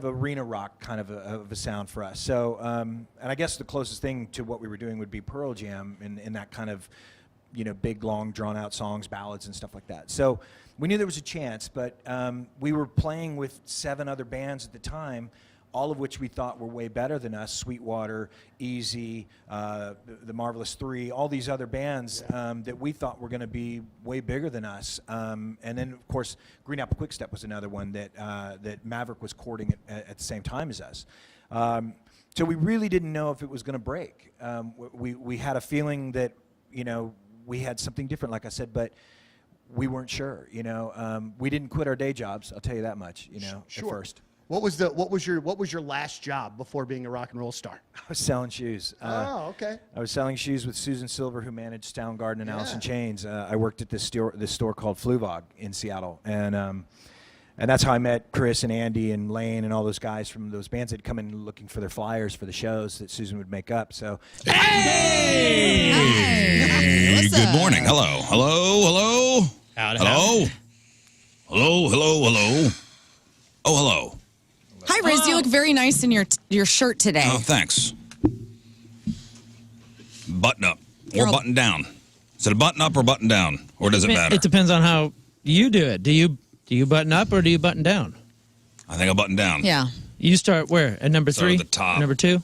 arena rock kind of a sound for us. So, and I guess the closest thing to what we were doing would be Pearl Jam in that kind of, big, long, drawn-out songs, ballads, and stuff like that. So we knew there was a chance, but we were playing with 7 other bands at the time, all of which we thought were way better than us: Sweetwater, Easy, the Marvelous Three, all these other bands that we thought were going to be way bigger than us. And then, of course, Green Apple Quickstep was another one that Maverick was courting at the same time as us. So we really didn't know if it was going to break. We had a feeling that, we had something different, like I said, but we weren't sure. We didn't quit our day jobs. I'll tell you that much. Sure. At first. What was your last job before being a rock and roll star? I was selling shoes. Okay. I was selling shoes with Susan Silver, who managed Soundgarden and Alice in Chains. I worked at this store called Fluvog in Seattle, and that's how I met Chris and Andy and Lane and all those guys from those bands that come in looking for their flyers for the shows that Susan would make up. So, hey, good morning. Hello. Howdy. Hello. Oh, hello. Hi, Rizz. You look very nice in your shirt today. Oh, thanks. Button up or button down. Is it a button up or button down, or does it matter? It depends on how you do it. Do you button up or do you button down? I think I'll button down. Yeah. You start where? At number Start 3? at the top. Number 2?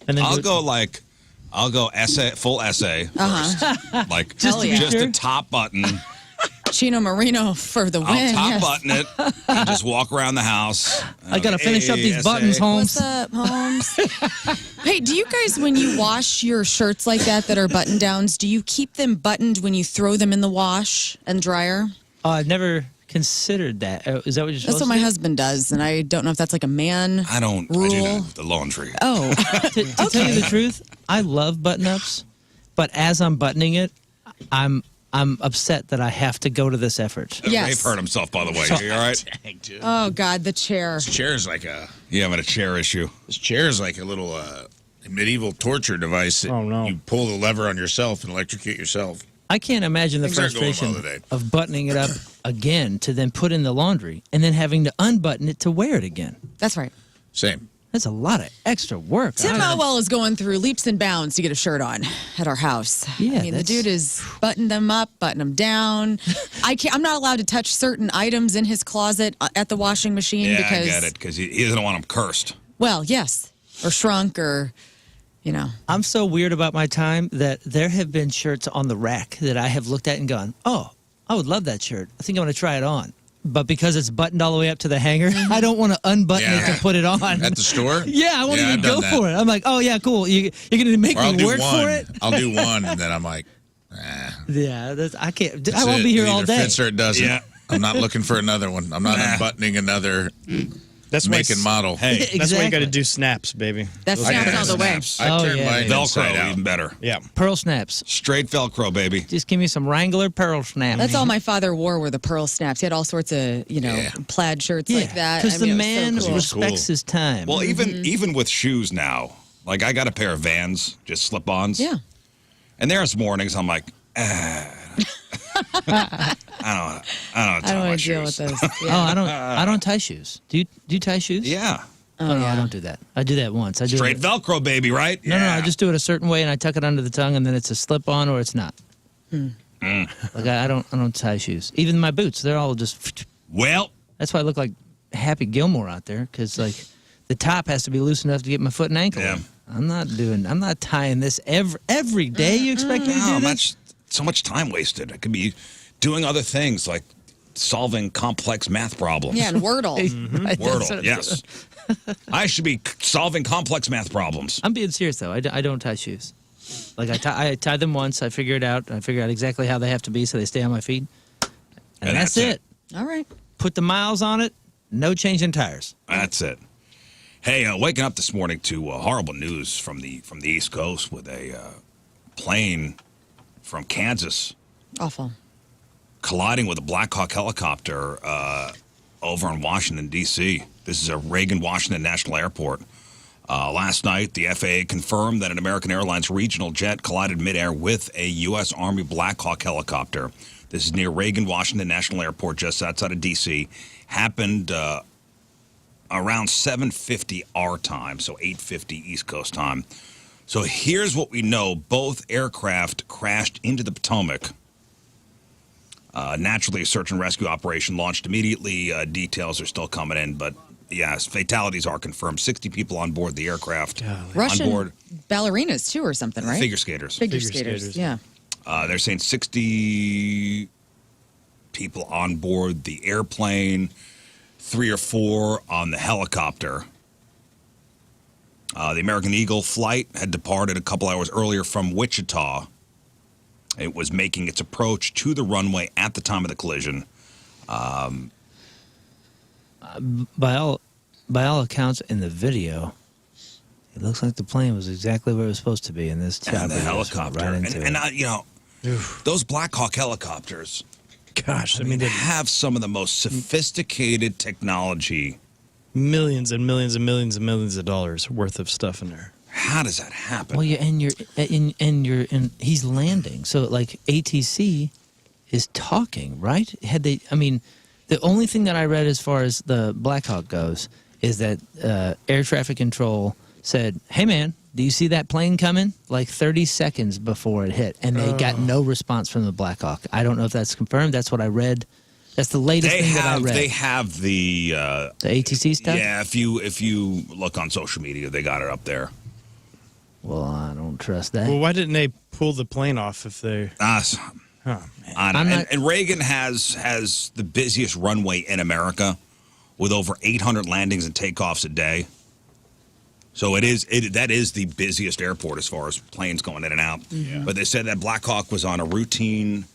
And then I'll go essay, full essay first. Like Just the top button. Chino Marino for the win. I'll top button it and just walk around the house. I got to finish up these buttons, Holmes. What's up, Holmes? Hey, do you guys, when you wash your shirts like that are button downs, do you keep them buttoned when you throw them in the wash and dryer? I've never considered that. Is that what you're supposed That's what my husband does, and I don't know if that's like a man I do rule. the laundry. Oh. to tell you the truth, I love button-ups, but as I'm buttoning it, I'm upset that I have to go to this effort. Yes. Rafe hurt himself, by the way. Are you all right? Dang, dude. Oh, God, the chair. This chair's like a You having a chair issue? little medieval torture device. That Oh, no. You pull the lever on yourself and electrocute yourself. I can't imagine the Things aren't going frustration well today. of buttoning it up again to then put in the laundry and then having to unbutton it to wear it again. That's right. Same. That's a lot of extra work. Tim Elwell is going through leaps and bounds to get a shirt on at our house. Yeah, I mean, the dude is button them up, button them down. I'm not allowed to touch certain items in his closet at the washing machine Yeah, because. I get it, because he doesn't want them cursed. Well, yes, or shrunk, or I'm so weird about my time that there have been shirts on the rack that I have looked at and gone, oh, I would love that shirt. I think I'm going to try it on. But because it's buttoned all the way up to the hanger, I don't want to unbutton it to put it on. At the store? Yeah, I won't even I've go done that. for it. I'm like, oh, yeah, cool. You're going to make Or I'll me do work one. for it? I'll do one, and then I'm like, Yeah, I can't. that's I won't it. be here It all either day. fits or it doesn't. Yeah. I'm not looking for another one. I'm not unbuttoning another That's make and model. Hey, That's why you got to Exactly. do snaps, baby. that's Those are snaps the all the way. Snaps. I Oh, turn yeah, mine yeah. inside Velcro, out. even better. Yeah. Pearl snaps. Straight Velcro, baby. Just give me some Wrangler pearl snaps. That's all my father wore were the pearl snaps. He had all sorts of, plaid shirts like that. Because I mean, the it was man so cool. respects his time. Well, even with shoes now, like I got a pair of Vans, just slip-ons. Yeah. And there's mornings I'm like, I don't tie my want to deal with shoes. those. Oh, Yeah. I don't tie shoes. Do you tie shoes? Yeah. Oh, no, yeah. I don't do that. I do that once. I do Straight it. Velcro, baby, right? No, I just do it a certain way, and I tuck it under the tongue, and then it's a slip-on or it's not. Like I don't tie shoes. Even my boots, they're all just. Well, That's why I look like Happy Gilmore out there, because like the top has to be loose enough to get my foot and ankle. Yeah. in. I'm not tying this every day. You expect me to do this? so much time wasted. I could be doing other things like solving complex math problems. Yeah, and Wordle. Right, that's what Wordle, I'm yes. I should be solving complex math problems. I'm being serious though. I don't tie shoes. Like I tie them once. I figure it out. I figure out exactly how they have to be so they stay on my feet. And that's it. All right. Put the miles on it. No change in tires. That's it. Hey, waking up this morning to horrible news from the East Coast with a plane from Kansas Awful. colliding with a Black Hawk helicopter over in Washington, D.C. This is a Reagan-Washington National Airport. Last night, the FAA confirmed that an American Airlines regional jet collided midair with a U.S. Army Black Hawk helicopter. This is near Reagan-Washington National Airport, just outside of D.C. Happened around 7:50 our time, so 8:50 East Coast time. So here's what we know. Both aircraft crashed into the Potomac. Naturally, a search and rescue operation launched immediately. Details are still coming in, but yes, fatalities are confirmed. 60 people on board the aircraft. Russian on board ballerinas too, or something, right? figure skaters. Figure Figure skaters. skaters. Yeah. They're saying 60 people on board the airplane, 3 or 4 on the helicopter. The American Eagle flight had departed a couple hours earlier from Wichita. It was making its approach to the runway at the time of the collision. By all accounts in the video, it looks like the plane was exactly where it was supposed to be, and this chopper And the just went helicopter. right into it. Those Black Hawk helicopters Gosh, I mean, they have some of the most sophisticated technology. millions and millions and millions and millions of dollars worth of stuff in there. How does that happen? Well, yeah, and he's landing, so like ATC is talking, right? The only thing that I read as far as the Black Hawk goes is that air traffic control said, "Hey, man, do you see that plane coming?" Like 30 seconds before it hit, and they got no response from the Black Hawk. I don't know if that's confirmed. That's what I read. That's the latest thing that I read. They have the ATC stuff. yeah. If you look on social media, they got it up there. Well, I don't trust that. Well, why didn't they pull the plane off if they? Oh, man. I know. I'm not- And Reagan has the busiest runway in America, with over 800 landings and takeoffs a day. So that is the busiest airport as far as planes going in and out. Yeah. But they said that Black Hawk was on a routine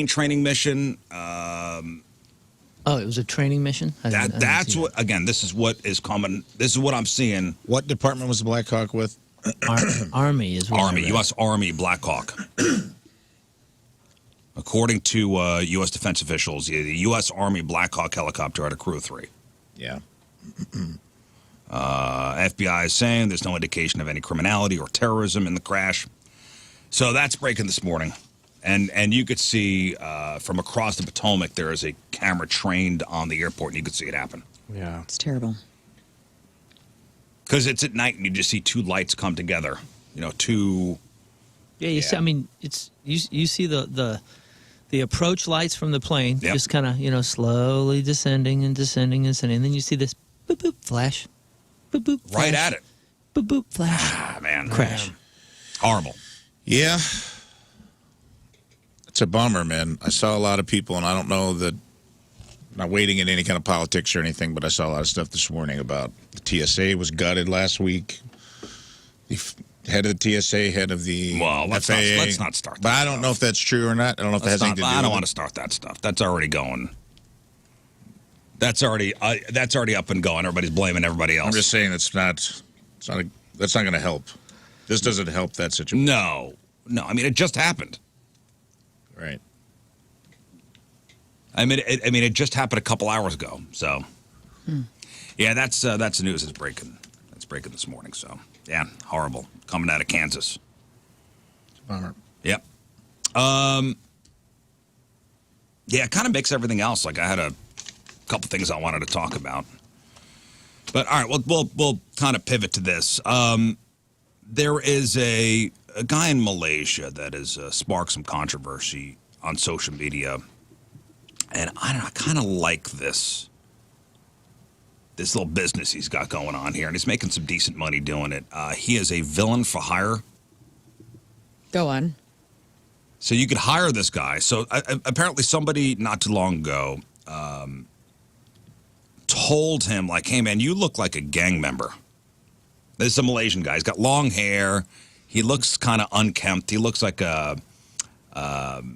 training mission. Oh, it was a training mission. I didn't That's see what. Again, this is what is common. This is what I'm seeing. What department was the Black Hawk with? that. Army is what I Army, read. U.S. Army Black Hawk. According to U.S. defense officials, the U.S. Army Black Hawk helicopter had a crew of 3. Yeah. FBI is saying there's no indication of any criminality or terrorism in the crash. So that's breaking this morning. And you could see from across the Potomac, there is a camera trained on the airport, and you could see it happen. Yeah. It's terrible. Because it's at night, and you just see 2 lights come together. Two. Yeah, you see. I mean, it's you see the approach lights from the plane Yep. just kind of slowly descending and descending and descending. And then you see this boop boop flash, boop boop flash, Right at it. boop boop flash, Ah, man. crash. Horrible. Yeah. It's a bummer, man. I saw a lot of people, and I don't know that, not wading in any kind of politics or anything, but I saw a lot of stuff this morning about the TSA was gutted last week. The head of the TSA, head of the Well, let's FAA. not start But that I don't know if that's true or not. I don't know if that has anything to do I don't with want it. to start that stuff. That's already going. That's already up and going. Everybody's blaming everybody else. I'm just saying that's not going to help. This doesn't help that situation. No. I mean, it just happened. Right. It just happened a couple hours ago. So, yeah, that's the news that's breaking. That's breaking this morning. So, yeah, horrible. Coming out of Kansas. Bummer. Yep. Yeah, it kind of makes everything else. Like I had a couple things I wanted to talk about. But all right, we'll kind of pivot to this. There is a guy in Malaysia that has sparked some controversy on social media, and I don't know, I kind of like this little business he's got going on here, and he's making some decent money doing it. He is a villain for hire. Go on. So you could hire this guy. So apparently somebody not too long ago told him, like, hey, man, you look like a gang member. This is a Malaysian guy. He's got long hair. He looks kind of unkempt. He looks like a guy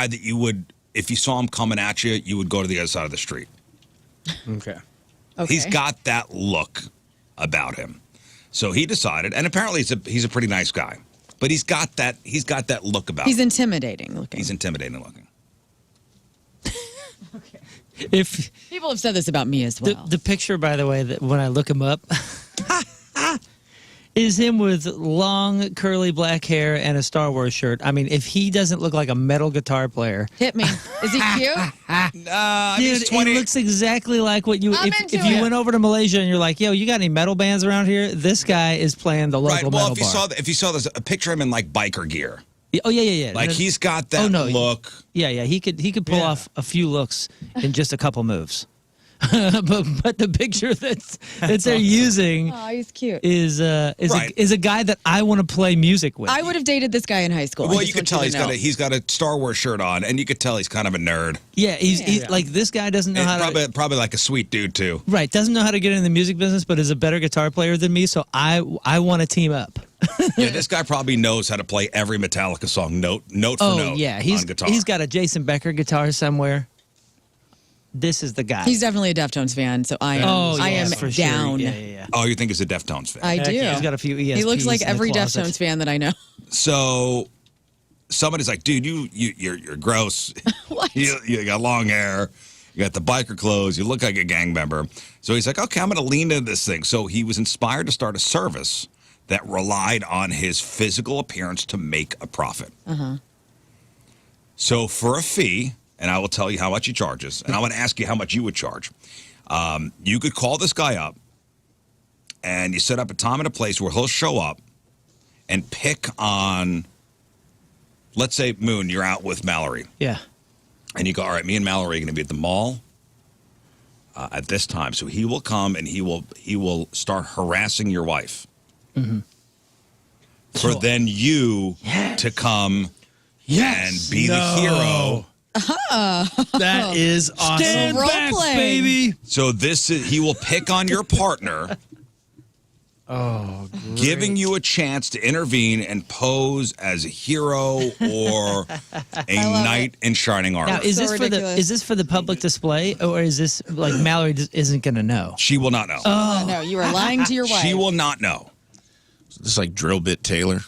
that you would, if you saw him coming at you, you would go to the other side of the street. Okay. Okay. He's got that look about him. So he decided, and apparently he's a pretty nice guy, but he's got that look about him. He's intimidating looking. He's intimidating looking. If People have said this about me as well. the picture, by the way, that when I look him up, is him with long curly black hair and a Star Wars shirt. I mean, if he doesn't look like a metal guitar player, Hit me. Is he cute? dude, he looks exactly like what you. I'm If into you it. went over to Malaysia and you're like, "Yo, you got any metal bands around here?" This guy is playing the Right. local Well, metal bar. if you saw this, picture him in like biker gear. Oh yeah. Like he's got that Oh, no. look. Yeah. He could pull off a few looks in just a couple moves. but the picture that they're using Oh, he's cute. is Right. a guy that I want to play music with. I would have dated this guy in high school. I Well, just you could want tell to know. he's got a Star Wars shirt on, and you could tell he's kind of a nerd. Yeah, he's like this guy doesn't know And how to. probably like a sweet dude too. Right, doesn't know how to get in the music business, but is a better guitar player than me. So I want to team up. Yeah, this guy probably knows how to play every Metallica song note for note. Oh yeah, on he's guitar. got a Jason Becker guitar somewhere. This is the guy. He's definitely a Deftones fan, so I am for sure. down. Yeah. Oh, you think he's a Deftones fan? I Heck do. yeah, he's got a few ESPs. He looks like in the every closet. Deftones fan that I know. So somebody's like, dude, you're gross. What? You got long hair. You got the biker clothes. You look like a gang member. So he's like, okay, I'm going to lean into this thing. So he was inspired to start a service that relied on his physical appearance to make a profit. So for a fee, and I will tell you how much he charges, and I want to ask you how much you would charge. You could call this guy up, and you set up a time and a place where he'll show up and pick on, let's say, Moon, you're out with Mallory. Yeah. And you go, all right, me and Mallory are going to be at the mall at this time. So he will come and he will start harassing your wife. For then you to come and be the hero. That is awesome. Stand Role back, playing. baby. So he will pick on your partner, giving you a chance to intervene and pose as a hero or a knight in shining armor. Now, is So this ridiculous. for the public display, or is this like Mallory just isn't going to know? She will not know. No, you are lying to your wife. She will not know. This is like Drill Bit Taylor.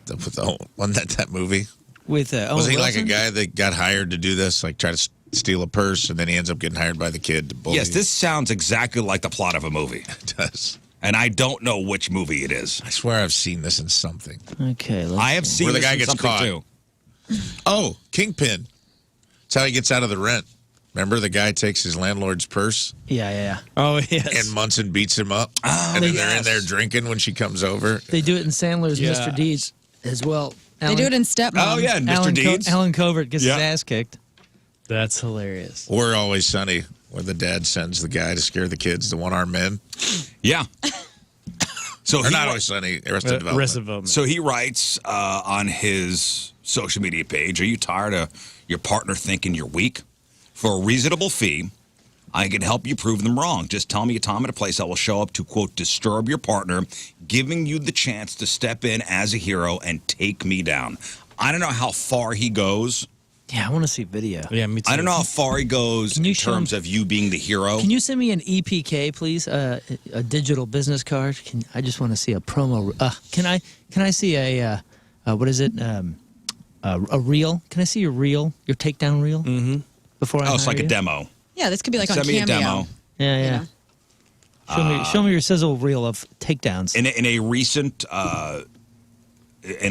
Wasn't that movie? With Was Owen he like a Wilson? guy that got hired to do this, like try to steal a purse, and then he ends up getting hired by the kid to bully? Yes, this sounds exactly like the plot of a movie. It does. And I don't know which movie it is. I swear I've seen this in something. Okay, let's I have see. seen Where the this guy in gets something caught. too. Oh, Kingpin. That's how he gets out of the rent. Remember, the guy takes his landlord's purse, Yeah. Oh yes. and Munson beats him up, Oh, and then they're yes. in there drinking when she comes over. They do it in Sandler's Yeah. Mr. Deeds as well. They do it in Stepmom. Oh, yeah, Mr. Deeds. Alan Covert gets Yeah. his ass kicked. That's hilarious. Or Always Sunny, where the dad sends the guy to scare the kids, the one-armed men. Yeah. So Or not Always Sunny, Arrested Development. Rest of them. So he writes on his social media page, are you tired of your partner thinking you're weak? For a reasonable fee, I can help you prove them wrong. Just tell me a time and a place I will show up to, quote, disturb your partner, giving you the chance to step in as a hero and take me down. I don't know how far he goes. Yeah, I want to see video. Yeah, me too. I don't know how far he goes Can you in show terms of you being the hero. Can you send me an EPK, please? A digital business card. I just want to see a promo. Can I see a what is it? A reel? Can I see your reel? Your takedown reel? Mm-hmm. Before I Oh, it's like hire a you? demo. Yeah, this could be like Send on me Cameo. a demo. Yeah. You know? Show me your sizzle reel of takedowns. In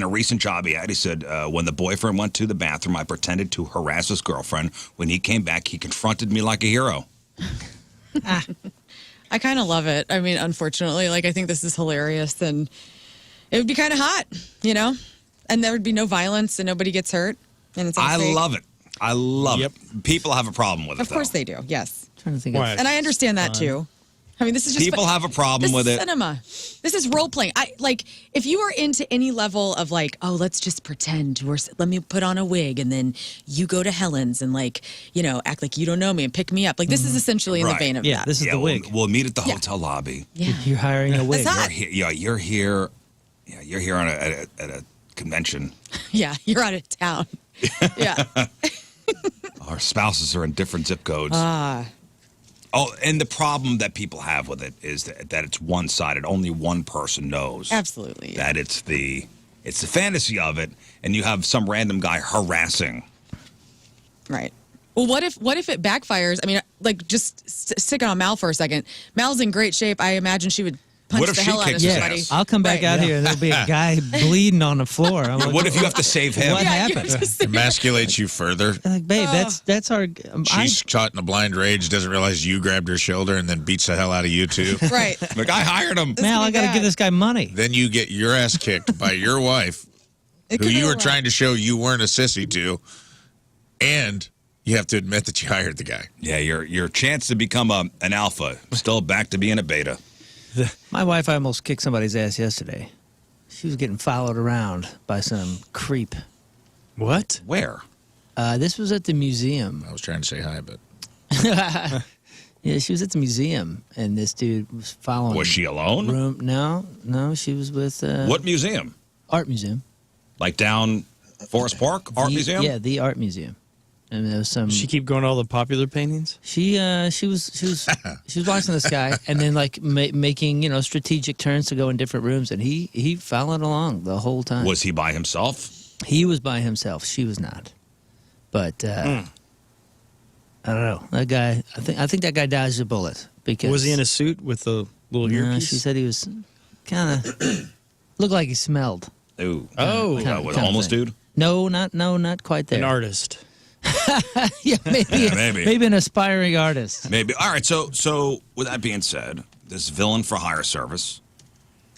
a recent job he had, he said, when the boyfriend went to the bathroom, I pretended to harass his girlfriend. When he came back, he confronted me like a hero. I kind of love it. I mean, unfortunately, like I think this is hilarious, and it would be kind of hot, you know, and there would be no violence and nobody gets hurt. And it's I fake. love it. I love it. People have a problem with it, Of course though. they do. Yes, trying to think Why? and I understand that too. I mean, this is just People have a problem this with is it. Cinema. This is role playing. I like if you are into any level of like, oh, let's just pretend let me put on a wig and then you go to Helen's and like, you know, act like you don't know me and pick me up. Like this is essentially in the Right. vein of Yeah, that. this is the wig. We'll meet at the hotel lobby. yeah. You're hiring a wig. That's hot. You're here. Yeah, you're here on at a convention. Yeah, you're out of town. Yeah. Our spouses are in different zip codes. Oh, and the problem that people have with it is that it's one-sided. Only one person knows. Absolutely. Yeah. That it's the fantasy of it, and you have some random guy harassing. Right. Well, what if it backfires? I mean, like just stick on Mal for a second. Mal's in great shape. I imagine she would punch What if the she hell out of kicks his somebody. ass? I'll come back out here and there'll be a guy bleeding on the floor. I'm like, What if you have to save him? What Yeah, you're happened? just- Emasculates you further. Like, babe, that's our. She's caught in a blind rage, doesn't realize you grabbed her shoulder, and then beats the hell out of you too. right. Like, I hired him. Mal, I got to bad. give this guy money. Then you get your ass kicked by your wife, It who could you go were wrong. trying to show you weren't a sissy to, and you have to admit that you hired the guy. Yeah, your chance to become an alpha still back to being a beta. My wife almost kicked somebody's ass yesterday. She was getting followed around by some creep. What? Where? This was at the museum. I was trying to say hi, but Yeah, she was at the museum, and this dude was following. Was she alone? No, she was with What museum? art museum. Like down Forest Park Art Museum? Yeah, the art museum. And there was some. Does she keep going to all the popular paintings? She was watching this guy, and then like making strategic turns to go in different rooms, and he followed along the whole time. Was he by himself? He was by himself. She was not. But I don't know. That guy. I think that guy dodged a bullet because Was he in a suit with a little No, earpiece? she said he was kind of looked like he smelled. Ooh. Oh, Kinda- With a kinda homeless thing. dude? No, not quite there. an artist. Yeah, maybe, maybe. an aspiring artist. Maybe. All right. So with that being said, this villain for hire service,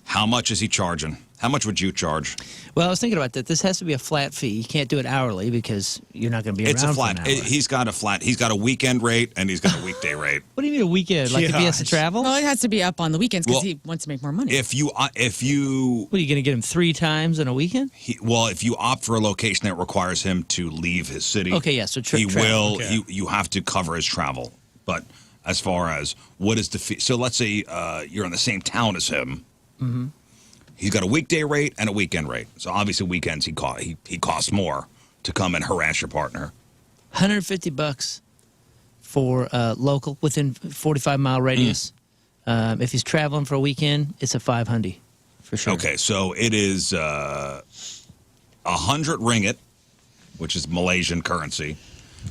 how much is he charging? How much would you charge? Well, I was thinking about that. This has to be a flat fee. You can't do it hourly because you're not going to be It's around a flat. for an hour. He's got a flat. He's got a weekend rate and he's got a weekday rate. What do you mean a weekend? Like if he has to Gosh. travel? Well, it has to be up on the weekends because Well, he wants to make more money. If you What are you going to get him 3 times in a weekend? if you opt for a location that requires him to leave his city, Okay, yeah, so he travel. will. Okay. You have to cover his travel. But as far as what is the fee? So let's say you're in the same town as him. Mm-hmm. He's got a weekday rate and a weekend rate. So obviously weekends he costs more to come and harass your partner. $150 for local within 45-mile radius. If he's traveling for a weekend, it's a $500 for sure. Okay, so it is 100 ringgit, which is Malaysian currency,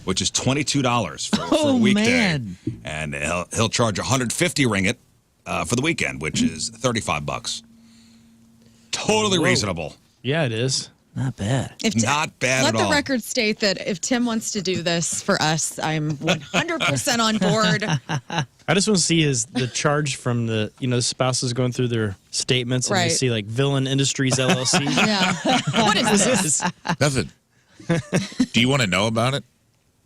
which is $22 for a Oh, weekday, man. and he'll charge 150 ringgit for the weekend, which is $35. Totally reasonable. Yeah, it is. Not bad. Not bad Let at the all. record state that if Tim wants to do this for us, I'm 100% on board. I just want to see the charge from the spouses going through their statements and Right. they see like Villain Industries LLC. Yeah. What is this? nothing. Do you want to know about it?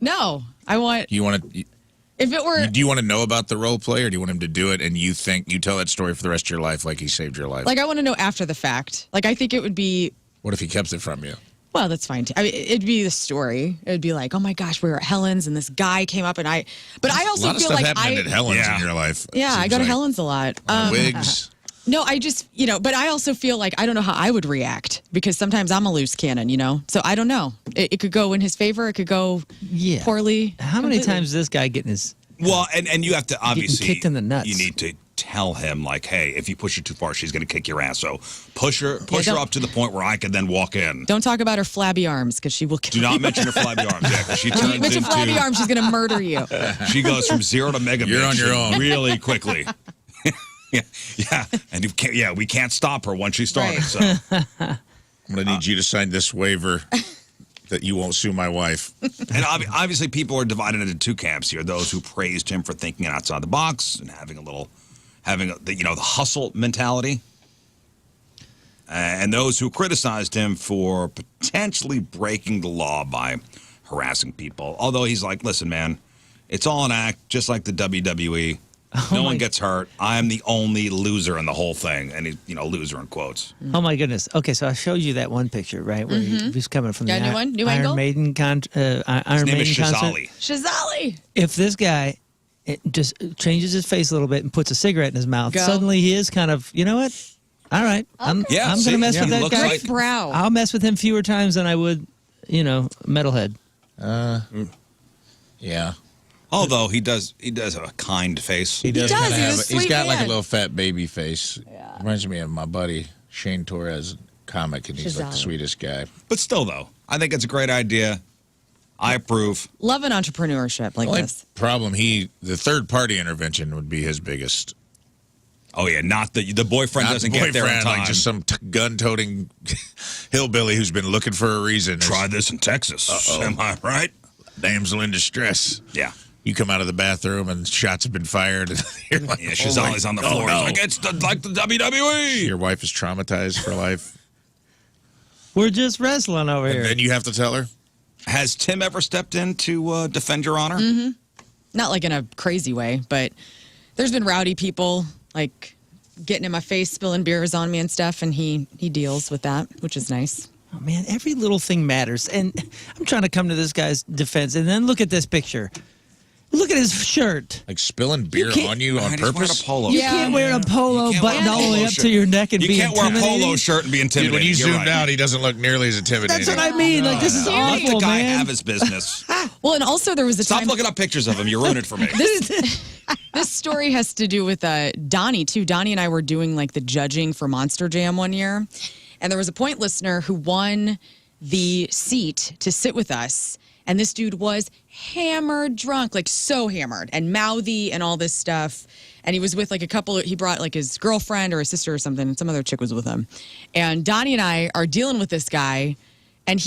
No, I want. You want to? If it were Do you want to know about the role play, or do you want him to do it and you tell that story for the rest of your life like he saved your life? like, I want to know after the fact. Like, I think it would be. What if he kept it from you? Well, that's fine too. I mean, it'd be the story. It'd be like, oh my gosh, we were at Helen's and this guy came up and I. But I A also lot of feel stuff like happening at Helen's Yeah. in your life. Yeah, I seems go to like. Helen's a lot. Wigs. No, I just, but I also feel like I don't know how I would react because sometimes I'm a loose cannon, So I don't know. It could go in his favor. It could go Yeah. poorly. How many completely. times is this guy getting his... Well, and you have to obviously kicked in the nuts. You need to tell him like, hey, if you push her too far, she's going to kick your ass. So push her don't- up to the point where I can then walk in. Don't talk about her flabby arms because she will kill Do not you. mention her flabby arms. Yeah, 'cause she When you turns mention into flabby arms, she's going to murder you. She goes from 0 to mega. You're on bitch your own. really quickly. yeah, and you can't. Yeah, we can't stop her once she started. Right. So I'm going to need you to sign this waiver that you won't sue my wife. and obviously, people are divided into 2 camps here: those who praised him for thinking outside the box and having the hustle mentality, and those who criticized him for potentially breaking the law by harassing people. Although he's like, listen, man, it's all an act, just like the WWE. No one gets hurt. I'm the only loser in the whole thing, and he's loser in quotes. Oh my goodness. Okay, so I showed you that one picture, right, where he's coming from Got the a new one? New Iron angle? Maiden Iron His name Maiden is concert. Shazali. Shazali. If this guy just changes his face a little bit and puts a cigarette in his mouth, Go. suddenly he is kind of, you know what? All right, I'm Yeah, going see? to mess Yeah, with he that looks guy. like- Brow. I'll mess with him fewer times than I would, metalhead. Yeah. Although he does have a kind face. He does. does, kinda he's a have sweet he's got like a man. little fat baby face. Yeah. Reminds me of my buddy Shane Torres, comic, and he's like the Shazali. sweetest guy. But still, though, I think it's a great idea. I approve. Love an entrepreneurship like Only this. problem, the third party intervention would be his biggest Oh yeah, not the boyfriend Not doesn't the get there in boyfriend, time. like just some gun-toting hillbilly who's been looking for a reason. Try this in Texas. Am I right? Damsel in distress. Yeah. You come out of the bathroom and shots have been fired. And you're like, Yeah, she's always on the floor. no. Like it's like the WWE. Your wife is traumatized for life. We're just wrestling over And here. then you have to tell her. Has Tim ever stepped in to defend your honor? Not like in a crazy way, but there's been rowdy people like getting in my face, spilling beers on me and stuff, and he deals with that, which is nice. Oh, man, every little thing matters. And I'm trying to come to this guy's defense. And then look at this picture. Look at his shirt. Like spilling beer can't- on you on He's wearing purpose. a polo. You Yeah. can't wear a polo You can't buttoned wear a all the way polo up shirt. to your neck and You be can't wear a intimidating. polo shirt and be Dude, intimidating. when you You're zoomed right. out, he doesn't look nearly as intimidating. That's what I mean. Like, this is Let awful, the guy man. have his business. Well, and also there was a Stop time. looking up pictures of him. You ruined it for me. This story has to do with Donnie too. Donnie and I were doing like the judging for Monster Jam one year, and there was a point listener who won the seat to sit with us, and this dude was hammered drunk, like so hammered and mouthy and all this stuff. And he was with like a couple. He brought like his girlfriend or his sister or something, and some other chick was with him. And Donnie and I are dealing with this guy, and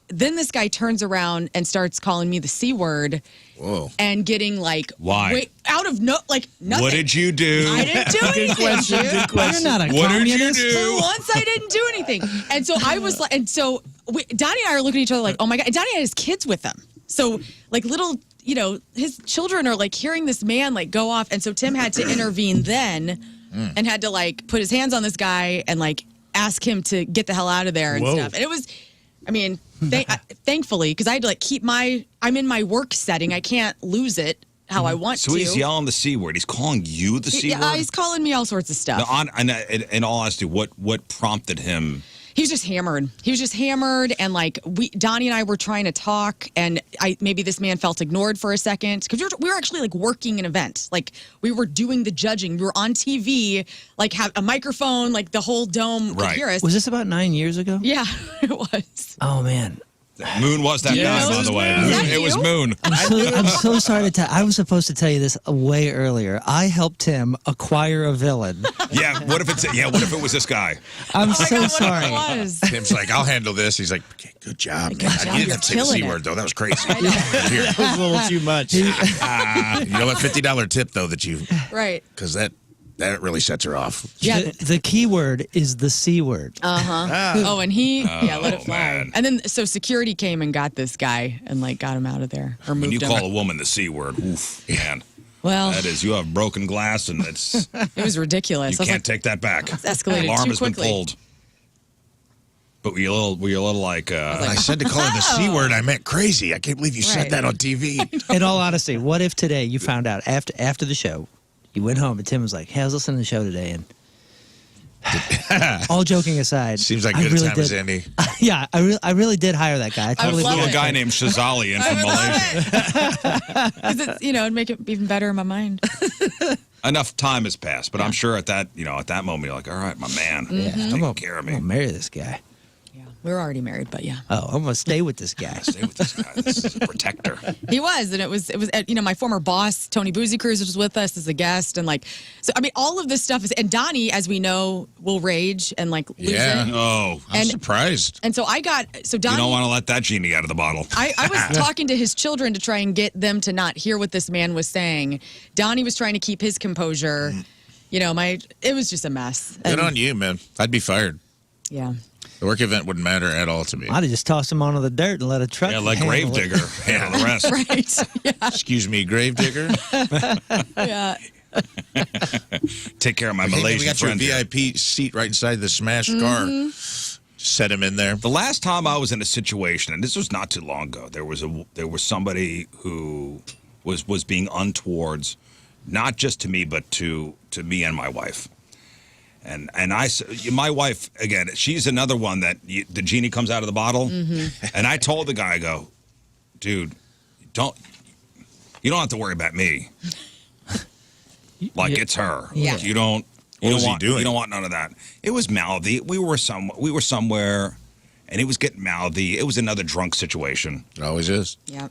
then this guy turns around and starts calling me the C word. Whoa. And getting like Why? out of nothing. What did you do? I didn't do anything. question, dude. good question. You're not a What did you communist. do? For once, I didn't do anything. And so I was like, Donnie and I are looking at each other like, oh my God. And Donnie had his kids with him. So like little, his children are like hearing this man like go off. And so Tim had to intervene then and had to like put his hands on this guy and like ask him to get the hell out of there and Whoa. stuff. And it was, I mean, thankfully, because I had to like I'm in my work setting. I can't lose it how I want So to. he's yelling the C word. He's calling you the C word? Yeah, he's calling me all sorts of stuff. In all honesty, what prompted him? He was just hammered. He was just hammered, and like Donnie and I were trying to talk, and maybe this man felt ignored for a second because we were actually like working an event, like we were doing the judging. We were on TV, like have a microphone, like the whole dome could Right. hear us. Was this about 9 years ago? Yeah, it was. Oh, man. Moon was that Yeah, guy, it by was the way. Moon. Is that It was you? Moon. I'm so sorry to tell. I was supposed to tell you this way earlier. I helped him acquire a villain. Yeah. What if it was this guy? I'm Oh my so God, sorry. what it was. Tim's like, I'll handle this. He's like, okay, good job, man. Good job, You didn't you're have to say the killing C it. word, though. That was crazy. Here. That was a little too much. You know what? $50 tip, though, Right. because that really sets her off. Yeah. The key word is the C word. Oh, and he let it fly. man. And then so security came and got this guy and like got him out of there or When moved you him. call a woman the C word, oof, man. Well, That is, you have broken glass, and it's it was ridiculous. you I was can't like, take that back. escalated Alarm too has been quickly. pulled. But were you a little like, I said to call her the C word. I meant crazy. I can't believe you said Right. that on TV. In all honesty, what if today you found out after the show, you went home and Tim was like, "Hey, I was listening to the show today," and all joking aside, Seems like I good really time as did- any. Yeah, I really did hire that guy. I totally love flew a it. guy named Shazali in from Malaysia. Because it's, it'd make it even better in my mind. Enough time has passed, but I'm sure at that moment you're like, all right, my man, Yeah, he's taking care of I'm me. gonna marry this guy. Yeah, we were already married, but yeah, Oh, I'm gonna stay with this guy. Stay with this guy. This is a protector. he was, and it was my former boss Tony Boozy Cruz was with us as a guest, and like, so I mean, all of this stuff is, and Donnie, as we know, will rage and like lose Yeah. it. Oh, I'm And- surprised. And so Donnie. you don't want to let that genie out of the bottle. I was talking to his children to try and get them to not hear what this man was saying. Donnie was trying to keep his composure. It was just a mess. Good And- on you, man. I'd be fired. Yeah. The work event wouldn't matter at all to me. I'd have just tossed him onto the dirt and let a truck. Yeah, like handle it. Gravedigger. Handle the rest. Right. Yeah. Excuse me, Gravedigger. Yeah. Take care of my Hey, man, Malaysian we got you a friend here. VIP seat right inside the smashed car. Set him in there. The last time I was in a situation, and this was not too long ago, there was somebody who was being untowards, not just to me, but to me and my wife. And my wife, again, she's another one that the genie comes out of the bottle. And I told the guy, I go, dude, you don't have to worry about me. Like it's her. Yeah. Like, you don't What was he want, doing? You don't want none of that. It was mouthy. We were somewhere, and it was getting mouthy. It was another drunk situation. It always is. Yeah.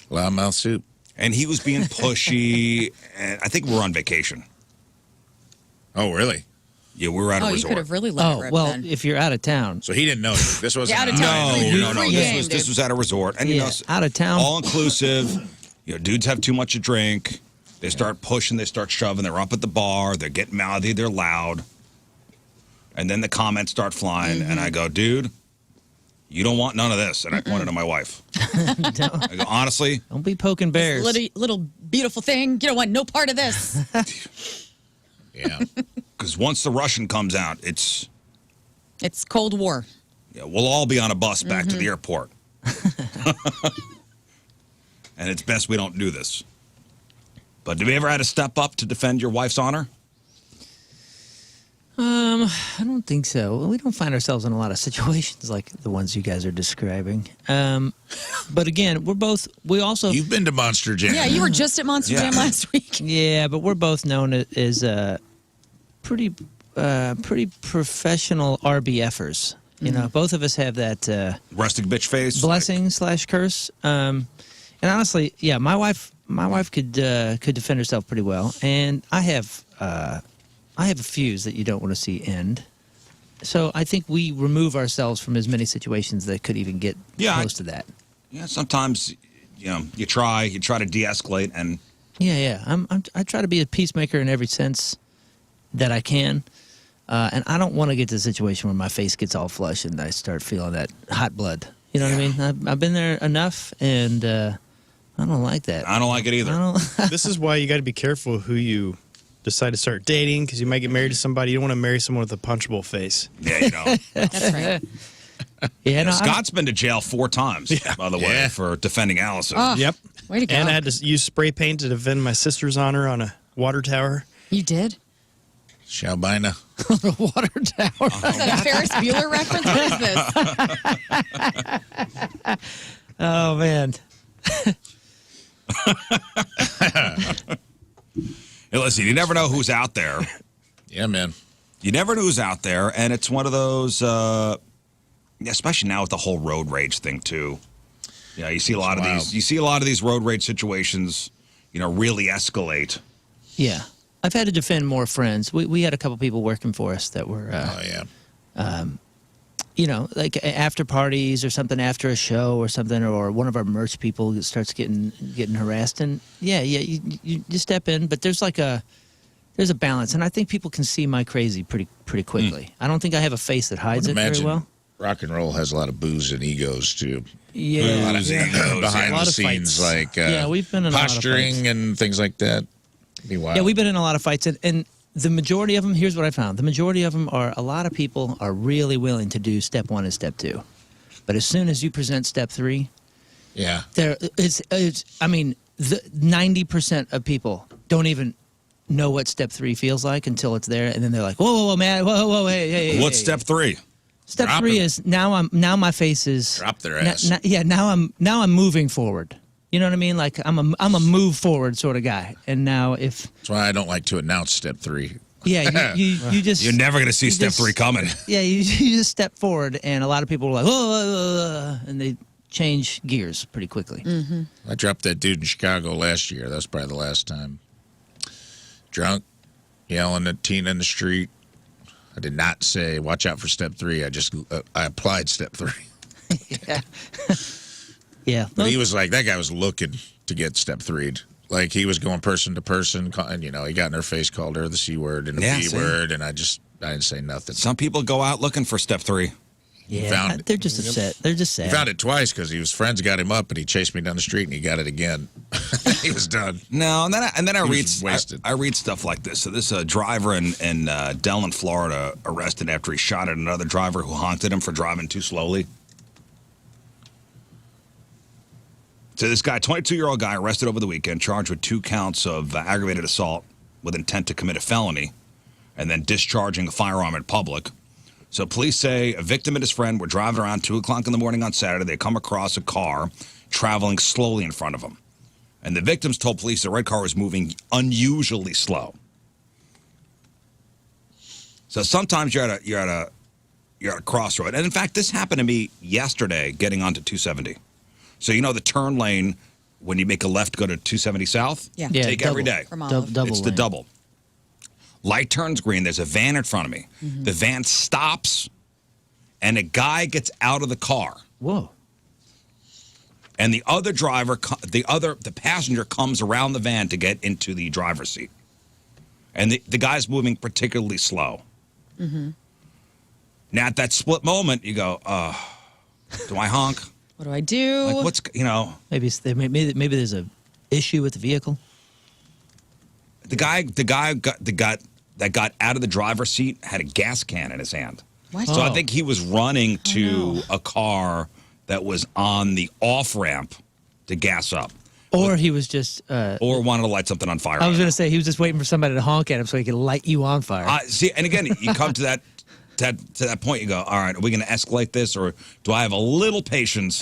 Loudmouth soup. And he was being pushy, and I think we were on vacation. Oh, really? Yeah, we were at a Oh, you resort. could have really let it Oh, rip well, then. if you're out of town. So he didn't know this wasn't. Yeah, out of an town. island. No, Free game, this dude. was at a resort, and Yeah, out of town. all inclusive. Dudes have too much to drink. They start pushing, they start shoving. They're up at the bar. They're getting mouthy. They're loud, and then the comments start flying. And I go, dude, you don't want none of this. And I pointed to my wife. I go, honestly, Don't be poking bears. Little beautiful thing. You don't want no part of this. Yeah. because once the Russian comes out, it's Cold War. we'll all be on a bus back to the airport. And it's best we don't do this. But have you ever had to step up to defend your wife's honor? I don't think so. We don't find ourselves in a lot of situations like the ones you guys are describing. But again, we also. You've been to Monster Jam. Yeah, you were just at Monster Jam last week. Yeah, but we're both known as pretty professional RBFers. You know, both of us have that Rustic bitch face. blessing / curse. And honestly, yeah, my wife could defend herself pretty well, and I have a fuse that you don't want to see end. So I think we remove ourselves from as many situations that could even get close to that. Yeah, sometimes you try to de-escalate, and Yeah. I try to be a peacemaker in every sense that I can, and I don't want to get to a situation where my face gets all flush and I start feeling that hot blood. You know what I mean? I've been there enough, and I don't like that. I don't like it either. This is why you got to be careful who you decide to start dating, because you might get married to somebody. You don't want to marry someone with a punchable face. Yeah, That's right. Yeah, no, Scott's been to jail 4 times, by the way, Yeah. for defending Allison. Oh, Yep. Way to go. And I had to use spray paint to defend my sister's honor on a water tower. You did? Shalbina. water tower. Is that a Ferris Bueller reference? What is this? Oh man. Hey, listen, you never know who's out there. Yeah, man. You never know who's out there, and it's one of those, especially now with the whole road rage thing too. Yeah, you see a lot of wild. these. You see a lot of these road rage situations, really escalate. Yeah. I've had to defend more friends. We had a couple people working for us that were, Oh, yeah. like after parties or something after a show or something, or one of our merch people that starts getting harassed. And you step in, but there's a balance. And I think people can see my crazy pretty quickly. I don't think I have a face that hides it very Imagine well. rock and roll has a lot of booze and egos, too. Yeah. A lot of egos, behind a lot the of scenes, fights. like Yeah, we've been in a lot of posturing fights. and things like that. Be wild. Yeah, we've been in a lot of fights, and the majority of them, here's what I found. The majority of them are, a lot of people are really willing to do step 1 and step 2. But as soon as you present step 3, Yeah. the 90% of people don't even know what step 3 feels like until it's there, and then they're like, whoa, man, whoa, hey. What's step 3? Step Drop 3 it. is now my face is Drop their ass. now I'm moving forward. You know what I mean? Like I'm a move forward sort of guy. And now if That's why I don't like to announce step 3. you just You're never going to see step 3 coming. Yeah, you just step forward, and a lot of people are like, oh, and they change gears pretty quickly. I dropped that dude in Chicago last year. That was probably the last time. Drunk, yelling at Tina in the street. I did not say, watch out for step 3. I applied step 3. Yeah, But he was like, that guy was looking to get step 3'd. Like, he was going person to person, and, he got in her face, called her the C word and the Yeah, B see? word, and I didn't say nothing. Some people go out looking for step 3. yeah, found it. they're just upset. They're just sad. He found it twice because his friends got him up, and he chased me down the street, and he got it again. He was done. No, and then I He read was wasted. I read stuff like this. So this driver in Delaware, Florida, arrested after he shot at another driver who honked at him for driving too slowly. So this guy, 22-year-old guy, arrested over the weekend, charged with 2 counts of aggravated assault with intent to commit a felony, and then discharging a firearm in public. So police say a victim and his friend were driving around 2 o'clock in the morning on Saturday. They come across a car traveling slowly in front of them. And the victims told police the red car was moving unusually slow. So sometimes you're at a crossroad. And in fact, this happened to me yesterday getting onto 270. So the turn lane when you make a left go to 270 south? Yeah. Yeah, Take double. every day. From Olive. Double It's the lane. double. Light turns green. There's a van in front of me. The van stops, and a guy gets out of the car. Whoa. And the other driver, the passenger comes around the van to get into the driver's seat. And the guy's moving particularly slow. Now, at that split moment, you go, do I honk? What do I do? Like, what's, Maybe there's a issue with the vehicle. The guy that got out of the driver's seat had a gas can in his hand. What? So I Oh. think he was running to a car that was on the off ramp to gas up, Or he was just. or wanted to light something on fire. I was going to say he was just waiting for somebody to honk at him so he could light you on fire. See, and again, you come to that point. You go, all right, are we going to escalate this, or do I have a little patience?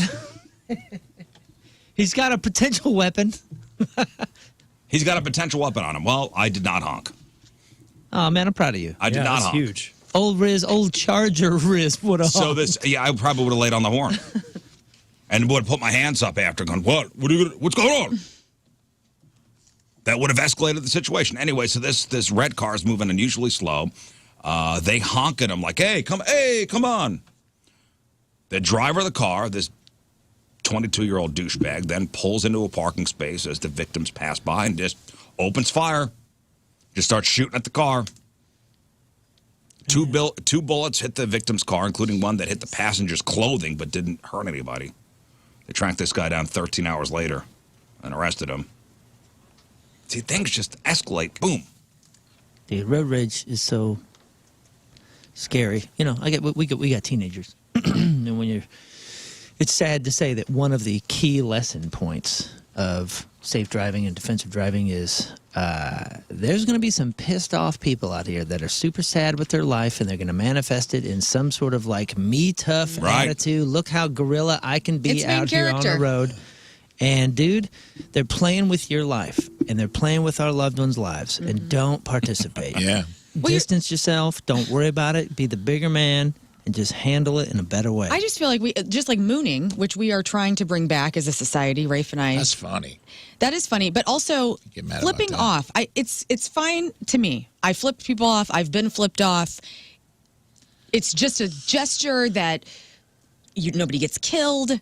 He's got a potential weapon. He's got a potential weapon on him. Well, I did not honk. Oh man, I'm proud of you. I did not that's honk. huge. Old Rizz, old Charger Rizz would have. So I probably would have laid on the horn, and would have put my hands up after, going, "What? What's going on?" That would have escalated the situation. Anyway, so this red car is moving unusually slow. They honk at him like, hey, come on. The driver of the car, this 22-year-old douchebag, then pulls into a parking space as the victims pass by and just opens fire. Just starts shooting at the car. Two bullets hit the victim's car, including one that hit the passenger's clothing but didn't hurt anybody. They tracked this guy down 13 hours later and arrested him. See, things just escalate. Boom. Dude, road rage is so scary. You know, we got teenagers, and it's sad to say that one of the key lesson points of safe driving and defensive driving is there's going to be some pissed off people out here that are super sad with their life, and they're going to manifest it in some sort of like me tough Right. attitude. Look how gorilla I can be It's main out here on character. the road. And dude, they're playing with your life, and they're playing with our loved ones' lives, and don't participate. Yeah. Well, you're- Distance yourself. Don't worry about it. Be the bigger man and just handle it in a better way. I just feel like just like mooning, which we are trying to bring back as a society, Rafe and I. That's funny. That is funny, but also Get mad about flipping that. off. It's fine to me. I flipped people off. I've been flipped off. It's just a gesture that nobody gets killed.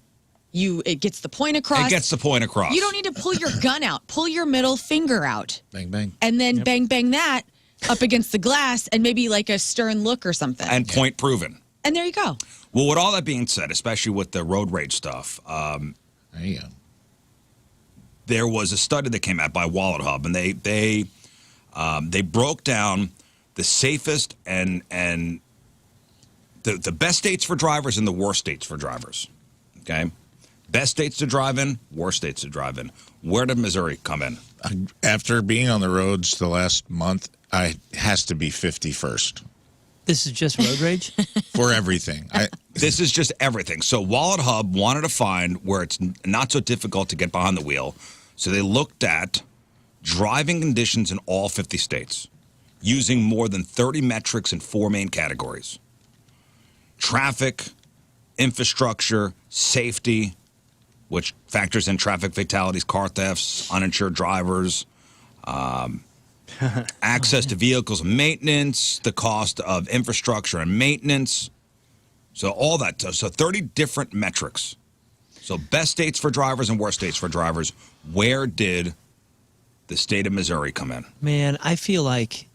It gets the point across. It gets the point across. You don't need to pull your gun out. Pull your middle finger out, Bang, bang. and then bang that up against the glass, and maybe like a stern look or something. And point proven. And there you go. Well, with all that being said, especially with the road rage stuff, There you go. there was a study that came out by Wallet Hub, and they broke down the safest and the best states for drivers and the worst states for drivers. Okay, best states to drive in, worst states to drive in. Where did Missouri come in? After being on the roads the last month, I has to be 51st This is just road rage? for everything. This is just everything. So Wallet Hub wanted to find where it's not so difficult to get behind the wheel. So they looked at driving conditions in all 50 states using more than 30 metrics in 4 main categories: traffic, infrastructure, safety, which factors in traffic fatalities, car thefts, uninsured drivers, access to vehicles and maintenance, the cost of infrastructure and maintenance. So all that. So 30 different metrics. So best states for drivers and worst states for drivers. Where did the state of Missouri come in? Man, I feel like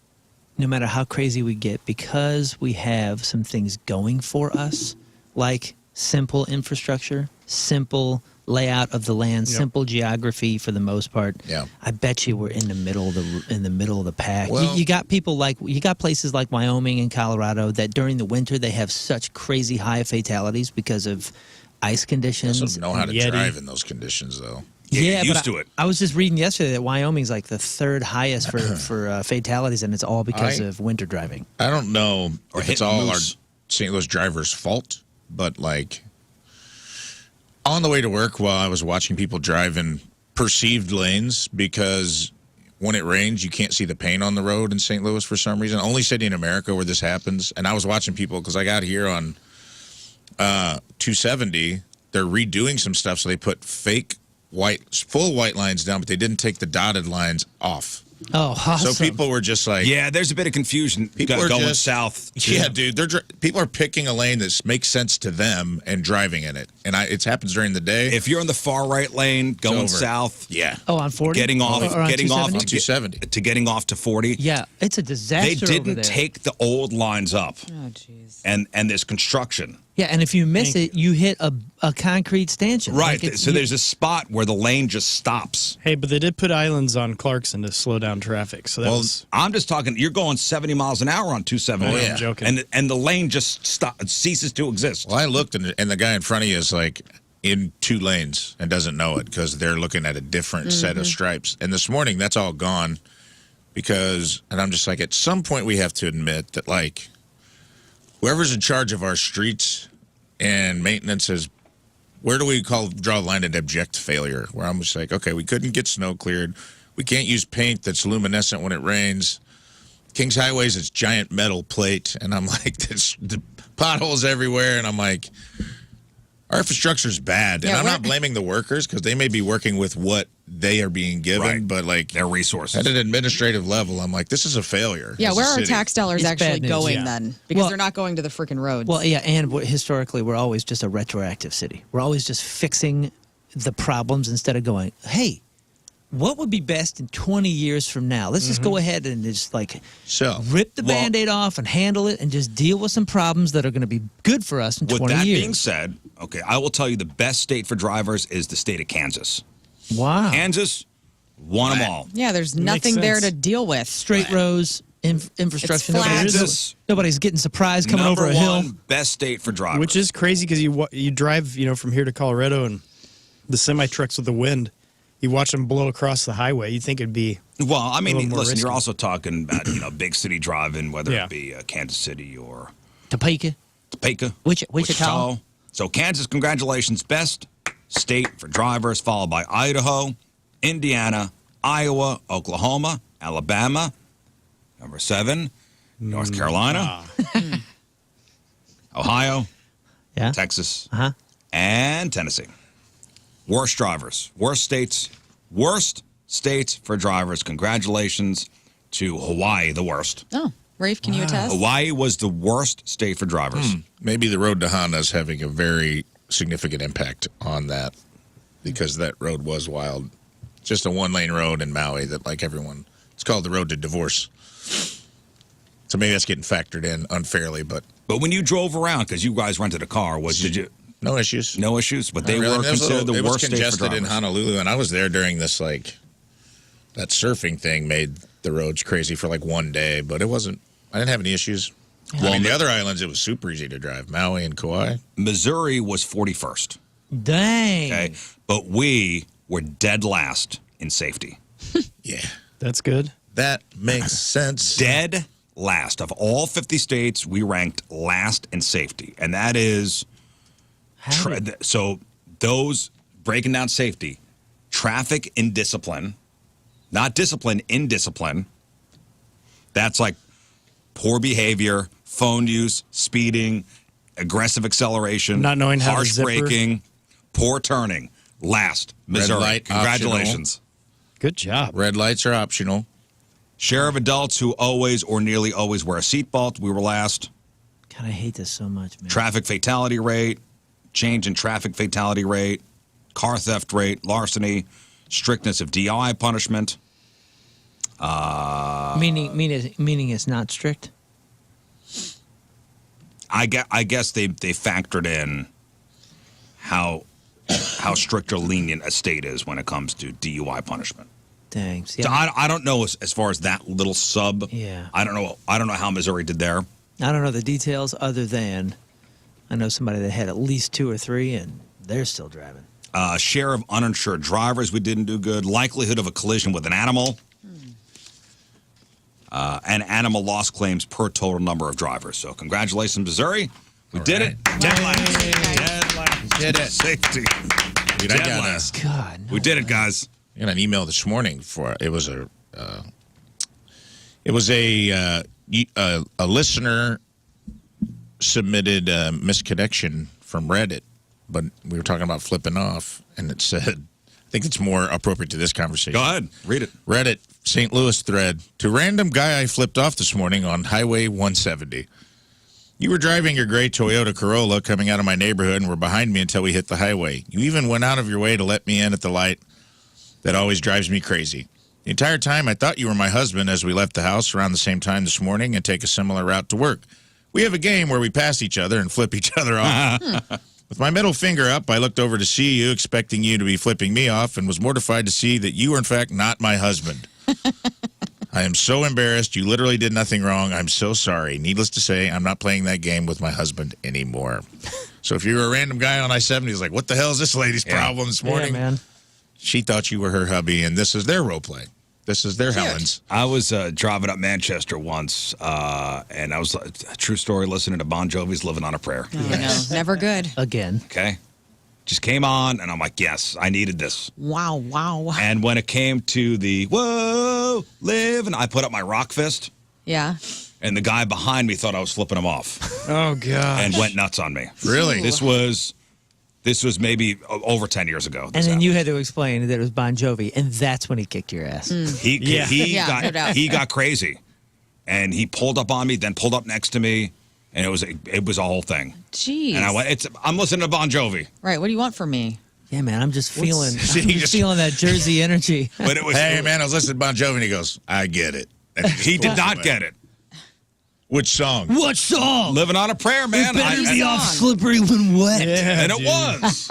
no matter how crazy we get, because we have some things going for us, like simple infrastructure, simple layout of the land, simple geography for the most part. Yeah. I bet you we're in the middle of the pack. Well- You got places like Wyoming and Colorado that during the winter they have such crazy high fatalities because of ice I conditions. also know how to Yeti. drive in those conditions, though. Yeah, but used to it. I was just reading yesterday that Wyoming's like the third highest for fatalities, and it's all because of winter driving. I don't know Or if it's hitting all our moose. St. Louis drivers' fault, but like on the way to work while I was watching people drive in perceived lanes, because when it rains, you can't see the paint on the road in St. Louis for some reason. Only city in America where this happens. And I was watching people because I got here on 270. They're redoing some stuff, so they put full white lines down, but they didn't take the dotted lines off. Oh, awesome. So people were just like, Yeah, there's a bit of confusion. People are going just- south. yeah, dude. People are picking a lane that makes sense to them and driving in it, and it happens during the day. If you're in the far right lane going over. south, yeah, Oh, on 40? getting off, Or on getting off 270? to 270. to getting off to 40. Yeah, it's a disaster. They over didn't there. take the old lines up, Oh, jeez. and there's construction. Yeah, and if you miss it, you hit a concrete stanchion. Right. Like it's- So there's a spot where the lane just stops. Hey, but they did put islands on Clarkson to slow down traffic. So that Well, was. I'm just talking. You're going 70 miles an hour on 270. Oh, yeah. I'm joking. And the lane just ceases to exist. Well, I looked, and the guy in front of you is like in 2 lanes and doesn't know it because they're looking at a different set of stripes. And this morning, that's all gone because, and I'm just like, at some point, we have to admit that, like, whoever's in charge of our streets and maintenance is, where do we draw the line at abject failure? Where I'm just like, okay, we couldn't get snow cleared. We can't use paint that's luminescent when it rains. Kings Highways is giant metal plate, and I'm like, there's the potholes everywhere, and I'm like, our infrastructure's bad. And Yeah, I'm we're- not blaming the workers because they may be working with what they are being given, Right. but like Their resources. at an administrative level, I'm like, this is a failure. Yeah, as a where are city. tax dollars It's actually bad news, going yeah. then? Because Well- they're not going to the freaking roads. Well, yeah, and historically, we're always just a retroactive city. We're always just fixing the problems instead of going, hey, what would be best in 20 years from now? Let's just go ahead and just like So, rip the Well- Band-Aid off and handle it and just deal with some problems that are going to be good for us in With 20 that years. being said, okay, I will tell you the best state for drivers is the state of Kansas. Wow. Kansas won them all. yeah, there's nothing there sense. to deal with. Straight rows, infrastructure. flat. Kansas, Nobody's getting surprised coming number over a one hill. best state for drivers. Which is crazy because you drive, from here to Colorado and the semi trucks with the wind, you watch them blow across the highway. You think it'd be well, I mean, little more listen, you're risky. also talking about big city driving, whether Yeah. it be Kansas City or Topeka. Topeka, Wichita. So Kansas, congratulations, best state for drivers, followed by Idaho, Indiana, Iowa, Oklahoma, Alabama, number 7, North Carolina, Ohio, Yeah. Texas, Uh-huh. and Tennessee. Worst drivers, worst states for drivers. Congratulations to Hawaii, the worst. Oh, Rafe, can you attest? Hawaii was the worst state for drivers. maybe the road to Honda is having a very significant impact on that because that road was wild. Just a 1-lane road in Maui that, like everyone, it's called the road to divorce. So maybe that's getting factored in unfairly, but But when you drove around, because you guys rented a car, did you no issues. no issues? But they Not really. were It was a considered little- the it was worst state for congested in drivers. Honolulu, and I was there during this that surfing thing made the roads crazy for like 1 day, but it wasn't. I didn't have any issues. I mean, the other islands, it was super easy to drive. Maui and Kauai. Missouri was 41st. Dang. Okay, but we were dead last in safety. Yeah, that's good. that makes sense. Dead last of all 50 states. We ranked last in safety, and that is so. Those breaking down safety, traffic indiscipline, not discipline, indiscipline. That's like poor behavior, phone use, speeding, aggressive acceleration, Not knowing how to harsh zipper. braking, poor turning. Last, Missouri. light, Congratulations. Good job. Red lights are optional. Share of adults who always or nearly always wear a seatbelt. We were last. God, I hate this so much, man. Traffic fatality rate, change in traffic fatality rate, car theft rate, larceny, strictness of DI punishment. Meaning it's not strict. I guess they factored in how strict or lenient a state is when it comes to DUI punishment. Dang. See, So I don't know as far as that little sub. Yeah. I don't know how Missouri did there. I don't know the details other than I know somebody that had at least 2 or 3 and they're still driving. Share of uninsured drivers, we didn't do good. Likelihood of a collision with an animal. And animal loss claims per total number of drivers. So congratulations, Missouri. We did it. Dead last. Dead last. Did it. Safety. Dude, I Dead got last. God. We did it, guys. I got an email this morning for it was a listener submitted a misconnection from Reddit, but we were talking about flipping off, and it said, I think think it's more appropriate to this conversation. Go ahead. Read it. Reddit, St. Louis thread. To random guy I flipped off this morning on Highway 170. You were driving your gray Toyota Corolla coming out of my neighborhood and were behind me until we hit the highway. You even went out of your way to let me in at the light. That always drives me crazy. The entire time I thought you were my husband as we left the house around the same time this morning and take a similar route to work. We have a game where we pass each other and flip each other off. With my middle finger up, I looked over to see you, expecting you to be flipping me off, and was mortified to see that you were, in fact, not my husband. I am so embarrassed. You literally did nothing wrong. I'm so sorry. Needless to say, I'm not playing that game with my husband anymore. So if you were a random guy on I-70 who's like, what the hell is this lady's problem this morning? Yeah, man. She thought you were her hubby, and this is their role play. This is their Helen's. I was driving up Manchester once, and I was, a true story, listening to Bon Jovi's Living on a Prayer. Oh, no, never good. Again. Okay? Just came on, and I'm like, yes, I needed this. Wow. And when it came to the, whoa, live, and I put up my rock fist, Yeah. and the guy behind me thought I was flipping him off Oh, God. and went nuts on me. Really? This was maybe over 10 years ago. And then you had to explain that it was Bon Jovi, and that's when he kicked your ass. He Yeah, no doubt. he got crazy, and he pulled up on me, then pulled up next to me, and it was a whole thing. Jeez. And I went, I'm listening to Bon Jovi, Right. What do you want from me? Yeah, man, I'm just feeling, See, I'm he just just- feeling that Jersey energy. but it was Hey, man, I was listening to Bon Jovi, and he goes, I get it. And he did not get it. Which song? What song? Living on a prayer, man. Better be song. off slippery when wet. Yeah, And it dude. was.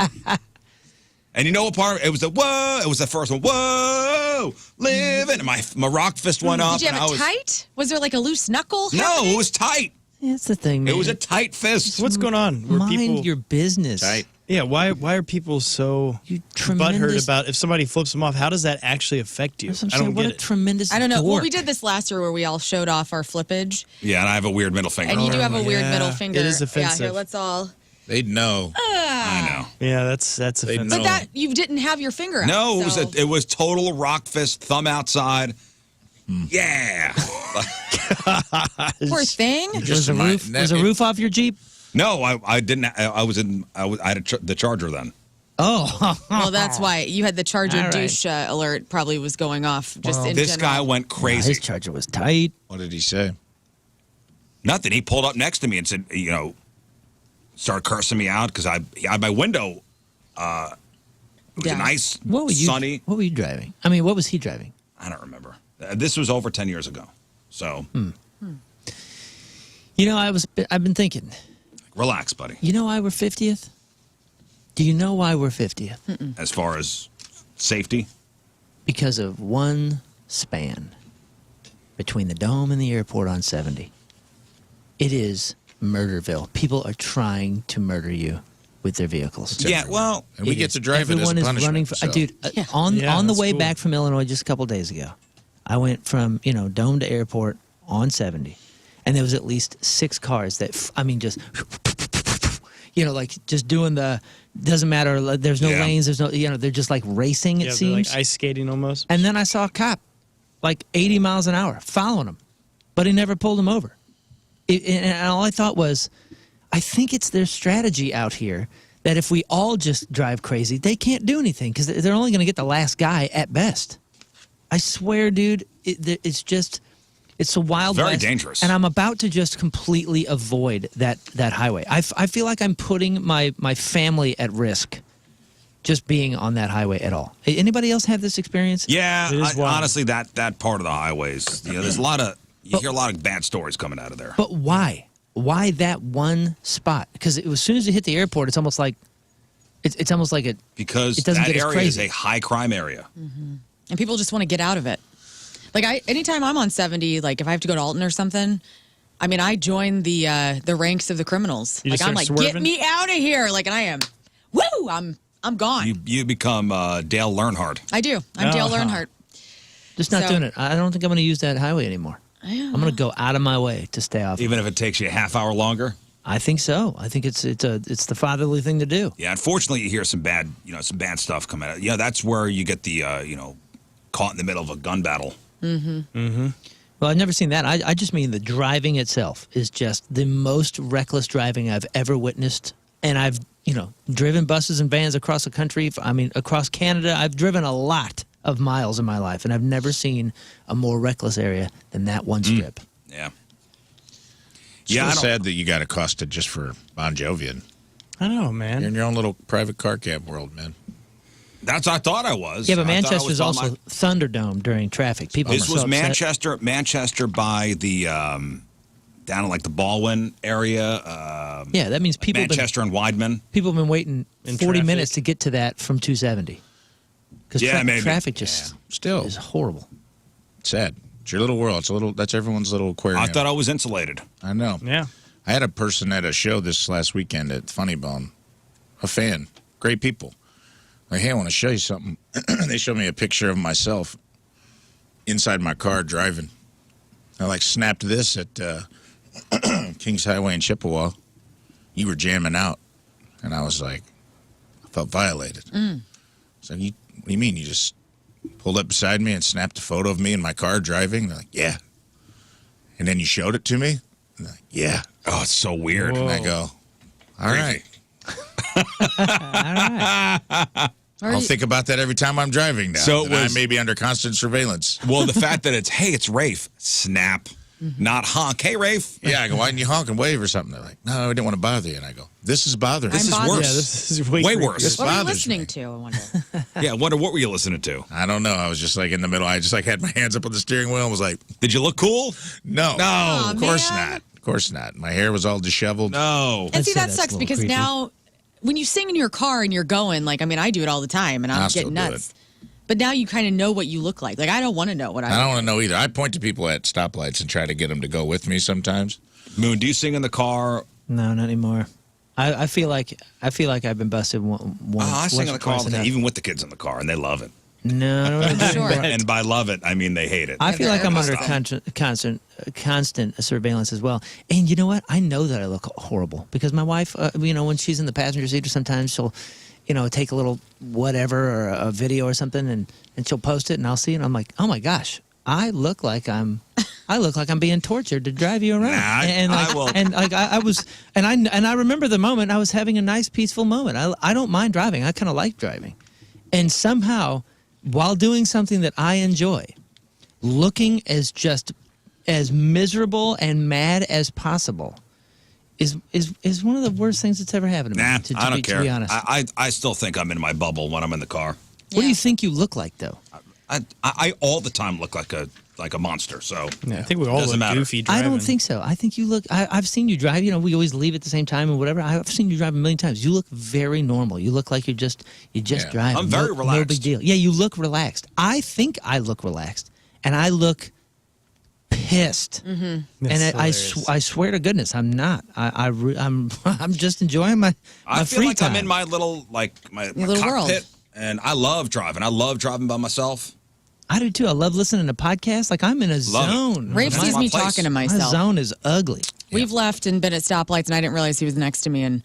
And you know what part? It was the whoa. It was the first one. Whoa, living. And my rock fist went up. Did you and have I it tight? Was there like a loose knuckle? No, happening? it was tight. That's the thing, man. It was a tight fist. What's going on? Were Mind people, your business. Tight. Yeah, why are people so You butthurt tremendous. about if somebody flips them off? How does that actually affect you? That's what I'm I don't saying. What get a it. tremendous I don't know. Well, dork. we did this last year where we all showed off our flippage, Yeah, and I have a weird middle finger. and you do have a weird yeah. middle finger. It is Yeah, offensive. here, let's all. They'd know. I know. Yeah, that's offensive. But that you didn't have your finger out. No, so. it was total rock fist, thumb outside. Yeah. Poor thing. Was the roof off your Jeep? No, I didn't. I had the Charger then. Oh, Well, that's why you had the Charger All right. douche alert probably was going off just in This guy general. went crazy. his Charger was tight. What did he say? Nothing. He pulled up next to me and said, started cursing me out because I had my window. It was Yeah. a nice, What were you? sunny. What were you driving? I mean, what was he driving? I don't remember. This was over 10 years ago. So You know, I've been thinking. relax, buddy. You know why we're 50th? Do you know why we're 50th? As far as safety, Because of one span between the dome and the airport on 70. It is Murderville. People are trying to murder you with their vehicles. yeah. Well, And we It get is. to drive it as Everyone a is punishment. running for, so. dude. Yeah. On Yeah, the that's way cool. back from Illinois just a couple days ago, I went from dome to airport on 70, and there was at least 6 cars that just like just doing the doesn't matter. There's no Yeah. lanes. There's no they're just like racing. It Yeah, they're seems. like ice skating almost. And then I saw a cop, like 80 miles an hour, following him, but he never pulled him over. And all I thought was, I think it's their strategy out here that if we all just drive crazy, they can't do anything because they're only going to get the last guy at best. I swear, dude, it's a wild Very west, dangerous. and I'm about to just completely avoid that highway. I feel like I'm putting my family at risk just being on that highway at all. Anybody else have this experience? yeah. It is wild. Honestly, that part of the highways, there's a lot of you hear a lot of bad stories coming out of there. But why? Why that one spot? Because as soon as you hit the airport, it's almost like it's almost like it. Because It doesn't that get as area is crazy. a high crime area. And people just want to get out of it. Like anytime I'm on 70, like if I have to go to Alton or something, I mean, I join the ranks of the criminals. You Like just I'm like, start get swerving? me out of here! Like, and I am, woo! I'm gone. You become Dale Earnhardt. I do. I'm Dale Uh-huh. Earnhardt. Just not So- doing it. I don't think I'm going to use that highway anymore. I'm going to go out of my way to stay off. Even if it takes you a half hour longer. I think so. I think it's the fatherly thing to do. Yeah, unfortunately, you hear some bad stuff coming out. Yeah, that's where you get the caught in the middle of a gun battle. Well, I've never seen that. I just mean the driving itself is just the most reckless driving I've ever witnessed and I've driven buses and vans across the country. I mean, across Canada. I've driven a lot of miles in my life, and I've never seen a more reckless area than that one strip. Yeah. It's still sad that you got accosted just for Bon Jovi. I know, man. You're in your own little private car cab world, man. That's I thought I was. Yeah, but I thought I Manchester's was on also Thunderdome during traffic. People This were was so upset. Manchester by the down in like the Baldwin area. Yeah, that means people Manchester and Weidman. People have been waiting 40 traffic. minutes to get to that from 270. Because Yeah, maybe. traffic just Still. is horrible. Sad. It's your little world. That's everyone's little aquarium. I thought I was insulated. I know. Yeah. I had a person at a show this last weekend at Funny Bone, a fan, great people. Like, hey, I want to show you something. They showed me a picture of myself inside my car driving. I like snapped this at Kings Highway in Chippewa. You were jamming out, and I was like, I felt violated. So what do you mean? You just pulled up beside me and snapped a photo of me in my car driving? They're like, yeah. And then you showed it to me? And they're like, yeah. Oh, it's so weird. And I go, all right. I'll think about that every time I'm driving now. So it that I was- may be under constant surveillance. Well, the fact that it's Rafe, snap, not honk. Hey, Rafe. Yeah, I go, why didn't you honk and wave or something? They're like, no, I didn't want to bother you. And I go, this is bothering me. This is bothered. worse. Yeah, this is way Way creepier. worse. This What were you bothers listening me. to? I wonder. Yeah, I wonder what were you listening to? I don't know. I was just like in the middle. I just like had my hands up on the steering wheel and was like, Did you look cool? no. No. Aw, Of course man. not. Of course not. My hair was all disheveled. No. And see, say that that's sucks a little because creepy. now when you sing in your car and you're going, like, I mean, I do it all the time and I'll I'm still getting do nuts. But now you kind of know what you look like. Like, I don't want to know what I don't want to know either. I point to people at stoplights and try to get them to go with me sometimes. Moon, do you sing in the car? No, not anymore. I feel like I've been busted once. I sing once in or the car, all twice the time, enough. even with the kids in the car, and they love it. No, I don't really do it Sure. anymore. And by love it, I mean they hate it. I feel like I'm under Stop. constant surveillance as well. And you know what? I know that I look horrible because my wife, when she's in the passenger seat, or sometimes she'll, take a little whatever or a video or something, and she'll post it, and I'll see it, and I'm like, oh my gosh, I look like I'm being tortured to drive you around. Nah, I will. And like I was, and I remember the moment I was having a nice peaceful moment. I don't mind driving. I kind of like driving, and somehow, while doing something that I enjoy, looking as miserable and mad as possible is one of the worst things that's ever happened to me. Nah, to I don't be, care. To be honest, I still think I'm in my bubble when I'm in the car. what do you think you look like though? I all the time look like a monster. So Yeah, I think we all Doesn't look matter. goofy driving. I don't think so. I think you look. I've seen you drive. We always leave at the same time and whatever. I've seen you drive a million times. You look very normal. You look like you just Yeah. drive. I'm very No relaxed. big deal. Yeah, you look relaxed. I think I look relaxed, and I look pissed. That's And hilarious. I swear to goodness, I'm not. I'm just enjoying my I feel free like time. I'm in my little my little cockpit, world. and I love driving. I love driving by myself. I do too. I love listening to podcasts. Like I'm in a Love it. zone. Rafe That's sees my me place. talking to My myself. zone is ugly. We've left and been at stoplights, and I didn't realize he was next to me. And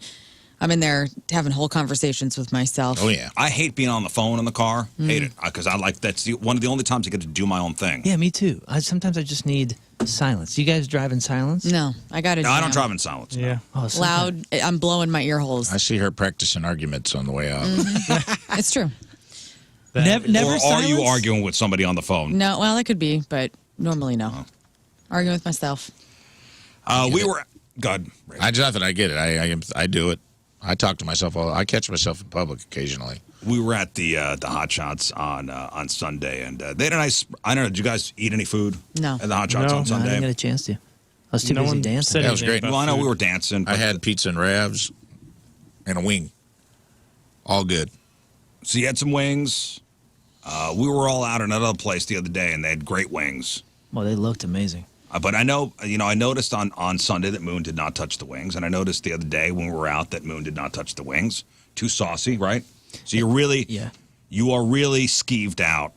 I'm in there having whole conversations with myself. Oh, yeah. I hate being on the phone in the car. Hate it because I like that's one of the only times I get to do my own thing. Yeah, me too. Sometimes I just need silence. You guys drive in silence? No, I got to. No, I don't drive in silence. no. Yeah. Oh, sometimes- Loud. I'm blowing my ear holes. I see her practicing arguments on the way out. It's true. Never Or are silence? you arguing with somebody on the phone? No, well, that could be, but normally no. Arguing with myself. We were. God, I nothing. I get it. I do it. I talk to myself. I catch myself in public occasionally. we were at the Hot Shots on Sunday, and they had a nice. I don't know. Did you guys eat any food? No. At the Hot Shots No. on No, I Sunday. didn't get a chance to. I was too No busy one dancing. said That was anything great. about Well, I know food. we were dancing. I but had pizza and ravs and a wing. All good. So you had some wings. We were all out at another place the other day, and they had great wings. Well, they looked amazing. But I know, I noticed on Sunday that Moon did not touch the wings, and I noticed the other day when we were out that Moon did not touch the wings. Too saucy, right? So you are really skeeved out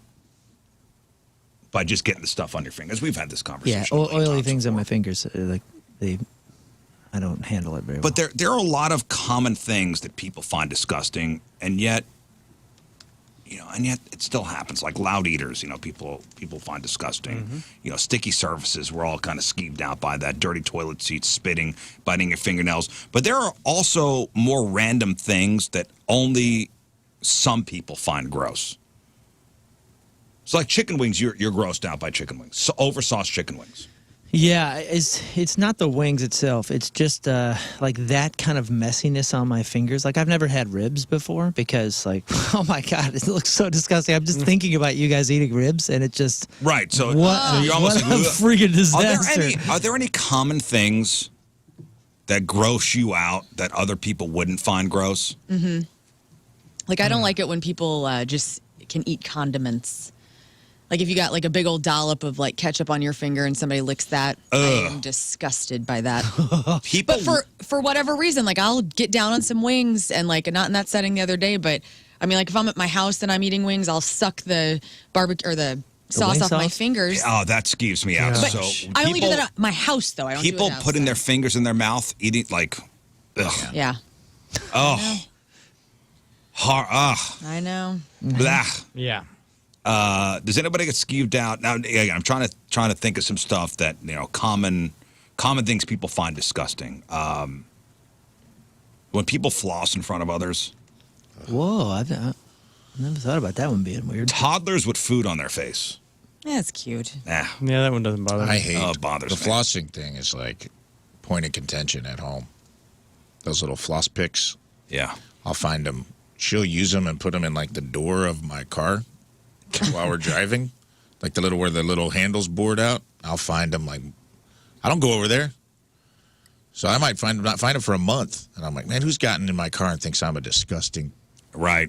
by just getting the stuff on your fingers. We've had this Yeah, conversation. a million oily times things on before. my fingers, I don't handle it very well. But there are a lot of common things that people find disgusting, and yet, and yet it still happens. Like loud eaters, people find disgusting. Sticky surfaces, we're all kind of skeeved out by that. Dirty toilet seats, spitting, biting your fingernails. But there are also more random things that only some people find gross. So like chicken wings, you're grossed out by chicken wings. So oversauced chicken wings. Yeah, it's not the wings itself. It's just like that kind of messiness on my fingers. Like I've never had ribs before because like, oh my God, it looks so disgusting. I'm just thinking about you guys eating ribs and it just right. So what, you're almost what a freaking disaster. Are there any common things that gross you out that other people wouldn't find gross? Mm-hmm. Like I don't like it when people just can eat condiments. Like if you got like a big old dollop of like ketchup on your finger and somebody licks that, I am disgusted by that. People, but for whatever reason, like I'll get down on some wings and like not in that setting the other day, but I mean like if I'm at my house and I'm eating wings, I'll suck the barbecue or the sauce off my fingers. Oh, that skeeves me out. But So I only do that at my house though. I don't people do it putting their fingers in their mouth, eating like, ugh. Yeah. Oh. I know. Blah. Yeah. Does anybody get skeeved out? Now, again, I'm trying to think of some stuff that common things people find disgusting. When people floss in front of others. Whoa, I've never thought about that one being weird. Toddlers with food on their face. Yeah, it's cute. Nah. Yeah, that one doesn't bother me. I hate it bothers the me. flossing thing is like point of contention at home. Those little floss picks. Yeah. I'll find them. She'll use them and put them in like the door of my car while we're driving, like where the little handles board out. I'll find them like, I don't go over there. So I might not find them for a month. And I'm like, man, who's gotten in my car and thinks I'm a disgusting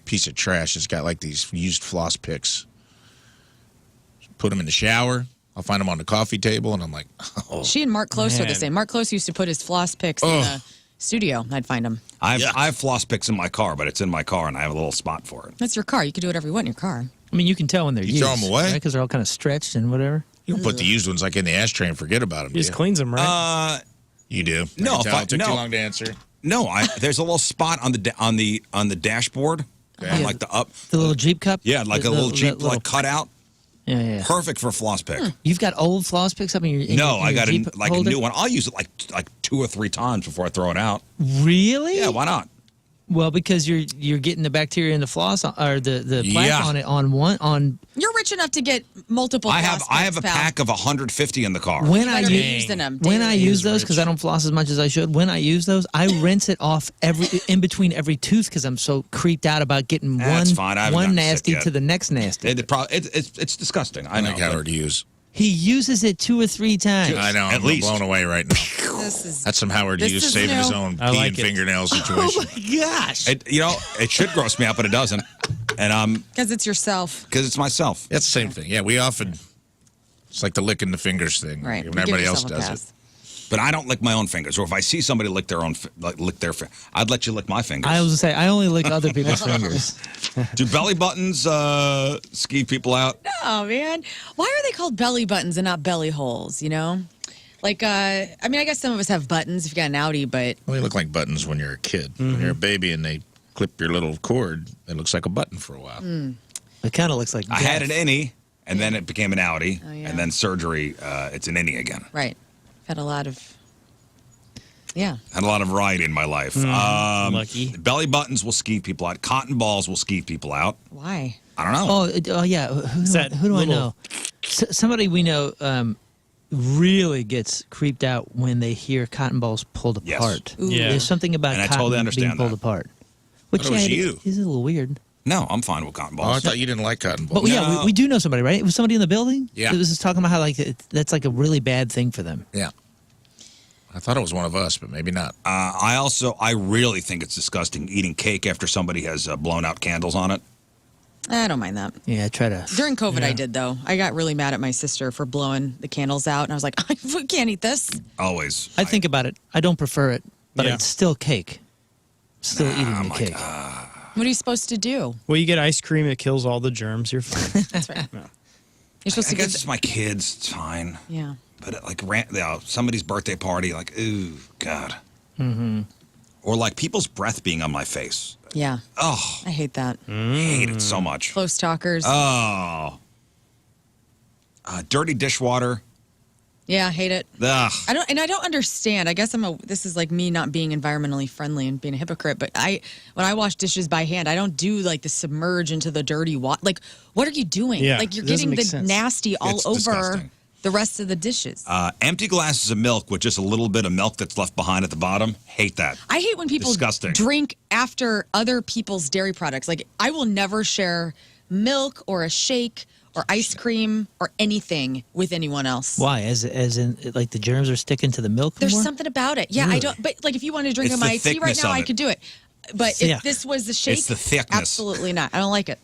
piece of trash? It's got like these used floss picks. Put them in the shower. I'll find them on the coffee table. And I'm like, oh. She and Mark Close are the same. Mark Close used to put his floss picks in the studio. I'd find them. I have floss picks in my car, but it's in my car and I have a little spot for it. That's your car. You can do whatever you want in your car. I mean, you can tell when they're used. You throw them away? Because they're all kind of stretched and whatever. You don't put the used ones like in the ashtray and forget about them. He just cleans them, right? You do. No, it took too long to answer. No, there's a little spot on the dashboard, on like the up. The little Jeep cup? Yeah, like a little Jeep like cutout. Yeah. Perfect for a floss pick. You've got old floss picks up in your No, I got Jeep a new one. I'll use it like 2 or 3 times before I throw it out. Really? Yeah, why not? Well, because you're getting the bacteria in the floss or the plaque on it on. You're rich enough to get multiple. I have a pack of 150 in the car. When I use those because I don't floss as much as I should. When I use those, I rinse it off in between every tooth because I'm so creeped out about getting one nasty to the next nasty. It's disgusting. I know. Like how to use. He uses it 2 or 3 times. I know. I'm blown away right now. That's some Howard Hughes saving his own pee and fingernail situation. Oh my gosh! It should gross me out, but it doesn't. And because it's yourself. Because it's myself. That's the same thing. Yeah, we often. It's like the licking the fingers thing. Right. When everybody else does it. But I don't lick my own fingers. Or if I see somebody lick their I'd let you lick my fingers. I was gonna say I only lick other people's fingers. Do belly buttons skeeve people out? Oh man, why are they called belly buttons and not belly holes? Like I guess some of us have buttons if you got an Audi, but Well, they look like buttons when you're a kid. When you're a baby and they clip your little cord, it looks like a button for a while. It kind of looks like I had an innie, and then it became an Audi, yeah. and then surgery. It's an innie again. right, had a lot of. Yeah. Had a lot of variety in my life. Lucky. Belly buttons will skeeve people out. Cotton balls will skeeve people out. Why? I don't know. Oh yeah. Who do I know? Somebody we know really gets creeped out when they hear cotton balls pulled Yes. apart. Yeah. There's something about And I cotton totally understand being pulled that. apart. Which Thought it was you. is a little weird. No, I'm fine with cotton Oh, I balls. thought you didn't like cotton balls. But yeah, No. we do know somebody, right? It was somebody in the building. Yeah. That was just talking about how that's like a really bad thing for them. Yeah. I thought it was one of us, but maybe not. I really think it's disgusting eating cake after somebody has blown out candles on it. I don't mind that. Yeah, try to. During COVID, I did though. I got really mad at my sister for blowing the candles out, and I was like, I can't eat this. Always. I think about it. I don't prefer it, but Yeah. it's still cake. Still eating the cake. What are you supposed to do? Well, you get ice cream that kills all the germs. You're fine. That's right. You're supposed I to guess get. it's my kids. It's fine. Yeah. But somebody's birthday party, like, ooh, God. Mm-hmm. Or like people's breath being on my face. Yeah. Oh, I hate that. I hate it so much. Close talkers. Oh. Dirty dishwater. Yeah, I hate it. Ugh. I don't understand. I guess this is like me not being environmentally friendly and being a hypocrite, but when I wash dishes by hand, I don't do like the submerge into the dirty water. Like, what are you doing? Yeah, like you're it doesn't getting the make sense. nasty all It's over disgusting. the rest of the dishes. Empty glasses of milk with just a little bit of milk that's left behind at the bottom. Hate that. I hate when people Disgusting. drink after other people's dairy products. Like, I will never share milk or a shake or ice cream or anything with anyone else. Why? As in, like the germs are sticking to the milk There's more? something about it. Yeah, I don't. But like, if you want to drink It's a the my tea right thickness now, of I it. could do it. But Yeah. if this was the shake, It's the thickness. absolutely not. I don't like it.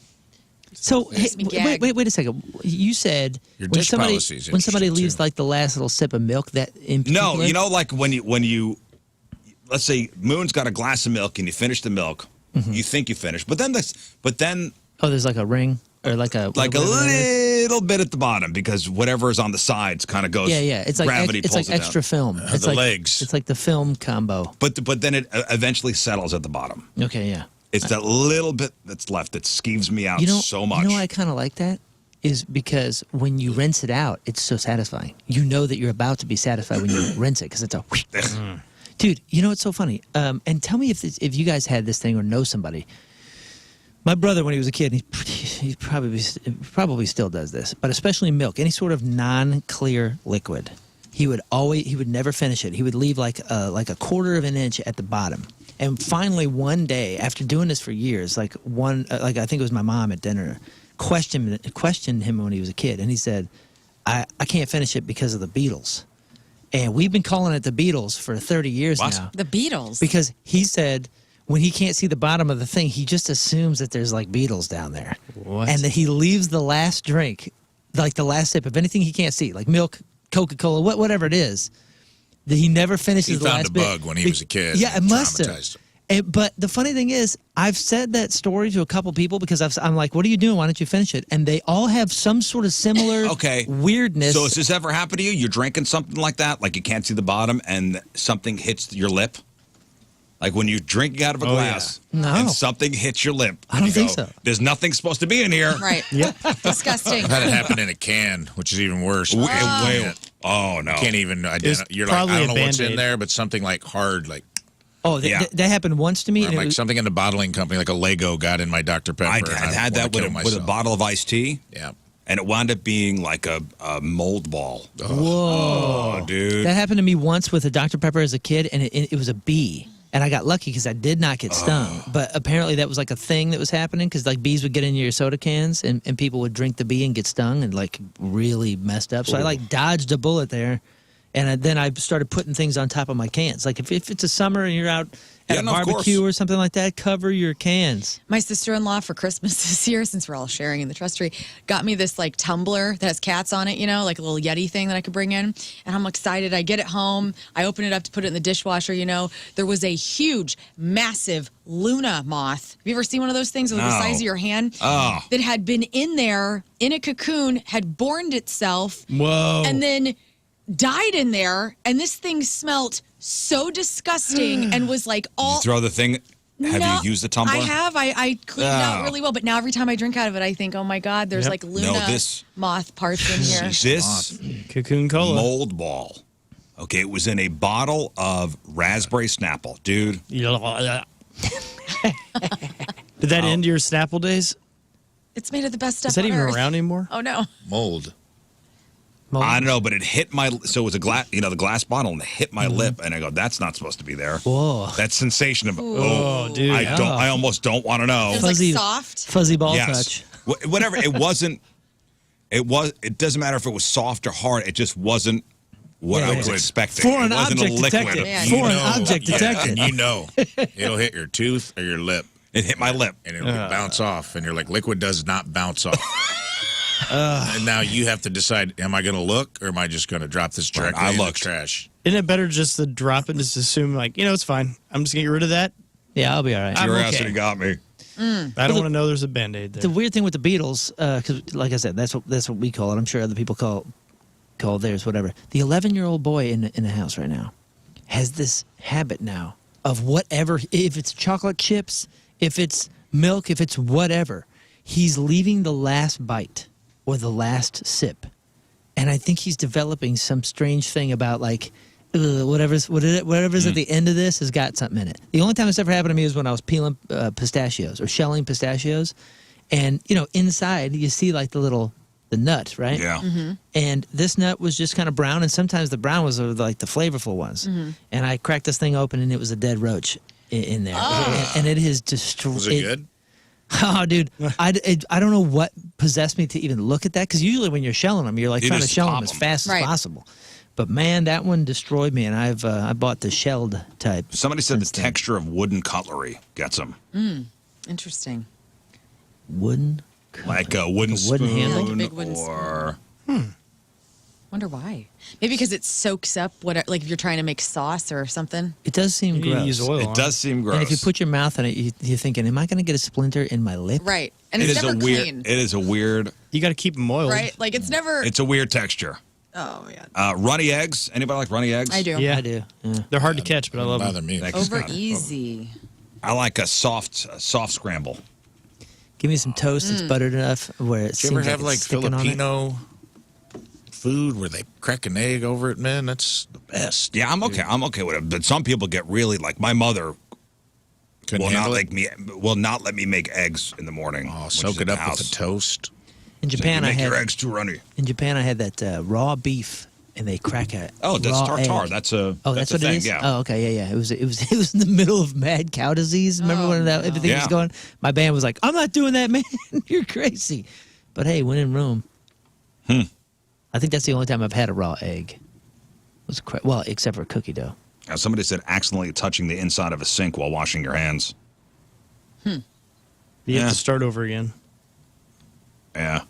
So Makes me gag. wait a second. You said Your when dish somebody policy is when somebody interesting, leaves too. like the last little sip of milk that in No, particular- you know, like when you let's say Moon's got a glass of milk and you finish the milk, you think you finished, but then oh, there's like a ring or like a like a whatever that is. little bit at the bottom because whatever is on the sides kind of goes. Yeah. It's like gravity it's pulls like it extra down. film. It's the like legs. It's like the film combo. But then it eventually settles at the bottom. Okay, yeah. It's that little bit that's left that skeeves me out You know, so much. You know why I kind of like that? Is because when you rinse it out, it's so satisfying. You know that you're about to be satisfied when you rinse it because it's a dude. You know what's so funny? And tell me if you guys had this thing or know somebody. My brother, when he was a kid, he probably still does this, but especially milk, any sort of non-clear liquid, he would never finish it. He would leave like a quarter of an inch at the bottom. And finally, one day, after doing this for years, like I think it was my mom at dinner, questioned him when he was a kid, and he said, "I can't finish it because of the Beatles." And we've been calling it the Beatles for 30 years What? now. The Beatles. Because he said when he can't see the bottom of the thing, he just assumes that there's like beetles down there. What? And that he leaves the last drink, like the last sip of anything he can't see, like milk, Coca-Cola, whatever it is, that he never finishes He the found last a bit. bug when he was a kid. Yeah, it must have. Traumatized him. But the funny thing is, I've said that story to a couple people because I'm like, what are you doing? Why don't you finish it? And they all have some sort of similar Okay. weirdness. So has this ever happened to you? You're drinking something like that, like you can't see the bottom, and something hits your lip? Like when you're drinking out of a glass No. and something hits your lip. I and don't you think go, so. There's nothing supposed to be in here. Right. Yep. Disgusting. I've had it happen in a can, which is even worse. Oh, no. Can't even identify. You're like, probably I a don't know what's in Band-Aid. there, but something like hard, like Yeah. that happened once to me. or and it like was- something in the bottling company, like a Lego got in my Dr. Pepper. I'd and I had wanna that with kill a myself. bottle of iced tea, Yeah. and it wound up being like a mold ball. Whoa. Oh, dude. That happened to me once with a Dr. Pepper as a kid, and it was a bee. And I got lucky because I did not get stung. But apparently that was like a thing that was happening because like bees would get into your soda cans and people would drink the bee and get stung and like really messed up. So I like dodged a bullet there. And then I started putting things on top of my cans. Like if it's a summer and you're out at Yeah, a no, of barbecue course. or something like that, cover your cans. My sister-in-law for Christmas this year, since we're all sharing in the trust tree, got me this like tumbler that has cats on it, you know, like a little Yeti thing that I could bring in. And I'm excited. I get it home. I open it up to put it in the dishwasher, you know. There was a huge, massive Luna moth. Have you ever seen one of those things with the No. size of your hand? Oh. That had been in there in a cocoon, had borned itself, Whoa. and then died in there. And this thing smelt so disgusting and was like all... You throw the thing. Have No, you used the tumbler? I have. I cleaned it out Oh. really well. But now every time I drink out of it, I think, oh my God, there's Yep. like Luna this- moth parts in here. This Cocoon Cola. mold ball. Okay, it was in a bottle of raspberry Snapple, dude. Did that end your Snapple days? It's made of the best stuff Is that on even earth. around anymore? Oh no. Mold. I don't know, but it hit my. So it was a glass, the glass bottle, and it hit my lip, and I go, "That's not supposed to be there." Whoa. That sensation of Oh, dude. I almost don't want to know. It was Fuzzy- like soft. Fuzzy ball Yes. touch. Whatever. It wasn't. It doesn't matter if it was soft or hard. It just wasn't what I was Liquid. expecting. Foreign it wasn't object a liquid. detected. Yeah. Foreign object Yeah, detected. and you know it'll hit your tooth or your lip, It hit my lip. and it'll bounce off, and you're like, liquid does not bounce off. And now you have to decide: am I going to look, or am I just going to drop this Right, directly I in the looked. trash? Isn't it better just to drop it and just assume, like, it's fine. I'm just going to get rid of that? Yeah, I'll be all right. I'm Curiosity okay. got me. I don't want to know there's a Band-Aid there. The weird thing with the Beatles, because like I said, that's what we call it. I'm sure other people call theirs, whatever. The 11-year-old boy in the house right now has this habit now of whatever, if it's chocolate chips, if it's milk, if it's whatever, he's leaving the last bite or the last sip. And I think he's developing some strange thing about like, whatever's at the end of this has got something in it. The only time this ever happened to me was when I was peeling pistachios or shelling pistachios. And, you know, inside you see like the nut, right? Yeah. And this nut was just kind of brown, and sometimes the brown was like the flavorful ones. And I cracked this thing open, and it was a dead roach in there. And it has destroyed. Was it good? Oh, dude, I don't know what possessed me to even look at that, because usually when you're shelling them, you're like You trying to just shell pop them as 'em. fast Right. as possible. But man, that one destroyed me, and I bought the shelled type. Somebody said the since then. texture of wooden cutlery gets them. Interesting. Wooden. Like a wooden Like a wooden spoon handle? Like a big wooden or Wonder why? Maybe because it soaks up what, like if you're trying to make sauce or something. It does seem You need to gross. use oil it on does seem gross. And if you put your mouth on it, you're thinking, "Am I going to get a splinter in my lip?" Right. And it it's is never a weird. clean. It is a weird. You got to keep them oiled. Right? Like it's never. It's a weird texture. Oh yeah. Runny eggs. Anybody like runny eggs? I do. Yeah. I do. Yeah. They're hard to catch, but I love Bother them. me. Thank Over Scott. easy. I like a soft scramble. Give me some toast that's buttered enough where it Do you seems ever have like like it's sticking on it. Filipino food where they crack an egg over it? Man, that's the best. Yeah, I'm okay. I'm okay with it. But some people get really like my mother Couldn't will not handle it? let me make eggs in the morning. Oh, when she's soak in it the up house. with the toast. In She's like, Japan, you I make your had eggs too runny. that raw beef, and they crack a Oh, that's raw tartare. egg. That's a That's a what thing. it is. Yeah. Oh, okay, yeah. It was in the middle of mad cow disease. Remember when that everything Yeah. was going? My band was like, "I'm not doing that, man. You're crazy." But hey, when in Rome, I think that's the only time I've had a raw egg. Well, except for cookie dough. Now, somebody said accidentally touching the inside of a sink while washing your hands. You Yeah. have to start over again. Yeah.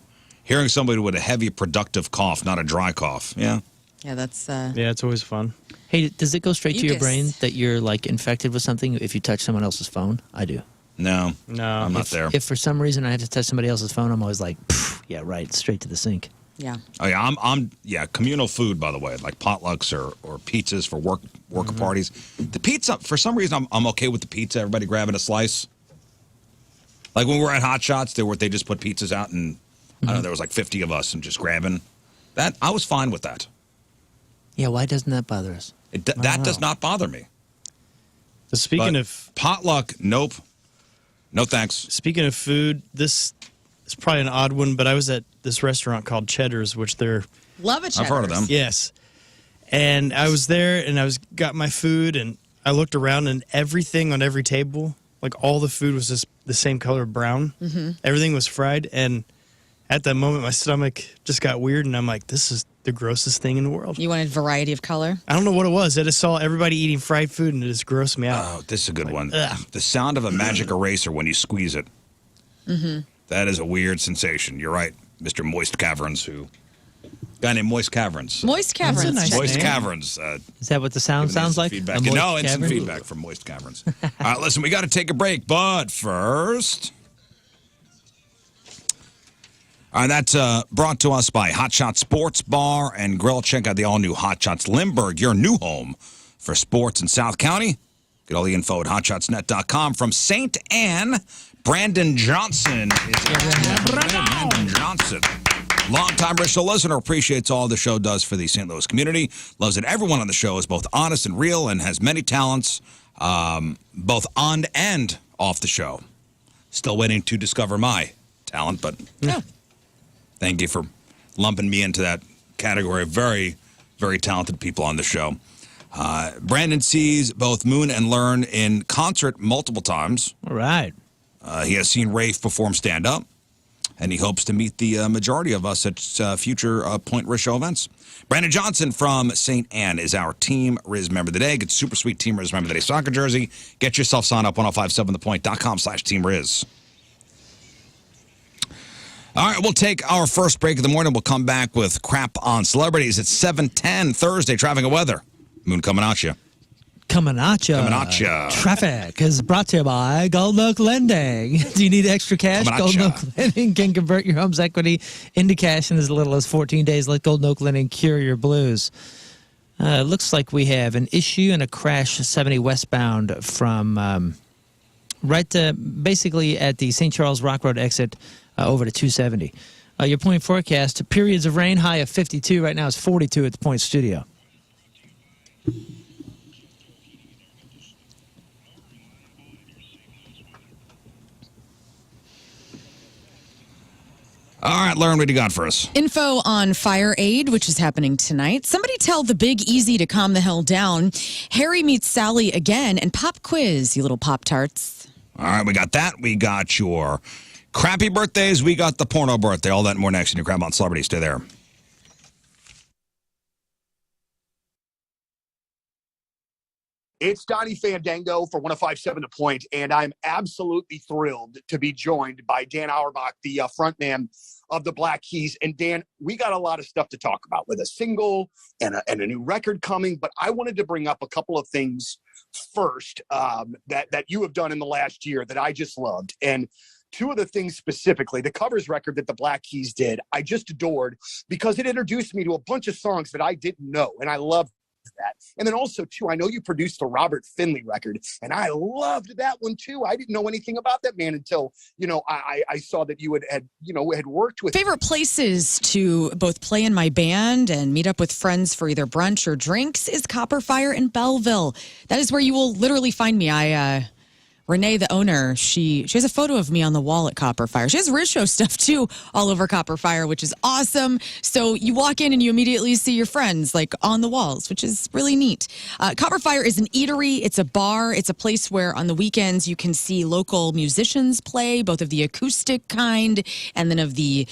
Hearing somebody with a heavy productive cough, not a dry cough. Yeah. Yeah, that's. Yeah, it's always fun. Hey, does it go straight to your Mucus. brain that you're like infected with something if you touch someone else's phone? I do. No. No. I'm not there. If for some reason I have to touch somebody else's phone, I'm always like, "Pff, yeah, right, straight to the sink." Yeah. Oh yeah, I'm communal food, by the way, like potlucks or pizzas for worker parties. The pizza, for some reason, I'm okay with the pizza. Everybody grabbing a slice. Like when we were at Hot Shots, they just put pizzas out, and I don't know, there was like 50 of us and just grabbing. That I was fine with that. Yeah, why doesn't that bother us? That does not bother me. So speaking But of potluck, nope, no thanks. speaking of food, this is probably an odd one, but I was at this restaurant called Cheddar's, which they're Love it. I've heard of them. yes, and I was there and got my food and I looked around and everything on every table, like all the food was just the same color brown. Everything was fried, and at that moment my stomach just got weird, and I'm like, this is the grossest thing in the world. You wanted variety of color? I don't know what it was. I just saw everybody eating fried food and it just grossed me out. Oh, this is a good one. ugh. The sound of a magic eraser when you squeeze it. That is a weird sensation. You're right, Mr. Moist Caverns, guy named Moist Caverns. Moist caverns. nice Moist name. Caverns. Is that what the sound Giving sounds instant like? Feedback. A moist No, instant cavern? feedback from Moist Caverns. All right, listen, we got to take a break, but first. All right, that's brought to us by Hot Shots Sports Bar and Grill. Check out the all-new Hot Shots Lindbergh, your new home for sports in South County. Get all the info at hotshotsnet.com. From St. Anne, Brandon Johnson is here. Brandon Johnson. Longtime RizzShow listener, appreciates all the show does for the St. Louis community. Loves that everyone on the show is both honest and real and has many talents, both on and off the show. Still waiting to discover my talent, but yeah. Thank you for lumping me into that category of very, very talented people on the show. Brandon sees both Moon and Lern in concert multiple times. All right. He has seen Rafe perform stand-up, and he hopes to meet the majority of us at future Point RizzShow events. Brandon Johnson from St. Anne is our Team Rizz member of the day. Get super sweet Team Rizz member of the day soccer jersey. Get yourself signed up, 1057thepoint.com/Team Rizz. All right, we'll take our first break of the morning. We'll come back with crap on celebrities. It's 7:10 Thursday, traffic and weather. Moon coming at you. Coming at ya. Coming at ya. Traffic is brought to you by Gold Oak Lending. Do you need extra cash? Coming at Golden ya. Oak Lending can convert your home's equity into cash in as little as 14 days. Let Golden Oak Lending cure your blues. Looks like we have an issue and a crash 70 westbound from basically at the St. Charles Rock Road exit over to 270. Your point forecast, periods of rain, high of 52. Right now it's 42 at the Point Studio. All right, Lern, what do you got for us? Info on Fire Aid, which is happening tonight. Somebody tell the Big Easy to calm the hell down. Harry meets Sally again, and pop quiz, you little Pop-Tarts. All right, we got that. We got your crappy birthdays. We got the porno birthday. All that and more next in your Crab on Celebrity. Stay there. It's Donnie Fandango for 105.7 The Point, and I'm absolutely thrilled to be joined by Dan Auerbach, the frontman of the Black Keys. And Dan, we got a lot of stuff to talk about with a single and a new record coming, but I wanted to bring up a couple of things first that you have done in the last year that I just loved. And two of the things specifically, the covers record that the Black Keys did, I just adored because it introduced me to a bunch of songs that I didn't know, and I loved that. And then also, too, I know you produced the Robert Finley record, and I loved that one, too. I didn't know anything about that man until, I saw that you had worked with. Favorite places to both play in my band and meet up with friends for either brunch or drinks is Copper Fire in Belleville. That is where you will literally find me. Renee, the owner, she has a photo of me on the wall at Copper Fire. She has RizzShow stuff, too, all over Copper Fire, which is awesome. So you walk in and you immediately see your friends, like, on the walls, which is really neat. Copper Fire is an eatery. It's a bar. It's a place where on the weekends you can see local musicians play, both of the acoustic kind and then of the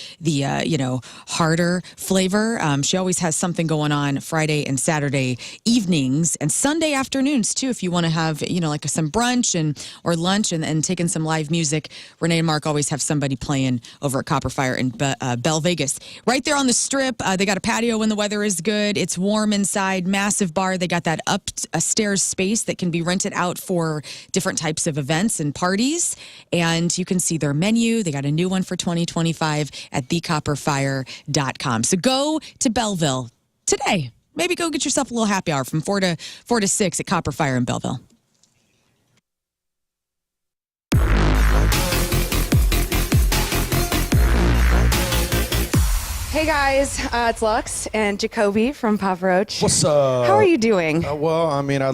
harder flavor. She always has something going on Friday and Saturday evenings and Sunday afternoons, too, if you want to have, like some brunch or lunch and taking some live music. Renee and Mark always have somebody playing over at Copper Fire in Bell Vegas. Right there on the strip, they got a patio when the weather is good. It's warm inside, massive bar. They got that upstairs space that can be rented out for different types of events and parties. And you can see their menu. They got a new one for 2025 at thecopperfire.com. So go to Belleville today. Maybe go get yourself a little happy hour from 4 to 6 at Copper Fire in Belleville. Hey guys, it's Lux and Jacoby from Papa Roach. What's up? How are you doing? I'd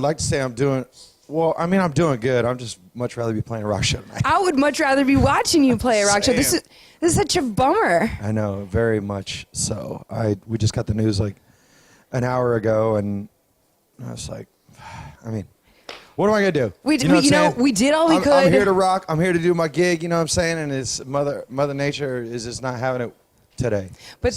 like to say I'm doing good. I'm just much rather be playing a rock show tonight. I would much rather be watching you play a rock show. This is such a bummer. I know, very much so. We just got the news like an hour ago, and I was like, what am I gonna do? We did all we could. I'm here to rock. I'm here to do my gig. You know what I'm saying? And it's Mother Nature is just not having it today. But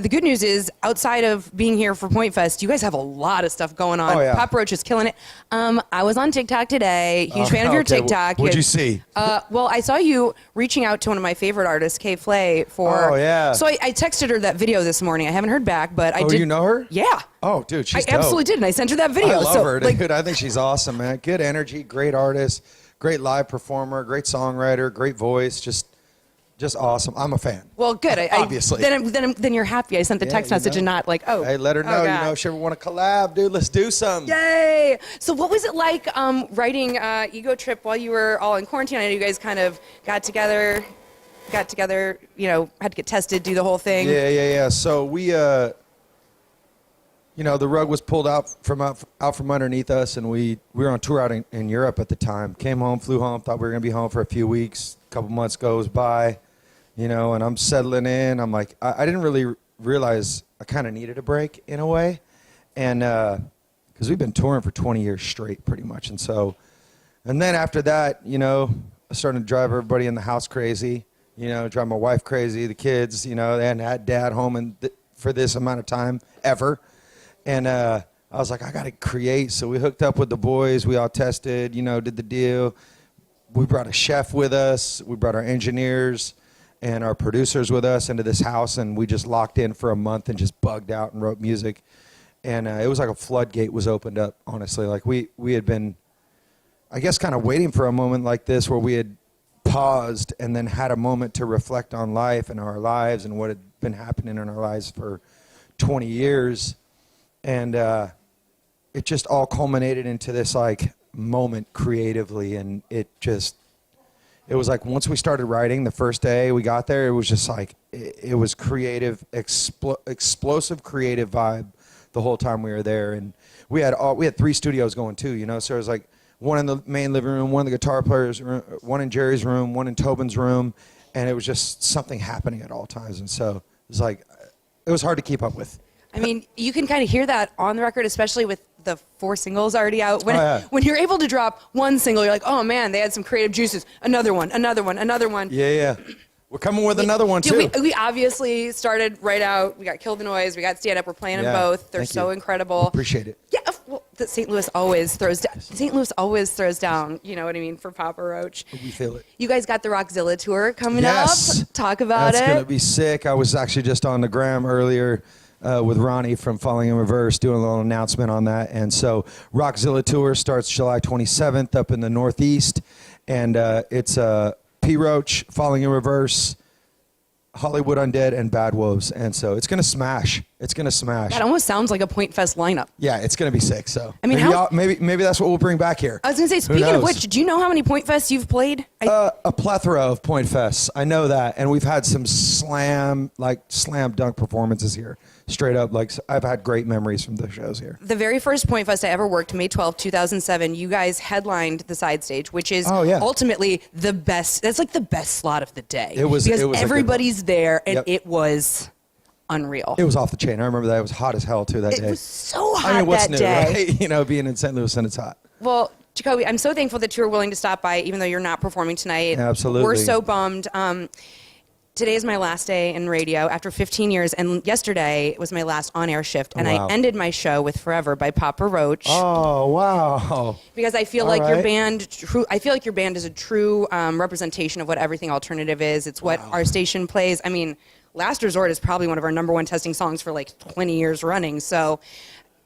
the good news is, outside of being here for Point Fest, you guys have a lot of stuff going on. Oh, yeah. Papa Roach is killing it. I was on TikTok today. Huge fan of your TikTok. What'd you see? Well, I saw you reaching out to one of my favorite artists, Kay Flay, for... Oh, yeah. So I texted her that video this morning. I haven't heard back, but I did... Oh, you know her? Yeah. Oh, dude, she's I dope. absolutely did, and I sent her that video. I love her, dude. I think she's awesome, man. Good energy, great artist, great live performer, great songwriter, great voice, just awesome. I'm a fan. Well, good. Obviously. Then you're happy. I sent the text message and not like, oh. Hey, let her know. If she ever want to collab, dude, let's do something. Yay! So what was it like writing Ego Trip while you were all in quarantine? I know you guys kind of got together, had to get tested, do the whole thing. Yeah. So we, the rug was pulled out from underneath us, and we were on tour out in Europe at the time. Came home, flew home, thought we were going to be home for a few weeks. A couple months goes by. And I'm settling in. I'm like, I didn't really realize I kind of needed a break in a way. And because we've been touring for 20 years straight pretty much. And then after that, I started to drive everybody in the house crazy, drive my wife crazy, the kids, they hadn't had dad home for this amount of time ever. And I was like, I got to create. So we hooked up with the boys. We all tested, did the deal. We brought a chef with us. We brought our engineers and our producers with us into this house, and we just locked in for a month and just bugged out and wrote music. And it was like a floodgate was opened up, honestly. Like we had been, I guess, kind of waiting for a moment like this where we had paused and then had a moment to reflect on life and our lives and what had been happening in our lives for 20 years. And it just all culminated into this like moment creatively, and it was like once we started writing the first day we got there, it was just like it was creative, explosive creative vibe the whole time we were there. And we had 3 studios going too, you know, so it was like one in the main living room, one in the guitar player's room, one in Jerry's room, one in Tobin's room, and it was just something happening at all times. And so it was like it was hard to keep up with. I mean, you can kind of hear that on the record, especially with the 4 singles already out. When you're able to drop one single, you're like, oh man, they had some creative juices. Another one. Yeah. We're coming with another one too. We obviously started right out. We got Kill the Noise. We got Stand Up. We're playing them both. They're so incredible. Appreciate it. Yeah. Well, St. Louis always throws down. St. Louis always throws down. You know what I mean, for Papa Roach. We feel it. You guys got the Rockzilla tour coming Yes. up. Talk about That's it. going to be sick. I was actually just on the gram earlier with Ronnie from Falling in Reverse doing a little announcement on that. And so Rockzilla tour starts July 27th up in the Northeast. And it's P. Roach, Falling in Reverse, Hollywood Undead, and Bad Wolves. And so it's going to smash. It's going to smash. That almost sounds like a Point Fest lineup. Yeah, it's going to be sick. So I mean, maybe that's what we'll bring back here. I was going to say, speaking of which, do you know how many Point Fests you've played? A plethora of Point Fests. I know that. And we've had some slam dunk performances here. Straight up, like I've had great memories from the shows here. The very first Point Fest I ever worked, May 12th, 2007, you guys headlined the side stage, which is ultimately the best. That's like the best slot of the day. It was because a good one. everybody's there, and Yep. it was unreal. It was off the chain. I remember that. It was hot as hell too that day. It was so hot I mean, what's that new, day. right? You know, being in St. Louis and it's hot. Well, Jacoby, I'm so thankful that you were willing to stop by, even though you're not performing tonight. Absolutely. We're so bummed. Today is my last day in radio after 15 years, and yesterday was my last on-air shift, and Wow. I ended my show with Forever by Papa Roach. Oh, wow. Because I feel All like your right. band, I feel like your band is a true representation of what everything alternative is. It's what our station plays. I mean, Last Resort is probably one of our #1 testing songs for like 20 years running. So,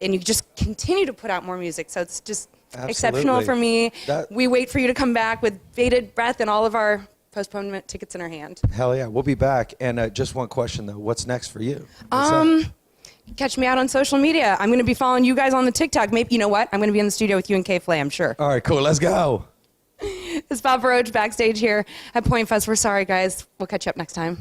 and you just continue to put out more music. So it's just exceptional Absolutely. for me. That- We wait for you to come back with bated breath and all of our postponement tickets in our hand. Hell yeah. We'll be back. And just one question, though. What's next for you? What's up? Catch me out on social media. I'm going to be following you guys on the TikTok. Maybe, you know what? I'm going to be in the studio with you and Kay Flay, I'm sure. All right, cool. Let's go. It's Papa Roach backstage here at Point Fest. We're sorry, guys. We'll catch you up next time.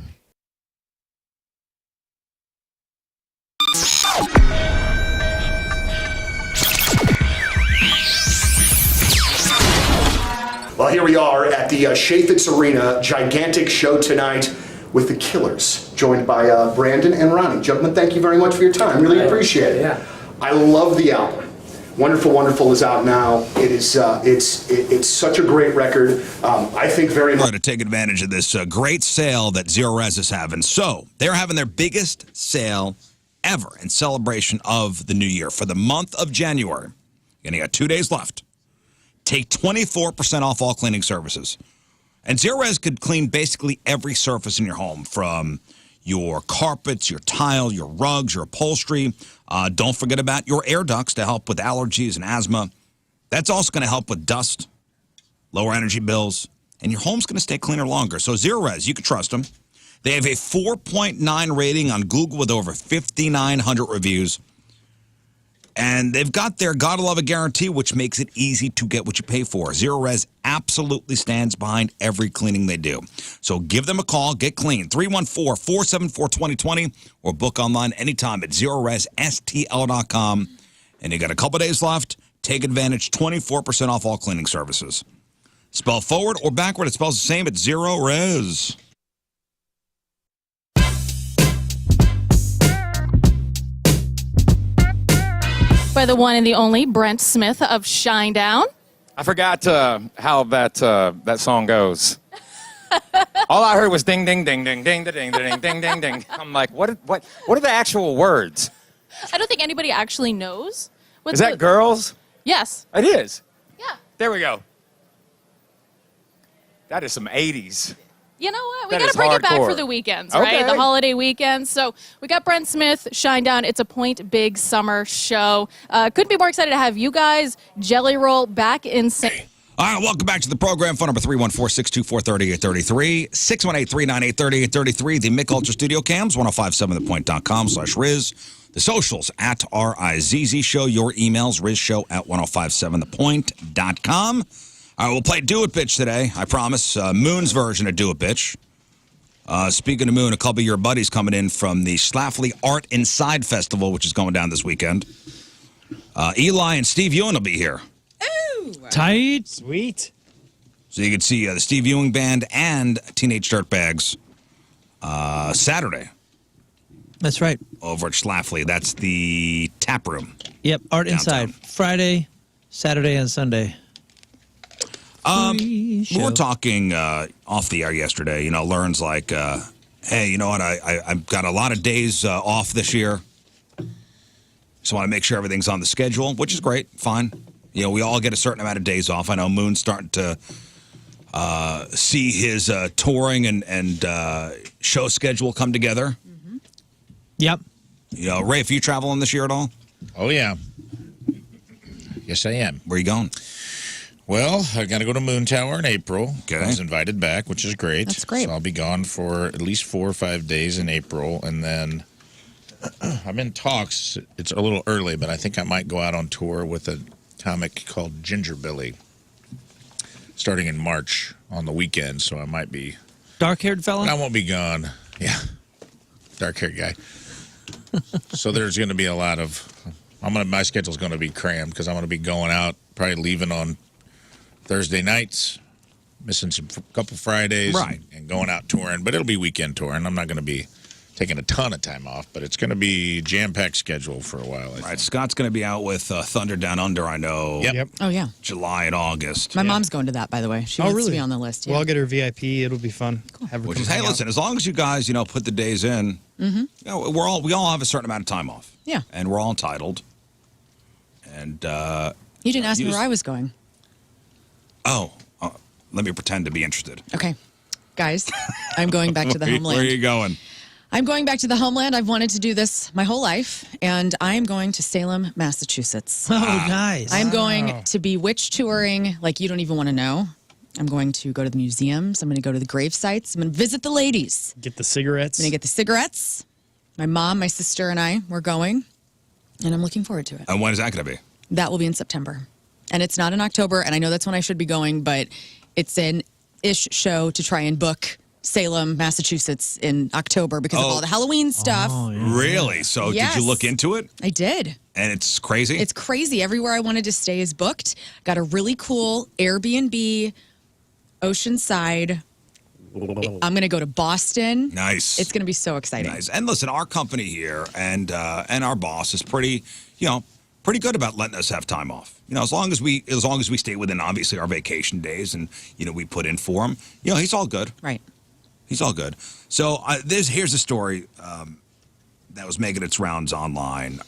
Well, here we are at the Chaffetz Arena, gigantic show tonight with the Killers, joined by Brandon and Ronnie. Gentlemen, thank you very much for your time. Really appreciate it. Yeah. I love the album. Wonderful, Wonderful is out now. It is it's such a great record. I think very much. To take advantage of this great sale that Zero Res is having. So they're having their biggest sale ever in celebration of the new year for the month of January. And you got 2 days left. Take 24% off all cleaning services. And Zero Res could clean basically every surface in your home, from your carpets, your tile, your rugs, your upholstery. Don't forget about your air ducts to help with allergies and asthma. That's also going to help with dust, lower energy bills, and your home's going to stay cleaner longer. So Zero Res, you can trust them. They have a 4.9 rating on Google with over 5,900 reviews. And they've got their Gotta Love It guarantee, which makes it easy to get what you pay for. Zero Res absolutely stands behind every cleaning they do. So give them a call, get clean, 314-474-2020, or book online anytime at ZeroResSTL.com. And you got a couple days left. Take advantage, 24% off all cleaning services. Spell forward or backward, it spells the same at Zero Res. By the one and the only Brent Smith of Shinedown. I forgot how that song goes. All I heard was ding, ding, ding, ding, ding, ding, ding, ding, ding, ding. I'm like, what are the actual words? I don't think anybody actually knows. Is that girls? Yes. It is. Yeah. There we go. That is some 80s. You know what? We That got to is bring it back hardcore. for the weekends, right? Okay. The holiday weekends. So we got Brent Smith, Shinedown. It's a Point Big summer show. Couldn't be more excited to have you guys, Jelly Roll, back in sync. All right, welcome back to the program. Phone number 314-624-3833, 618-398-3833. The Mick Ultra Studio Cams, 1057thepoint.com/Rizz. The socials at RIZZ Show. Your emails, RizzShow at 1057thepoint.com. All right, we'll play Do It Bitch today. I promise. Moon's version of Do It Bitch. Speaking of Moon, a couple of your buddies coming in from the Schlafly Art Inside Festival, which is going down this weekend. Eli and Steve Ewan will be here. Ooh. Tight. Sweet. So you can see the Steve Ewing Band and Teenage Dirtbags Saturday That's right. over at Schlafly. That's the tap room. Yep. Art Downtown. Inside. Friday, Saturday, and Sunday. We were talking off the air yesterday. You know, Lern's like, hey, you know what? I've got a lot of days off this year. So I want to make sure everything's on the schedule, which is great. Fine. You know, we all get a certain amount of days off. I know Moon's starting to see his touring and show schedule come together. Yep. You know, Rafe, you traveling this year at all? Oh, yeah. Yes, I am. Where are you going? Well, I got to go to Moon Tower in April. Okay. I was invited back, which is great. That's great. So I'll be gone for at least 4 or 5 days in April. And then I'm in talks. It's a little early, but I think I might go out on tour with a comic called Ginger Billy starting in March on the weekend. So I might be. Dark-haired fella? I won't be gone. Yeah. Dark-haired guy. So there's going to be a lot of. My schedule's going to be crammed because I'm going to be going out, probably leaving on Thursday nights, missing couple Fridays, Right. and going out touring. But it'll be weekend touring. I'm not going to be taking a ton of time off, but it's going to be jam-packed schedule for a while. I Right. think. Scott's going to be out with Thunder Down Under, I know. Yep. Oh, yeah. July and August. My mom's going to that, by the way. She Oh, wants really? to be on the list. Yeah. Well, I'll get her VIP. It'll be fun. Have her Which come is, hey, hang out. listen, as long as you guys, you know, put the days in, you know, we all have a certain amount of time off. Yeah. And we're all entitled. And, You didn't ask me You where I was going. let me pretend to be interested. Okay. Guys, I'm going back to the Where homeland. are you going? I'm going back to the homeland. I've wanted to do this my whole life, and I'm going to Salem, Massachusetts. Oh, nice. I'm going to be witch touring like you don't even want to know. I'm going to go to the museums. I'm going to go to the grave sites. I'm going to visit the ladies. Get the cigarettes. I'm going to get the cigarettes. My mom, my sister, and I, we're going, and I'm looking forward to it. And when is that going to be? That will be in September. And it's not in October, and I know that's when I should be going, but it's an ish show to try and book Salem, Massachusetts in October because of all the Halloween stuff. Oh, yeah. Really? So Yes. did you look into it? I did. And it's crazy? It's crazy. Everywhere I wanted to stay is booked. Got a really cool Airbnb, Oceanside. I'm going to go to Boston. nice. It's going to be so exciting. Nice. And listen, our company here and our boss is pretty good about letting us have time off. You know, as long as we stay within obviously our vacation days and you know we put in for him. You know, he's all good. Right. He's all good. So here's a story that was making its rounds online.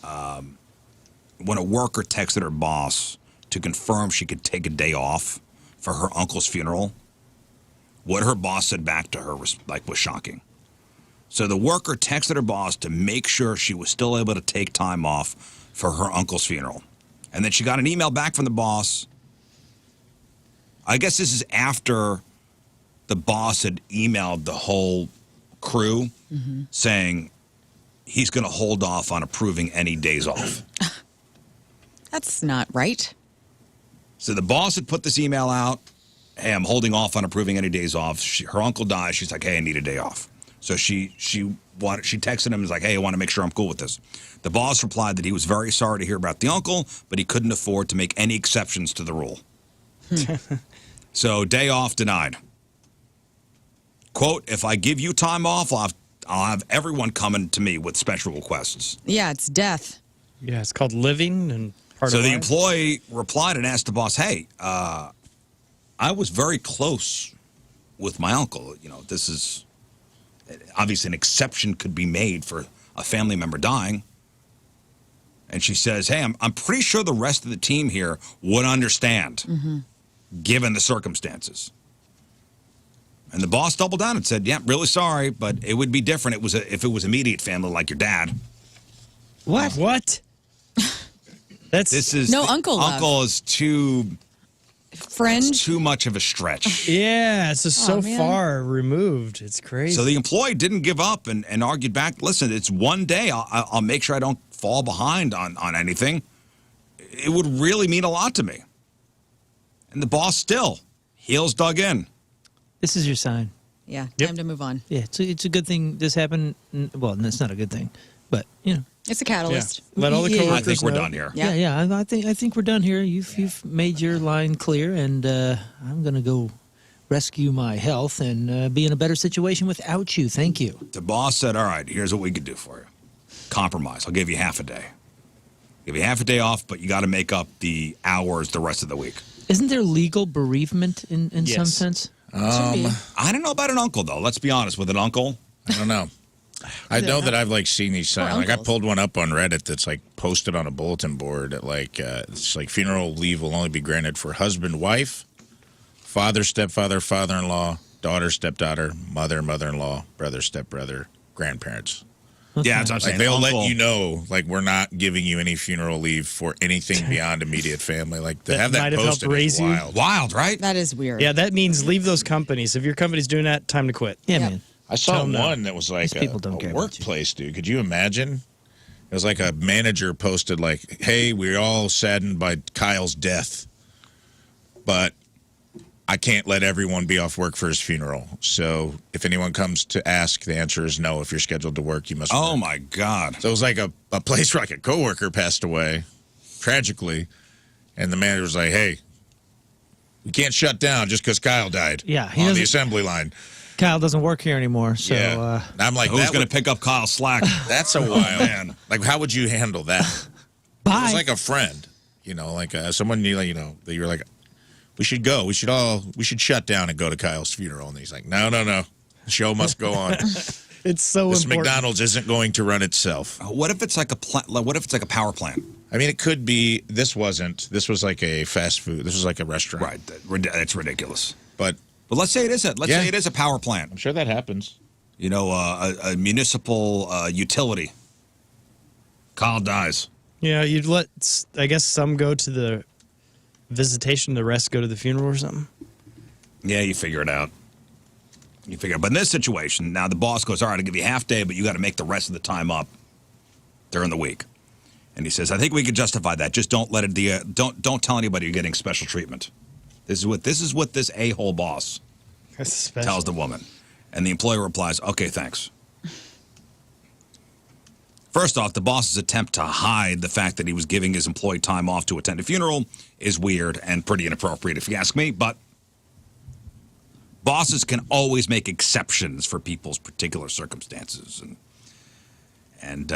When a worker texted her boss to confirm she could take a day off for her uncle's funeral, what her boss said back to her was shocking. So the worker texted her boss to make sure she was still able to take time off for her uncle's funeral. And then she got an email back from the boss. I guess this is after the boss had emailed the whole crew saying he's going to hold off on approving any days off. That's not right. So the boss had put this email out. Hey, I'm holding off on approving any days off. Her uncle died. She's like, hey, I need a day off. So she texted him and was like, hey, I want to make sure I'm cool with this. The boss replied that he was very sorry to hear about the uncle, but he couldn't afford to make any exceptions to the rule. So day off denied. Quote, if I give you time off, I'll have everyone coming to me with special requests. Yeah, it's death. Yeah, it's called living and part So of the life. employee replied and asked the boss, hey, I was very close with my uncle. You know, this is obviously an exception could be made for a family member dying. And she says, hey, I'm pretty sure the rest of the team here would understand given the circumstances. And the boss doubled down and said, yeah, really sorry, but it would be different if it was immediate family like your dad. What? What? That's This is No uncle love. Uncle is too Fringe. too much of a stretch. yeah. It's just so man. far removed. It's crazy. So the employee didn't give up and argued back. Listen, it's one day. I'll make sure I don't fall behind on anything, it would really mean a lot to me. And the boss still, heels dug in. This is your sign. Yeah, Yep. time to move on. Yeah, it's a good thing this happened. Well, it's not a good thing, but you know. It's a catalyst. Let all the Yeah, coworkers I think we're know. done here. Yeah. Yeah. I think we're done here. You've made your line clear, and I'm gonna go rescue my health and be in a better situation without you. Thank you. The boss said, all right, here's what we could do for you. Compromise. I'll give you half a day. Give you half a day off, but you got to make up the hours the rest of the week. Isn't there legal bereavement in some Yes. sense? Should be. I don't know about an uncle, though. Let's be honest. With an uncle, I don't know. I know that I've like seen these signs. Like I uncles. pulled one up on Reddit that's like posted on a bulletin board. At like it's like funeral leave will only be granted for husband, wife, father, stepfather, father-in-law, daughter, stepdaughter, mother, mother-in-law, brother, stepbrother, grandparents. yeah, that's what I'm Like saying. they'll Uncle- let you know, like we're not giving you any funeral leave for anything beyond immediate family. Like to That have that might have helped posted is raise you. wild. Wild, right? That is weird. Yeah, that means leave those companies. If your company's doing that, time to quit. Yeah, Yep. man. I saw Tell 'em no. one that was like These people don't care a about you. workplace, dude. Could you imagine? It was like a manager posted like, "Hey, we're all saddened by Kyle's death, but I can't let everyone be off work for his funeral. So if anyone comes to ask, the answer is no. If you're scheduled to work, you must Oh work." my God. So it was like a place where like a coworker passed away, tragically, and the manager was like, "Hey, we can't shut down just because Kyle died." Yeah, he on the doesn't- assembly line. Kyle doesn't work here anymore, so Yeah, and I'm like, Who's that going to would- pick up Kyle's slack? That's a wild man. Like, how would you handle that? bye. It's like a friend, you know, like someone you know that you're like, we should go, we should shut down and go to Kyle's funeral, and he's like, no, the show must go on. It's so This important. McDonald's isn't going to run itself. What if it's like what if it's like a power plant? I mean, it could be. This wasn't. This was like a fast food. This was like a restaurant. Right. That's ridiculous. But But let's say it is let's Yeah. say it is a power plant. I'm sure that happens. You know, a municipal utility. Kyle dies. Yeah, you'd let, I guess, some go to the visitation, the rest go to the funeral or something. Yeah, you figure it out. But in this situation, now the boss goes, all right, I'll give you half day, but you got to make the rest of the time up during the week. And he says, I think we could justify that. Just don't let it. Don't tell anybody you're getting special treatment. This is what this a-hole boss That's special. tells the woman. And the employer replies, okay, thanks. First off, the boss's attempt to hide the fact that he was giving his employee time off to attend a funeral is weird and pretty inappropriate, if you ask me. But bosses can always make exceptions for people's particular circumstances. And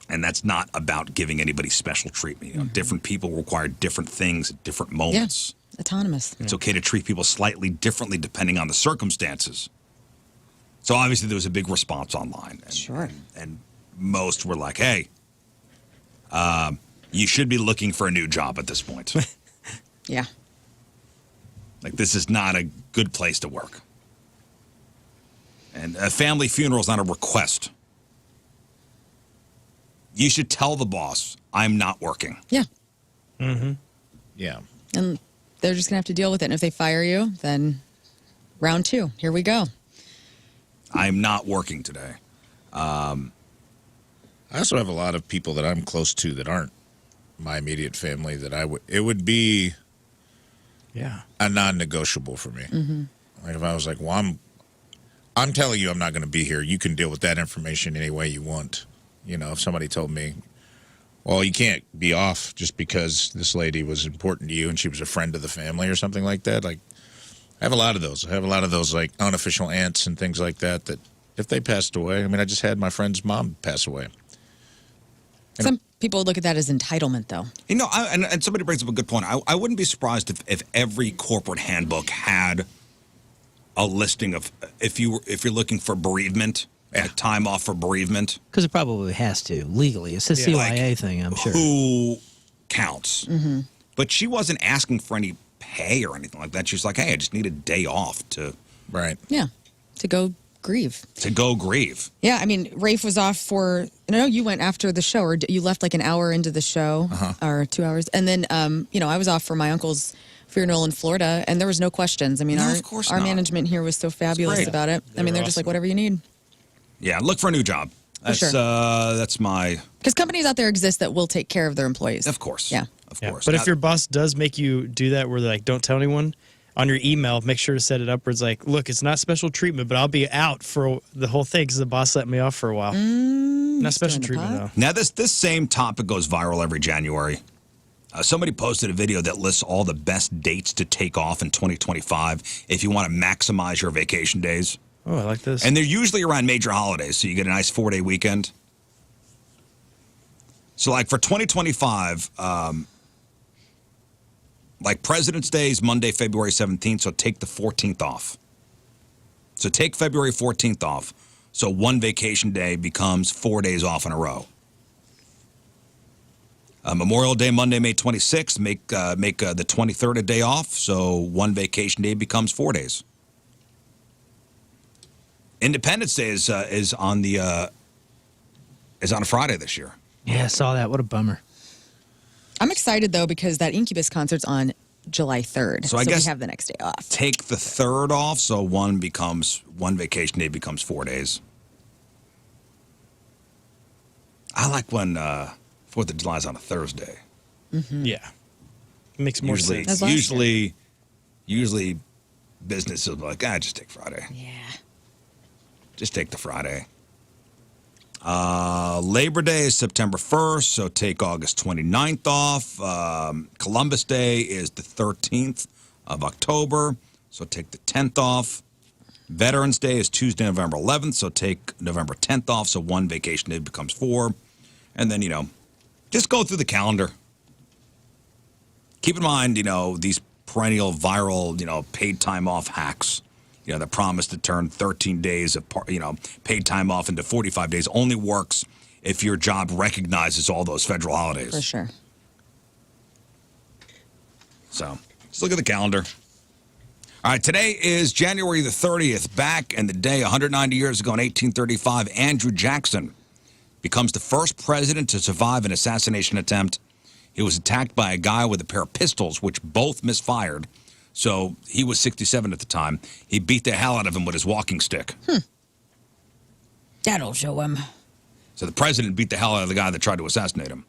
that's not about giving anybody special treatment. You know, different people require different things at different Yeah. moments. Autonomous. It's okay to treat people slightly differently depending on the circumstances. So obviously there was a big response online. And, Sure. And most were like, hey, you should be looking for a new job at this point. Yeah. Like, this is not a good place to work. And a family funeral is not a request. You should tell the boss, I'm not working. Yeah. Yeah. And they're just going to have to deal with it. And if they fire you, then round 2. Here we go. I'm not working today. I also have a lot of people that I'm close to that aren't my immediate family that it would be Yeah. a non-negotiable for me. Like if I was like, well, I'm telling you I'm not going to be here. You can deal with that information any way you want. You know, if somebody told me, well, you can't be off just because this lady was important to you and she was a friend of the family or something like that. Like, I have a lot of those. I have a lot of those, like, unofficial aunts and things like that, that if they passed away, I mean, I just had my friend's mom pass away. Some people look at that as entitlement, though. You know, and somebody brings up a good point. I wouldn't be surprised if every corporate handbook had a listing of if you're looking for bereavement, time off for bereavement, Because it probably has to legally. It's a CYA thing, I'm sure. who counts. But she wasn't asking for any pay or anything like that. She was like, hey, I just need a day off to Right. Yeah. To go grieve. go grieve. Yeah. I mean, Rafe was off for, no, you went after the show, or you left like an hour into the show or 2 hours. And then, I was off for my uncle's funeral in Florida, and there was no questions. I mean, No, of course our not. management here was so fabulous great. about it. I mean, they're just like, whatever you need. Yeah, look for a new job. That's my. Because companies out there exist that will take care of their employees. Of course. Yeah. Of Yeah. course. But Now- if your boss does make you do that, where they're like, don't tell anyone, on your email, make sure to set it up where it's like, look, it's not special treatment, but I'll be out for the whole thing because the boss let me off for a while. Not special stirring the treatment, pot? though. Now, this same topic goes viral every January. Somebody posted a video that lists all the best dates to take off in 2025 if you want to maximize your vacation days. Oh, I like this. And they're usually around major holidays, so you get a nice 4-day weekend. So, like for 2025, like President's Day is Monday, February 17th, so take the 14th off. So take February 14th off. So one vacation day becomes 4 days off in a row. Memorial Day, Monday, May 26th, make the 23rd a day off, so one vacation day becomes 4 days. Independence Day is on a Friday this year. Yeah, I saw that. What a bummer. I'm excited, though, because that Incubus concert's on July 3rd. So I guess we have the next day off. Take the 3rd off, so one vacation day becomes 4 days. I like when 4th of July is on a Thursday. Yeah. It makes more Usually, sense. As last usually businesses will be like, just take Friday. Yeah. Just take the Friday. Labor Day is September 1st, so take August 29th off. Columbus Day is the 13th of October, so take the 10th off. Veterans Day is Tuesday, November 11th, so take November 10th off, so one vacation day becomes 4. And then, just go through the calendar. Keep in mind, these perennial viral, paid time off hacks. The promise to turn 13 days of, paid time off into 45 days only works if your job recognizes all those federal holidays. For sure. So just look at the calendar. All right, today is January the 30th. Back in the day, 190 years ago in 1835, Andrew Jackson becomes the first president to survive an assassination attempt. He was attacked by a guy with a pair of pistols, which both misfired. So he was 67 at the time. He beat the hell out of him with his walking stick. That'll show him. So the president beat the hell out of the guy that tried to assassinate him.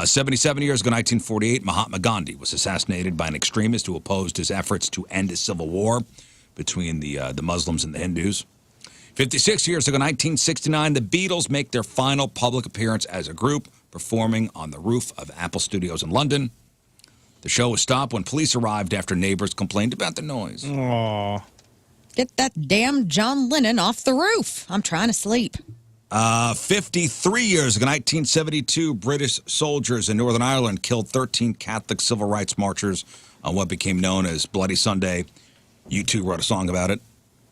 77 years ago, 1948, Mahatma Gandhi was assassinated by an extremist who opposed his efforts to end a civil war between the Muslims and the Hindus. 56 years ago, 1969, the Beatles make their final public appearance as a group, performing on the roof of Apple Studios in London. The show was stopped when police arrived after neighbors complained about the noise. Aw. Get that damn John Lennon off the roof. I'm trying to sleep. 53 years ago, 1972, British soldiers in Northern Ireland killed 13 Catholic civil rights marchers on what became known as Bloody Sunday. U2 wrote a song about it.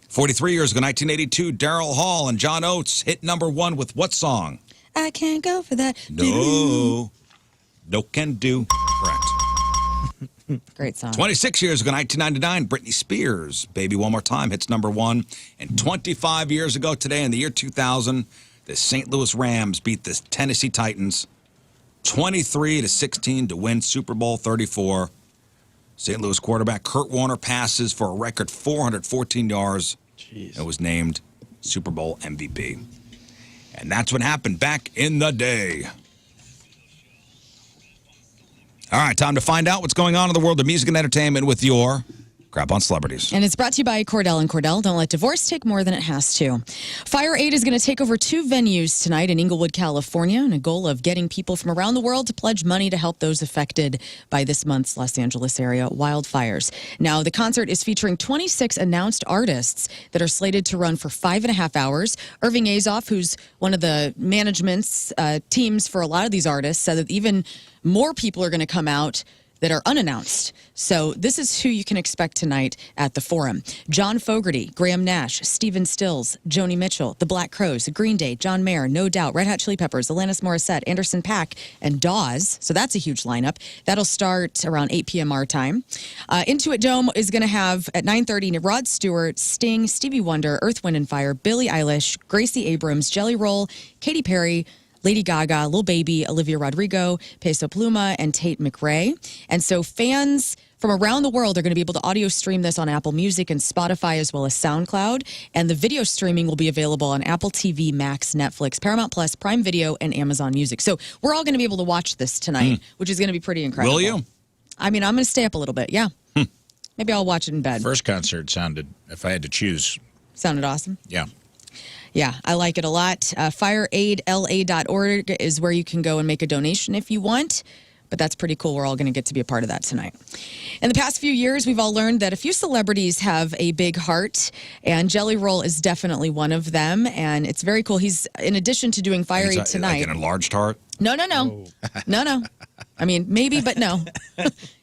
43 years ago, 1982, Daryl Hall and John Oates hit #1 with what song? I can't go for that. No can do. Correct. Great song. 26 years ago, 1999, Britney Spears, Baby One More Time, hits #1. And 25 years ago today, in the year 2000, the St. Louis Rams beat the Tennessee Titans 23-16 to win Super Bowl 34. St. Louis quarterback Kurt Warner passes for a record 414 yards and was named Super Bowl MVP. And that's what happened back in the day. All right, time to find out what's going on in the world of music and entertainment with your Crap on Celebrities. And it's brought to you by Cordell and Cordell. Don't let divorce take more than it has to. Fire Aid is going to take over 2 venues tonight in Inglewood, California, and a goal of getting people from around the world to pledge money to help those affected by this month's Los Angeles area wildfires. Now, the concert is featuring 26 announced artists that are slated to run for 5.5 hours. Irving Azoff, who's one of the management's teams for a lot of these artists, said that even more people are going to come out that are unannounced. So this is who you can expect tonight at the Forum. John Fogerty, Graham Nash, Stephen Stills, Joni Mitchell, The Black Crowes, Green Day, John Mayer, No Doubt, Red Hot Chili Peppers, Alanis Morissette, Anderson .Paak, and Dawes. So that's a huge lineup. That'll start around 8 p.m. our time. Intuit Dome is going to have at 9:30 Rod Stewart, Sting, Stevie Wonder, Earth, Wind & Fire, Billie Eilish, Gracie Abrams, Jelly Roll, Katy Perry, Lady Gaga, Lil Baby, Olivia Rodrigo, Peso Pluma, and Tate McRae. And so fans from around the world are going to be able to audio stream this on Apple Music and Spotify as well as SoundCloud. And the video streaming will be available on Apple TV, Max, Netflix, Paramount Plus, Prime Video, and Amazon Music. So we're all going to be able to watch this tonight, which is going to be pretty incredible. Will you? I mean, I'm going to stay up a little bit. Yeah. Maybe I'll watch it in bed. First concert sounded, if I had to choose, Sounded awesome. yeah. Yeah, I like it a lot. FireAidLA.org is where you can go and make a donation if you want. But that's pretty cool. We're all going to get to be a part of that tonight. In the past few years, we've all learned that a few celebrities have a big heart, and Jelly Roll is definitely one of them. And it's very cool. He's, in addition to doing Fire Aid tonight. Like an enlarged heart? No. No. I mean, maybe, but no.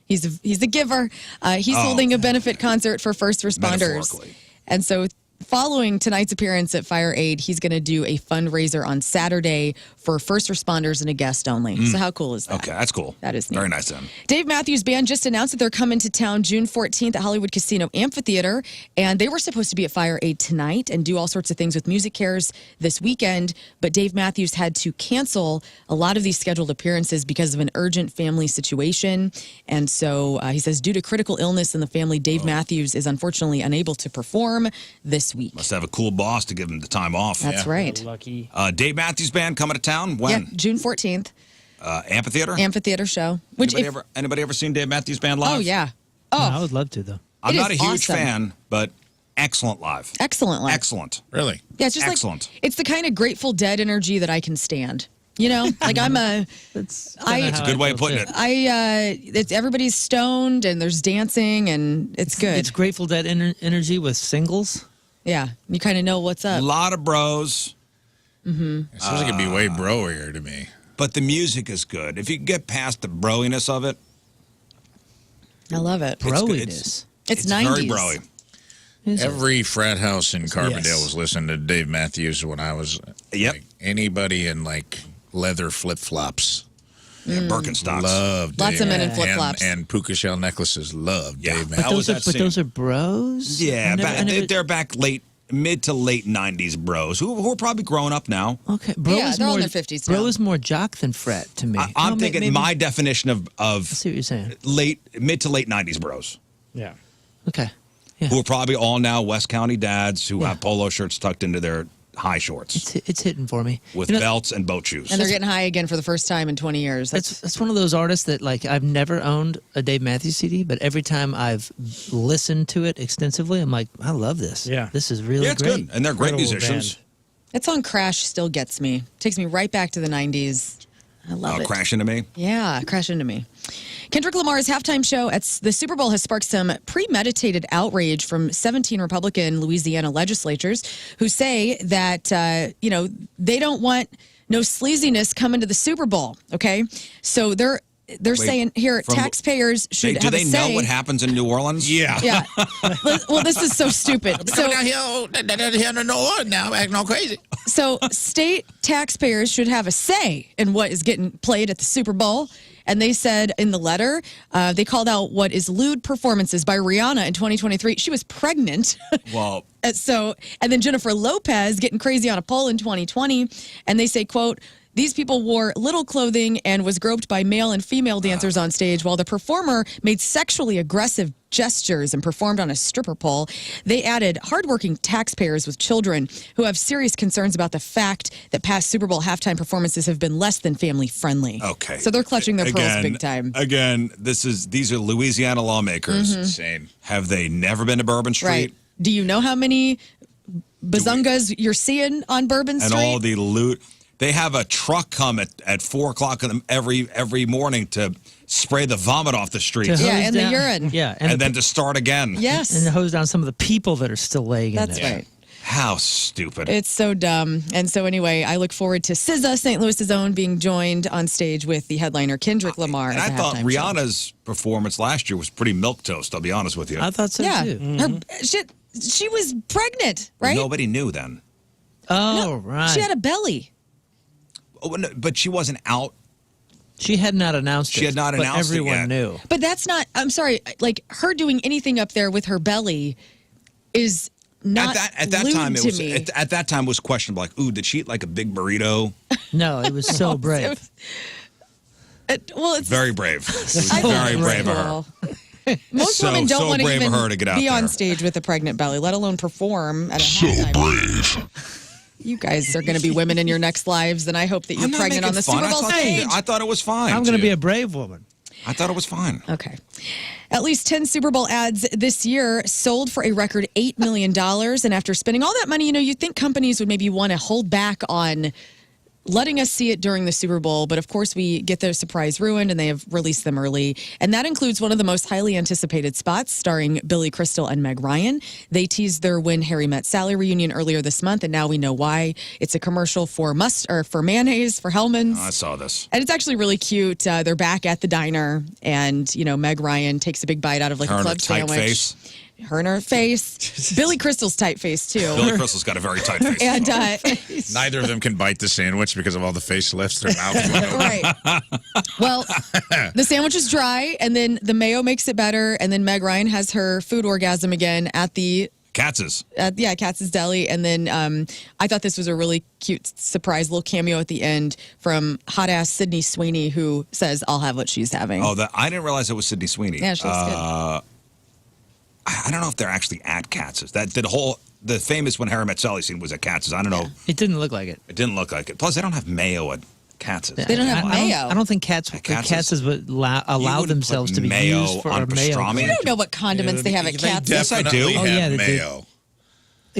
He's a giver. He's holding a benefit concert for first responders. Metaphorically. And so following tonight's appearance at Fire Aid, he's going to do a fundraiser on Saturday for first responders and a guest only. So how cool is that? Okay, that's cool. That is neat. Very nice of him. Dave Matthews Band just announced that they're coming to town June 14th at Hollywood Casino Amphitheater, and they were supposed to be at Fire Aid tonight and do all sorts of things with Music Cares this weekend, but Dave Matthews had to cancel a lot of these scheduled appearances because of an urgent family situation, and so he says due to critical illness in the family, Dave Matthews is unfortunately unable to perform this week. Must have a cool boss to give him the time off. That's right. Lucky. Dave Matthews Band coming to town? When? Yeah, June 14th, Amphitheater? Amphitheater show. Which Anybody ever seen Dave Matthews Band live? Oh, yeah. No, Oh, I would love to, though. I'm It not a is huge awesome. fan, but excellent live. excellent. Live. Excellent. Really? Yeah, it's just Excellent. like it's the kind of Grateful Dead energy that I can stand. You know, like I'm a, That's It's a good way of putting it. it's everybody's stoned and there's dancing and it's good. It's Grateful Dead energy with singles. Yeah, you kind of know what's A up. lot of bros, It sounds like it'd be way broier to me. but the music is good. If you can get past the broiness of it, I love it. It's good. Broiness. It's very 90s. broy. Every frat house in Carbondale Yes. was listening to Dave Matthews when I was. Yep. Like, anybody in like leather flip flops Yeah, Birkenstocks. loved Lots Dave of men in Matthews. flip-flops. and puka shell necklaces loved Yeah. Dave But Matthews. How was that But scene? those are bros? Yeah, I never- they're back mid to late 90s bros who are probably growing up now. Okay, bro Yeah, is they're all more, in their 50s Bro now. is more jock than fret to me. I'm Oh, thinking maybe- my definition I of see what you're saying. mid to late 90s bros. Yeah. Okay. Yeah. Who are probably all now West County dads who have polo shirts tucked into their high shorts It's hitting for me. with You know, belts and boat shoes. And they're getting high again for the first time in 20 years. That's one of those artists that like I've never owned a Dave Matthews CD, but every time I've listened to it extensively, I'm like, I love this. Yeah. This is really Yeah, it's great. good. And they're great Incredible musicians. band. that song Crash still gets me. Takes me right back to the 90s. I love it. Crash into me. Yeah, crash into me. Kendrick Lamar's halftime show at the Super Bowl has sparked some premeditated outrage from 17 Republican Louisiana legislators who say that, they don't want no sleaziness coming to the Super Bowl, okay? So they're saying here, from- taxpayers should Do have they a say. know what happens in New Orleans? Yeah. Yeah. Well, this is so stupid. So, here in North now, acting all crazy. So state taxpayers should have a say in what is getting played at the Super Bowl. And they said in the letter, they called out what is lewd performances by Rihanna in 2023. She was pregnant. Well, And then Jennifer Lopez getting crazy on a pole in 2020. And they say, quote, these people wore little clothing and was groped by male and female dancers on stage while the performer made sexually aggressive gestures and performed on a stripper pole. They added hardworking taxpayers with children who have serious concerns about the fact that past Super Bowl halftime performances have been less than family friendly. okay. So they're clutching their pearls big time. Again, these are Louisiana lawmakers. Insane. Have they never been to Bourbon Street? Right. Do you know how many bazungas you're seeing on Bourbon And Street? all the loot. They have a truck come at 4 o'clock every morning to spray the vomit off the streets Yeah, hose and the urine. Yeah, and then to start again. Yes. and hose down some of the people that are still laying That's in there. right. How stupid. It's so dumb. And so anyway, I look forward to SZA, St. Louis's own, being joined on stage with the headliner Kendrick Lamar. And at I the thought halftime show. Rihanna's performance last year was pretty milquetoast, I'll be honest with you. I thought so Yeah, too. she was pregnant, right? Nobody knew then. Oh, right. She had a belly. Oh, no, but she wasn't out. She had not announced it. She had not but announced it everyone yet. knew. But that's not, I'm sorry, like her doing anything up there with her belly is not at that lewd time it to was me. at that time it was questionable. Like, ooh, did she eat like a big burrito? No, it was so brave. Well, it's Very brave. It was I think very it's brave of her. cool. Most So- women don't so want to brave of even her to get out be on there. stage with a pregnant belly, let alone perform at a halftime. You guys are going to be women in your next lives, and I hope that you're I'm not pregnant on making the fun. Super Bowl stage. I thought it was fine. I'm going to be too. a brave woman. I thought it was fine. Okay. At least 10 Super Bowl ads this year sold for a record $8 million. And after spending all that money, you'd think companies would maybe want to hold back on letting us see it during the Super Bowl. But of course, we get their surprise ruined, and they have released them early. And that includes one of the most highly anticipated spots starring Billy Crystal and Meg Ryan. They teased their When Harry Met Sally reunion earlier this month, and now we know why. It's a commercial for for mayonnaise, for Hellman's. I saw this. And it's actually really cute. They're back at the diner, and Meg Ryan takes a big bite out of like Her a and her club tight sandwich. face. Her and her face. Billy Crystal's tight face too. Billy Crystal's got a very tight face. And Neither of them can bite the sandwich because of all the facelifts. Their mouths wide open. right. Well, the sandwich is dry, and then the mayo makes it better, and then Meg Ryan has her food orgasm again at the Katz's. Katz's Deli. And then I thought this was a really cute surprise little cameo at the end from hot ass Sydney Sweeney, who says, "I'll have what she's having." Oh, I didn't realize it was Sydney Sweeney. Yeah, she looks good. I don't know if they're actually at Katz's. The famous When Harry Met Sally scene was at Katz's. I don't know. It didn't look like it. It didn't look like it. Plus, they don't have mayo at Katz's. They don't have mayo. I don't think Katz's would allow wouldn't themselves put to be mayo used for on a mayo. pastrami? I don't know what condiments they have at Katz's. Yes, I do. Definitely Oh, have yeah, they do. mayo.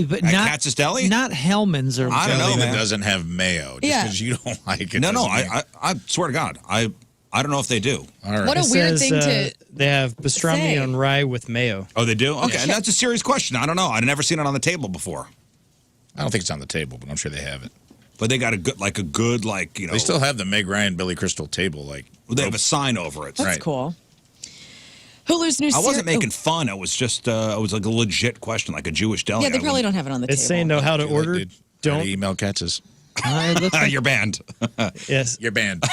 But At not Katz's Deli? Not Hellman's or I don't know, Deli that man. doesn't have mayo. Just Yeah. because you don't like it. No, doesn't mean- I swear to God. I don't know if they do. All right. What a It weird says, thing to They have pastrami say. on rye with mayo. Oh, they do? Okay, and that's a serious question. I don't know. I've never seen it on the table before. I don't think it's on the table, but I'm sure they have it. But they got a good, They still have the Meg Ryan Billy Crystal table. Like they have a sign over it. That's Right. cool. Hulu's new I series. wasn't making fun. It was just, it was like a legit question, like a Jewish deli. Yeah, they probably don't have it on the It's table. saying no how to order. Dude, Don't. email Katz's. It looks like You're banned. Yes. You're banned.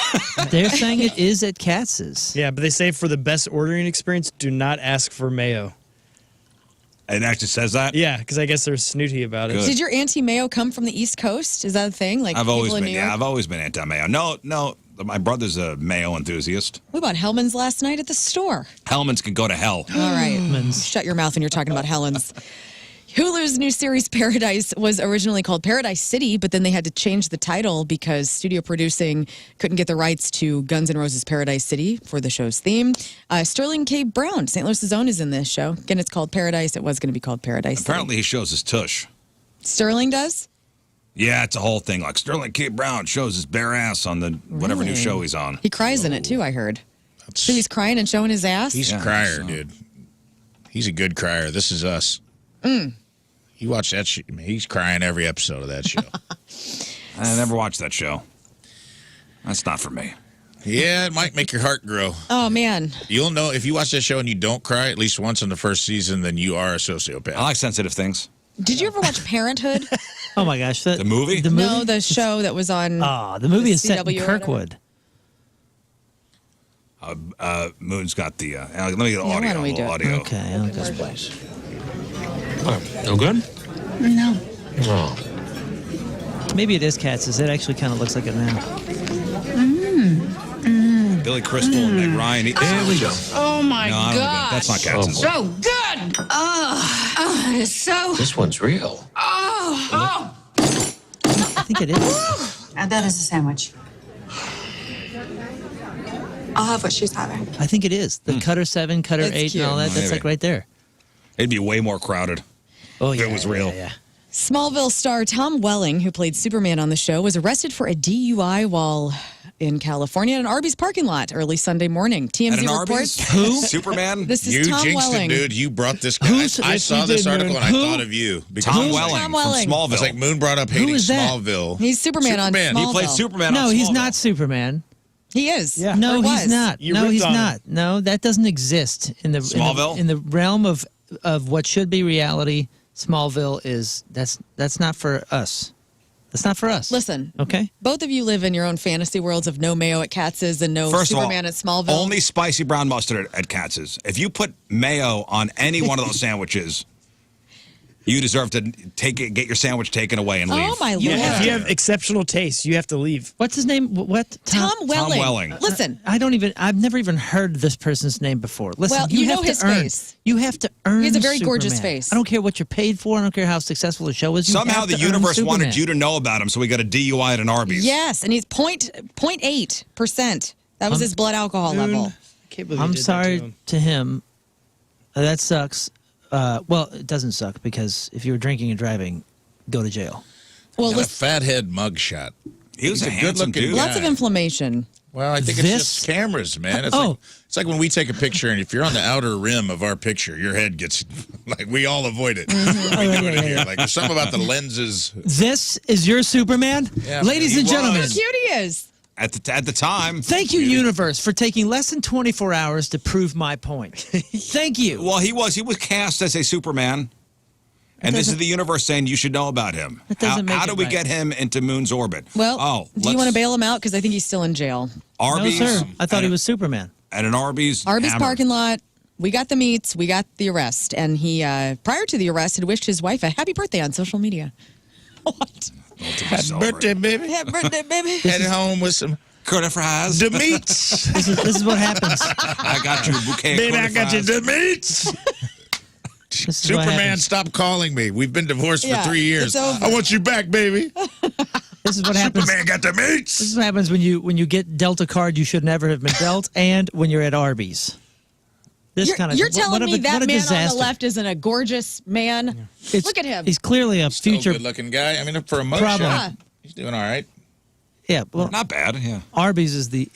they're saying it is at Katz's. Yeah, but they say for the best ordering experience, do not ask for mayo. It actually says that? Yeah, because I guess they're snooty about it. Good. Did your anti-mayo come from the East Coast? Is that a thing? Like I've always people in been, New York? I've always been anti-mayo. No, my brother's a mayo enthusiast. We bought Hellman's last night at the store. Hellman's can go to hell. All right. Shut your mouth when you're talking about Helen's. Hulu's new series Paradise was originally called Paradise City, but then they had to change the title because studio producing couldn't get the rights to Guns N' Roses' Paradise City for the show's theme. Sterling K. Brown, St. Louis's own, is in this show. Again, it's called Paradise. It was going to be called Paradise Apparently he shows his tush. City. Sterling does? Yeah, it's a whole thing. Like Sterling K. Brown shows his bare ass on the whatever new Really? show he's on. He cries in it too, I heard. So he's crying and showing his ass? He's a Yeah, crier, so- dude. He's a good crier. This is us. You watch that shit. He's crying every episode of that show. I never watched that show. That's not for me. Yeah, it might make your heart grow. Oh, man. You'll know if you watch that show and you don't cry at least once in the first season, then you are a sociopath. I like sensitive things. Did you ever watch Parenthood? Oh my gosh, The movie? The movie. No, the show that was on. The movie the is set CW in or whatever. Kirkwood. Moon's got the. Let me get Yeah, why audio. don't we do it? audio. Okay, I'll go. No good? No. No. Maybe it is Katz's. It actually kind of looks like it now. Billy Crystal and Meg Ryan. There we go. Oh my No, I don't god. That's not Katz's. So good. Oh, it's so. This one's real. Oh. I think it is. And that is a sandwich. I'll have what she's having. I think it is. The Cutter 7, Cutter It's 8, and all cute. that. That's Maybe. like right there. It'd be way more crowded. Oh, If yeah. it was real. Yeah. Smallville star Tom Welling, who played Superman on the show, was arrested for a DUI while in California at an Arby's parking lot early Sunday morning. At TMZ an reports. Arby's? Who? Superman? This is You Tom jinxed Welling. it, dude. You brought this guy. Who's- I yes, saw you this did, article Moon. and I Who? thought of you. Because Tom I was Welling Tom from Welling. Smallville. It's like Moon brought up hating is that? Smallville. He's Superman on Superman. Smallville. He played Superman No, on he's Smallville. not Superman. He is. Yeah. No, Or he's was. not. You No, ripped he's on him. not. No, that doesn't exist in the Smallville? in the realm of what should be reality. Smallville is that's not for us. That's not for us. Listen, Okay. both of you live in your own fantasy worlds of no mayo at Katz's and no First Superman of all, at Smallville. only spicy brown mustard at Katz's. If you put mayo on any one of those sandwiches, You deserve to get your sandwich taken away and leave. Oh my lord! Yeah, if you have exceptional taste, you have to leave. What's his name? What? Tom Welling. Welling. Listen, I've never even heard this person's name before. Listen, Well, you have know to his earn, face. You have to earn. He has a very Superman. gorgeous face. I don't care what you're paid for. I don't care how successful the show is. You Somehow have the to earn universe wanted Superman. you to know about him, so we got a DUI at an Arby's. yes, and he's 0.8%. That was his blood alcohol level. I can't believe you I'm did that sorry to him. to him. That sucks. Well, it doesn't suck because if you were drinking and driving, go to jail. Well, And a listen, fathead mugshot. He was He's a a handsome good-looking dude. guy. lots of inflammation. Well, I think This- it's just cameras, man. It's like when we take a picture, and if you're on the outer rim of our picture, your head gets like we all avoid it. Mm-hmm. We do it here. Like there's something about the lenses. This is your Superman, Yeah, ladies he and gentlemen. was. Cute he is. At the time. Thank you, universe, for taking less than 24 hours to prove my point. Thank you. Well, he was cast as a Superman. And this is the universe saying you should know about him. That doesn't make How it do we right. get him into Moon's orbit? Well, do you want to bail him out? Because I think he's still in jail. Arby's? No, sir. I thought at he a- was Superman. At an Arby's. Arby's hammered. parking lot. We got the meats. We got the arrest. And he, prior to the arrest, had wished his wife a happy birthday on social media. What? Happy birthday, baby. Happy birthday, baby. Headed home with some Curly fries. the meats. This is what happens. I got you a bouquet of Baby, I curly got you fries. the meats. This is what Superman, happens. stop calling me. We've been divorced Yeah, for 3 years. it's over. I want you back, baby. This is what happens. Superman got the meats. This is what happens when you get dealt a card you should never have been dealt, and when you're at Arby's. This You're, kind of you're telling me that what a man disaster. on the left isn't a gorgeous man? It's- Look at him. He's clearly a Still a future. good-looking guy. I mean, for a Problem. mugshot, he's doing all right. Yeah, well, Not bad, yeah. Arby's is the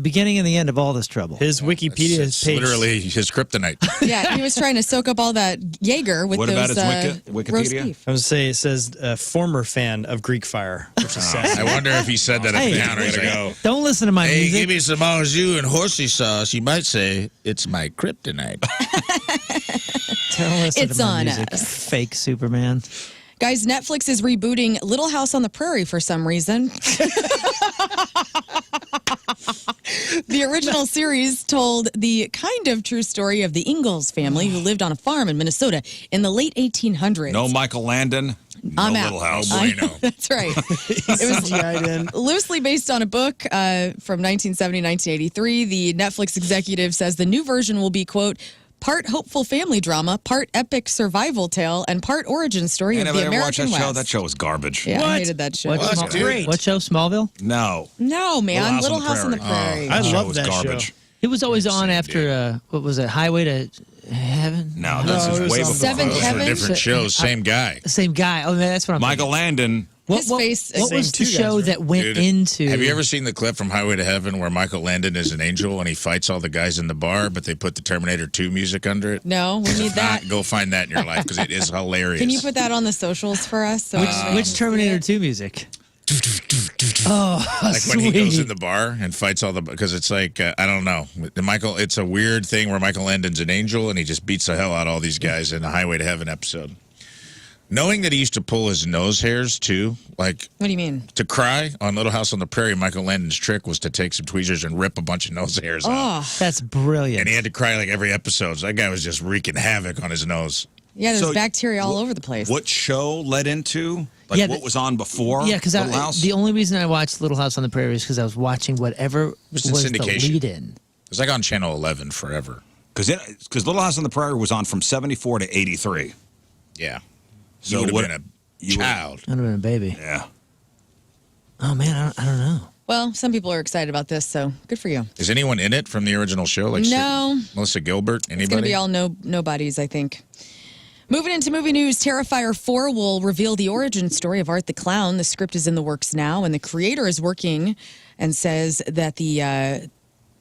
beginning and the end of all this trouble. His Wikipedia It's page. literally his kryptonite. Yeah, he was trying to soak up all that Jaeger with What those about his roast Wikipedia? beef. I would say it says former fan of Greek fire, which is sad. I wonder if he said that at Hey. the counter. He's like, go. Don't listen to my hey, music. give me some au jus and horsey sauce. You might say it's my kryptonite. Don't listen It's to my on music, us. fake Superman. Guys, Netflix is rebooting Little House on the Prairie for some reason. The original series told the kind of true story of the Ingalls family who lived on a farm in Minnesota in the late 1800s. No Michael Landon. No I'm out. Little House. Oh, boy, no. That's right. It was loosely based on a book from 1970, 1983. The Netflix executive says the new version will be, quote, part hopeful family drama, part epic survival tale, and part origin story of Anybody the ever watch American that show? West. That show was garbage. Yeah, I What? hated that show. What, Well, that's Small- great. what show? Smallville? No. No, man. Little Little House House on on the the Prairie. I That show love was that garbage. show. It was always on seen after what was it? Highway to Heaven? No, this No, is it was way on before. Seventh Those Heaven? are different shows. Same guy. Same guy. Oh, man, that's what I'm Michael thinking. Landon. His face- What was Same the two guys, show right? that went Dude, into? Have you ever seen the clip from Highway to Heaven where Michael Landon is an angel and he fights all the guys in the bar, but they put the Terminator 2 music under it? No, we need that. Go find that in your life because it is hilarious. Can you put that on the socials for us? So Which Terminator 2 music? Oh, like when he goes sweet. in the bar and fights all the because it's like I don't know it's a weird thing where Michael Landon's an angel and he just beats the hell out of all these guys in a Highway to Heaven episode. Knowing that he used to pull his nose hairs too, like What do you mean? to cry on Little House on the Prairie, Michael Landon's trick was to take some tweezers and rip a bunch of nose hairs out. Oh, That's brilliant. And he had to cry like every episode. So that guy was just wreaking havoc on his nose. yeah, there's So, bacteria all over the place. What show led into? Like Yeah, what was on before? Yeah, because Little House? the only reason I watched Little House on the Prairie is because I was watching whatever was was in the syndication. lead-in. It was like on Channel 11 forever. Because Little House on the Prairie was on from 74 to 83. Yeah. So you would what- have been you a would- child. I'd have been a baby. Yeah. Oh man, I don't know. Well, some people are excited about this, so good for you. Is anyone in it from the original show? Like No. Melissa Gilbert? Anybody? It's going to be all nobodies, I think. Moving into movie news, Terrifier 4 will reveal the origin story of Art the Clown. The script is in the works now, and the creator is working and says that the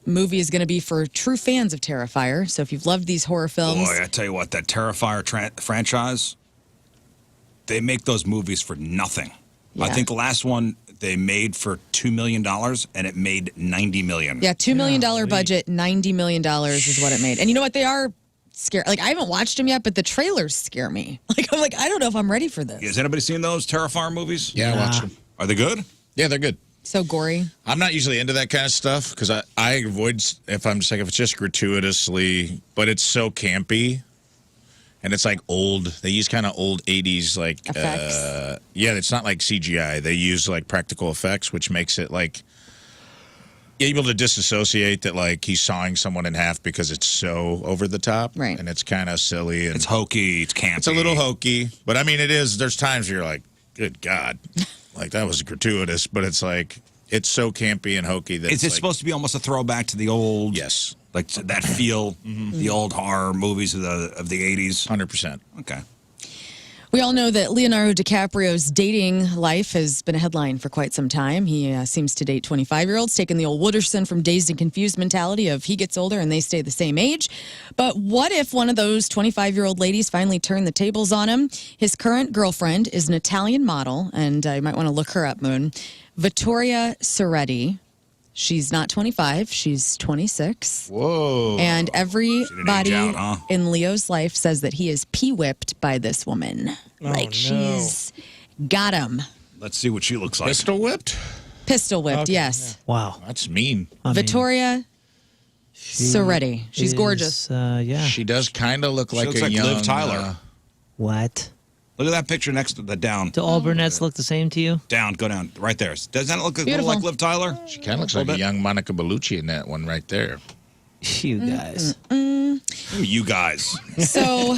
movie is going to be for true fans of Terrifier. So if you've loved these horror films, Boy, I tell you what, that Terrifier franchise, they make those movies for nothing. I Yeah. think the last one they made for $2 million, and it made $90 million. yeah, $2 million budget, $90 million is what it made. And you know what? They are scary. Like, I haven't watched them yet, but the trailers scare me. Like, I'm like, I don't know if I'm ready for this. Has anybody seen those Terrifier movies? Yeah, I watched them. Are they good? Yeah, they're good. So gory. I'm not usually into that kind of stuff because I avoid if it's just gratuitously, but it's so campy. And it's like old. They use kind of old 80s like Effects. yeah, it's not like CGI. They use like practical effects, which makes it like able to disassociate that like he's sawing someone in half because it's so over the top. Right. And it's kind of silly and It's hokey. It's campy. it's a little hokey. But I mean it is there's times where you're like, good God. Like that was gratuitous, but it's like it's so campy and hokey that Is it's it like, supposed to be almost a throwback to the old? yes. Like that feel, the old horror movies of the 80s? 100%. Okay. We all know that Leonardo DiCaprio's dating life has been a headline for quite some time. He seems to date 25-year-olds, taking the old Wooderson from Dazed and Confused mentality of he gets older and they stay the same age. But what if one of those 25-year-old ladies finally turned the tables on him? His current girlfriend is an Italian model, and you might want to look her up, Moon. Vittoria Soretti. She's not 25, she's 26. Whoa. And everybody out, huh? in Leo's life says that he is pee-whipped by this woman. Like she's got him. Let's see what she looks like. Pistol whipped? Pistol whipped, Okay, yes. Wow. That's mean. Vittoria Soretti. She's gorgeous. Yeah. She does kind of look like looks a like young Liv Tyler. What? Look at that picture next to the down. Do all brunettes look the same to you? Down, go down. Right there. Doesn't that look a little Beautiful. like Liv Tyler? She kind of looks like a young Monica Bellucci in that one right there. You guys. You guys. So,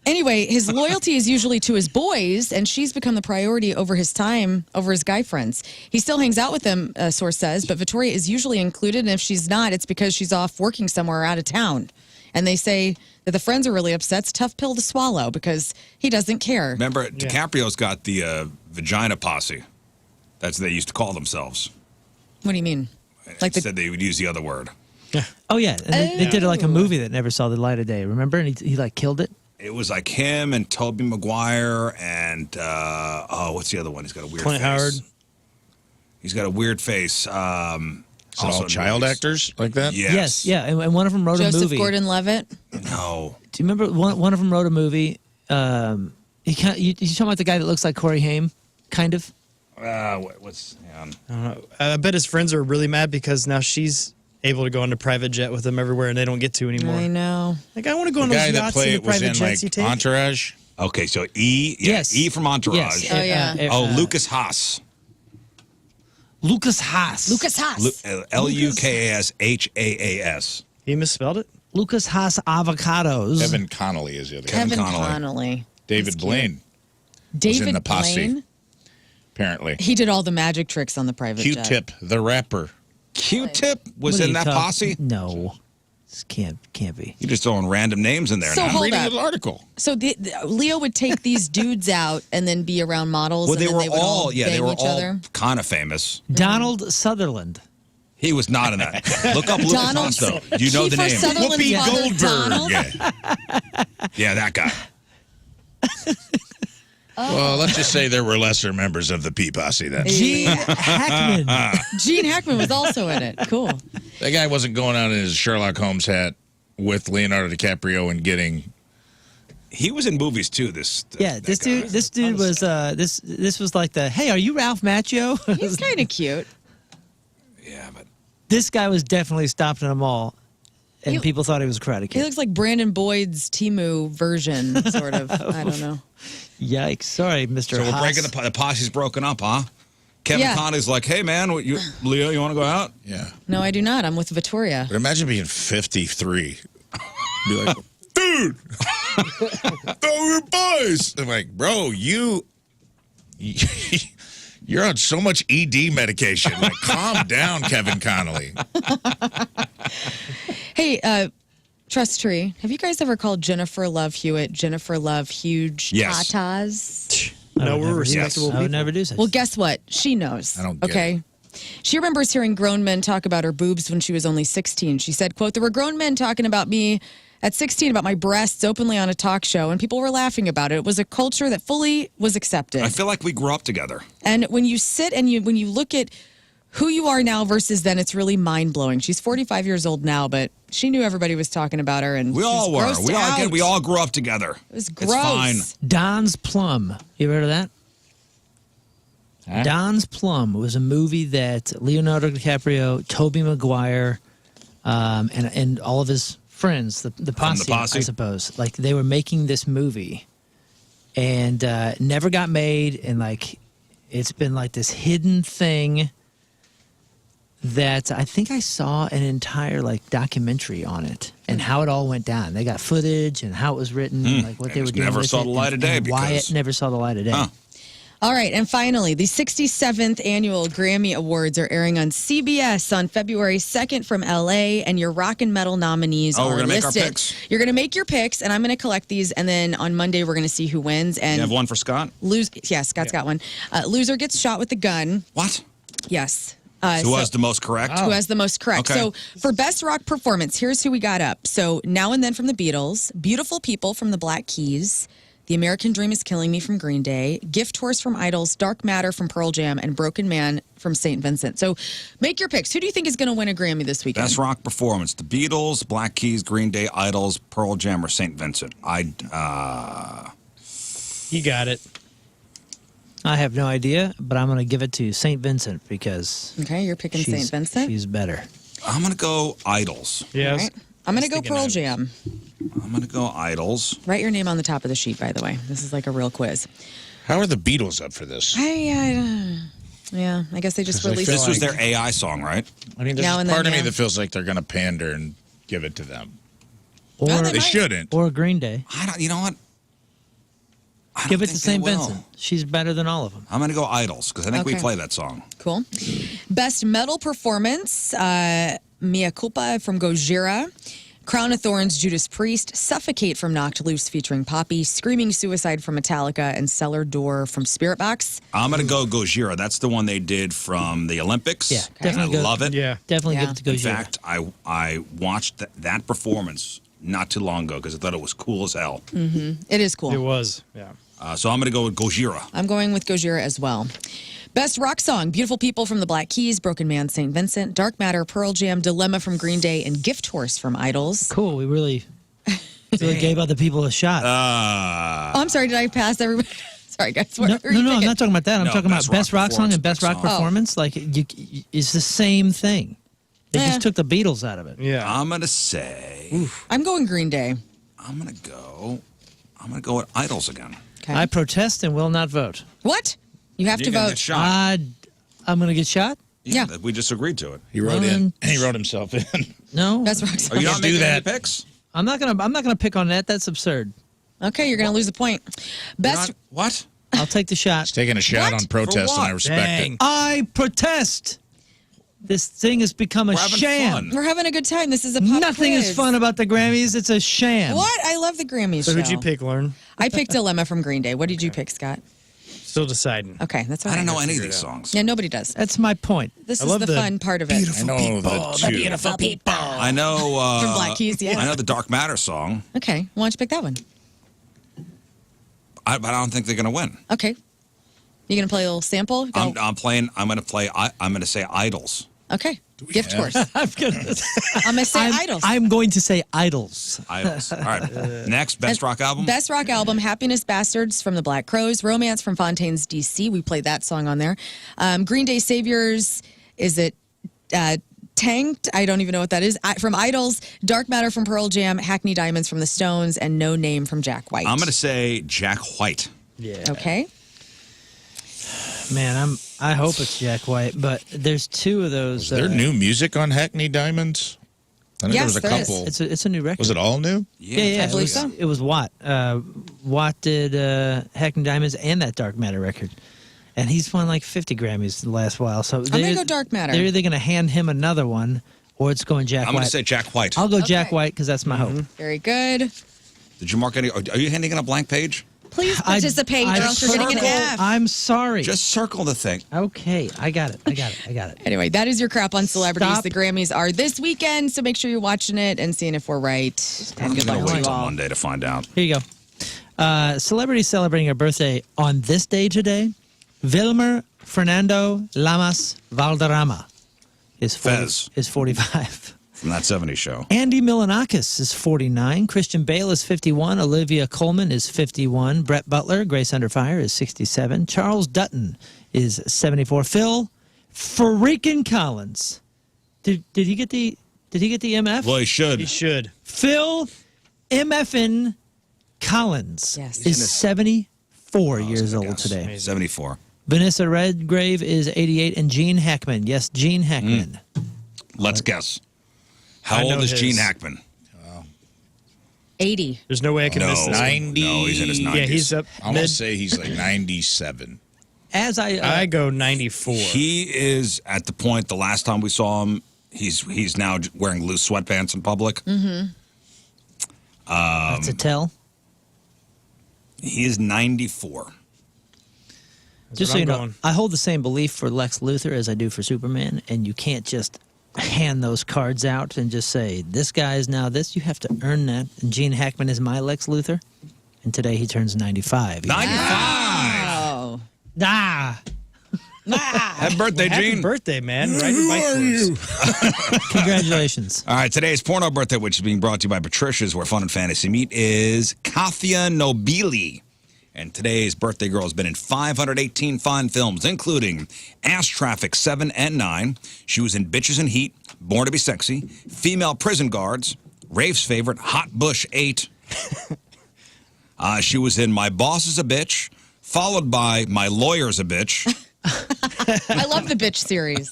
anyway, his loyalty is usually to his boys, and she's become the priority over his time, over his guy friends. He still hangs out with them, a source says, but Vittoria is usually included, and if she's not, it's because she's off working somewhere out of town. And they say that the friends are really upset. It's a tough pill to swallow because he doesn't care. Remember, DiCaprio's got the vagina posse. That's what they used to call themselves. What do you mean? Like Instead, they would use the other word. Oh, yeah. And they did like a movie that never saw the light of day. Remember? And he like killed it. It was like him and Tobey Maguire and, what's the other one? He's got a weird Clint face. Howard. He's got a weird face. Is it all in child movies. actors like that? Yes. Yeah. And one of them wrote a Joseph movie. Gordon-Levitt. No. Do you remember one of them wrote a movie? You talking about the guy that looks like Corey Haim, kind of? What's... Yeah. I bet his friends are really mad because now she's able to go on a private jet with them everywhere and they don't get to anymore. I know. Like, I want to go The on those guy that yachts and played the was private in jets you like take. Entourage. Okay, so E. Yeah, Yes. E from Entourage. Yes. Oh, yeah. Lucas Haas. Lucas Haas. Lucas Haas. Lukashaas. He misspelled it? Lucas Haas avocados. Kevin Connolly is the other guy. Kevin Connolly. Connolly. David Blaine, David in the posse. Blaine. apparently. He did all the magic tricks on the private jet. Q-Tip, the rapper. Q-Tip was What are in you that talking- posse? No, this can't be. You're just throwing random names in there So now. hold Reading up. a little article. So Leo would take these dudes out and then be around models. Well, and they then were they would all, all yeah, bang they were each all other. kind of famous. Donald Sutherland. He was not in that. Look up Lucas Donald Haas, though. You know the Kiefer name. Sutherland's Whoopi father, Goldberg. Donald. Yeah. Yeah, that guy. Well, let's just say there were lesser members of the P posse then. Gene Hackman. Gene Hackman was also in it. Cool. That guy wasn't going out in his Sherlock Holmes hat with Leonardo DiCaprio and getting. He was in movies too. This Yeah, this guy. dude was this was like the hey, are you Ralph Macchio? He's kind of cute. Yeah, but This guy was definitely stopping them all, and He- people thought he was a Karate He Kid. looks like Brandon Boyd's Timu version, sort of. I don't know. Yikes! Sorry, Mr. so we're Haas. breaking the posse's broken up, huh? Kevin Yeah. Conley's like, hey man, Leo, you want to go out? Yeah. No, I do not. I'm with Vittoria. But imagine being 53. Be like, dude, we're boys. I'm like, bro, you're on so much ED medication. Like, calm down, Kevin Connolly. Hey, Trust Tree, have you guys ever called Jennifer Love Hewitt Jennifer Love Huge Yes. Tatas? I No, would we're never do that. respectable I would people. never do such. Well, guess what? She knows. I don't get okay. She remembers hearing grown men talk about her boobs when she was only 16. She said, quote, there were grown men talking about me at 16 about my breasts openly on a talk show, and people were laughing about it. It was a culture that fully was accepted. I feel like we grew up together. And when you sit and when you look at who you are now versus then, it's really mind-blowing. She's 45 years old now, but she knew everybody was talking about her, and We she's all were. grossed out. We all grew up together. It was It's gross. fine. Don's Plum. You ever heard of that? Huh? Don's Plum was a movie that Leonardo DiCaprio, Tobey Maguire, and all of his friends, the posse, I suppose. Like they were making this movie, and never got made, and like it's been like this hidden thing that I think I saw an entire like documentary on it and how it all went down. They got footage and how it was written, and, like what they were doing. Never with saw it, the light of day and why it never saw the light of day. Huh. All right, and finally, the 67th annual Grammy Awards are airing on CBS on February 2nd from LA, and your rock and metal nominees Oh, are we're gonna make our listed. picks? You're going to make your picks, and I'm going to collect these, and then on Monday we're going to see who wins. And You have one for Scott? Scott's got one. Loser gets shot with a gun. What? Yes. Who has the most correct? Who has the most correct. Okay. So for best rock performance, here's who we got up. So Now and Then from the Beatles, Beautiful People from the Black Keys, The American Dream is Killing Me from Green Day, Gift Horse from Idols, Dark Matter from Pearl Jam, and Broken Man from St. Vincent. So make your picks. Who do you think is going to win a Grammy this weekend? Best rock performance: The Beatles, Black Keys, Green Day, Idols, Pearl Jam, or St. Vincent. You got it. I have no idea, but I'm going to give it to St. Vincent because Okay, you're picking St. Vincent. She's better. I'm gonna go Idols. Yeah. All right. I'm going to go Pearl Jam. I'm gonna go Idols. Write your name on the top of the sheet, by the way. This is like a real quiz. How are the Beatles up for this? Yeah, I guess they just 'Cause I released feel This was their AI song, right? I mean, there's Now a and part Then, of me yeah. that feels like they're going to pander and give it to them. Or, No, They shouldn't. or Green Day. I don't. You know what? I Give don't it to think St. they will. Vincent. She's better than all of them. I'm gonna go Idols because I think we Okay. play that song. Cool. Best metal performance, Mea Culpa from Gojira, Crown of Thorns, Judas Priest, Suffocate from Knocked Loose featuring Poppy, Screaming Suicide from Metallica, and Cellar Door from Spirit Box. I'm gonna go Gojira. That's the one they did from the Olympics. Yeah, and definitely I go- love it. Yeah. Definitely Yeah. give it to In Gojira. fact, I watched that performance not too long ago because I thought it was cool as hell. It is cool. It was. Yeah. So I'm gonna go with Gojira. I'm going with Gojira as well. Best rock song, Beautiful People from the Black Keys, Broken Man, St. Vincent, Dark Matter, Pearl Jam, Dilemma from Green Day, and Gift Horse from Idols. Cool. We really gave other people a shot. Uh, Oh, I'm sorry, did I pass everybody? Sorry, guys. What no, were you I'm thinking? not talking about that. I'm No, talking about best best rock rock song and performance, best rock best song. performance. Like, it's the same thing. They Eh. just took the Beatles out of it. Yeah. I'm gonna say I'm going Green Day. I'm gonna go with Idols again. Okay. I protest and will not vote. What? You have to You're gonna vote. get shot. I'm going to get shot? Yeah. We just agreed to it. He wrote in. He wrote himself in. No. Best rock song. Are you not Can't do making any that. picks? I'm not gonna pick on that. That's absurd. Okay, you're going to lose a point. Best. Not- what? I'll take the shot. He's taking a shot What? on protest, and I what? respect Dang. it. I protest. This thing has become a We're having sham. fun. We're having a good time. This is a pop Nothing quiz. is fun about the Grammys. It's a sham. What? I love the Grammys. So who'd show. you pick, Lern? I picked Dilemma from Green Day. What did you pick, Scott? Still deciding. Okay, that's all I right. don't know any of figure these it out. songs. Yeah, nobody does. That's my point. This I is love the the fun part of it. I know the two. Beautiful people. I know. From Black Keys, yeah. I know the Dark Matter song, Okay, why don't you pick that one? but I don't think they're gonna win. Okay. You gonna play a little sample? Go. I'm playing. I'm gonna say Idols. Okay. Gift have- horse. I'm gonna, I'm gonna say Idols. I'm going to say idols. Idols. All right. Next, best rock album. Best rock album: Happiness Bastards from the Black Crowes, Romance from Fontaines D.C. We played that song on there. Green Day Saviors. Is it Tanked? I don't even know what that is. From Idols, Dark Matter from Pearl Jam, Hackney Diamonds from the Stones, and No Name from Jack White. I'm gonna say Jack White. Yeah. Okay. Man, I hope it's Jack White, but there's two of those. Is there new music on Hackney Diamonds? I think Yes, there there was is. a couple. It's a new record. Was it all new? Yeah. I believe so. It was Watt. Watt did Hackney Diamonds and that Dark Matter record. And he's won like 50 Grammys the last while. So gonna go Dark Matter. They're either going to hand him another one or it's going Jack I'm White. gonna say Jack White. I'll go Jack Okay. White because that's my hope. Very good. Did you mark any? Are you handing in a blank page? Please participate, or else you're getting an F. I'm sorry. Just circle the thing. Okay, I got it. Anyway, that is your crap on celebrities. Stop. The Grammys are this weekend, so make sure you're watching it and seeing if we're right. And I'm good gonna luck to wait you till all. Monday to find out. Here you go. Celebrities celebrating a birthday on this day today. Wilmer Fernando Lamas Valderrama is Fez. 45. From that '70s show. Andy Milonakis is 49. Christian Bale is 51. Olivia Colman is 51. Brett Butler, Grace Under Fire, is 67. Charles Dutton is 74. Phil freaking Collins. Did you get the Did he get the MF? Well, he should. He should. Phil MFN Collins Yes. is 74 years old Guess. today. 74. Vanessa Redgrave is 88, and Gene Hackman. Yes, Gene Hackman. Let's guess. How I know old is his. Gene Hackman? 80. There's no way I can miss this. 90. No, he's in his 90s. Yeah, he's up. I'm gonna Mid, say he's like 97. As I I go 94. He is at the point, the last time we saw him, he's now wearing loose sweatpants in public. that's a tell. He is 94. Just what so you I'm know, going. I hold the same belief for Lex Luthor as I do for Superman, and you can't just hand those cards out and just say, this guy is now this. You have to earn that. And Gene Hackman is my Lex Luthor, and today he turns 95. 95! Oh. Ah! Happy birthday, Happy Gene. birthday, man. Ride your bike for us. Congratulations. All right, today's porno birthday, which is being brought to you by Patricia's, where fun and fantasy meet, is Kathia Nobili. And today's birthday girl has been in 518 fine films, including Ass Traffic 7 and 9. She was in Bitches and Heat, Born to be Sexy, Female Prison Guards, Rafe's favorite, Hot Bush 8. She was in My Boss is a Bitch, followed by My Lawyer's a Bitch, I love the bitch series.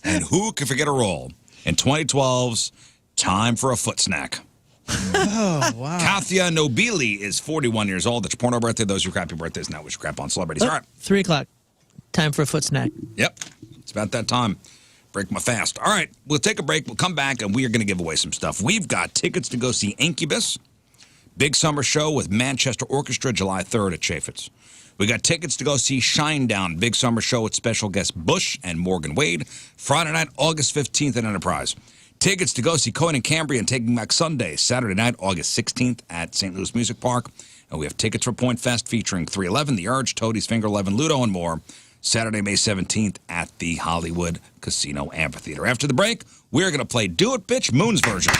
and who could forget a role in 2012's Time for a Foot Snack. Oh, wow. Kathia Nobili is 41 years old. That's your porno birthday. Those are your crappy birthdays. Now wish your crap on celebrities. All right. 3 o'clock. Time for a foot snack. Yep. It's about that time. Break my fast. All right. We'll take a break. We'll come back, and we are going to give away some stuff. We've got tickets to go see Incubus. Big summer show with Manchester Orchestra, July 3rd at Chaffetz. We got tickets to go see Shinedown. Big summer show with special guests Bush and Morgan Wade. Friday night, August 15th at Enterprise. Tickets to go see Cohen and Cambria and Taking Back Sunday, Saturday night, August 16th at St. Louis Music Park. And we have tickets for Point Fest featuring 311, The Urge, Toadies, Finger 11, Ludo, and more. Saturday, May 17th at the Hollywood Casino Amphitheater. After the break, we're going to play Do It Bitch, Moon's version.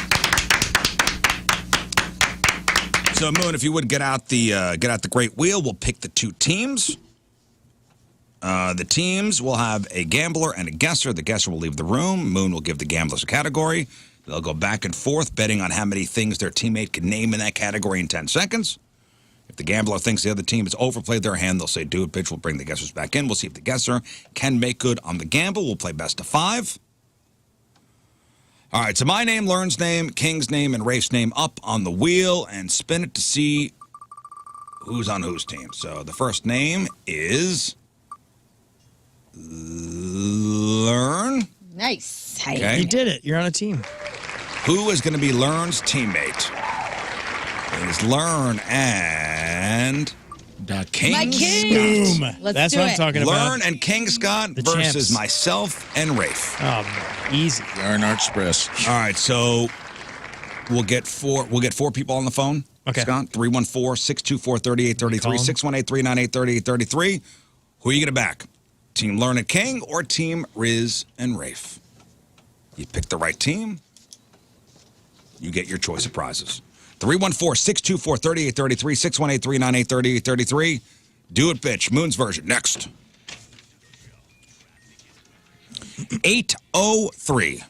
So, Moon, if you would get out the great wheel, we'll pick the two teams. The teams will have a gambler and a guesser. The guesser will leave the room. Moon will give the gamblers a category. They'll go back and forth, betting on how many things their teammate can name in that category in 10 seconds. If the gambler thinks the other team has overplayed their hand, they'll say, do it, bitch. We'll bring the guessers back in. We'll see if the guesser can make good on the gamble. We'll play best of 5. All right, so my name, Lern's name, King's name, and Rafe's name up on the wheel and spin it to see who's on whose team. So the first name is Lern. Nice. Okay. You did it. You're on a team. Who is going to be Lern's teammate? It is Lern and King My king. Scott. Boom. Let's That's do what it. I'm talking about. Lern and King Scott The versus champs. myself and Rafe. Easy. Yarn Express. All right, so we'll get four people on the phone. Okay. Scott, 314-624-3833, Call 'em. 618-398-3833. Who are you going to back? Team Lern and King or Team Rizz and Rafe? You pick the right team, you get your choice of prizes. 314-624-3833, 618-398-3833. Do it, bitch. Moon's version. Next. 8:03.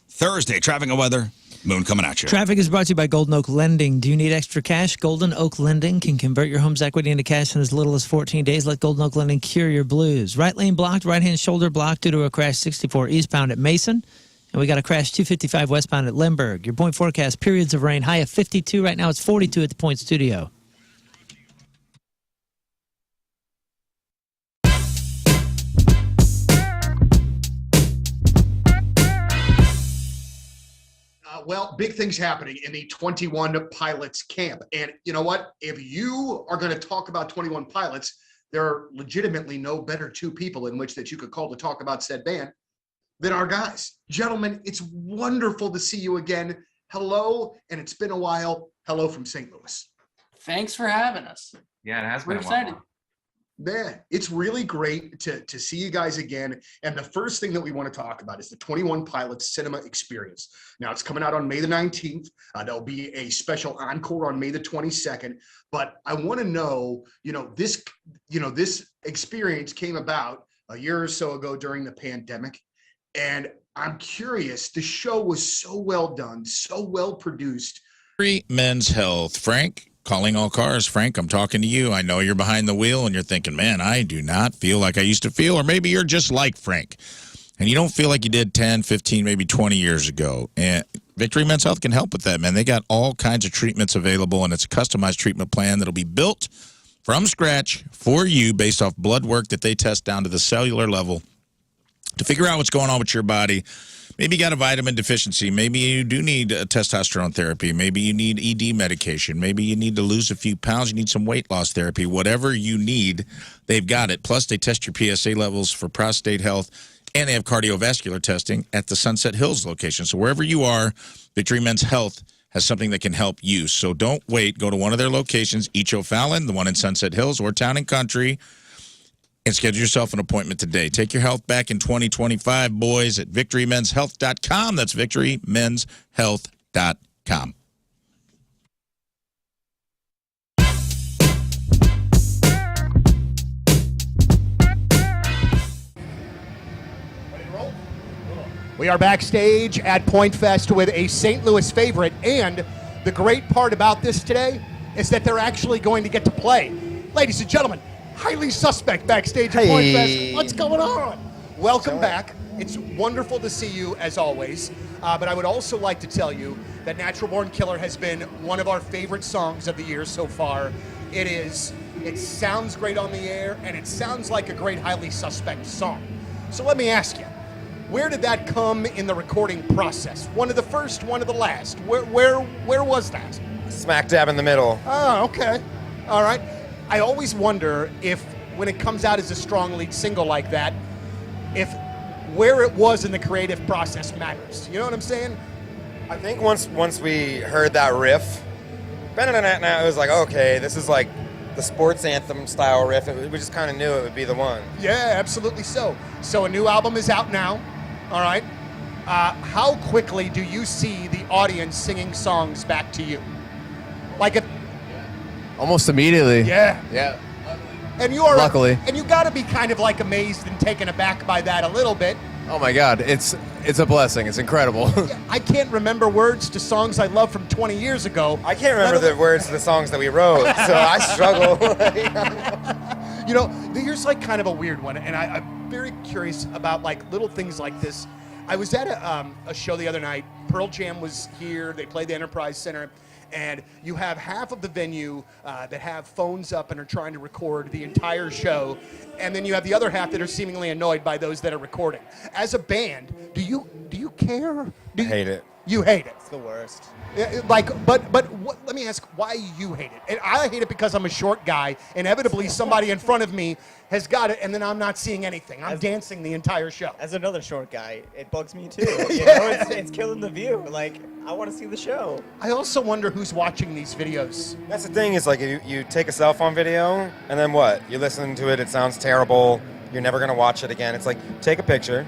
Thursday, traffic and weather. Moon coming at you. Traffic is brought to you by Golden Oak Lending. Do you need extra cash? Golden Oak Lending can convert your home's equity into cash in as little as 14 days. Let Golden Oak Lending cure your blues. Right lane blocked, right-hand shoulder blocked due to a crash 64 eastbound at Mason. And we got a crash 255 westbound at Limburg. Your point forecast, periods of rain, high of 52. Right now it's 42 at the Point Studio. Well, big things happening in the 21 Pilots camp. And you know what? If you are going to talk about 21 Pilots, there are legitimately no better two people in which that you could call to talk about said band than our guys. Gentlemen, it's wonderful to see you again. Hello, and it's been a while. Hello from St. Louis. Thanks for having us. Yeah, it has We're been a while. excited. Man, it's really great to see you guys again. And the first thing that we want to talk about is the 21 Pilots Cinema Experience. Now, it's coming out on May the 19th. There'll be a special encore on May the 22nd. But I want to know, this experience came about a year or so ago during the pandemic. And I'm curious. The show was so well done, so well produced. Men's Health. Frank, calling all cars. Frank, I'm talking to you. I know you're behind the wheel and you're thinking, man, I do not feel like I used to feel. Or maybe you're just like Frank and you don't feel like you did 10, 15, maybe 20 years ago. And Victory Men's Health can help with that, man. They got all kinds of treatments available, and it's a customized treatment plan that'll be built from scratch for you based off blood work that they test down to the cellular level to figure out what's going on with your body. Maybe you got a vitamin deficiency. Maybe you do need testosterone therapy. Maybe you need ED medication. Maybe you need to lose a few pounds. You need some weight loss therapy. Whatever you need, they've got it. Plus, they test your PSA levels for prostate health, and they have cardiovascular testing at the Sunset Hills location. So wherever you are, Victory Men's Health has something that can help you. So don't wait. Go to one of their locations, Each O'Fallon, the one in Sunset Hills, or Town and Country, and schedule yourself an appointment today. Take your health back in 2025, boys, at victorymenshealth.com. That's victorymenshealth.com. We are backstage at Point Fest with a St. Louis favorite, and the great part about this today is that they're actually going to get to play. Ladies and gentlemen, highly suspect backstage at Point Fest. What's going on? Welcome back. It's wonderful to see you as always. But I would also like to tell you that Natural Born Killer has been one of our favorite songs of the year so far. It sounds great on the air, and it sounds like a great highly suspect song. So let me ask you, where did that come in the recording process? One of the first, one of the last? Where was that? Smack dab in the middle. Oh, okay. All right. I always wonder if, when it comes out as a strong lead single like that, if where it was in the creative process matters. You know what I'm saying? I think once we heard that riff, it was like, okay, this is like the sports anthem style riff. We just kind of knew it would be the one. Yeah, absolutely so. So a new album is out now. All right. How quickly do you see the audience singing songs back to you? Like if almost immediately. Yeah. Yeah. And you are Luckily. And you got to be kind of like amazed and taken aback by that a little bit. Oh my God, it's a blessing. It's incredible. I can't remember words to songs I love from 20 years ago. I can't remember the words to the songs that we wrote, so I struggle. You know, here's like kind of a weird one, and I'm very curious about like little things like this. I was at a show the other night. Pearl Jam was here. They played the Enterprise Center. And you have half of the venue that have phones up and are trying to record the entire show. And then you have the other half that are seemingly annoyed by those that are recording. As a band, do you care? I hate it. You hate it. It's the worst. Let me ask why you hate it. And I hate it because I'm a short guy. Inevitably, somebody in front of me has got it, and then I'm not seeing anything. I'm dancing the entire show. As another short guy, it bugs me too. You know, it's killing the view. Like, I want to see the show. I also wonder who's watching these videos. That's the thing, is like you take a cell phone video, and then what? You listen to it, it sounds terrible, you're never going to watch it again. It's like, take a picture,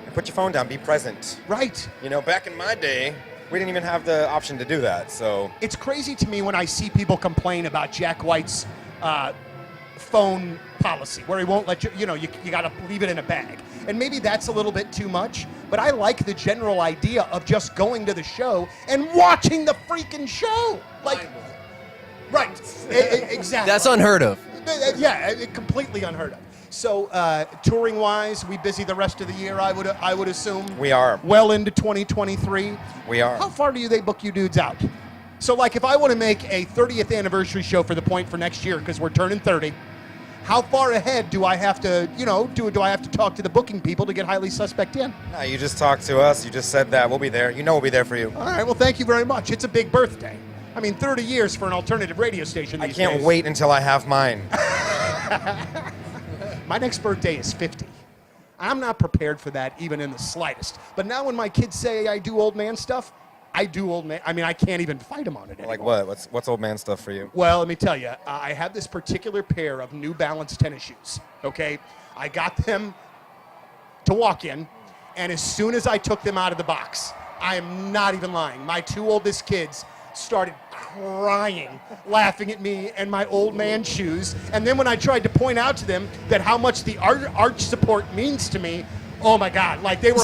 and put your phone down, be present. Right. You know, back in my day, we didn't even have the option to do that, so. It's crazy to me when I see people complain about Jack White's phone policy, where he won't let you, you got to leave it in a bag. And maybe that's a little bit too much, but I like the general idea of just going to the show and watching the freaking show. Like, right, exactly. That's unheard of. Yeah, completely unheard of. So, touring-wise, we busy the rest of the year, I would assume? We are. Well into 2023? We are. How far do they book you dudes out? So, like, if I want to make a 30th anniversary show for The Point for next year, because we're turning 30, how far ahead do I have to, do I have to talk to the booking people to get highly suspect in? No, you just talked to us, you just said that, we'll be there. You know we'll be there for you. All right, well, thank you very much. It's a big birthday. I mean, 30 years for an alternative radio station these days. I can't wait until I have mine. My next birthday is 50. I'm not prepared for that even in the slightest. But now when my kids say I do old man stuff, I do old man. I mean, I can't even fight them on it anymore. Like what? What's old man stuff for you? Well, let me tell you. I have this particular pair of New Balance tennis shoes, okay? I got them to walk in, and as soon as I took them out of the box, I am not even lying, my two oldest kids started crying, laughing at me and my old man shoes. And then when I tried to point out to them that how much the arch support means to me, oh my God, like they were.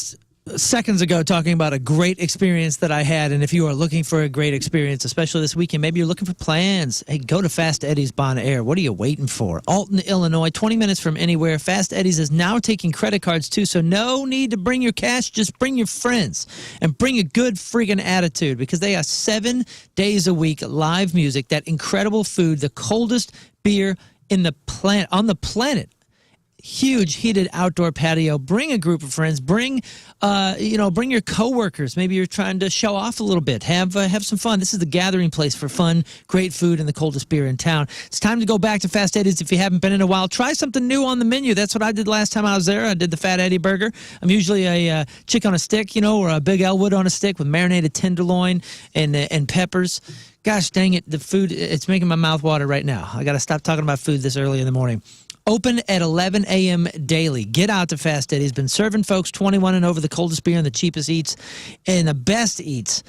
seconds ago talking about a great experience that I had, and if you are looking for a great experience, especially this weekend, maybe you're looking for plans, hey, go to Fast Eddie's Bon Air. What are you waiting for? Alton, Illinois, 20 minutes from anywhere. Fast Eddie's is now taking credit cards too, so no need to bring your cash, just bring your friends and bring a good friggin' attitude, because they are 7 days a week live music, that incredible food, the coldest beer in the on the planet. Huge heated outdoor patio. Bring a group of friends. Bring, bring your coworkers. Maybe you're trying to show off a little bit. Have some fun. This is the gathering place for fun, great food, and the coldest beer in town. It's time to go back to Fast Eddie's if you haven't been in a while. Try something new on the menu. That's what I did last time I was there. I did the Fat Eddie burger. I'm usually a chick on a stick, or a Big Elwood on a stick with marinated tenderloin and peppers. Gosh dang it, the food, it's making my mouth water right now. I got to stop talking about food this early in the morning. Open at 11 a.m. daily. Get out to Fast Eddie's. Been serving folks 21 and over the coldest beer and the cheapest eats and the best eats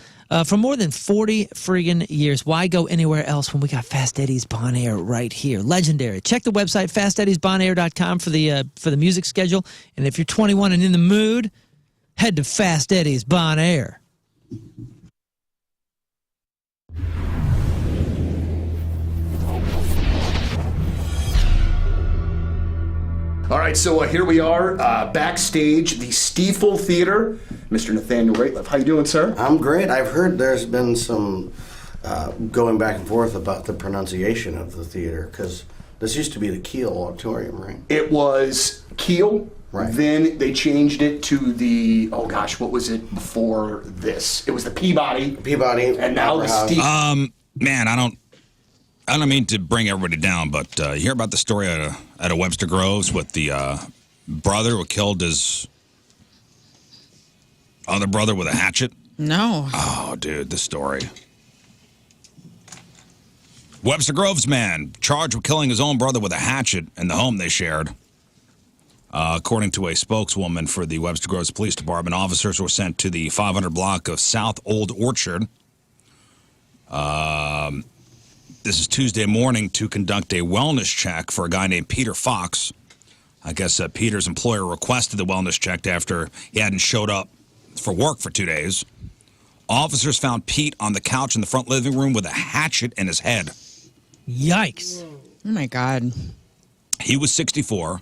for more than 40 friggin' years. Why go anywhere else when we got Fast Eddie's Bon Air right here? Legendary. Check the website, fasteddiesbonair.com for the music schedule. And if you're 21 and in the mood, head to Fast Eddie's Bon Air. All right, so here we are backstage, the Stiefel Theater. Mr. Nathaniel Rateliff, how you doing, sir? I'm great. I've heard there's been some going back and forth about the pronunciation of the theater, because this used to be the Kiel Auditorium, right? It was Kiel. Right. Then they changed it to the, what was it before this? It was the Peabody. Peabody. And now the Stiefel. Man, I don't mean to bring everybody down, but you hear about the story at a Webster Groves with the brother who killed his other brother with a hatchet? No. Oh, dude, this story. Webster Groves man charged with killing his own brother with a hatchet in the home they shared. According to a spokeswoman for the Webster Groves Police Department, officers were sent to the 500 block of South Old Orchard. This is Tuesday morning to conduct a wellness check for a guy named Peter Fox. I guess Peter's employer requested the wellness check after he hadn't showed up for work for 2 days. Officers found Pete on the couch in the front living room with a hatchet in his head. Yikes. Oh, my God. He was 64.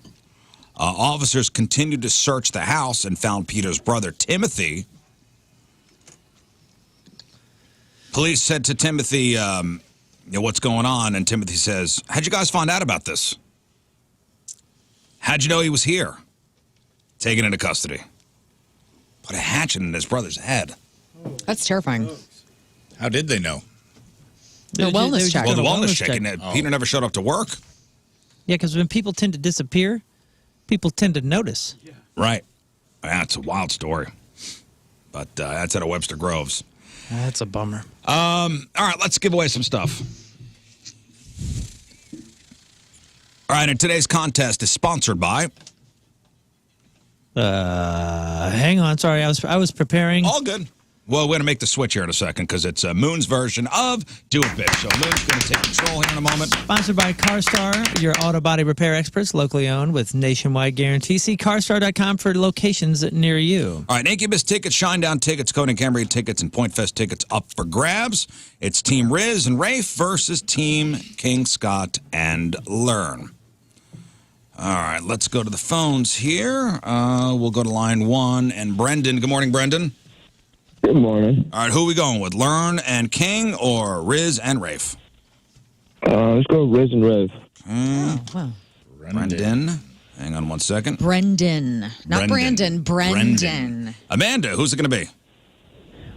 Officers continued to search the house and found Peter's brother, Timothy. Police said to Timothy, what's going on? And Timothy says, how'd you guys find out about this? How'd you know he was here? Taken into custody. Put a hatchet in his brother's head. That's terrifying. How did they know? The wellness check. Well, the wellness check. And Peter never showed up to work. Yeah, because when people tend to disappear, people tend to notice. Yeah. Right. That's a wild story. But that's at a Webster Groves. That's a bummer. All right, let's give away some stuff. All right, and today's contest is sponsored by... hang on. Sorry, I was preparing. All good. Well, we're going to make the switch here in a second because it's Moon's version of Do It Big. So Moon's going to take control here in a moment. Sponsored by CarStar, your auto body repair experts, locally owned with nationwide guarantee. See carstar.com for locations near you. All right, Incubus tickets, Shinedown tickets, Conan Camry tickets, and Point Fest tickets up for grabs. It's Team Rizz and Rafe versus Team King Scott and Lern. All right, let's go to the phones here. We'll go to line 1 and Brendan. Good morning, Brendan. Good morning. All right, who are we going with, Lern and King or Rizz and Rafe? Let's go Rizz and Rafe. Oh, wow. Brendan. Hang on 1 second. Brendan. Not Brandon. Brendan. Amanda, who's it going to be?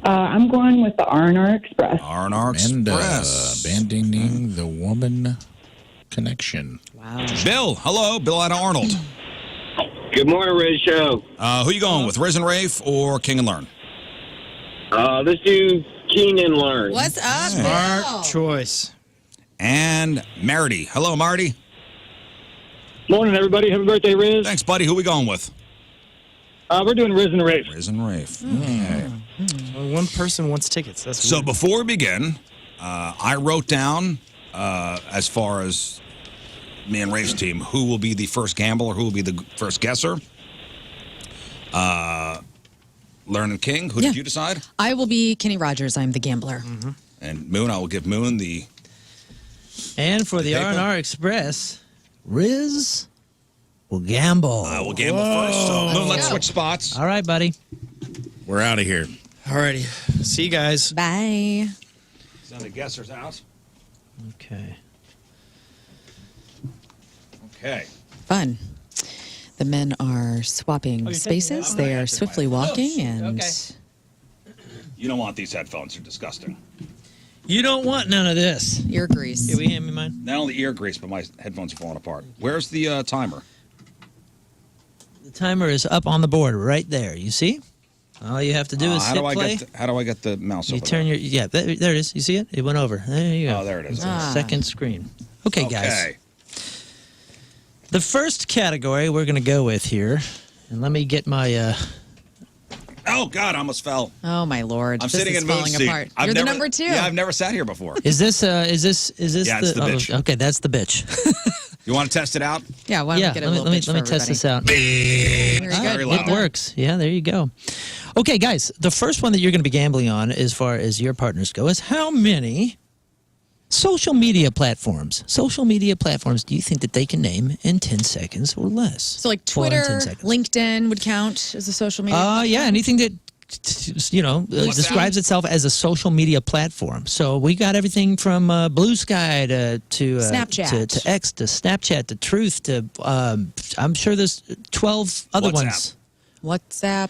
I'm going with the R&R Express. R&R Express. Abandoning the woman connection. Wow. Bill, hello. Bill out of Arnold. Good morning, RizzShow. Who you going with, Rizz and Rafe or King and Lern? Let's do King and Lern. What's up, Smart Bill? choice. And Marty. Hello, Marty. Morning, everybody. Happy birthday, Rizz. Thanks, buddy. Who we going with? We're doing Rizz and Rafe. Rizz and Rafe. Okay. Well, one person wants tickets. That's So weird. before we begin, I wrote down, as far as me and Rafe's team, who will be the first gambler, who will be the first guesser. Lern and King, who did you decide? I will be Kenny Rogers. I'm the gambler. And Moon, I will give Moon the... And for the paper. R&R Express, Rizz will gamble. I will gamble first. So, Moon, let's switch spots. All right, buddy. We're out of here. Alrighty. See you guys. Bye. Send the guessers out. Okay. Okay. Fun. The men are swapping spaces. They are swiftly walking and... Okay. You don't want these headphones. They're disgusting. You don't want none of this. Ear grease. Can we hand me mine? Not only ear grease, but my headphones are falling apart. Where's the timer? The timer is up on the board right there. You see? All you have to do is hit play. How do I get the mouse You over turn there? your... Yeah, there it is. You see it? It went over. There you go. Oh, there it is. Second screen. Okay, guys. Okay. The first category we're going to go with here, and let me get my... Oh, God, I almost fell. Oh, my Lord. I'm This sitting is in Moon's falling seat. apart. I've You're never, the number 2. Yeah, I've never sat here before. Is this Yeah, it's the bitch. okay, that's the bitch. You want to test it out? Yeah, why don't Yeah, we get a let little me bitch for test this everybody? out. Very Very good. loud. It works. Yeah, there you go. Okay, guys, the first one that you're going to be gambling on, as far as your partners go, is how many social media platforms do you think that they can name in 10 seconds or less? So like Or in 10 Twitter, seconds. LinkedIn would count as a social media? Yeah, anything that describes itself as a social media platform. So we got everything from Blue Sky to Snapchat. to X to Snapchat to Truth to I'm sure there's 12 other WhatsApp. ones. WhatsApp,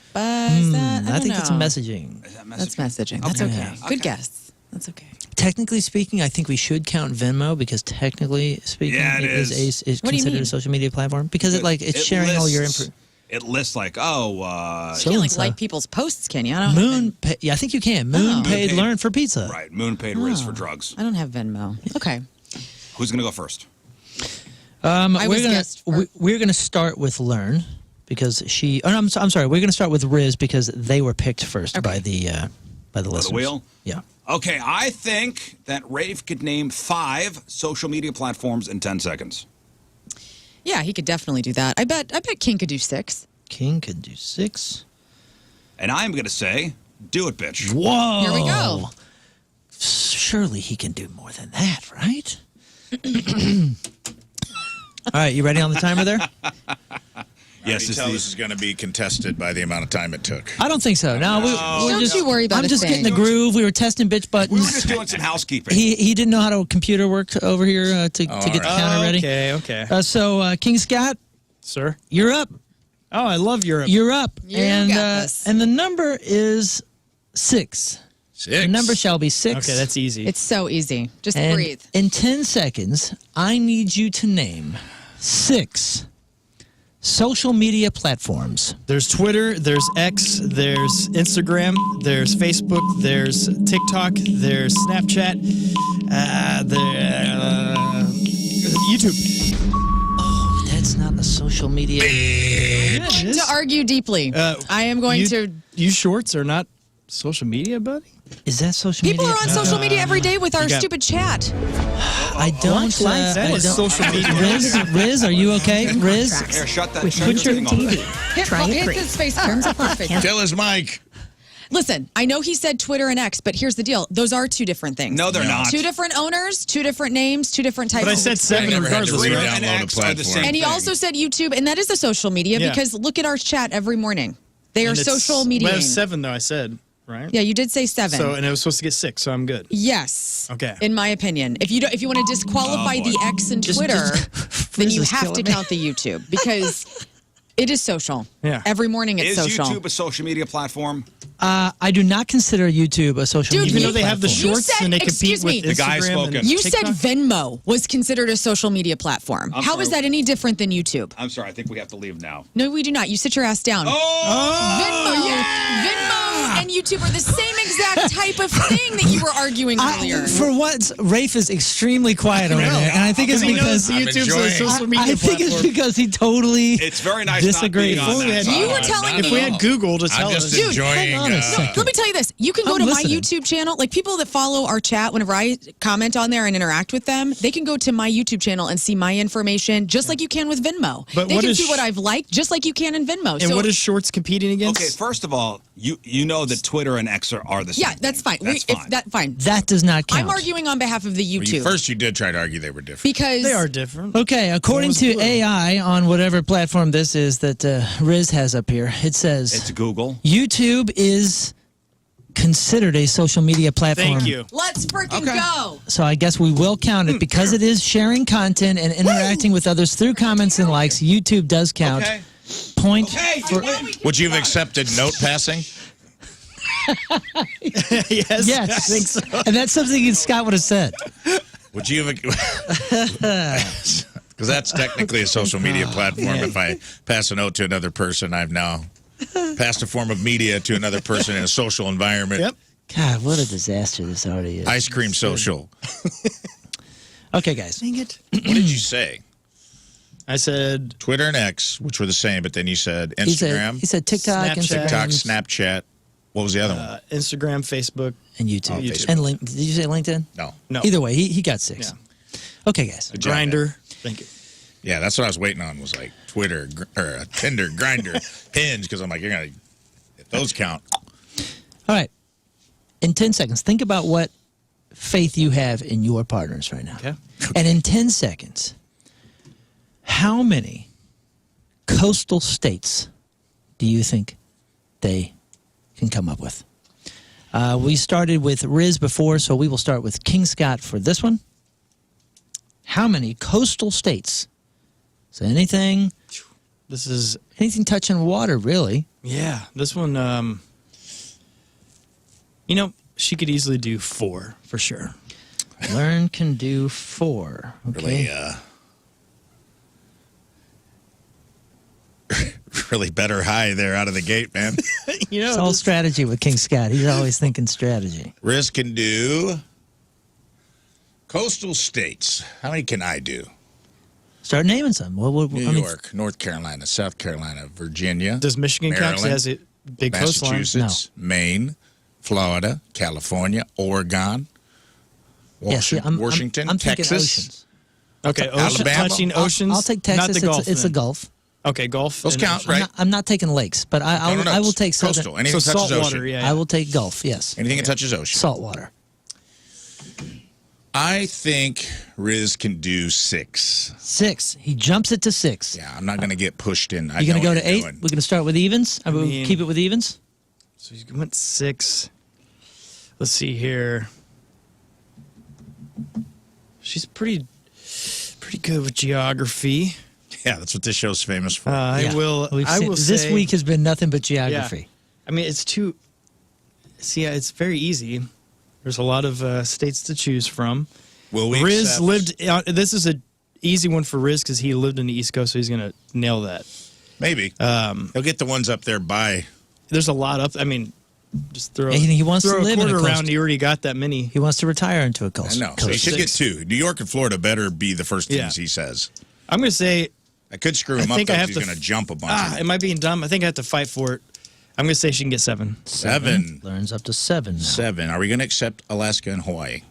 is that? I think don't it's know. messaging. That's messaging. That's okay. Good guess. That's okay. Technically speaking, I think we should count Venmo because technically speaking, Yeah, it is What do you considered mean? a social media platform because it's sharing all your info. It lists like, You can't like So-and-so. like people's posts, can you? I don't Moon, have pay, yeah, I think you can. Moon paid paid- Lern for pizza. right, Moon paid Rizz for drugs. I don't have Venmo. Okay. Who's going to go first? I was We're gonna guessed for- we're gonna start with Lern because she. Oh, no, I'm sorry. We're gonna start with Rizz because they were picked first by the listeners. The wheel? Yeah. Okay, I think that Rafe could name 5 social media platforms in 10 seconds. Yeah, he could definitely do that. I bet King could do 6. King could do 6. And I'm going to say, do it, bitch. Whoa! Here we go. Surely he can do more than that, right? All right, you ready on the timer there? Yes, You tell this is going to be contested by the amount of time it took. I don't think so. No, we're Don't just, you worry about I'm a just getting the thing. groove. We were testing bitch We were buttons. just doing some housekeeping. He didn't know how to computer work over here to get the counter ready. Okay. So King Scott, Sir? you're up. Oh, I love Europe. You're up. You and got this. and the number is 6. 6. The number shall be 6. Okay, that's easy. It's so easy. Just And breathe. in 10 seconds, I need you to name 6 social media platforms. There's Twitter, there's X, there's Instagram, there's Facebook, there's TikTok, there's Snapchat, YouTube. Oh, that's not a social media. Yeah, it is. To argue deeply, I am going to... You shorts are not social media, buddy? Is that social People media? are on social media every day with our got- stupid chat. I don't. That I is don't- social media. Riz, are you okay? Riz, Here, shut that With shut your YouTube thing off. TV. Hit, Try it hit free. his face. Hit his face. Tell his mic. Listen, I know he said Twitter and X, but here's the deal. Those are 2 different things. No, they're not. 2 different owners, 2 different names, 2 different types But I of said 7 never had to regardless, read right? down. And Download a X are the platform. same And he thing. also said YouTube, and that is a social media Yeah. because look at our chat every morning. They are And it's- social media. Well, it was 7, though, I said, right? Yeah, you did say 7. So, and it was supposed to get 6, so I'm good. Yes. Okay. In my opinion, if you want to disqualify the X and Twitter, then Riz you is have to killing me. count the YouTube because it is social. Yeah. Every morning it's Is social. YouTube a social media platform? I do not consider YouTube a social Dude, media. Even though they have the platform. You shorts said- and they compete excuse me. with The guy has Instagram spoken. and You said TikTok. Venmo was considered a social media platform. I'm How is sorry. that any different than YouTube? I'm sorry, I think we have to leave now. No, we do not. You sit your ass down. Oh! Venmo and YouTube are the same exact type of thing that you were arguing earlier. For once, Rafe is extremely quiet over there, and I think it's He knows because YouTube's a social media I think it's platform. because he totally It's very nice disagrees. not being on that You side. were telling If we had Google to tell I'm us. just enjoying. hang on a second. Let me tell you this. You can go I'm to listening. my YouTube channel. Like people that follow our chat, whenever I comment on there and interact with them, they can go to my YouTube channel and see my information just like you can with Venmo. But they what can is see what I've liked just like you can in Venmo. And what is Shorts competing against? Okay, first of all, you know that Twitter and X are the same. yeah, that's fine. That's fine. Fine. That does not count. I'm arguing on behalf of the Well, YouTube first, you did try to argue they were different. because They are different. Okay, according was to blue. AI on whatever platform this is that Rizz has up here, it says It's Google. YouTube is considered a social media platform. Thank you. let's freaking Okay. go. So I guess we will count it because it is sharing content and interacting with others through comments and likes. YouTube does count. Okay. Point Okay, for Would you have accepted note passing? Yes. yes, I think so. and that's something that Scott would have said. Would you have? Because that's technically a social media platform. If I pass a note to another person, I've now passed a form of media to another person in a social environment. Yep. God, what a disaster this already is. Ice cream social. Okay, guys. Dang it. What did you say? I said Twitter and X, which were the same, but then you said He Instagram, said TikTok, Snapchat. TikTok, Instagram, Snapchat. What was the other one? Instagram, Facebook. and YouTube. Oh, YouTube. And link. Did you say LinkedIn? No. No. Either way, he got 6. Yeah. Okay, guys. Grinder. Thank you. Yeah, that's what I was waiting on. Was like Twitter or Tinder, Grinder, Hinge, because I'm like, you're gonna. If those count. All right. In 10 seconds, think about what faith you have in your partners right now. Okay. And in 10 seconds, how many coastal states do you think they can come up with? We started with Rizz before, so we will start with King Scott for this one. How many coastal states? So anything This is, touching water, really. yeah, this one, you know, she could easily do 4 for sure. Lern can do 4. Okay. Really, really better high there out of the gate, man. You know, It's all strategy with King Scott. He's always thinking strategy. Riz can do coastal states. How many can I do? Start naming some. New York, North Carolina, South Carolina, Virginia. does Michigan count? 'Cause it has a big coastline. Massachusetts, Maine, Florida, California, Oregon, Washington, I'm thinking Texas. oceans. Okay, ocean, Alabama. touching oceans. I'll take Texas. Not the Gulf. It's a then. Gulf. Okay, Gulf. Those and count, ocean. right? I'm not taking lakes, but I No, will take coastal. southern. Anything So that touches saltwater, ocean. yeah. I will take Gulf. Yes, Anything that touches ocean. saltwater. I think Riz can do 6. 6. He jumps it to 6. Yeah, I'm not going to get pushed in. You going to go to 8? We're going to start with evens. I mean, mean- keep it with evens. So you went 6. Let's see here. She's pretty good with geography. Yeah, that's what this show's famous for. I Yeah. will. We've I seen- will this say, week has been nothing but Yeah. geography. I mean, it's too. See, it's very easy. There's a lot of states to choose from. Will we Rizz accept- lived. This is a easy one for Rizz because he lived in the East Coast, so he's gonna nail that. Maybe. He'll get the ones up there by. There's a lot up. I mean, just throw. And he wants to throw live in a quarter coast. around. You already got that many. He wants to retire into a I coast. know. So he should get 2. New York and Florida better be the first Yeah. teams he says. I'm gonna say. I could screw him I up think though, I 'cause have he's to going to jump a bunch. Am I being dumb? I think I have to fight for it. I'm gonna say she can get 7. 7. Learns up to 7 now. 7. Are we going to accept Alaska and Hawaii?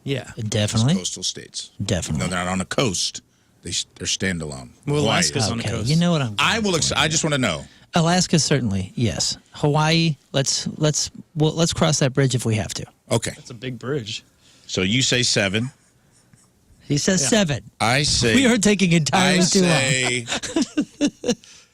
Yeah. Definitely. Coastal states. Definitely. No, they're not on a coast. They're standalone. Well, Hawaii Alaska's is. on the Okay, coast. you know what I'm. I will. I just want to know. Alaska certainly, yes. Hawaii, let's cross that bridge if we have to. Okay. It's a big bridge. So you say 7. He says 7. I say. We are taking entirely I too long. say.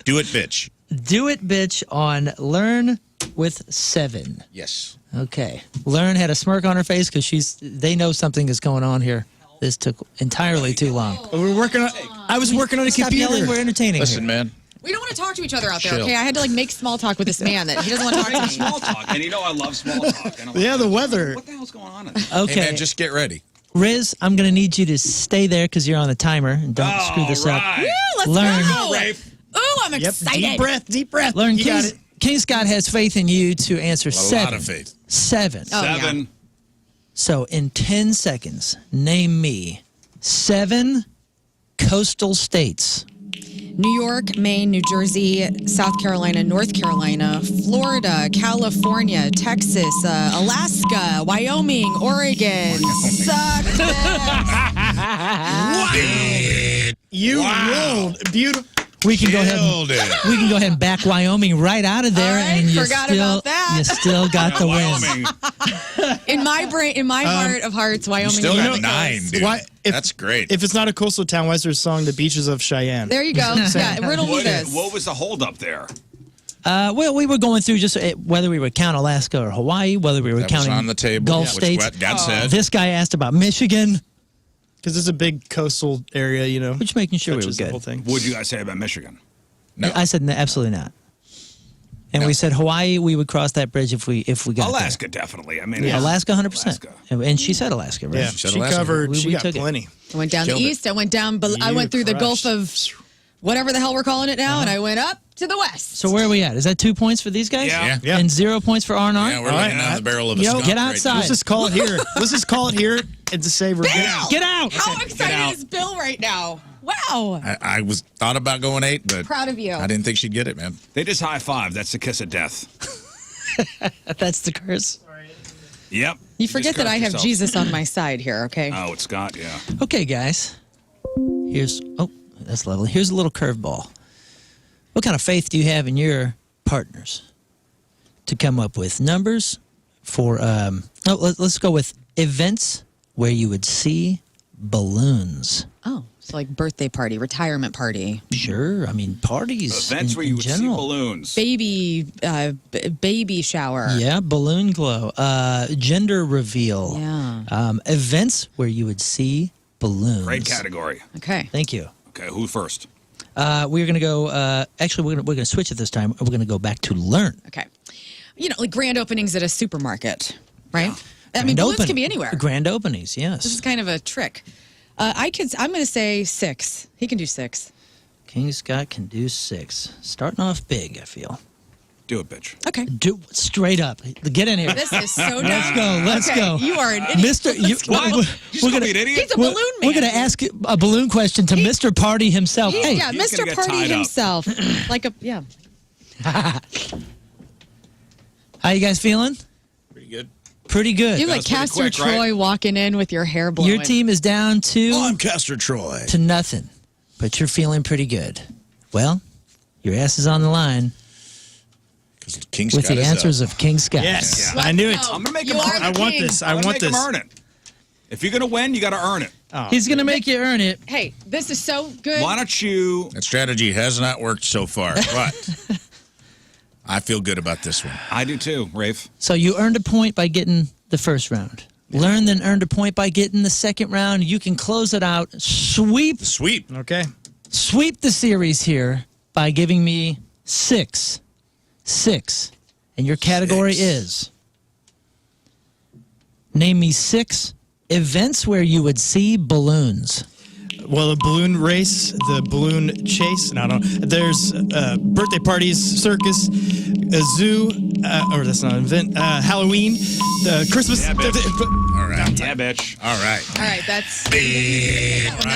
Do it, bitch. Do it, bitch, on Learn with 7. Yes. Okay. Learn had a smirk on her face because they know something is going on here. This took entirely too long. We're working on. I was working on a Stop computer. yelling, we're entertaining Listen, here. man. We don't want to talk to each other out there, Chill. okay? I had to make small talk with this man that he doesn't want to talk to me. Small talk, and you know I love small talk. And I'm Yeah, like, the weather. What the hell's going on in there? Okay. Hey, man, just get ready. Rizz, I'm going to need you to stay there because you're on the timer and don't screw this up. Right. Woo, let's Learn. go. Rafe. Ooh, I'm Yep. excited. Deep breath. Deep breath. Learn, You got please, it. King Scott has faith in you to answer A seven. lot of faith. Seven. Oh, yeah. 7. So in 10 seconds, name me 7 coastal states. New York, Maine, New Jersey, South Carolina, North Carolina, Florida, California, Texas, Alaska, Wyoming, Oregon. Suck this. You rolled beautiful. We can go ahead. Killed it. We can go ahead and back Wyoming right out of there, All right, and you forgot still about that. you still got the win. Wyoming. In my brain, in my heart of hearts, Wyoming. Still is got the 9, coast. dude. Why- if- That's great. If it's not a coastal town, why is there a song, The Beaches of Cheyenne? There you go. Yeah, riddle me this. What was the holdup there? Well, we were going through just whether we would count Alaska or Hawaii, whether we were That was counting on the table. Gulf which states. what God said. This guy asked about Michigan. Because it's a big coastal area, you know. We're just making sure we were touches the good. whole thing. What would you guys say about Michigan? No. I said no, absolutely not. And we said Hawaii, we would cross that bridge if we got Alaska, definitely. I mean, there. Alaska, 100%. Alaska. And she said Alaska, right? Yeah, said she Alaska. covered, We she got took it. plenty. I went down the Killed it. east. I went down. I went through the Gulf of whatever the hell we're calling it now, and I went up to the west. So where are we at? Is that 2 points for these guys? Yeah. Yeah. And 0 points for R&R? Yeah, we're All looking right. down the barrel of a Yo, skunk get right outside. now. Let's just call it here. Let's just call it here and to say we're good. Bill! Get out! How out. excited is Bill right now? Wow. I was thought about going 8, but Proud of you. I didn't think she'd get it, man. They just high-five. That's the kiss of death. That's the curse. Yep. You forget just that I cursed have yourself. Jesus on my side here, okay? Oh, it's Scott, yeah. Okay, guys. That's lovely. Here's a little curveball. What kind of faith do you have in your partners to come up with numbers for, let's go with events where you would see balloons. Oh, so like birthday party, retirement party, Sure. I mean, parties. Events where you in would general. see balloons. baby shower. Yeah, balloon glow. Gender reveal. Yeah. Events where you would see balloons. Great category. Okay. Thank you. Okay, who first? We're gonna go. Actually, we're gonna switch it this time. We're gonna go back to Lern. Okay. You know, like grand openings at a supermarket, right? I mean, Grand balloons open- can be anywhere. Grand openings, yes. This is kind of a trick. I'm going to say 6. He can do 6. King Scott can do 6. Starting off big, I feel. Do it, bitch. Okay. Do straight up. Get in here. This is so Let's dumb. go. Let's Okay, go. You are an idiot. Mister, you, Let's go. You just called me an idiot? He's a balloon man. We're gonna ask a balloon question to Mr. Party himself. Hey, Yeah, He's gonna Mr. get Party tied up. himself. Yeah. how you guys feeling? Pretty good. Pretty good. You're like was pretty Castor quick, Troy right? walking in with your hair blowing. Your team is down I'm Castor Troy. to nothing, but you're feeling pretty good. Well, your ass is on the line Because King with Scott the is answers up. of King Scott. Yes, Let's I knew it. go. I'm gonna make You him are earn the it. I want king. this. I I'm gonna want make him this. earn it. If you're gonna win, you got to earn it. He's gonna make you earn it. Hey, this is so good. Why don't you? That strategy has not worked so far, but I feel good about this one. I do too, Rafe. So you earned a point by getting the first round. Learn then earned a point by getting the second round. You can close it out. Sweep Sweep. Okay. the series here by giving me 6. 6. And your category 6. is name me 6 events where you would see balloons. Well, the balloon race, the balloon chase. No, there's birthday parties, circus, a zoo, or that's not an event. Halloween, the Christmas. Yeah, bitch. All right. Yeah, bitch. All right. All right, that's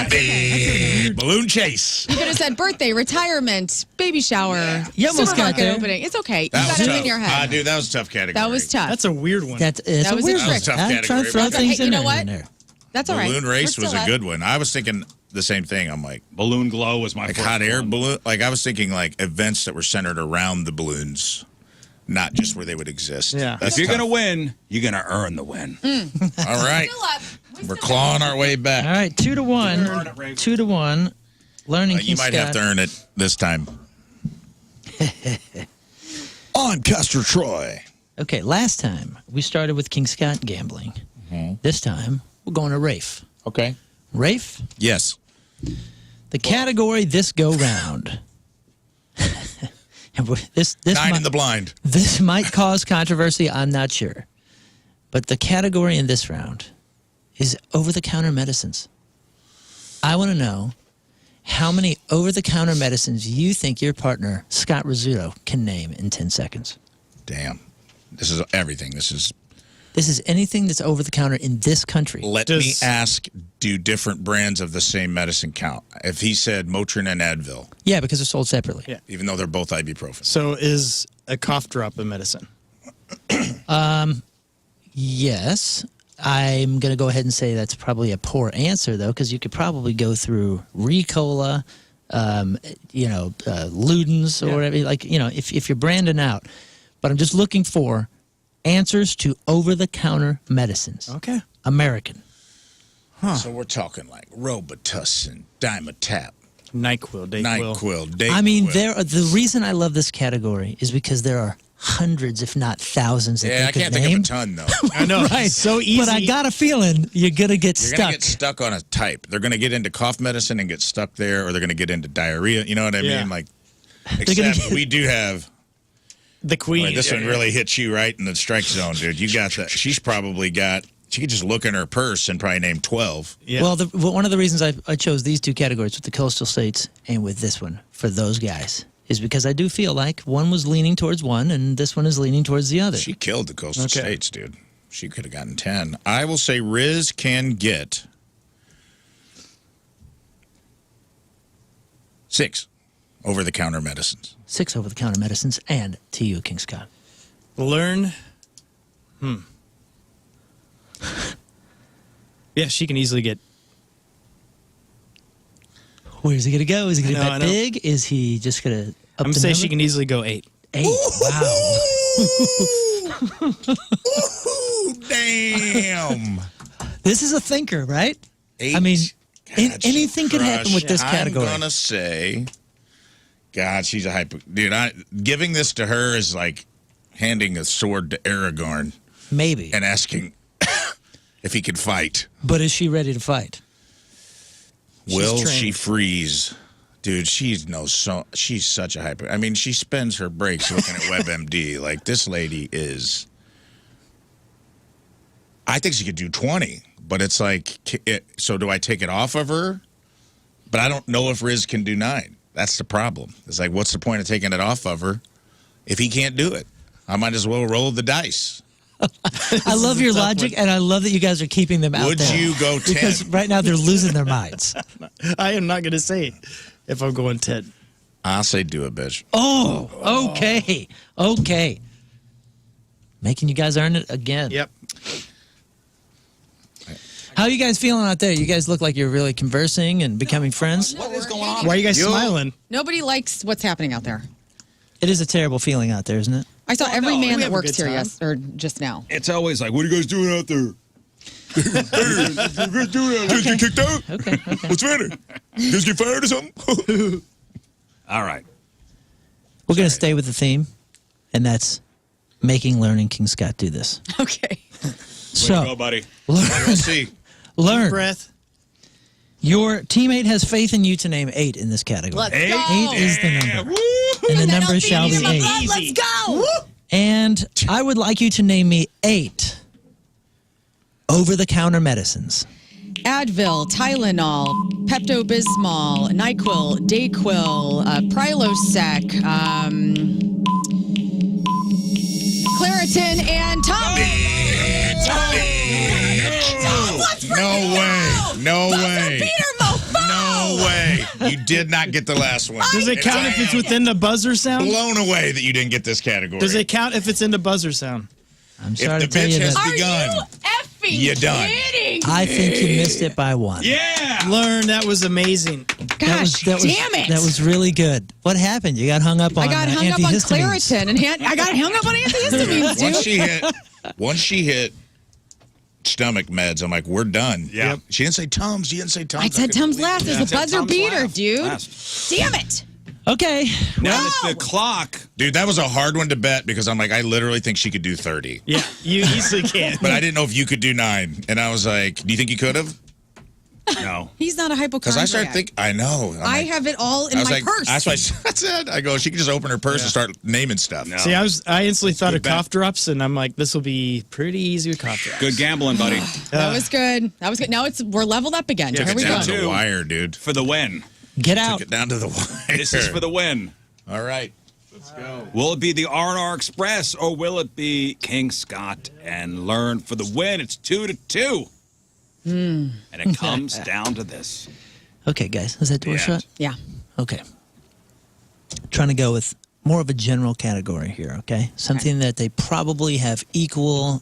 okay. Balloon chase. You could have said birthday, retirement, baby shower, You almost got supermarket there. opening. It's okay. You That got was it tough. in your head. Dude, that was a tough category. That was tough. That's a weird one. It's That a was a weird trick. one. That was a tough I'm trying category. to throw That's things okay. You know in what? there. That's all right. Balloon race We're was still a good one. I was thinking the same thing. I'm like Balloon glow was my first hot air one. balloon. Like I was thinking like events that were centered around the balloons, not just where they would exist. Yeah. That's If you're tough. gonna win, you're gonna earn the win. All right. Still up. We're clawing our way back. All right, 2-1. Earn it, Ray. 2-1. Learning You might have to earn it this time. I'm Castor Troy. Okay, last time we started with King Scott gambling. This time we're going to Rafe. Okay. Rafe, Yes. the category this go round. And this 9 in the blind. this might cause controversy. I'm not sure, but the category in this round is over-the-counter medicines. I want to know how many over-the-counter medicines you think your partner, Scott Rizzuto, can name in 10 seconds. Damn. This is everything. This is anything that's over-the-counter in this country. Let me ask, do different brands of the same medicine count? If he said Motrin and Advil. Yeah, because they're sold separately. Yeah. Even though they're both ibuprofen. So is a cough drop a medicine? Yes. I'm going to go ahead and say that's probably a poor answer, though, because you could probably go through Ricola, Ludens or whatever. Like, if you're branding out. But I'm just looking for answers to over-the-counter medicines. Okay. American. Huh. So we're talking like Robitussin, Dimetapp, NyQuil, Dayquil. Dayquil. I mean, the reason I love this category is because there are hundreds, if not thousands, that Yeah, they I could can't name. think of a ton, though. I know. Right. So easy. But I got a feeling you're going to get You're stuck. going to get stuck on a type. They're going to get into cough medicine and get stuck there, or they're going to get into diarrhea. You know what I mean? Like, except we do have... The queen. Boy, this one really hits you right in the strike zone, dude. You got that. She's probably got... She could just look in her purse and probably name 12. Yeah. Well, one of the reasons I chose these two categories with the coastal states and with this one for those guys is because I do feel like one was leaning towards one and this one is leaning towards the other. She killed the coastal states, dude. She could have gotten 10. I will say Rizz can get 6 over-the-counter medicines. 6 over-the-counter medicines, and to you, King Scott. Lern. Yeah, she can easily get... Where's he going to go? Is he going to I bet know. big? Is he just going to up I'm the going to say number? she can easily go 8. 8. Wow. Ooh, damn. This is a thinker, right? 8. I mean, God, anything could happen with this I'm category. going to say, God, she's a hyper... Dude, giving this to her is like handing a sword to Aragorn. Maybe. And asking if he can fight. But is she ready to fight? Will trained. she freeze? Dude, she's such a hyper... I mean, she spends her breaks looking at WebMD. Like, this lady is... I think she could do 20, but it's like... So do I take it off of her? But I don't know if Rizz can do 9. That's the problem. It's like, what's the point of taking it off of her if he can't do it? I might as well roll the dice. I love your logic, and I love that you guys are keeping them out Would there. you go 10? Because right now they're losing their minds. I am not going to say if I'm going 10. I'll say do it, bitch. Oh, okay. Okay. Making you guys earn it again. Yep. How are you guys feeling out there? You guys look like you're really conversing and becoming friends. What is going on? Why are you guys smiling? Nobody likes what's happening out there. It is a terrible feeling out there, isn't it? I saw every no, man we that have a works good here time. just now. It's always like, what are you guys doing out there? Hey, what are you guys doing out there? Did you get kicked out? Okay. What's the matter? You guys get fired or something? All right. We're going to stay with the theme, and that's making learning King Scott do this. Okay. So, buddy. learn. We'll see. Learn. Breath. Your teammate has faith in you to name 8 in this category. Let's 8 go. is the number. And the number shall be 8. Let's go. And I would like you to name me 8 over-the-counter medicines. Advil, Tylenol, Pepto-Bismol, NyQuil, Dayquil, Prilosec, Claritin, and Tom. No way. No way. Peter Mofo. No way. You did not get the last one. Does it count if it's within the buzzer sound? Blown away that you didn't get this category. Does it count if it's in the buzzer sound? I'm If sorry the to tell bitch you has that begun, effing you're done. kidding? I think you missed it by 1. Yeah. Learn, that was amazing. Gosh, damn it. That was really good. What happened? You got hung up on I got hung up on antihistamines. Claritin and I got hung up on antihistamines, dude. Once she hit stomach meds, I'm like, we're done. Yeah. She didn't say Tums. She didn't say Tums. I said Tums last. Yeah. There's a Said buzzer Tums beater, last. dude. Last. Damn it. Okay. Now it's the clock. Dude, that was a hard one to bet because I'm like, I literally think she could do 30. Yeah, you easily can. But I didn't know if you could do 9. And I was like, do you think you could have? No. He's not a hypochondriac. Because I started thinking, I know. I have it all in I was my like, purse. that's what I said. I go, she could just open her purse and start naming stuff. No. See, I instantly thought Good of bet. cough drops, and I'm like, this will be pretty easy with cough drops. Good gambling, buddy. That was good. That was good. Now we're leveled up again. Yeah, Here we it's go. down Down the wire, dude. For the win. Get out. Took it down to the wire. This is for the win. All right. Let's go. Will it be the R&R Express or will it be King Scott and Lern for the win? It's 2-2. And it comes down to this. Okay, guys. Is that door The shut? end. Yeah. Okay. Trying to go with more of a general category here, okay? Something that they probably have equal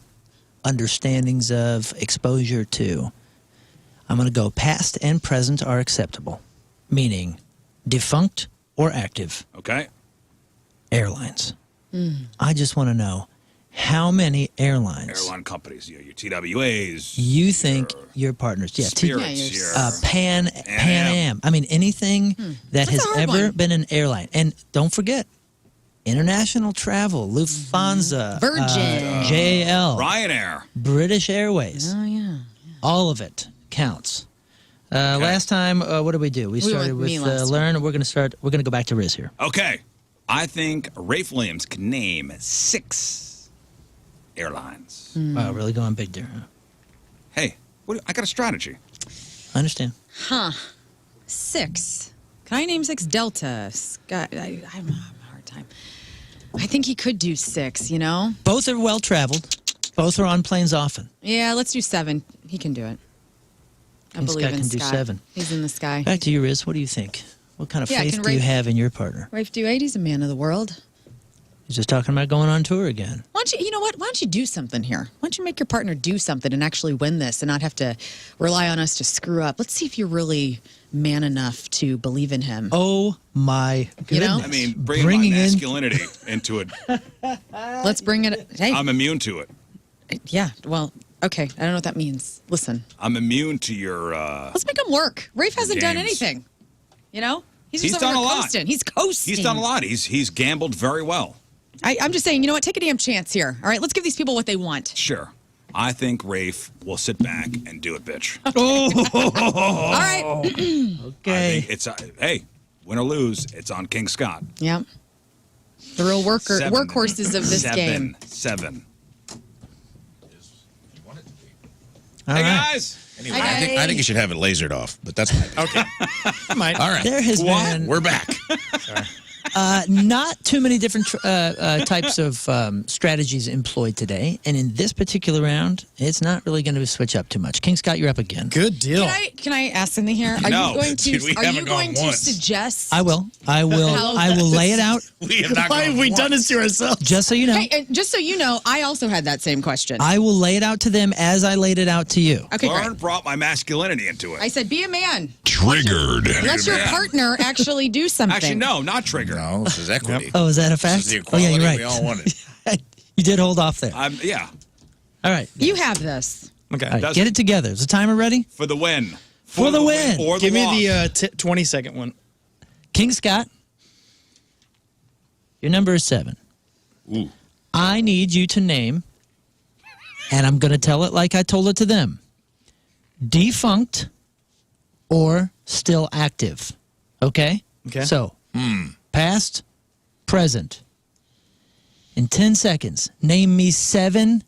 understandings of, exposure to. I'm going to go past and present are acceptable, meaning defunct or active Okay? airlines. I just want to know how many airlines Airline companies, your TWAs, you think your partners, Spirits, Yeah, your Pan Am. I mean, anything that That's has a hard ever one. been an airline. And don't forget, international travel, Lufthansa, Virgin. JAL, Ryanair. British Airways. Oh, yeah. All of it counts. Last time, what did we do? We went started with me with last Lern. We're going to go back to Rizz here. Okay. I think Rafe Williams can name 6 airlines. Wow, really going big there. Huh? Hey, I got a strategy. I understand. 6. Can I name 6? Delta. Scott. I'm having a hard time. I think he could do 6, you know? Both are well traveled. Both are on planes often. Yeah, let's do 7. He can do it. I King believe Scott in can do Scott. 7. He's in the sky. Back to you, Rizz. What do you think? What kind of Yeah, faith can do you Rafe- have in your partner? Rafe do 8. He's a man of the world. He's just talking about going on tour again. Why don't you know what? Why don't you do something here? Why don't you make your partner do something and actually win this and not have to rely on us to screw up? Let's see if you're really man enough to believe in him. Oh my goodness! You know? I mean, bringing my Bringing in masculinity into it. Let's bring it. Hey, I'm immune to it. yeah. Well, okay. I don't know what that means. Listen, I'm immune to your. let's make him work. Rafe hasn't done Games. anything. You know, He's just over done there a lot. coasting. He's coasting. He's done a lot. He's gambled very well. I'm just saying. You know what? Take a damn chance here. All right. Let's give these people what they want. Sure. I think Rafe will sit back and do it, bitch. All right. I okay. think it's hey, win or lose, it's on King Scott. Yeah. The real 7. workhorses of this 7. game. 7. All Hey right. guys. Anyway, I think you should have it lasered off, but that's my opinion. I might. All right. There has been We're back. not too many different types of strategies employed today, and in this particular round, it's not really going to switch up too much. King Scott, you're up again. Good deal. Can I ask something here? Are No, you going to dude, we are you haven't going gone to once. suggest? I will. I will lay it out. We have not Why gone have we done once. this to ourselves? Just so you know. Hey, and just so you know, I also had that same question. I will lay it out to them as I laid it out to you. Okay, Lern great. brought my masculinity into it. I said, be a man. Triggered. Let your man. partner actually do something. Actually, no, not trigger. No, this is equity. Oh, is that a fact? This is the Oh, yeah, equality you're right. we all wanted. You did hold off there. Yeah, All right. You have this. Okay. All right, doesn't- get it together. Is the timer ready? for the win. For the win. Or the Give me loss. the 20-second one. King Scott, your number is 7. Ooh. I need you to name, and I'm going to tell it like I told it to them, defunct or still active. Okay? Okay. So, past, present. In 10 seconds, name me 7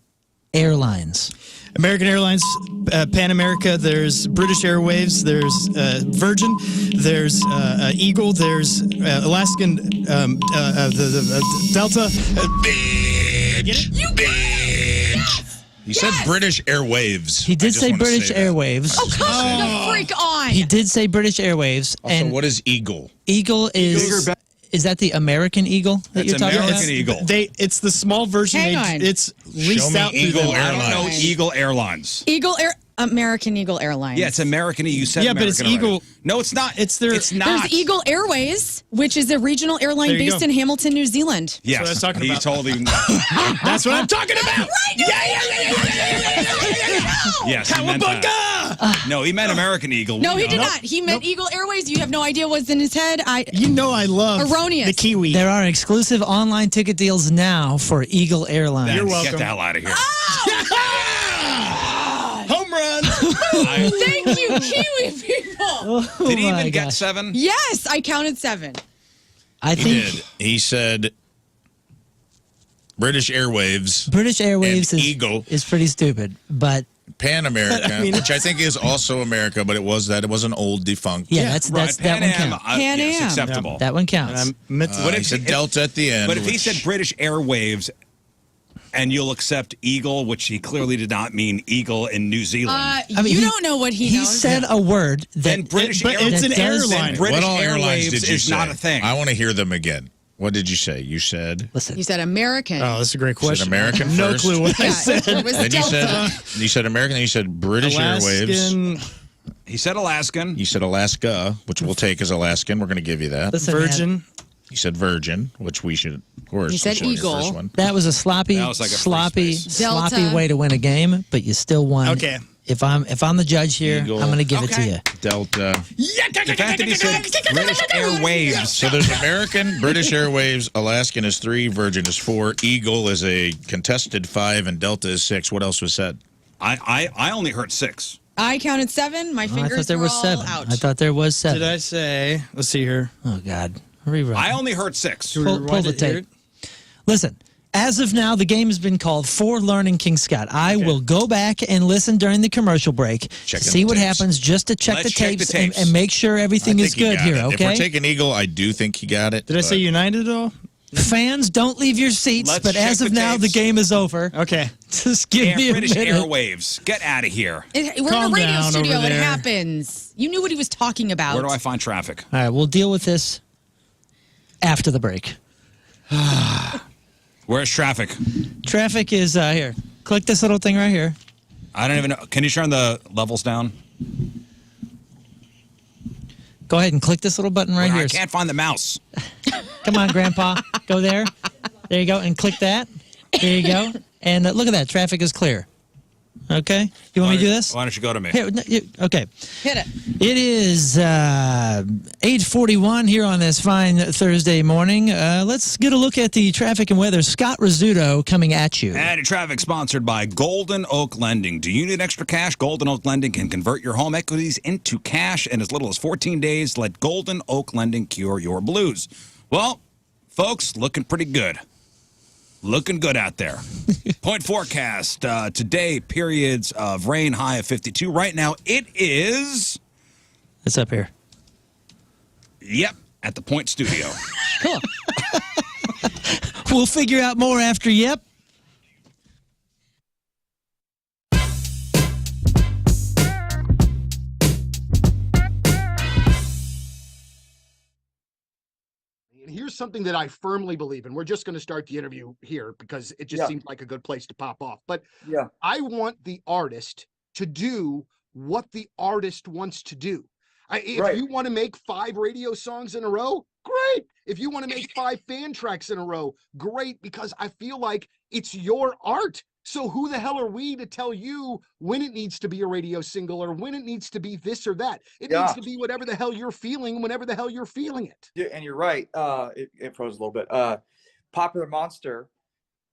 airlines. American Airlines, Pan America, there's British Airways, there's Virgin, there's Eagle, there's Alaskan, the Delta. Get it? You He said British Airwaves. He I did just say wanna British that. Airwaves. Oh, come the freak on. He did say British Airwaves. Also, and what is Eagle? Eagle is that the American Eagle that That's you're talking American about? Eagle. It's the small version. Hang on. It's leased me out through Eagle them. I don't know Airlines. Eagle Airlines. American Eagle Airlines. Yeah, it's American. You said Yeah, but it's American already. Eagle. No, it's not. It's their- It's not. There's Eagle Airways, which is a regional airline There you based go. in Hamilton, New Zealand. Yes, That's what I was talking he about. told him. That's what I'm talking about. Yes, he meant that. No, he meant American Eagle. No, We he did know. not. He meant Eagle Airways. You have no idea what's in his head. You know I love Erroneous. the Kiwi. There are exclusive online ticket deals now for Eagle Airlines. You're Get welcome. the hell out of here. Home run. Thank you, Kiwi people. Did he my even get gosh. 7? Yes, I counted 7. I He think did. He said British Airwaves. British Airwaves And is, Eagle. is pretty stupid, but Pan America, which I think is also America, but it was an old defunct. Yeah, that's that Pan one Am, counts. Pan yes, Am. acceptable. That one counts. What He if said Delta at the end. But if he which- said British Airwaves, and you'll accept Eagle, which he clearly did not mean Eagle in New Zealand. You don't know what he knows. said a word that Then British but it's Airwaves, an that does- airline. British what all airlines Airwaves did you is say? not a thing. I want to hear them again. What did you say? You said Listen, You said American. Oh, that's a great question. American No first. clue what I Yeah, said. it was then Delta. you said American. Then you said British Airwaves. Alaskan, He said Alaskan. You said Alaska, which we'll take as Alaskan. We're going to give you that. listen, man, Virgin. You said Virgin, which we should, of course. You said that's your Eagle. first one. that was a sloppy, That was like a free sloppy, space. sloppy Delta. way to win a game, but you still won. Okay. If I'm the judge here, Eagle. I'm going to give it to Okay. you. Delta. The fact that he said British Airwaves. So there's American, British Airwaves, Alaskan is 3, Virgin is 4, Eagle is a contested 5, and Delta is 6. What else was said? I only heard 6. I counted 7. My Oh, I fingers thought there were was all 7. out. I thought there was 7. Did I say? Let's see here. Oh God, rerun. I only heard 6. pull Rewind the it here. tape. Listen, as of now, the game has been called For Lern and King Scott. I will go back and listen during the commercial break, Checking see the what tapes. happens, just to check, Let's the, check tapes the tapes. And make sure everything I is think he good got here, it. If we're okay? taking Eagle, I do think he got it. Did I say but- United at all? Fans, don't leave your seats, Let's but check as of the now, the tapes. game is over. Okay. Just give me a British minute. Airwaves. Get out of here. We're Calm in a radio down studio. over It there. happens. You knew what he was talking about. Where do I find traffic? All right, we'll deal with this after the break. Where's traffic? Traffic is here. Click this little thing right here. I don't even know. Can you turn the levels down? Go ahead and click this little button right I here. can't find the mouse. Come on, Grandpa. Go there. There you go. And click that. There you go. And look at that. Traffic is clear. Okay? You want me to do this? Why don't you go to me? Here, okay. Hit it. It is 8:41 here on this fine Thursday morning. Let's get a look at the traffic and weather. Scott Rizzuto coming at you. And traffic sponsored by Golden Oak Lending. Do you need extra cash? Golden Oak Lending can convert your home equities into cash in as little as 14 days. Let Golden Oak Lending cure your blues. Well, folks, looking pretty good. Looking good out there. Point forecast. Today, periods of rain, high of 52. Right now, it is, It's up here. yep, at the Point Studio. Cool. We'll figure out more after yep. And here's something that I firmly believe in. We're just going to start the interview here because it just seems like a good place to pop off. But I want the artist to do what the artist wants to do. If you want to make 5 radio songs in a row, great. If you want to make 5 fan tracks in a row, great, because I feel like it's your art. So who the hell are we to tell you when it needs to be a radio single or when it needs to be this or that? It needs to be whatever the hell you're feeling, whenever the hell you're feeling it. Yeah, and you're right. It froze a little bit. Popular Monster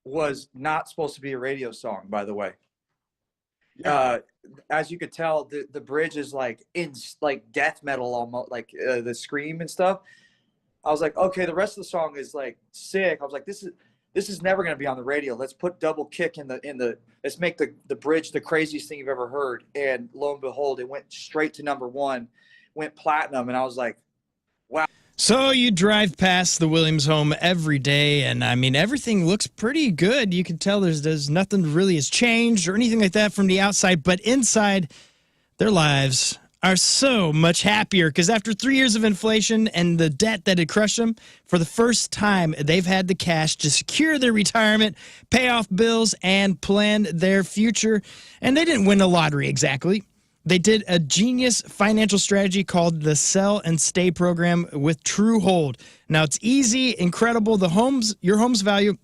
was not supposed to be a radio song, by the way. As you could tell, the bridge is like death metal, almost like the scream and stuff. I was like, okay, the rest of the song is like sick. I was like, this is never going to be on the radio. Let's put double kick in the let's make the bridge the craziest thing you've ever heard. And lo and behold, it went straight to #1, went platinum, and I was like, wow. So you drive past the Williams home every day, and I mean, everything looks pretty good. You can tell there's nothing really has changed or anything like that from the outside, but inside, their lives are so much happier because after 3 years of inflation and the debt that had crushed them, for the first time, they've had the cash to secure their retirement, pay off bills, and plan their future. And they didn't win the lottery exactly. They did a genius financial strategy called the Sell and Stay program with True Hold. Now, it's easy, incredible. Your home's value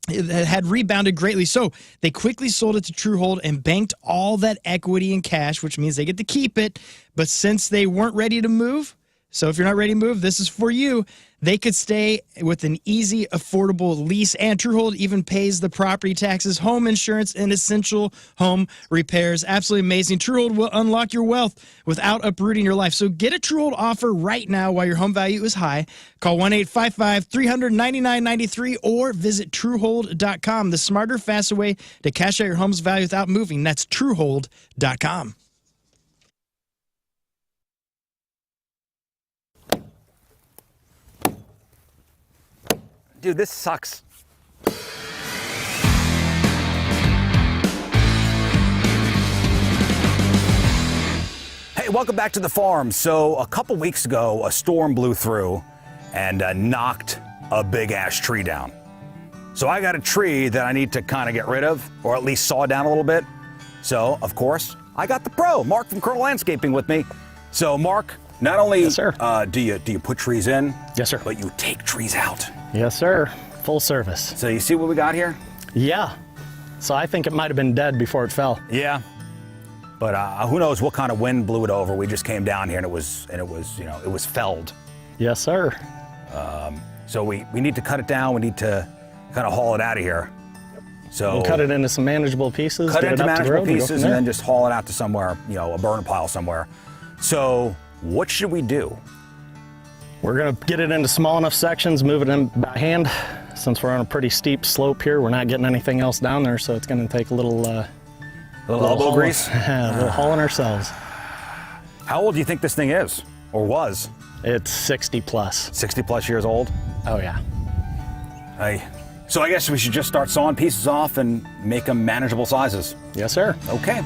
had rebounded greatly, so they quickly sold it to True Hold and banked all that equity in cash, which means they get to keep it. But since they weren't ready to move, So if you're not ready to move, this is for you. They could stay with an easy, affordable lease, and Truehold even pays the property taxes, home insurance, and essential home repairs. Absolutely amazing. Truehold will unlock your wealth without uprooting your life. So get a Truehold offer right now while your home value is high. Call 1-855-300-9993 or visit Truehold.com. The smarter, faster way to cash out your home's value without moving. That's Truehold.com. Dude, this sucks. Hey, welcome back to the farm. So a couple weeks ago, a storm blew through and knocked a big-ass tree down. So I got a tree that I need to kind of get rid of, or at least saw down a little bit. So, of course, I got the pro, Mark from Colonel Landscaping, with me. So, Mark, not only Yes, sir. do you put trees in, Yes, sir. but you take trees out. Yes, sir. Full service. So you see what we got here? Yeah. So I think it might have been dead before it fell. Yeah. But who knows what kind of wind blew it over? We just came down here and it was felled. Yes, sir. So we need to cut it down. We need to kind of haul it out of here. So We'll cut it into some manageable pieces. cut it get into up to the manageable road, and go pieces from and then there. just haul it out to somewhere, a burn pile somewhere. So what should we do? We're going to get it into small enough sections, move it in by hand. Since we're on a pretty steep slope here, we're not getting anything else down there, so it's going to take a little elbow hauling- grease? a little hauling ourselves. How old do you think this thing is or was? It's 60 plus. 60 plus years old? Oh, yeah. So I guess we should just start sawing pieces off and make them manageable sizes. Yes, sir. Okay.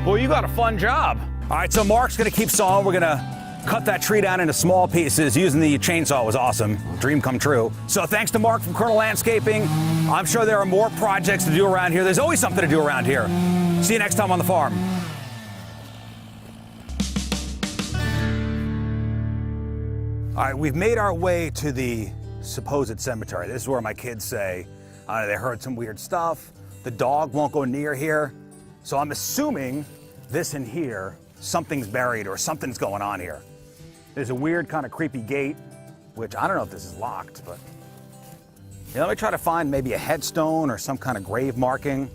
Well, you got a fun job. All right, so Mark's gonna keep sawing. We're gonna cut that tree down into small pieces. Using the chainsaw was awesome. Dream come true. So thanks to Mark from Colonel Landscaping. I'm sure there are more projects to do around here. There's always something to do around here. See you next time on the farm. All right, we've made our way to the supposed cemetery. This is where my kids say they heard some weird stuff. The dog won't go near here. So I'm assuming this in here, something's buried or something's going on here. There's a weird kind of creepy gate, which I don't know if this is locked, but let me try to find maybe a headstone or some kind of grave marking.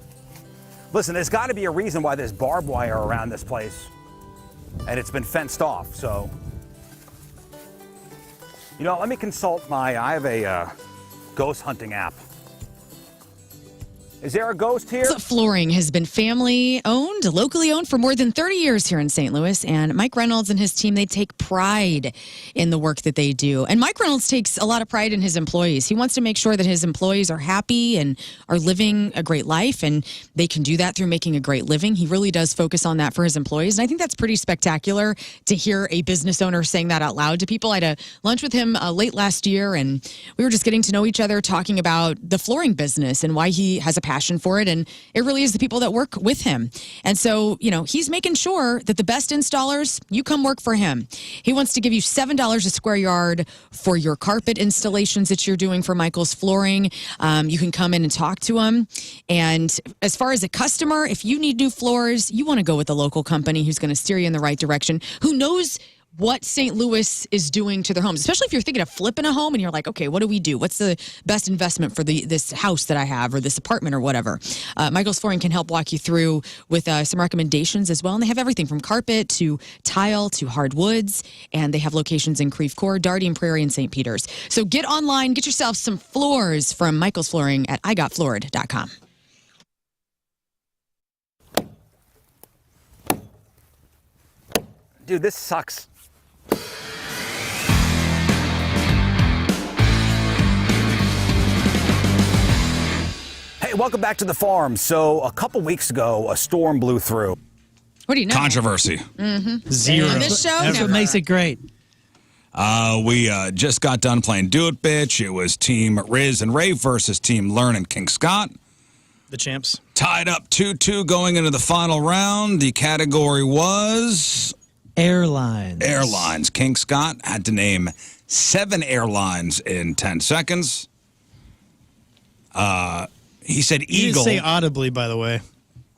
Listen, there's got to be a reason why there's barbed wire around this place and it's been fenced off. So, let me consult I have a ghost hunting app. Is there a ghost here? Flooring has been family owned, locally owned for more than 30 years here in St. Louis. And Mike Reynolds and his team, they take pride in the work that they do. And Mike Reynolds takes a lot of pride in his employees. He wants to make sure that his employees are happy and are living a great life. And they can do that through making a great living. He really does focus on that for his employees. And I think that's pretty spectacular to hear a business owner saying that out loud to people. I had a lunch with him late last year, and we were just getting to know each other, talking about the flooring business and why he has a passion for it. And it really is the people that work with him. And so, he's making sure that the best installers, you come work for him. He wants to give you $7 a square yard for your carpet installations that you're doing for Michael's Flooring. You can come in and talk to him. And as far as a customer, if you need new floors, you want to go with a local company who's going to steer you in the right direction, who knows what St. Louis is doing to their homes, especially if you're thinking of flipping a home and you're like, okay, what do we do? What's the best investment for this house that I have or this apartment or whatever? Michael's Flooring can help walk you through with some recommendations as well. And they have everything from carpet to tile to hardwoods. And they have locations in Creve Coeur, Dardian Prairie, and St. Peters. So get online, get yourself some floors from Michael's Flooring at igotfloored.com. Dude, this sucks. Hey, welcome back to the farm. So a couple weeks ago, a storm blew through. What do you know? Controversy. Zero. On this show, That's what never. makes it great. We just got done playing Do It Bitch. It was Team Rizz and Rafe versus Team Lern and King Scott. The champs. Tied up 2-2 going into the final round. The category was... Airlines. Airlines. King Scott had to name 7 airlines in 10 seconds. He said You Eagle. didn't say audibly, by the way.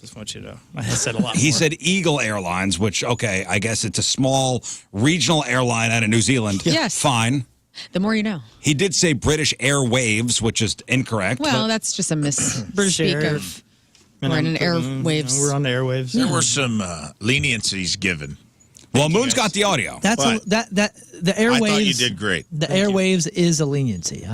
Just want you to know. I said a lot He more. said Eagle Airlines, which, okay, I guess it's a small regional airline out of New Zealand. Yes. Fine. The more you know. He did say British Airwaves, which is incorrect. Well, but that's just a British misspeak Air. of we're in an airwaves. We're on the airwaves. There were some leniencies given. well, Moon's got the audio. That's What? the airwaves. I thought you did great. The airwaves is a leniency.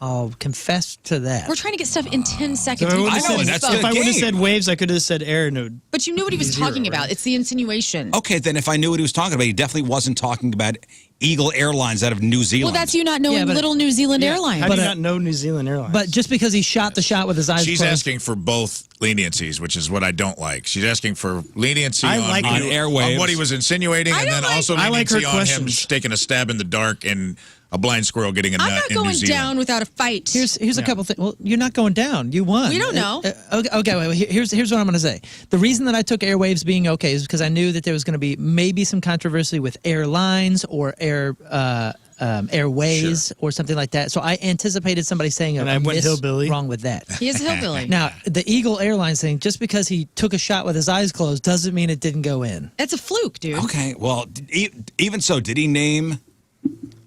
I'll confess to that. We're trying to get stuff in 10 seconds. If I We would have can know, said, that's spoke. if I would have game. said waves, I could have said air. And it would, But you knew what he was Zero, talking about. right? It's the insinuation. Okay, then if I knew what he was talking about, he definitely wasn't talking about Eagle Airlines out of New Zealand. Well, that's you not knowing Yeah, but- little New Zealand airlines. How do you But, not know New Zealand Airlines? But just because he shot the shot with his eyes She's closed. asking for both leniencies, which is what I don't like. She's asking for leniency I on, like on it. airwaves. on what he was insinuating, I and don't then like- also I like her leniency on him questions. taking a stab in the dark and a blind squirrel getting a I'm nut not in New going Zealand. down without a fight. Here's a couple things. Well, you're not going down. You won. We don't know. Okay. Wait, here's what I'm going to say. The reason that I took airwaves being okay is because I knew that there was going to be maybe some controversy with airlines or airways or something like that. So I anticipated somebody saying And a I went miss hillbilly. wrong with that. He is a hillbilly. Now, the Eagle Airlines thing, just because he took a shot with his eyes closed doesn't mean it didn't go in. That's a fluke, dude. Okay, well, even so, did he name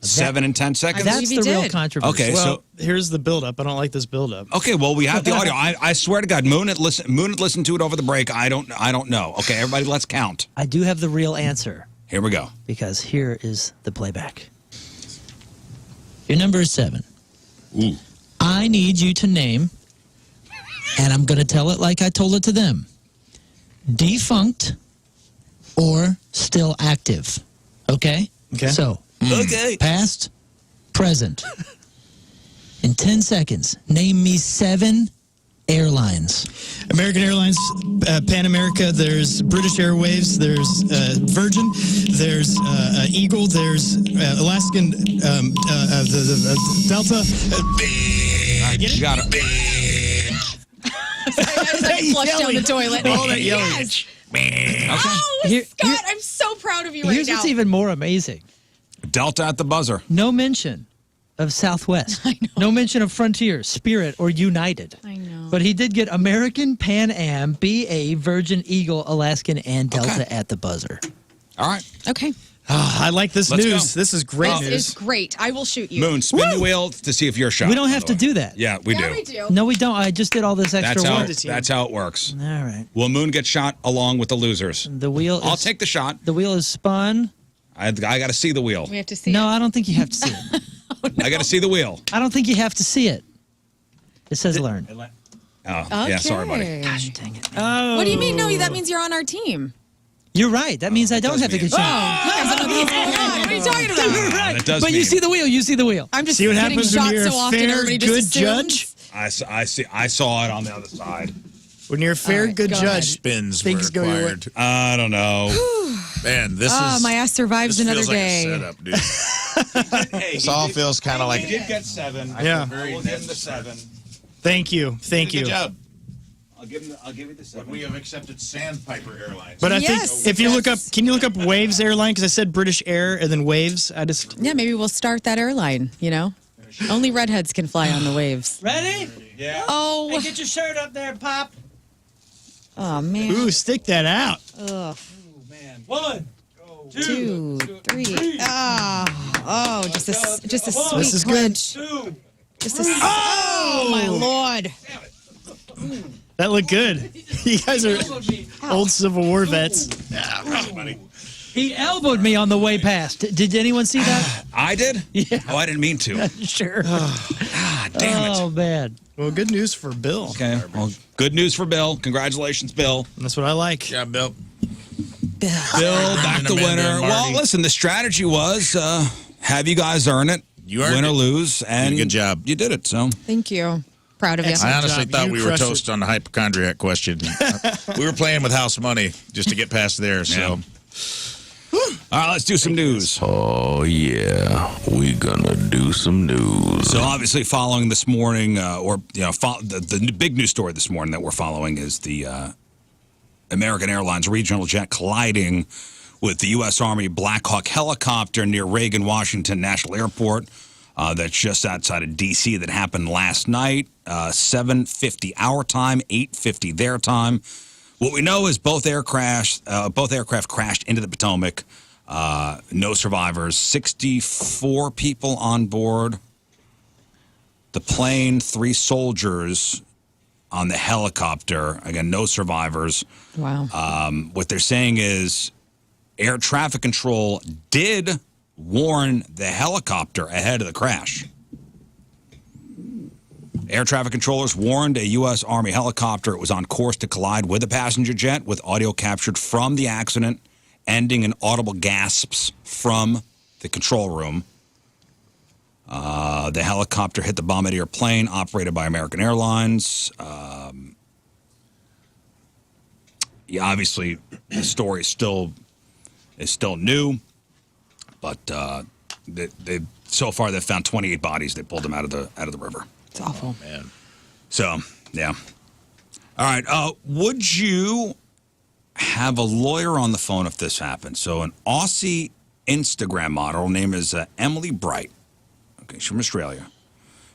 7 in 10 seconds? That's believe the he real did. controversy. Okay, well, so here's the buildup. I don't like this buildup. okay, well, we have the audio. I swear to God, Moon had listened to it over the break. I don't know. Okay, everybody, let's count. I do have the real answer Here we go. because here is the playback. Your number is 7. Ooh. I need you to name, and I'm going to tell it like I told it to them, defunct or still active. Okay? Okay. So, Okay. past, present. In 10 seconds, name me 7 airlines. American Airlines, Pan America, there's British Airwaves, there's Virgin, there's Eagle, there's Alaskan, the Delta. You got it. As I flush down the toilet. All that yelling. Yes. Okay. Oh, Here- Scott, here- I'm so proud of you right Here's now. what's even more amazing. Delta at the buzzer. No mention of Southwest. I know. No mention of Frontier, Spirit, or United. I know. But he did get American, Pan Am, BA, Virgin, Eagle, Alaskan, and Delta Okay. at the buzzer. All right. Okay. Oh, I like this Let's news. go. This is great This news. is great. I will shoot you. Moon, spin the wheel to see if you're shot. We don't by have the to way. do that. Yeah, we do. We do. No, we don't. I just did all this extra work. That's how it works. All right. Will Moon get shot along with the losers? The wheel I'll is, take the shot. the wheel is spun. I got to see the wheel. We have to see No, it. I don't think you have to see it. I got to see the wheel. I don't think you have to see it. It says learn. Oh, yeah, sorry, buddy. Okay. Gosh, dang it. What do you mean? No, that means you're on our team. You're right. That means I don't have to get shot. What are you talking about? That does But you mean- see the wheel. You see the wheel. I'm just See what getting happens when shot you're so a often. fair, Everybody good just assumes. judge. I saw it on the other side. When you're a fair, All right, good go judge, Spins things were go your way. required. I don't know. Man, this Oh, is my ass survives this another feels day. like a setup, dude. This all feels kind of like He did get 7. Yeah. We'll give him the 7. Thank you. Thank you. Good job. I'll give you the 7. We have accepted Sandpiper Airlines. But I Yes, think if you look up, yes. can you look up Waves Airline? Because I said British Air and then Waves. I just, Yeah, maybe we'll start that airline, you know? Only redheads can fly on the waves. Ready? Yeah. Oh, Get your shirt up there, Pop. oh man. ooh, stick that out. Ugh. 1, 2, 3. Oh, just a sweet This is good. clinch. Just a oh my lord. That looked good. You guys are old Civil War vets. He elbowed me on the way past. Did anyone see that? I did? Yeah. Oh, I didn't mean to. Sure. Ah, damn it. Oh, man. Well, good news for Bill. Okay. Well, good news for Bill. Congratulations, Bill. That's what I like. Yeah, Bill. Bill, back Brendan, to Amanda, winner. and Well, Marty. listen, the strategy was have you guys earn it, You earned win or it. lose, and good job. You did it. So Thank you. Proud of you. Excellent. I honestly job. thought You we were crushed toast it. on the hypochondriac question. We were playing with house money just to get past there. So All right, let's do some news. Oh, yeah. We gonna do some news. So obviously following this morning, the big news story this morning that we're following is the American Airlines regional jet colliding with the U.S. Army Black Hawk helicopter near Reagan Washington National Airport. That's just outside of D.C. that happened last night, 7:50 our time, 8:50 their time. What we know is both aircraft crashed into the Potomac. No survivors. 64 people on board the plane. 3 soldiers on the helicopter. Again, no survivors. Wow. What they're saying is air traffic control did warn the helicopter ahead of the crash. Air traffic controllers warned a U.S. Army helicopter it was on course to collide with a passenger jet, with audio captured from the accident, ending in audible gasps from the control room. The helicopter hit the Bombardier plane operated by American Airlines. Obviously, the story is still new, but so far they've found 28 bodies. They pulled them out of the river. It's awful. Oh, man. So, yeah. All right. Would you have a lawyer on the phone if this happened? So, an Aussie Instagram model, her name is Emily Bright. Okay, she's from Australia.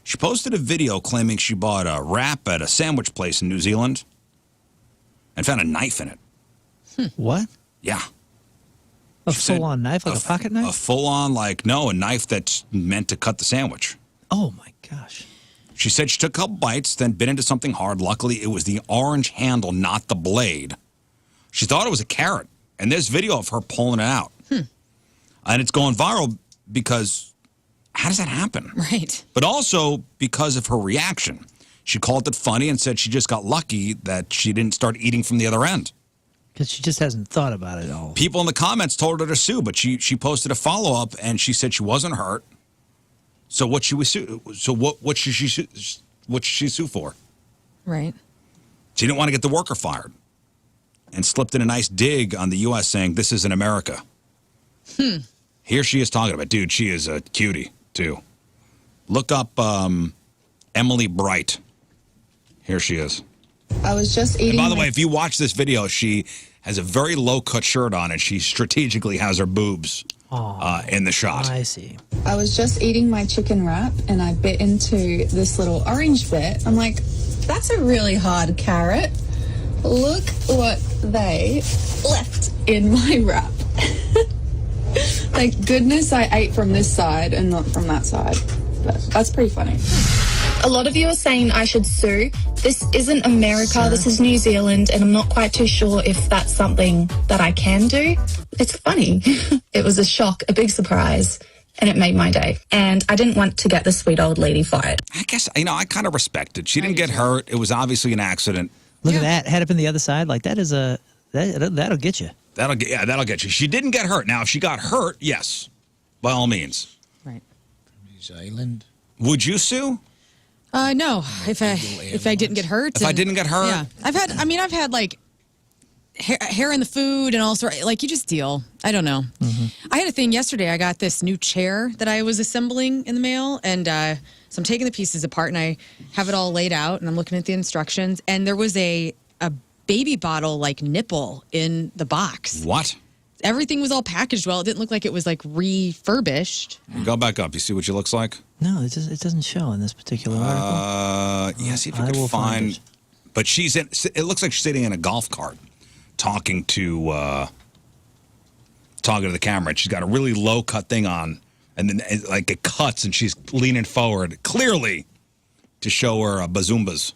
She posted a video claiming she bought a wrap at a sandwich place in New Zealand and found a knife in it. What? Yeah. A She said full-on knife, like a pocket knife? A full-on, a knife that's meant to cut the sandwich. Oh, my gosh. She said she took a couple bites, then bit into something hard. Luckily, it was the orange handle, not the blade. She thought it was a carrot, and there's video of her pulling it out. And it's going viral because how does that happen? Right. But also because of her reaction. She called it funny and said she just got lucky that she didn't start eating from the other end. Because she just hasn't thought about it all. People in the comments told her to sue, but she posted a follow-up, and she said she wasn't hurt. So what should she sue for? Right. She didn't want to get the worker fired, and slipped in a nice dig on the U.S. saying, "This isn't America." Here she is talking about, dude, she is a cutie, too. Look up Emily Bright. Here she is. I was just eating. And by the way, if you watch this video, she has a very low-cut shirt on, and she strategically has her boobs in the shot. I see. I was just eating my chicken wrap and I bit into this little orange bit. I'm like, that's a really hard carrot. Look what they left in my wrap. Thank goodness I ate from this side and not from that side. But that's pretty funny. A lot of you are saying I should sue. This isn't America, this is New Zealand, and I'm not quite too sure if that's something that I can do. It's funny. It was a shock, a big surprise, and it made my day. And I didn't want to get the sweet old lady fired. I guess, I kind of respect it. She didn't get hurt. It was obviously an accident. Look at that. Head up in the other side. Like, that'll get you. That'll get you. She didn't get hurt. Now, if she got hurt, yes, by all means. Right. New Zealand. Would you sue? No. If I didn't get hurt. If I didn't get hurt? Yeah. I've had like hair in the food and all sorts. Like, you just deal. I don't know. I had a thing yesterday. I got this new chair that I was assembling in the mail, and so I'm taking the pieces apart, and I have it all laid out, and I'm looking at the instructions, and there was a baby bottle like nipple in the box. What? Everything was all packaged well. It didn't look like it was like refurbished. Go back up. You see what she looks like? No, it doesn't show in this particular article. Yeah, see if you can find. it. But it looks like she's sitting in a golf cart talking to the camera. And she's got a really low cut thing on, and then it cuts, and she's leaning forward, clearly to show her bazoombas.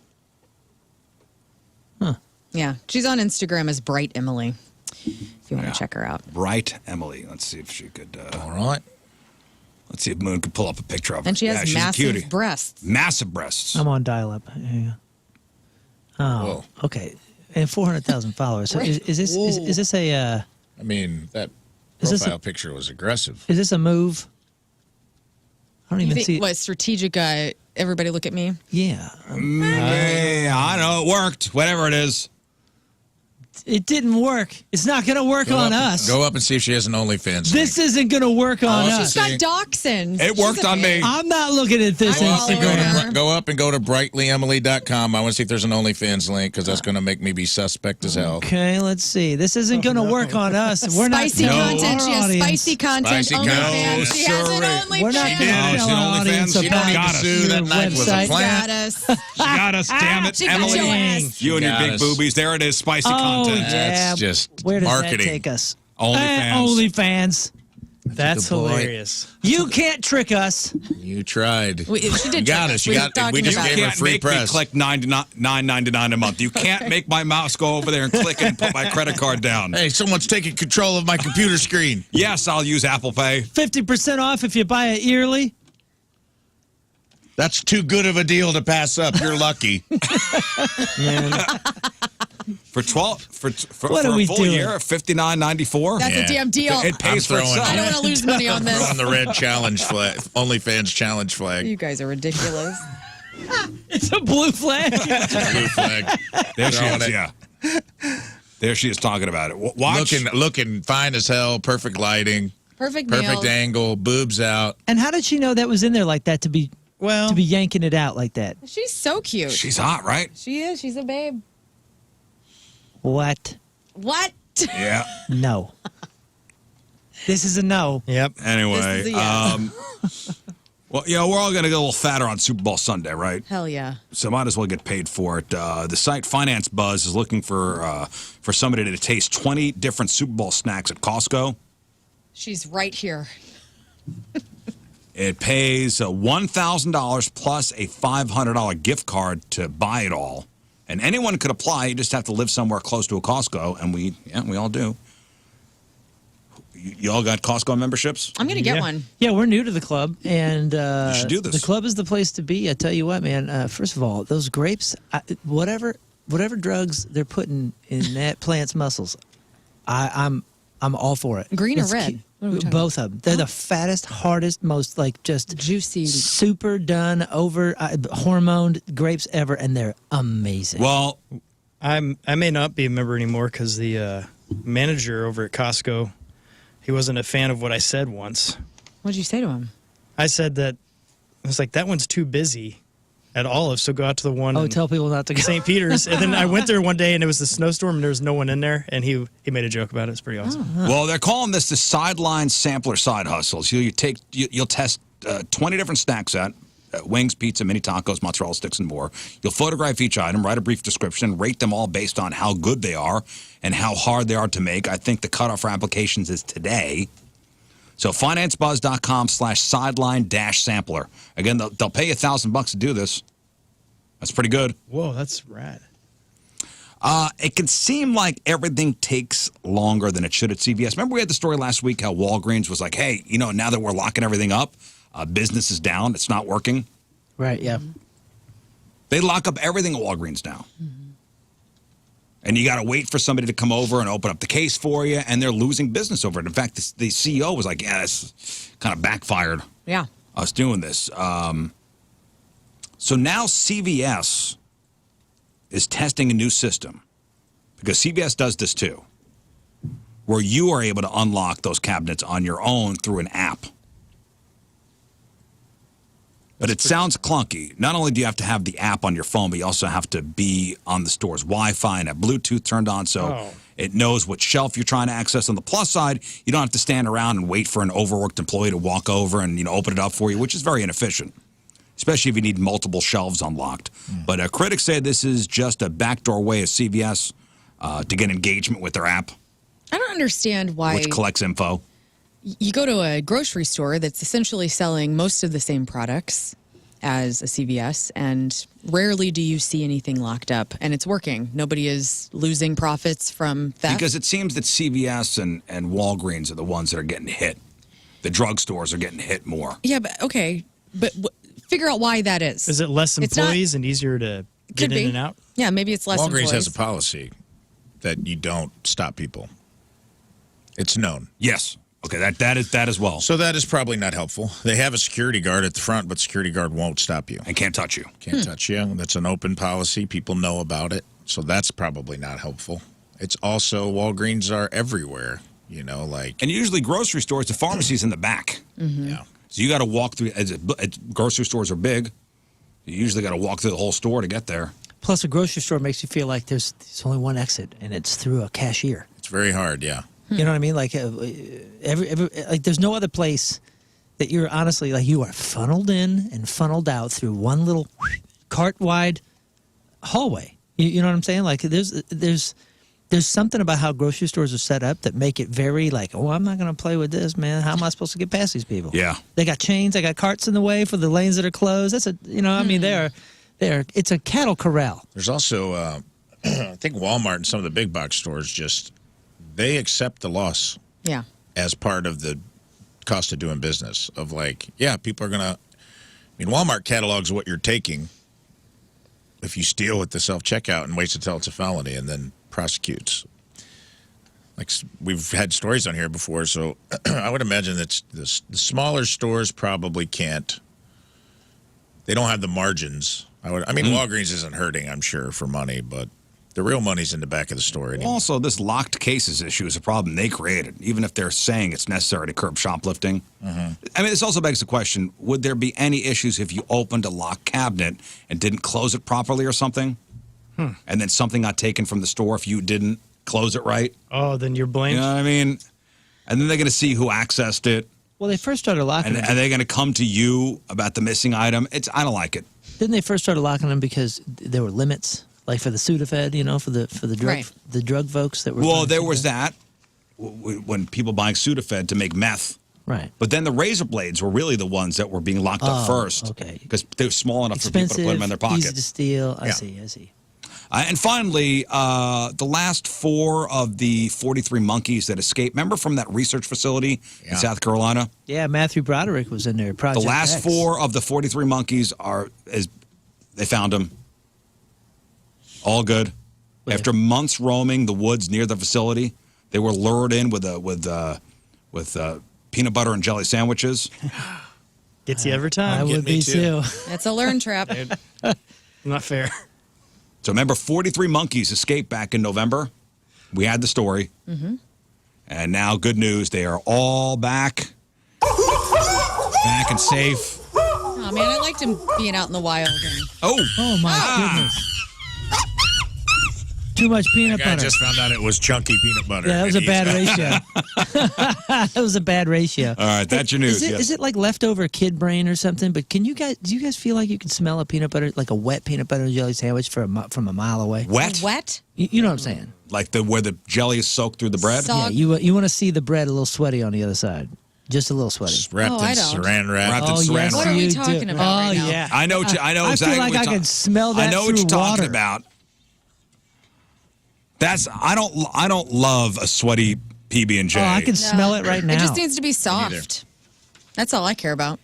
Huh. Yeah, she's on Instagram as Bright Emily. If you want to check her out. Bright Emily. Let's see if she could. All right. Let's see if Moon could pull up a picture of her. And she has she's a cutie. massive breasts. Massive breasts. I'm on dial-up. Yeah. Oh, Whoa. okay. And 400,000 followers. So is this a? I mean, that Is this profile picture was aggressive. Is this a move? I don't You even think see. what strategic? Everybody look at me. Yeah. I know it worked. Whatever it is. It didn't work. It's not going to work on us. Go up and see if she has an OnlyFans. This isn't going to work on us. She's got dachshunds. It worked on me. I'm not looking at this Instagram. Go up and go to brightlyemily.com. I want to see if there's an OnlyFans link because that's going to make me be suspect as hell. Okay, let's see. This isn't going to work on us. We're not Spicy content. She has audience. spicy content. Spicy OnlyFans. content. She has an OnlyFans. We're not going to tell our audience She don't about need to sue. That your knife was a website. plant. Got us. She got us, damn it, She got Emily. your ass. You and your Got big us. boobies. There it is, spicy Oh, content. yeah. That's just Where does marketing. that take us? OnlyFans. OnlyFans. That's good point. hilarious. You can't trick us. You tried. She did You got trick us. We You were got. We talking just about gave it. her Can't free make press. me click $9.99 a month. You can't make my mouse go over there and click it and put my credit card down. Hey, someone's taking control of my computer screen. Yes, I'll use Apple Pay. 50% off if you buy it yearly. That's too good of a deal to pass up. You're lucky. Man, For 12 for What for are a we full doing? year, $59.94. That's a damn deal. It pays for I'm throwing itself. I don't want to lose money on this. On the red challenge flag, OnlyFans challenge flag. You guys are ridiculous. it's a blue flag. Blue flag. There she Throwing is. it. Yeah. There she is talking about it. Watch. Looking fine as hell. Perfect lighting. Perfect Perfect nails. angle. Boobs out. And how did she know that was in there like that to be yanking it out like that? She's so cute. She's hot, right? She is. She's a babe. What? What? Yeah. No. This is a no. Yep. Anyway, This is a yes. well, we're all going to get a little fatter on Super Bowl Sunday, right? Hell yeah. So might as well get paid for it. The site Finance Buzz is looking for somebody to taste 20 different Super Bowl snacks at Costco. She's right here. It pays $1,000 plus a $500 gift card to buy it all. And anyone could apply. You just have to live somewhere close to a Costco, and we all do. You all got Costco memberships? I'm going to get one. Yeah, we're new to the club, and You should do this. the club is the place to be. I tell you what, man. First of all, those grapes, whatever drugs they're putting in that plant's muscles, I'm all for it. Green or It's red? cute. What are we talking Both of them. They're the fattest, hardest, most just juicy, super done over hormoned grapes ever, and they're amazing. Well, I may not be a member anymore because the manager over at Costco, he wasn't a fan of what I said once. What did you say to him? I said that I was like, that one's too busy at Olive, so go out to the one. Oh, in tell people not to go. St. Peter's. And then I went there one day and it was a snowstorm and there was no one in there, and he made a joke about it. It's pretty awesome. Well, they're calling this the sideline sampler side hustles. You'll test 20 different snacks at wings, pizza, mini tacos, mozzarella sticks, and more. You'll photograph each item, write a brief description, rate them all based on how good they are and how hard they are to make. I think the cutoff for applications is today. So financebuzz.com/sideline-sampler. Again, they'll pay you $1,000 to do this. That's pretty good. Whoa, that's rad. It can seem like everything takes longer than it should at CVS. Remember we had the story last week how Walgreens was like, hey, now that we're locking everything up, business is down. It's not working. Right, yeah. They lock up everything at Walgreens now. And you got to wait for somebody to come over and open up the case for you, and they're losing business over it. In fact, the CEO was like, yeah, this kind of backfired. Yeah. Us doing this. So now CVS is testing a new system, because CVS does this too, where you are able to unlock those cabinets on your own through an app. But it sounds clunky. Not only do you have to have the app on your phone, but you also have to be on the store's Wi-Fi and have Bluetooth turned on, so it knows what shelf you're trying to access. On the plus side, you don't have to stand around and wait for an overworked employee to walk over and open it up for you, which is very inefficient, especially if you need multiple shelves unlocked. But critics say this is just a backdoor way of CVS to get engagement with their app, I don't understand why which collects info. you go to a grocery store that's essentially selling most of the same products as a CVS, and rarely do you see anything locked up, and it's working. Nobody is losing profits from theft. Because it seems that CVS and Walgreens are the ones that are getting hit. The drugstores are getting hit more. Yeah, but okay. But figure out why that is. Is it less It's not- employees and easier to Could get in be. and out? Yeah, maybe it's less Walgreens employees. has a policy that you don't stop people. It's known. Yes. Okay, that is as well. So that is probably not helpful. They have a security guard at the front, but security guard won't stop you. And can't touch you. Can't touch you. That's an open policy. People know about it. So that's probably not helpful. it's also Walgreens are everywhere. And usually grocery stores, the pharmacy's in the back. Yeah. So you got to walk through. Grocery stores are big. You usually got to walk through the whole store to get there. Plus, a grocery store makes you feel like there's only one exit, and it's through a cashier. It's very hard, yeah. You know what I mean? Like there's no other place that you're honestly like you are funneled in and funneled out through one little cart wide hallway. You know what I'm saying? Like there's something about how grocery stores are set up that make it very like, oh, I'm not going to play with this, man. How am I supposed to get past these people? Yeah. They got chains. They got carts in the way for the lanes that are closed. That's I mean, it's a cattle corral. There's also, I think Walmart and some of the big box stores they accept the loss. Yeah. As part of the cost of doing business of like, yeah, people are going to, Walmart catalogs what you're taking if you steal at the self-checkout and waits until it's a felony and then prosecutes. Like we've had stories on here before, so I would imagine that the smaller stores probably can't. They don't have the margins. Walgreens isn't hurting, I'm sure, for money, but the real money's in the back of the store. Anyway. Also, this locked cases issue is a problem they created, even if they're saying it's necessary to curb shoplifting. This also begs the question, would there be any issues if you opened a locked cabinet and didn't close it properly or something? And then something got taken from the store if you didn't close it right? Oh, then you're blamed. You know what I mean? And then they're going to see who accessed it. Well, they first started locking them. And they're going to come to you about the missing item. I don't like it. Didn't they first started locking them because there were limits? Like for the Sudafed, for the drug folks that were. Well, there was that when people buying Sudafed to make meth. Right. But then the razor blades were really the ones that were being locked up first. Okay. Because they were small enough Expensive, for people to put them in their pocket. Easy to steal. I see. And finally, the last 4 of the 43 monkeys that escaped. Remember from that research facility in South Carolina? Yeah, Matthew Broderick was in there. Project the last X. 4 of the 43 monkeys they found them. All good. Wait. After months roaming the woods near the facility, they were lured in with peanut butter and jelly sandwiches. Gets you every time. I would be too. That's a Lern trap. Not fair. So remember, 43 monkeys escaped back in November. We had the story. And now, good news, they are all back. Back and safe. Oh, man, I liked him being out in the wild. Oh my goodness. Too much peanut I butter. just found out it was chunky peanut butter. Yeah, that was a bad ratio. That was a bad ratio. All right, that's your news. Is it like leftover kid brain or something? But do you guys feel like you can smell a peanut butter, like a wet peanut butter and jelly sandwich from a mile away? Wet? Wet? You know what I'm saying? Like where the jelly is soaked through the bread? Yeah, you want to see the bread a little sweaty on the other side. Just a little sweaty. Just wrapped in saran wrap. Wrapped in saran yes, wrap. What are we you talking do. about right now? Yeah. I know exactly I what feel like I can smell that I know what through you're talking water. about. I don't love a sweaty PB&J. Oh, I can smell it right now. It just needs to be soft. That's all I care about.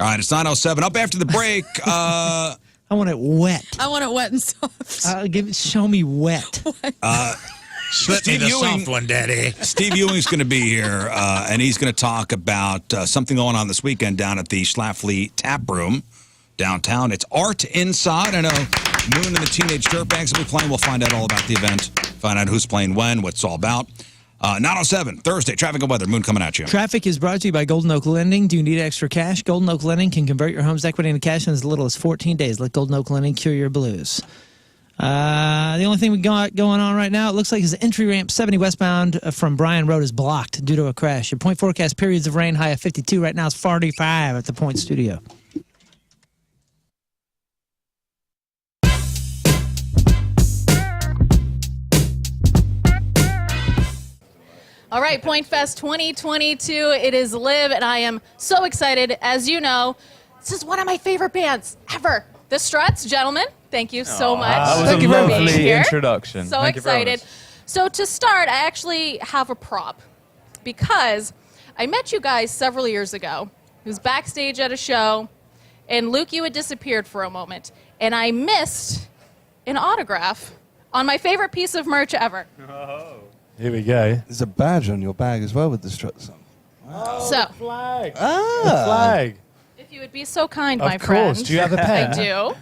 All right, it's 9:07. Up after the break. I want it wet. I want it wet and soft. Show me wet. Slip me the soft one, Daddy. Steve Ewing's going to be here, and he's going to talk about something going on this weekend down at the Schlafly Tap Room downtown. It's art inside. I know Moon and the Teenage Dirtbags will be playing. We'll find out all about the event, find out who's playing when, what it's all about. 9:07, Thursday, traffic and weather. Moon coming at you. Traffic is brought to you by Golden Oak Lending. Do you need extra cash? Golden Oak Lending can convert your home's equity into cash in as little as 14 days. Let Golden Oak Lending cure your blues. The only thing we got going on right now, it looks like his entry ramp 70 westbound from Bryan Road is blocked due to a crash. Your point forecast periods of rain, high of 52. Right now it's 45 at the Point Studio. All right, Point Fest 2022. It is Liv, and I am so excited. As you know, this is one of my favorite bands ever. The Struts, gentlemen. Thank you so much. That was Thank a you for being lovely here. introduction. So Thank excited. You very much. So to start, I actually have a prop because I met you guys several years ago. It was backstage at a show, and Luke, you had disappeared for a moment, and I missed an autograph on my favorite piece of merch ever. Oh. Here we go. There's a badge on your bag as well with the Struts on. Oh, So, the flag. Ah. The flag. if you would be so kind, Of my course. friend. Do you have a pen? I do.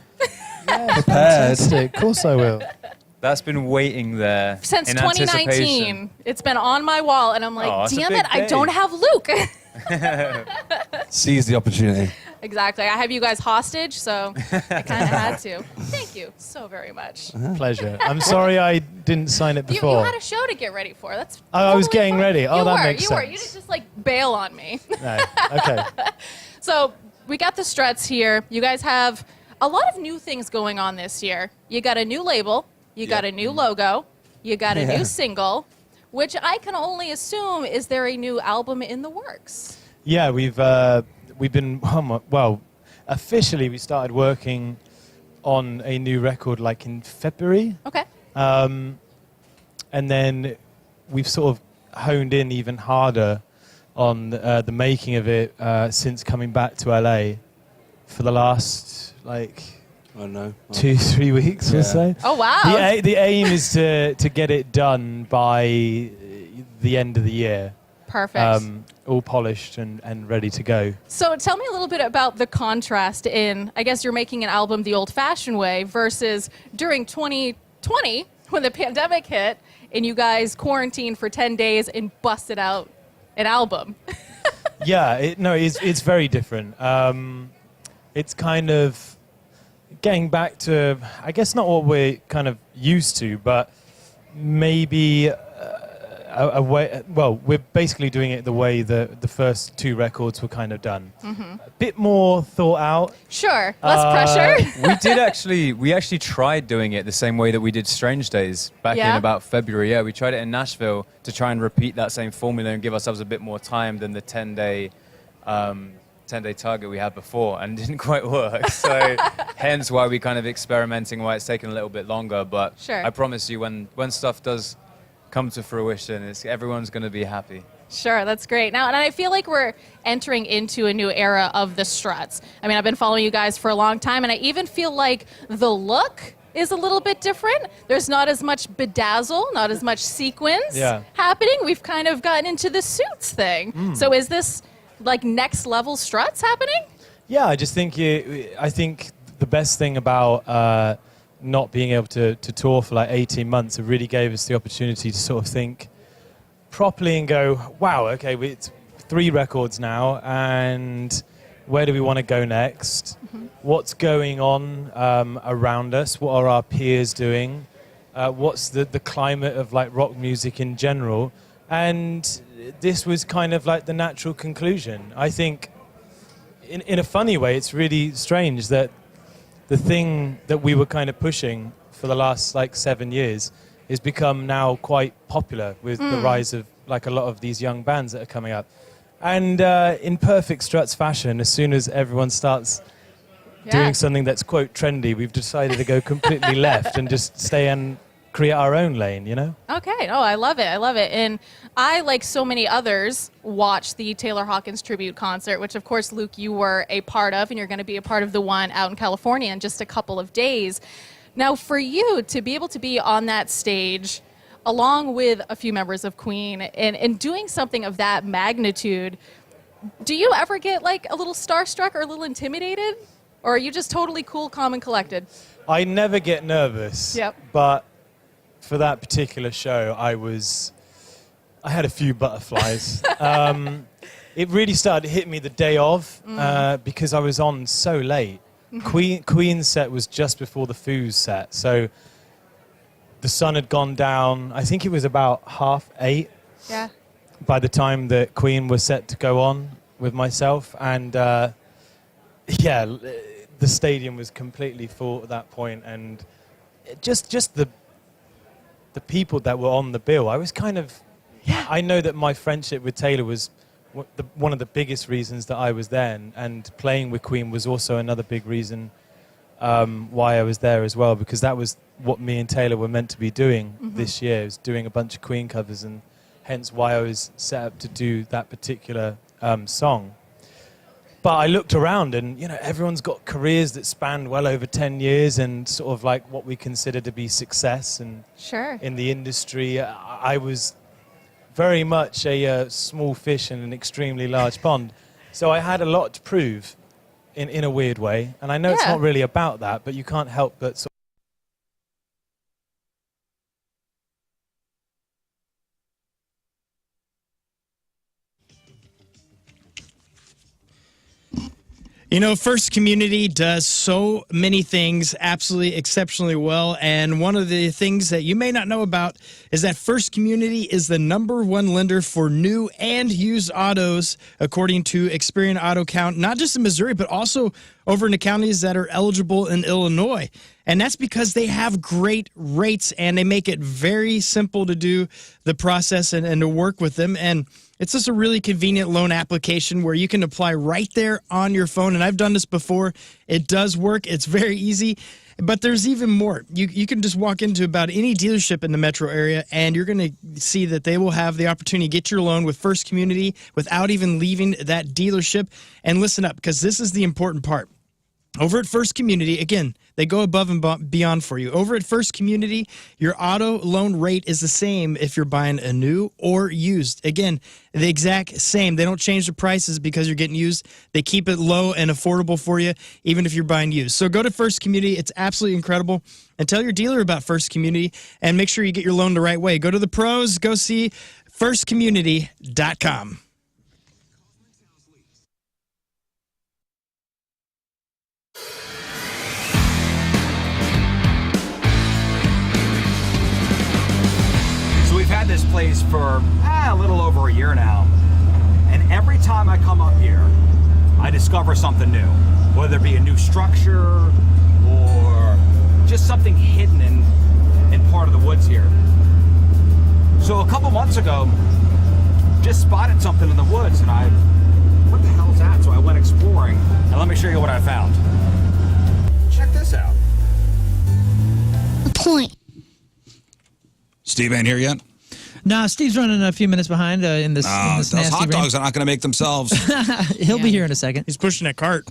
Fantastic. Of course I will. That's been waiting there Since in 2019. anticipation. It's been on my wall, and I'm like, Oh, it's a damn big it, I day. don't have Luke. Seize the opportunity. Exactly. I have you guys hostage, so I kind of had to. Thank you so very much. Pleasure. I'm sorry I didn't sign it You before. had a show to get ready for. That's I was totally getting fine. ready. Oh, you that were, makes you sense. were. You didn't just like bail on me. No. Okay. So we got the struts here. You guys have a lot of new things going on this year. You got a new label. You got a new logo. You got a new single, which I can only assume is there a new album in the works? Yeah, we've been well. Officially, we started working on a new record like in February. Okay. And then we've sort of honed in even harder on the making of it since coming back to LA for the last like 2-3 weeks or so. Oh wow! The aim is to get it done by the end of the year. Perfect. All polished and ready to go. So tell me a little bit about the contrast in, I guess you're making an album the old-fashioned way versus during 2020 when the pandemic hit and you guys quarantined for 10 days and busted out an album. Yeah, it's very different. It's kind of getting back to, I guess not what we're kind of used to, but maybe a way. Well, we're basically doing it the way the first two records were kind of done. Mm-hmm. A bit more thought out. Sure, less pressure. We actually tried doing it the same way that we did Strange Days back in about February. Yeah, we tried it in Nashville to try and repeat that same formula and give ourselves a bit more time than the 10-day target we had before, and it didn't quite work. So hence why we're kind of experimenting, why it's taken a little bit longer. But Sure. I promise you, when stuff does come to fruition, everyone's going to be happy. Sure, that's great. Now, and I feel like we're entering into a new era of the struts. I mean, I've been following you guys for a long time, and I even feel like the look is a little bit different. There's not as much bedazzle, not as much sequins happening. We've kind of gotten into the suits thing. So is this like next level struts happening? Yeah, I just think I think the best thing about not being able to tour for like 18 months, it really gave us the opportunity to sort of think properly and go, wow, okay, it's 3 records now, and where do we want to go next? What's going on around us? What are our peers doing? What's the climate of like rock music in general? And this was kind of like the natural conclusion. I think in a funny way, it's really strange that the thing that we were kind of pushing for the last like 7 years has become now quite popular with the rise of like a lot of these young bands that are coming up. And in perfect Struts fashion, as soon as everyone starts doing something that's quote trendy, we've decided to go completely left and just stay and create our own lane, you know? Okay. Oh, I love it. I love it. And I, like so many others, watched the Taylor Hawkins tribute concert, which, of course, Luke, you were a part of, and you're going to be a part of the one out in California in just a couple of days. Now, for you to be able to be on that stage, along with a few members of Queen, and doing something of that magnitude, do you ever get, like, a little starstruck or a little intimidated? Or are you just totally cool, calm, and collected? I never get nervous. Yep. But for that particular show, I had a few butterflies. It really started to hit me the day of because I was on so late. Queen's set was just before the Foos set, so the sun had gone down. I think it was about 8:30 by the time that Queen was set to go on with myself, and the stadium was completely full at that point, and just the people that were on the bill. I was kind of, I know that my friendship with Taylor was one of the biggest reasons that I was there, and playing with Queen was also another big reason why I was there as well, because that was what me and Taylor were meant to be doing this year, was doing a bunch of Queen covers, and hence why I was set up to do that particular song. But I looked around and, everyone's got careers that span well over 10 years and sort of like what we consider to be success and in the industry. I was very much a small fish in an extremely large pond. So I had a lot to prove in a weird way. And I know it's not really about that, but you can't help but sort You know, First Community does so many things absolutely exceptionally well. And one of the things that you may not know about is that First Community is the #1 lender for new and used autos, according to Experian Auto Count, not just in Missouri, but also over in the counties that are eligible in Illinois. And that's because they have great rates and they make it very simple to do the process and to work with them. And it's just a really convenient loan application where you can apply right there on your phone. And I've done this before. It does work. It's very easy. But there's even more. You can just walk into about any dealership in the metro area, and you're going to see that they will have the opportunity to get your loan with First Community without even leaving that dealership. And listen up, because this is the important part. Over at First Community, again, they go above and beyond for you. Over at First Community, your auto loan rate is the same if you're buying a new or used. Again, the exact same. They don't change the prices because you're getting used. They keep it low and affordable for you, even if you're buying used. So go to First Community. It's absolutely incredible. And tell your dealer about First Community and make sure you get your loan the right way. Go to the pros. Go see firstcommunity.com. Had this place for a little over a year now, and every time I come up here I discover something new, whether it be a new structure or just something hidden in part of the woods here. So a couple months ago just spotted something in the woods and what the hell is that? So I went exploring, and let me show you what I found. Check this out. Point. Steve ain't here yet? No, Steve's running a few minutes behind in this those nasty hot rain. dogs are not going to make themselves. He'll be here in a second. He's pushing that cart.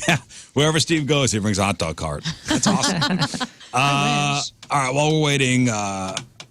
Yeah, wherever Steve goes, he brings a hot dog cart. That's awesome. All right, while we're waiting,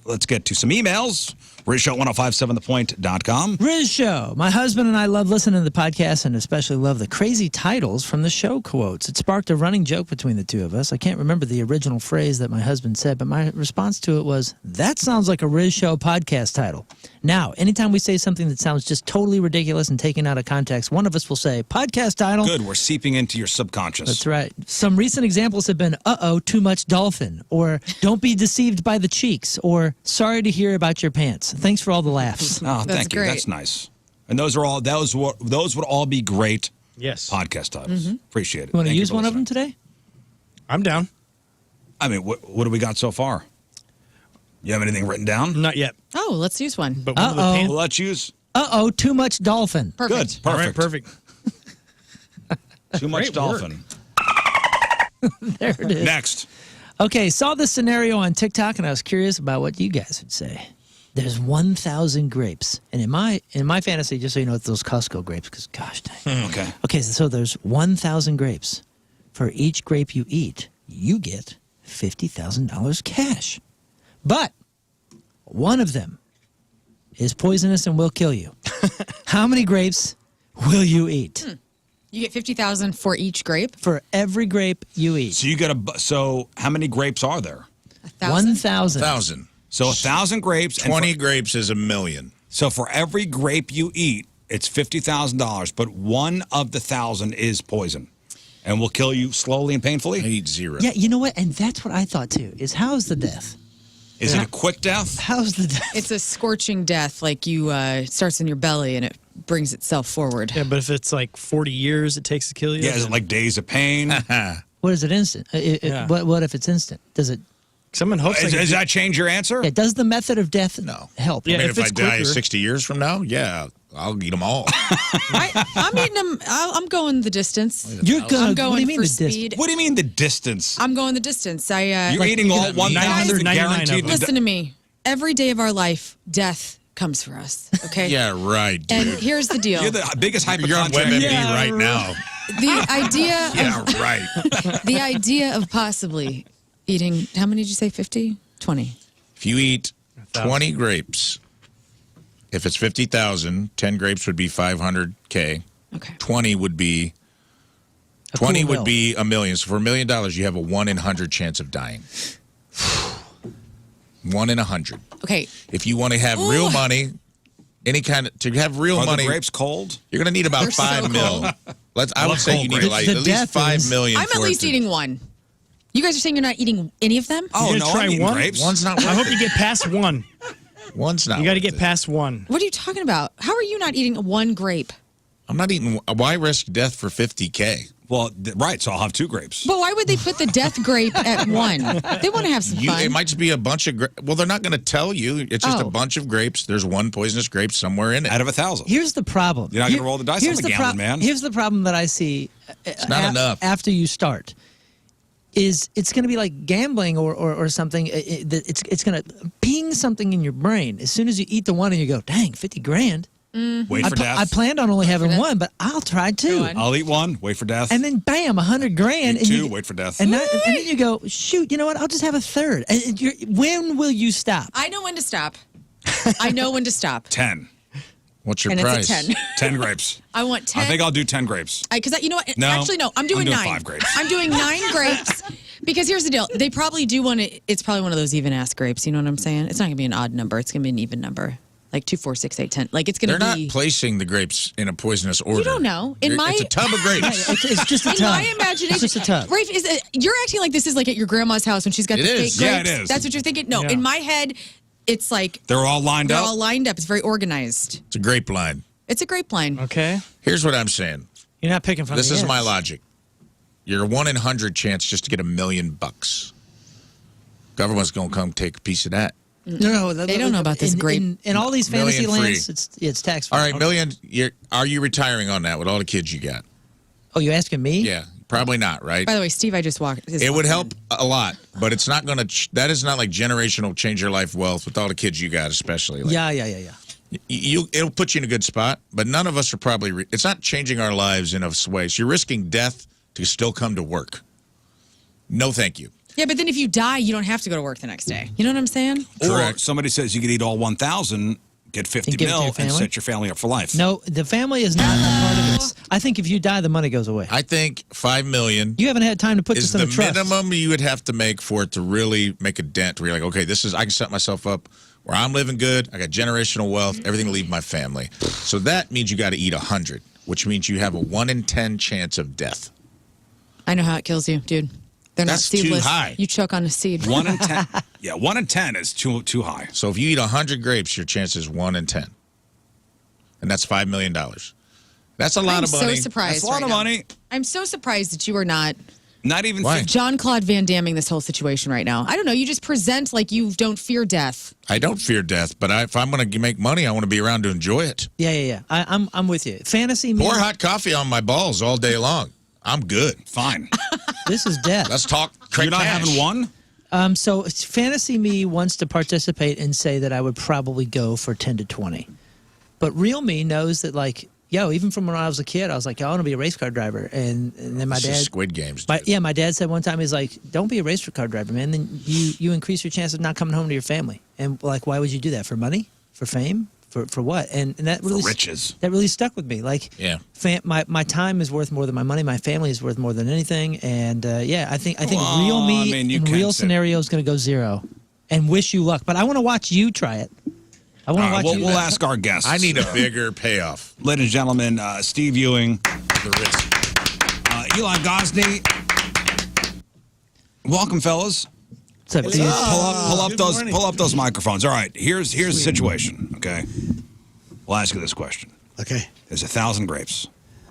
let's get to some emails. RizzShow1057thepoint.com. RizzShow. My husband and I love listening to the podcast and especially love the crazy titles from the show quotes. It sparked a running joke between the two of us. I can't remember the original phrase that my husband said, but my response to it was, that sounds like a RizzShow podcast title. Now, anytime we say something that sounds just totally ridiculous and taken out of context, one of us will say, podcast title. Good, we're seeping into your subconscious. That's right. Some recent examples have been, uh-oh, too much dolphin, or don't be deceived by the cheeks, or sorry to hear about your pants. Thanks for all the laughs. Oh, thank you. Great. That's nice. And those would all be great podcast titles. Mm-hmm. Appreciate it. You want to Thank use for one of listening. them today? I'm down. I mean, what do we got so far? You have anything written down? Not yet. Oh, let's use one. But one of the Uh-oh. pants. Well, let's use. Uh-oh, too much dolphin. Perfect. Good. All right, Perfect. Too much Great work. dolphin. There it is. Next. Okay, saw this scenario on TikTok, and I was curious about what you guys would say. There's 1,000 grapes, and in my fantasy, just so you know, it's those Costco grapes, because gosh dang. Okay. Okay, so there's 1,000 grapes. For each grape you eat, you get $50,000 cash. But one of them is poisonous and will kill you. How many grapes will you eat? You get $50,000 for each grape. For every grape you eat. So you got so how many grapes are there? 1,000. 1,000. So 1,000 grapes. and 20 grapes is $1 million. So for every grape you eat, it's $50,000, but one of the 1,000 is poison and will kill you slowly and painfully? I eat 0. Yeah, you know what? And that's what I thought too, is how's the death? Is it a quick death? How's the death? It's a scorching death, like it starts in your belly and it brings itself forward. Yeah, but if it's like 40 years it takes to kill you. Yeah, is it like days of pain? What is it instant? Yeah. What if it's instant? Does it? Someone hopes Does that change your answer? Yeah, does the method of death No. help? Yeah, I mean, if if I it's die quicker. 60 years from now, yeah, I'll eat them all. I'm eating them. I'm going the distance. You're gonna. I'm going what do you mean for the distance? speed. What do you mean the distance? I'm going the distance. You're eating all 1,000 999 guaranteed. of them. Listen to me. Every day of our life, death comes for us. Okay. Yeah, right, And dude. here's the deal. You're the biggest You're on hypochondriac. WebMD right now. The idea. Yeah, right. The idea of possibly eating. How many did you say? 50? 20. If you eat 20 grapes, if it's 50,000, 10 grapes would be 500K. Okay. 20 would be A 20 cool would bill. be $1 million. So for $1 million, you have a 1 in 100 chance of dying. 1 in 100. Okay. If you want to have real money, to have real Are money, the grapes cold? you're going to need about They're so 5 mil. I would say you need like at least 5 million. I'm at least eating one. You guys are saying you're not eating any of them? Oh, no, try one. Grapes. One's not. I hope you get past one. One's not. You got to get past one. What are you talking about? How are you not eating one grape? I'm not eating. Why risk death for 50K? Well, right. So I'll have 2 grapes. But why would they put the death grape at 1? They want to have some fun. It might just be a bunch of. Well, they're not going to tell you. It's just a bunch of grapes. There's one poisonous grape somewhere in it. Out of 1,000. Here's the problem. You're not going to roll the dice on the gambling, man. Here's the problem that I see. It's not enough. After you start. It's going to be like gambling or something. It's going to ping something in your brain as soon as you eat the one and you go, dang, 50 grand. Wait for death. I planned on only having one, but I'll try 2. I'll eat 1. Wait for death. And then bam, 100 grand. Eat 2. And Wait for death. And then you go, shoot, you know what? I'll just have a third. And when will you stop? I know when to stop. I know when to stop. 10. What's your And price? it's a 10. 10 grapes. I want 10. I think I'll do 10 grapes. Because you know what? No, Actually, no. I'm doing 9. 5 grapes. I'm doing 9 grapes. Because here's the deal. They probably do want to. It's probably one of those even ass grapes. You know what I'm saying? It's not going to be an odd number. It's going to be an even number. Like 2, 4, 6, 8, 10. Like it's going to They're be. not placing the grapes in a poisonous order. You don't know. It's a tub of grapes. It's just a tub. In my imagination, It's just a tub. Rafe, you're acting like this is like at your grandma's house when she's got It the fake is. grapes. Yeah, it is. That's what you're thinking. No, in my head, it's like They're all lined they're up. all lined up. It's very organized. It's a grape line. It's a grape line. Okay. Here's what I'm saying. You're not picking from This the is ends. my logic. You're a 1 in 100 chance just to get $1 million. Government's going to come take a piece of that. No, They don't know about this grape. In all these fantasy Million lands, free. it's tax free. All right, million. Are you retiring on that with all the kids you got? Oh, you asking me? Yeah, probably not, right? By the way, Steve, I just walked. It would help a lot, but it's not going to. That is not like generational change your life wealth with all the kids you got, especially. Like, Yeah. it'll put you in a good spot, but none of us are probably. It's not changing our lives in a way. So you're risking death to still come to work. No, thank you. Yeah, but then if you die, you don't have to go to work the next day. You know what I'm saying? Or somebody says you could eat all 1,000, get 50 And give it to mil, your and family? set your family up for life. No, the family is not a part of this. I think if you die, the money goes away. I think $5 million You haven't had time to put is this in the a trust. minimum you would have to make for it to really make a dent. Where you're like, okay, I can set myself up where I'm living good. I got generational wealth. Everything to leave my family. So that means you got to eat 100, which means you have a 1 in 10 chance of death. I know how it kills you, dude. They're That's not too seedless. high. You choke on a seed. 1 in 10. Yeah, 1 in 10 is too high. So if you eat 100 grapes, your chance is 1 in 10, and that's $5 million. That's a lot I'm of money. so surprised. That's a lot right of now. money. I'm so surprised that you are not Not even Why? 50. Jean-Claude Van Damming this whole situation right now. I don't know. You just present like you don't fear death. I don't fear death, but if I'm going to make money, I want to be around to enjoy it. Yeah. I'm with you. Fantasy means Pour hot coffee on my balls all day long. I'm good. Fine. this is death. Let's talk. You're not cash. having one? So fantasy me wants to participate and say that I would probably go for 10 to 20. But real me knows that, like, even from when I was a kid, I was like, I want to be a race car driver. And then my This is dad... Squid Games. My dad said one time, he's like, don't be a race car driver, man. Then you increase your chance of not coming home to your family. And, like, why would you do that? For money? For fame? For what? And that really... For riches. That really stuck with me. Like, Yeah. My time is worth more than my money. My family is worth more than anything. And, I think Well, real me I mean, you in can real sit- scenario is going to go 0. And wish you luck. But I want to watch you try it. I want to watch you. We'll ask our guests. I need a bigger payoff. Ladies and gentlemen, Steve Ewing, The risk. Eli Gosney. Welcome, fellas. What's up, dude? Pull up those microphones. All right, here's the situation. Okay, we'll ask you this question. Okay. There's 1,000 grapes.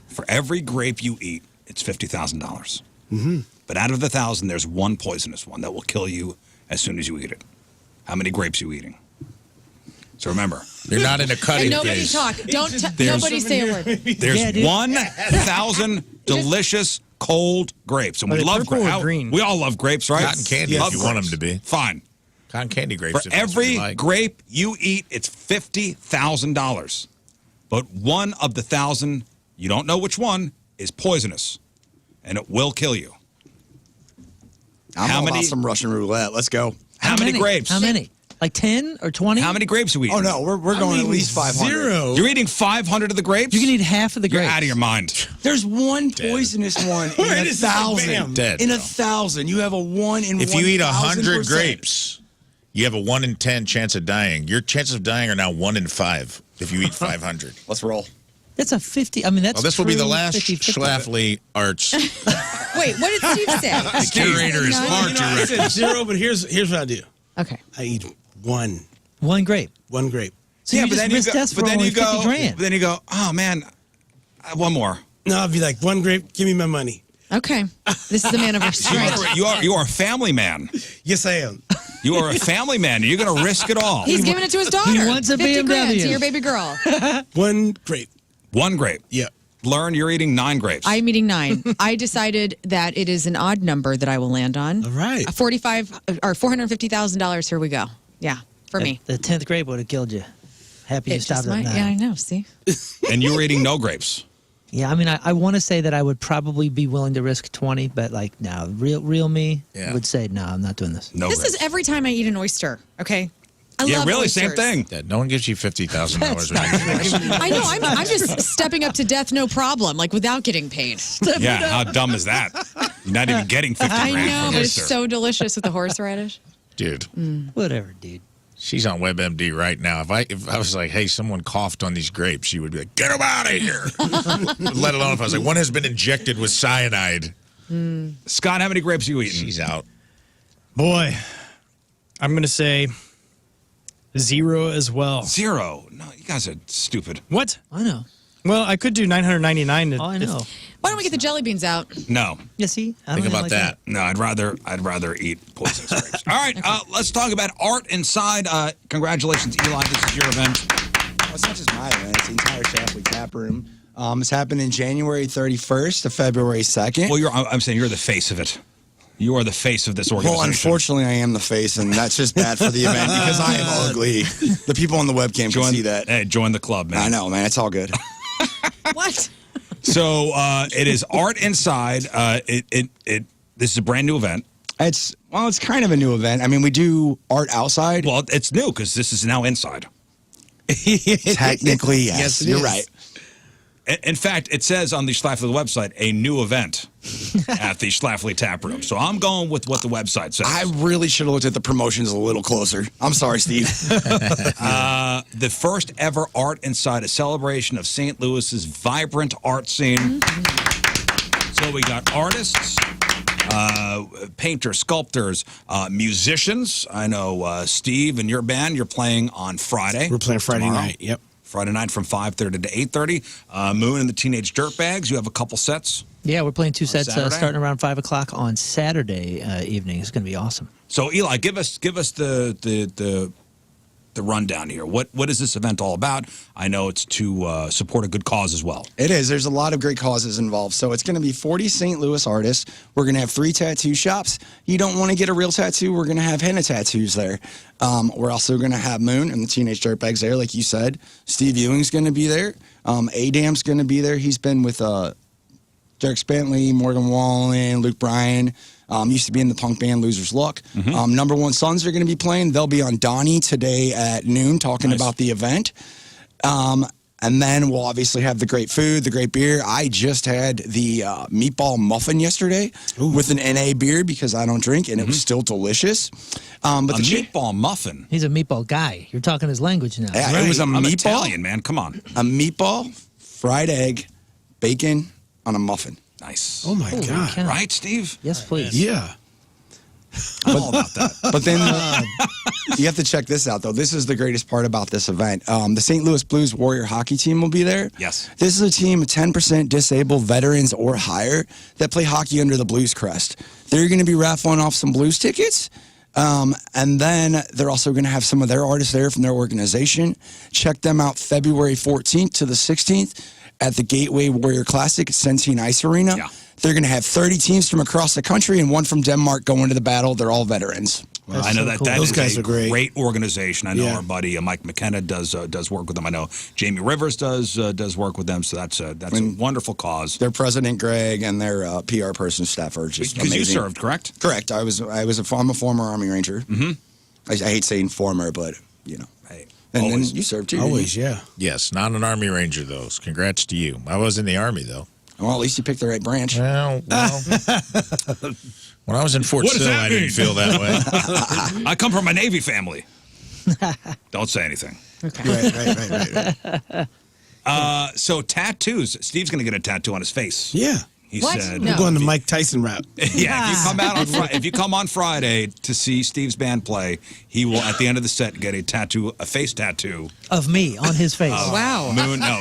For every grape you eat, it's $50,000. Mm-hmm. But out of the 1,000, there's one poisonous one that will kill you as soon as you eat it. How many grapes are you eating? So remember, You're not in a cutting And nobody phase. talk. Nobody say a word. there's 1,000 delicious cold grapes, and Are we they love purple or grapes. green? We all love grapes, right? Cotton candy Love if you want them grapes. to be. Fine. Cotton candy grapes. For if that's what you every like. grape you eat, it's $50,000. But one of the 1,000, you don't know which one, is poisonous, and it will kill you. I'm all about some Russian roulette. Let's go. How many grapes? How many? Like 10 or 20? How many grapes are we eating? Oh, no. We're going at least 500. 0. You're eating 500 of the grapes? You can eat half of the You're grapes. out of your mind. There's one poisonous one in Right, a it's like, 1,000. bam. Dead, In bro. 1,000. You have a 1 in 1,000%. If you eat 100 grapes, you have a 1 in 10 chance of dying. Your chances of dying are now 1 in 5 if you eat 500. Let's roll. That's a 50. I mean, that's. Well, this will be the true last 50-50. Schlafly Arts. Wait, what did Steve say? The curator is far too I said reckless. 0, but here's what I do. Okay. I eat one Grape. grape. So you just missed us for only 50 grand. But then you go, oh man, one more. No, I'll be like, one grape, give me my money. Okay. This is a man of restraint. You are a family man. Yes, I am. You are a family man. You're going to risk it all. He's giving it to his daughter. He wants a 50 grand BMW. to your baby girl. One grape. One grape. Yeah. Learn, you're eating 9 grapes. I'm eating 9. I decided that it is an odd number that I will land on. All right. $450,000. Here we go. Yeah, for me. The 10th grape would have killed you. Happy you It stopped just at might. 9. Yeah, I know. See? And you were eating no grapes. Yeah, I mean, I want to say that I would probably be willing to risk 20, but like, no, real me would say, no, I'm not doing this. No This grapes. is every time I eat an oyster, okay? I Yeah, love really, oysters. same thing. Yeah, no one gives you $50,000. I know. I'm just stepping up to death, no problem, like without getting paid. Yeah, how dumb is that? You're not even getting 50 I grand know, for but this, it's sir. so delicious with the horseradish. Dude, Whatever, dude. she's on WebMD right now. If I was like, hey, someone coughed on these grapes, she would be like, get them out of here. Let alone if I was like, one has been injected with cyanide. Scott, how many grapes are you eating? She's out. Boy, I'm going to say 0 as well. 0. No, you guys are stupid. What? I know. Well, I could do 999. Oh, I know. Why don't we get the jelly beans out? No. Yeah, see? I Think don't about like that. No, I'd rather eat poisonous grapes. All right, let's talk about art inside. Congratulations, Eli. This is your event. Well, it's not just my event. It's the entire Schlafly Tap Room. It's happening January 31st to February 2nd. Well, I'm saying you're the face of it. You are the face of this organization. Well, unfortunately, I am the face, and that's just bad for the event because I am ugly. The people on the webcam can see that. Hey, join the club, man. I know, man. It's all good. What? So it is art inside. This is a brand new event. It's kind of a new event. I mean, we do art outside. Well, it's new because this is now inside. Technically, yes. Yes, it You're is. right. In fact, it says on the Schlafly website, a new event at the Schlafly Tap Room. So I'm going with what the website says. I really should have looked at the promotions a little closer. I'm sorry, Steve. The first ever Art Inside, a celebration of St. Louis's vibrant art scene. So we got artists, painters, sculptors, musicians. I know, Steve, and your band, you're playing on Friday. We're playing Friday tomorrow. night. Yep. Friday night from 5:30 to 8:30. Moon and the Teenage Dirtbags, you have a couple sets. Yeah, we're playing 2 sets Saturday? starting around 5 o'clock on Saturday evening. It's going to be awesome. So Eli, give us the rundown here. What is this event all about? I know it's to support a good cause as well. It is. There's a lot of great causes involved. So it's going to be 40 St. Louis artists. We're going to have 3 tattoo shops. You don't want to get a real tattoo, we're going to have henna tattoos there. We're also going to have Moon and the Teenage Dirtbags there, like you said. Steve Ewing's going to be there. Adam's going to be there. He's been with Derek Spantley, Morgan Wallen, Luke Bryan. Used to be in the punk band Losers Luck. Number One Sons are going to be playing. They'll be on Donnie today at noon talking about the event. And then we'll obviously have the great food, the great beer. I just had the meatball muffin yesterday with an NA beer because I don't drink, and it was still delicious. But A meatball muffin. He's a meatball guy. You're talking his language now. Yeah, it was a I'm meatball, Italian, man. Come on. a meatball, fried egg, bacon on a muffin. Nice. Oh, my Holy God. cow. Right, Steve? Yes, please. Yeah. I'm all about that. But then you have to check this out, though. This is the greatest part about this event. The St. Louis Blues Warrior hockey team will be there. Yes. This is a team of 10% disabled veterans or higher that play hockey under the Blues crest. They're going to be raffling off some Blues tickets. And then they're also going to have some of their artists there from their organization. Check them out February 14th to the 16th at the Gateway Warrior Classic at Centene Ice Arena. Yeah. They're going to have 30 teams from across the country and one from Denmark going to the battle. They're all veterans. That's I know so that cool. that Those is guys a are great. organization. I know Yeah. our buddy Mike McKenna does work with them. I know Jamie Rivers does work with them. So that's a wonderful cause. Their president, Greg, and their PR person, staff are just Because amazing. you served, correct? Correct. I'm a former Army Ranger. Mm-hmm. I hate saying former, but, you know. Hey, And then always. you served too. didn't Always, you? yeah. Yes, not an Army Ranger, though. Congrats to you. I was in the Army, though. Well, at least you picked the right branch. Well. When I was in Fort What does Sill, that I didn't mean? feel that way. I come from a Navy family. Don't say anything. Right. So tattoos. Steve's going to get a tattoo on his face. Yeah. He What? said, No. I'm going the Mike Tyson route. Yeah, if you come on Friday to see Steve's band play, he will at the end of the set get a face tattoo. Of me on his face. Wow. Moon, no.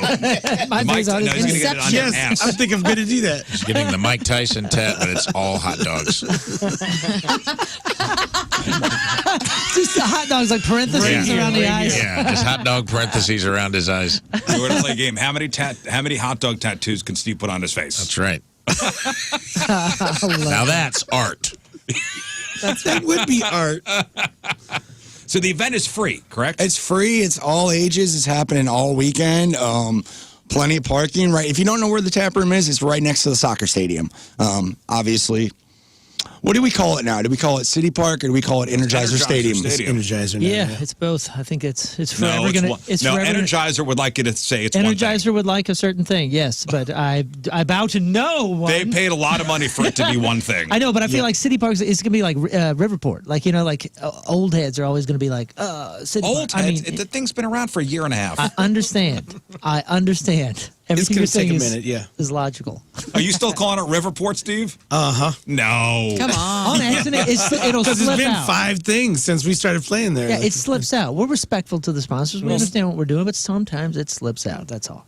My face on his He's going to face. get it on your Yes, ass. I think I'm going to do that. He's getting the Mike Tyson tat, but it's all hot dogs. Just the hot dogs, like parentheses around the eyes. Yeah, just hot dog parentheses around his eyes. We're going to play a game. How many hot dog tattoos can Steve put on his face? That's right. Now that's art. That would be art. So the event is free, correct? It's free. It's all ages. It's happening all weekend. Plenty of parking. Right. If you don't know where the tap room is, it's right next to the soccer stadium. Obviously. What do we call it now? Do we call it City Park or do we call it Energizer Stadium? It's Energizer now. Yeah, it's both. I think it's No, forever gonna. It's no, forever Energizer would like you to say it's one thing. Energizer would like a certain thing, yes, but I bow to no one. They paid a lot of money for it to be one thing. I know, but I feel like City Parks is going to be like Riverport. Like, old heads are always going to be like, City Old Park. heads. The thing's been around for a year and a half. I understand. Everything gonna you're saying take a is, minute, yeah. is logical. Are you still calling it Riverport, Steve? Uh-huh. No. Come on. On accident, it'll Because slip it's been out. 5 things since we started playing there. Yeah, it slips out. We're respectful to the sponsors. We understand what we're doing, but sometimes it slips out. That's all.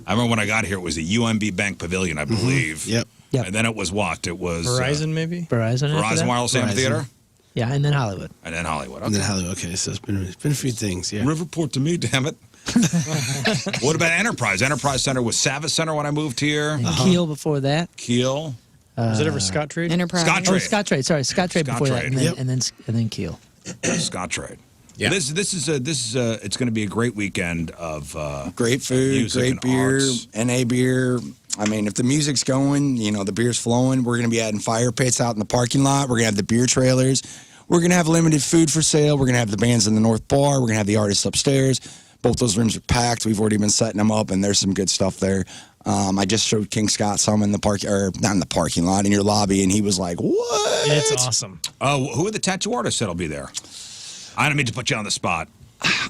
I remember when I got here, it was the UMB Bank Pavilion, I believe. Yep. And then it was what? It was Verizon, maybe? Verizon. after Verizon that? Wireless Amphitheater, Yeah, and then Hollywood. and then Hollywood. And Okay. then Hollywood. Okay, so it's been a few things, yeah. Riverport to me, damn it. What about Enterprise? Enterprise Center was Savvis Center when I moved here. And Kiel before that. Kiel. Was it ever Scott Trade? Enterprise. Scott Oh, Trade. Scott Trade. Sorry, Scott Trade before that, Trade. and then, Yep. and then Kiel. Scott Trade. Yeah. This is it's going to be a great weekend of Great food, music great and beer, arts. NA beer. I mean, if the music's going, the beer's flowing. We're going to be adding fire pits out in the parking lot. We're going to have the beer trailers. We're going to have limited food for sale. We're going to have the bands in the North Bar. We're going to have the artists upstairs. Both those rooms are packed. We've already been setting them up, and there's some good stuff there. I just showed King Scott some in the park, or not in the parking lot, in your lobby, and he was like, "What?" It's awesome. Oh, who are the tattoo artists that'll be there? I don't mean to put you on the spot.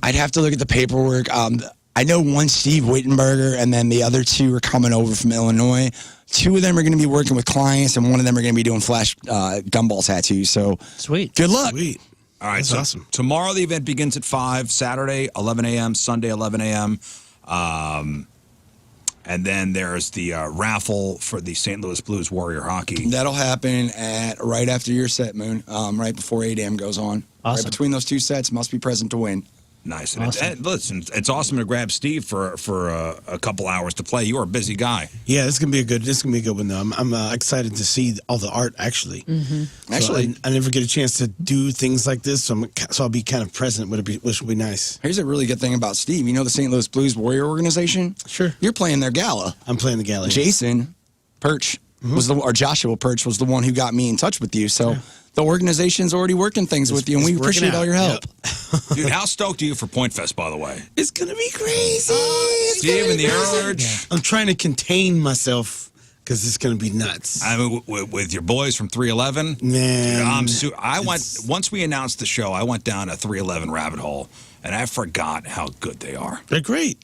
I'd have to look at the paperwork. I know one Steve Wittenberger, and then the other 2 are coming over from Illinois. 2 of them are going to be working with clients, and one of them are going to be doing flash gumball tattoos. So Sweet. good luck. Sweet. All right, That's so awesome. tomorrow the event begins at 5, Saturday 11 a.m., Sunday 11 a.m. And then there's the raffle for the St. Louis Blues Warrior Hockey. That'll happen at right after your set, Moon, right before 8 a.m. goes on. Awesome. Right between those 2 sets, must be present to win. Nice. And Awesome. and listen, it's awesome to grab Steve for a couple hours to play. You are a busy guy. Yeah, this is gonna be a good one though. I'm excited to see all the art actually. Mm-hmm. Actually- I never get a chance to do things like this, so I'll be kind of present, which would be nice. Here's a really good thing about Steve. You know the St. Louis Blues Warrior organization? Sure. You're playing their gala. I'm playing the galley. Jason Perch or Joshua Perch was the one who got me in touch with you. So the organization's already working things with you, and we it's working appreciate all out. your help. Dude, how stoked are you for Point Fest, by the way? It's gonna be crazy. It's Steve gonna and be the crazy. Urge. I'm trying to contain myself because it's gonna be nuts. I mean, with your boys from 311. Man, Dude, I went once we announced the show. I went down a 311 rabbit hole, and I forgot how good they are. they're great.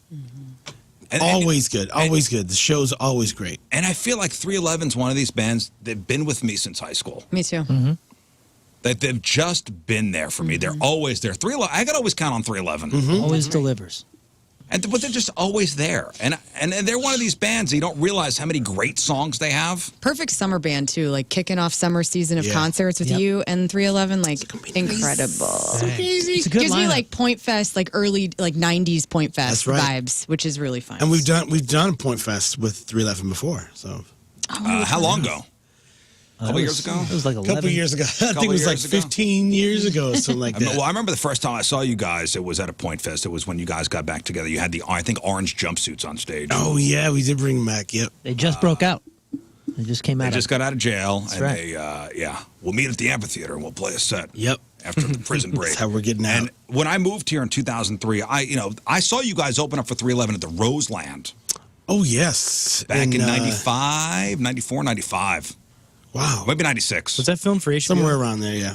And, Always good. Always good. The show's always great. And I feel like 311's one of these bands. They've been with me since high school. Me too. Mm-hmm. That they've just been there for me. They're always there. 311. I could always count on 311. Mm-hmm. Always delivers. But they're just always there. And they're one of these bands that you don't realize how many great songs they have. Perfect summer band too, like kicking off summer season of Yeah. concerts with Yep. you and 311, like incredible. It's a good Gives me lineup. like Point Fest, like early like 90s Point Fest That's right. vibes, which is really fun. And we've done Point Fest with 311 before, so How long ago? A couple It years was- ago? It was like a 11. couple years ago. I think Couple it was like years ago. 15 years ago or something like that. Well, I remember the first time I saw you guys, it was at a Point Fest. It was when you guys got back together. You had the, I think, orange jumpsuits on stage. Oh yeah, we did bring them back. Yep. They just broke out. They just came out. They just got out of jail. That's and right. we'll meet at the amphitheater and we'll play a set. Yep. After the prison break. That's how we're getting out. And when I moved here in 2003, I saw you guys open up for 311 at the Roseland Oh yes. back in 95, 94, 95. Wow. Maybe 96. Was that film for HBO? Somewhere around there, yeah.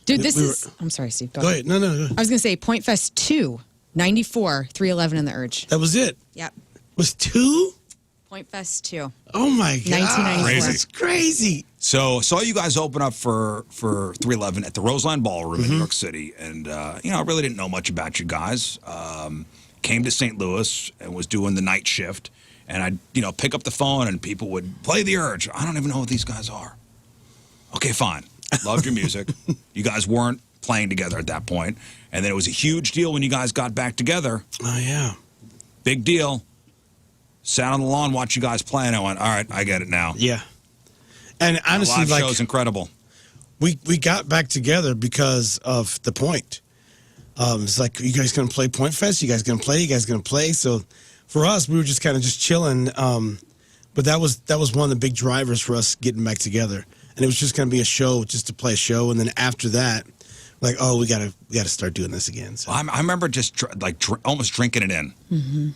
Dude, this we is. I'm sorry, Steve. Go Go ahead. ahead. No. Go ahead. I was gonna say Point Fest 2, 94, 311 and the Urge. That was it. Yep. Was 2? Point Fest 2. Oh my God. 1994. Crazy. That's crazy. So saw you guys open up for 311 at the Roseline Ballroom in New York City, and I really didn't know much about you guys. Came to St. Louis and was doing the night shift, and I'd pick up the phone and people would play The Urge. I don't even know what these guys are. Okay, fine. Loved your music. You guys weren't playing together at that point, and then it was a huge deal when you guys got back together. Oh yeah. Big deal. Sat on the lawn, watched you guys play, and I went, all right, I get it now. Yeah. And honestly, the live show's incredible. We got back together because of the point. It's like, you guys going to play Point Fest? You guys going to play? You guys going to play? So for us, we were just kind of just chilling. But that was one of the big drivers for us getting back together. And it was just going to be a show, just to play a show. And then after that, like, oh, we got to start doing this again. So. I remember just almost drinking it in. Mm-hmm.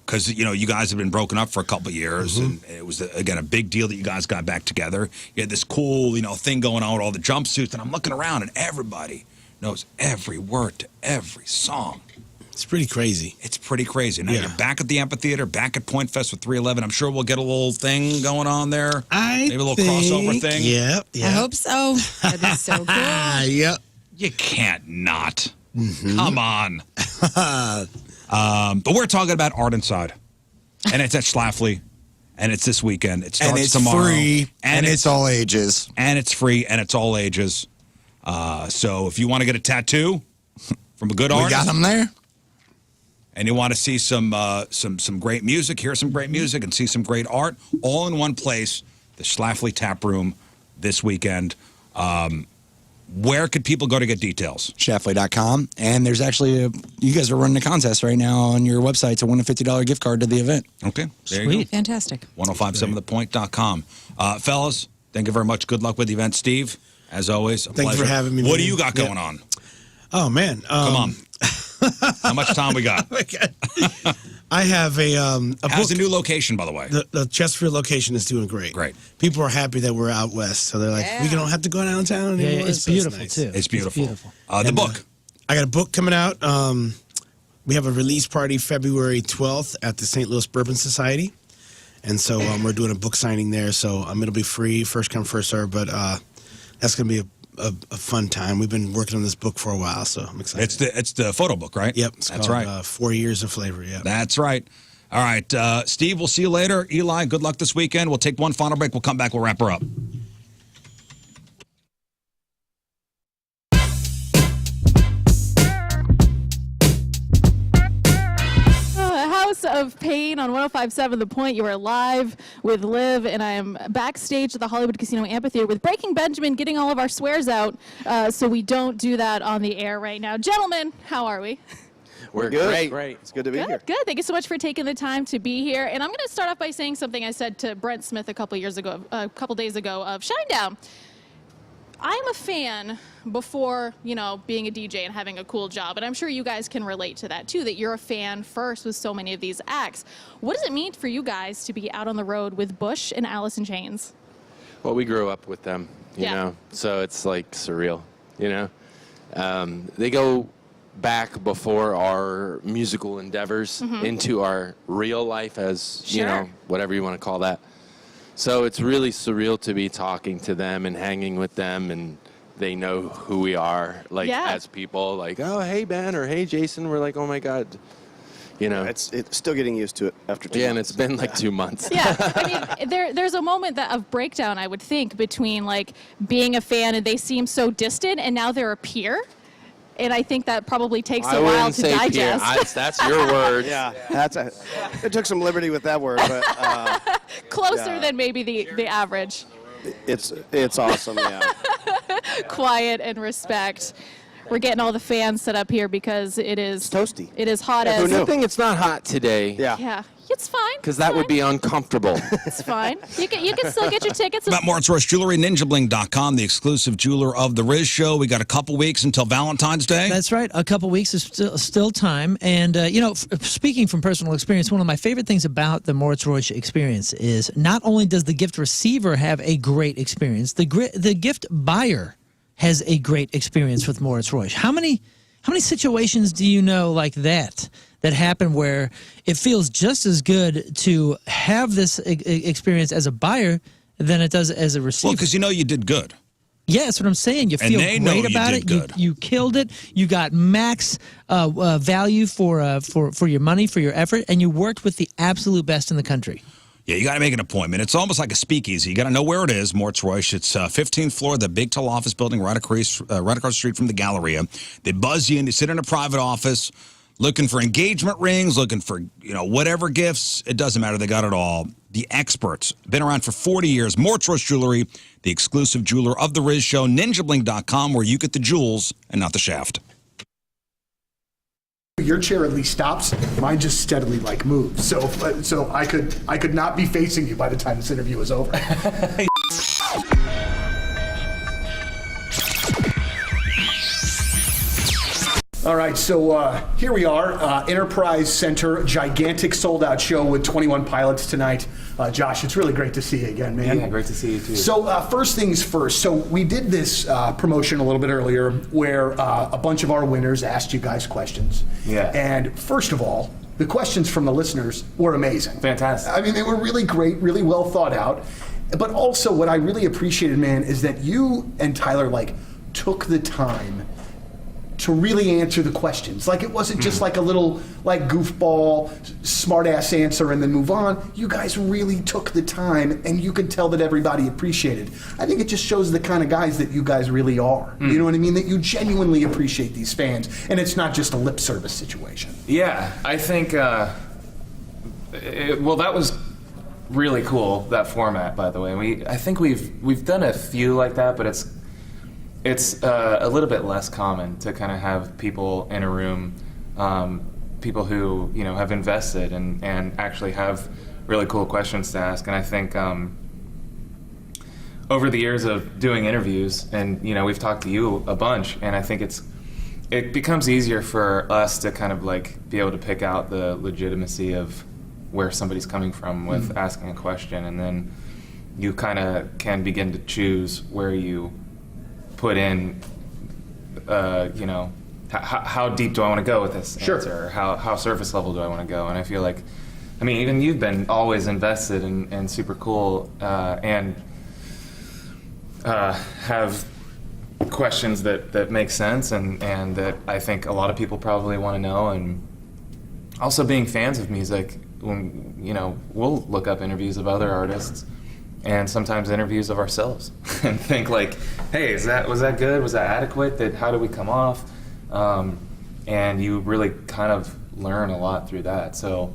Because, you guys have been broken up for a couple of years, and it was, again, a big deal that you guys got back together. You had this cool, thing going on with all the jumpsuits, and I'm looking around, and everybody knows every word to every song. It's pretty crazy. It's pretty crazy. Now you're back at the amphitheater, back at Point Fest with 311. I'm sure we'll get a little thing going on there. Maybe a little crossover thing. Yep. I hope so. That'd be so cool. Yep. You can't not. Come on. But we're talking about Art Inside. And it's at Schlafly. And it's this weekend. It starts and it's tomorrow. Free. And it's all ages. And it's free. And it's all ages. So if you want to get a tattoo from a good artist. We got them there. And you want to see some great music, hear some great music, and see some great art, all in one place, the Schlafly Tap Room this weekend. Where could people go to get details? Schlafly.com. And there's actually you guys are running a contest right now on your website to win a $50 gift card to the event. Okay. There Sweet. you go. Fantastic. 1057thepoint.com. Fellas, thank you very much. Good luck with the event. Steve, as always, a Thank pleasure. you for having me. What man. do you got going on? Oh, man. Come on. How much time we got? I have a How's book. the new location, by the way? The Chesterfield location is doing great. Great. People are happy that we're out west, so they're like, we don't have to go downtown anymore. Yeah, it's so beautiful, nice. too. It's beautiful. The And, book. I got a book coming out. We have a release party February 12th at the St. Louis Bourbon Society. And so we're doing a book signing there. So it'll be free, first come, first serve. But that's going to be a fun time. We've been working on this book for a while, so I'm excited. It's the photo book, right? Yep. That's called, right. 4 Years of Flavor, yeah. That's right. All right, Steve, we'll see you later. Eli, good luck this weekend. We'll take one final break. We'll come back. We'll wrap her up. House of Pain on 105.7 The Point. You are live with Liv, and I am backstage at the Hollywood Casino Amphitheater with Breaking Benjamin, getting all of our swears out so we don't do that on the air right now. Gentlemen, how are we? We're good. Great. It's good to be here. Good. Thank you so much for taking the time to be here. And I'm going to start off by saying something I said to Brent Smith a couple days ago of Shinedown. I'm a fan before, being a DJ and having a cool job. And I'm sure you guys can relate to that, too, that you're a fan first with so many of these acts. What does it mean for you guys to be out on the road with Bush and Alice in Chains? Well, we grew up with them, you Yeah. know, so it's like surreal, They go back before our musical endeavors into our real life as, Sure. whatever you want to call that. So it's really surreal to be talking to them and hanging with them, and they know who we are, as people, like, oh, hey, Ben, or hey, Jason. We're like, oh, my God, It's still getting used to it after 2 months. Yeah, and it's been like 2 months. Yeah, I mean, there's a moment of breakdown, I would think, between, being a fan and they seem so distant, and now they're a peer. And I think that probably takes a while to digest. That's your word. Yeah, it took some liberty with that word, but Closer than maybe the average. it's awesome. Yeah, Quiet and respect. We're getting all the fans set up here because it is toasty. It is hot Yeah, who as. knew? Good thing it's not hot today. Yeah, it's fine. Because that would be uncomfortable. It's fine. You can still get your tickets. About Moritz Royce Jewelry, ninjabling.com, the exclusive jeweler of the Rizz Show. We got a couple weeks until Valentine's Day. That's right. A couple weeks is still time. And, speaking from personal experience, one of my favorite things about the Moritz Royce experience is not only does the gift receiver have a great experience, the gift buyer has a great experience with Moritz Royce. How many situations do you know like that that happen where it feels just as good to have this experience as a buyer than it does as a receiver. Well, because you know you did good. Yeah, that's what I'm saying. You feel great about it. You killed it. You got max value for your money, for your effort, and you worked with the absolute best in the country. Yeah, you got to make an appointment. It's almost like a speakeasy. You got to know where it is, Mort's Royce. It's 15th floor of the Big Tall office building right across the street from the Galleria. They buzz you in. You sit in a private office looking for engagement rings, looking for, whatever gifts. It doesn't matter. They got it all. The experts. Been around for 40 years. Mort's Royce Jewelry, the exclusive jeweler of the Rizz Show. NinjaBling.com, where you get the jewels and not the shaft. Your chair at least stops. Mine just steadily moves. So I could not be facing you by the time this interview is over. All right, so here we are, Enterprise Center, gigantic sold-out show with 21 pilots tonight. Josh, it's really great to see you again, man. Yeah, great to see you too. So first things first, so we did this promotion a little bit earlier where a bunch of our winners asked you guys questions. Yeah. And first of all, the questions from the listeners were amazing. Fantastic. I mean, they were really great, really well thought out. But also what I really appreciated, man, is that you and Tyler took the time to really answer the questions. It wasn't just a little goofball, smart ass answer and then move on. You guys really took the time, and you could tell that everybody appreciated. I think it just shows the kind of guys that you guys really are. You know what I mean? That you genuinely appreciate these fans, and it's not just a lip service situation. Yeah, I think, well, that was really cool, that format, by the way. I think we've done a few like that, but it's a little bit less common to kind of have people in a room, people who have invested and actually have really cool questions to ask. And I think over the years of doing interviews, and we've talked to you a bunch, and I think it becomes easier for us to kind of be able to pick out the legitimacy of where somebody's coming from with asking a question, and then you kind of can begin to choose where you put in, how deep do I want to go with this answer? Or how surface level do I want to go? And I feel even you've been always invested and super cool, and have questions that make sense and that I think a lot of people probably want to know. And also being fans of music, when we'll look up interviews of other artists and sometimes interviews of ourselves and think hey, was that good? Was that adequate? How did we come off? And you really kind of learn a lot through that. So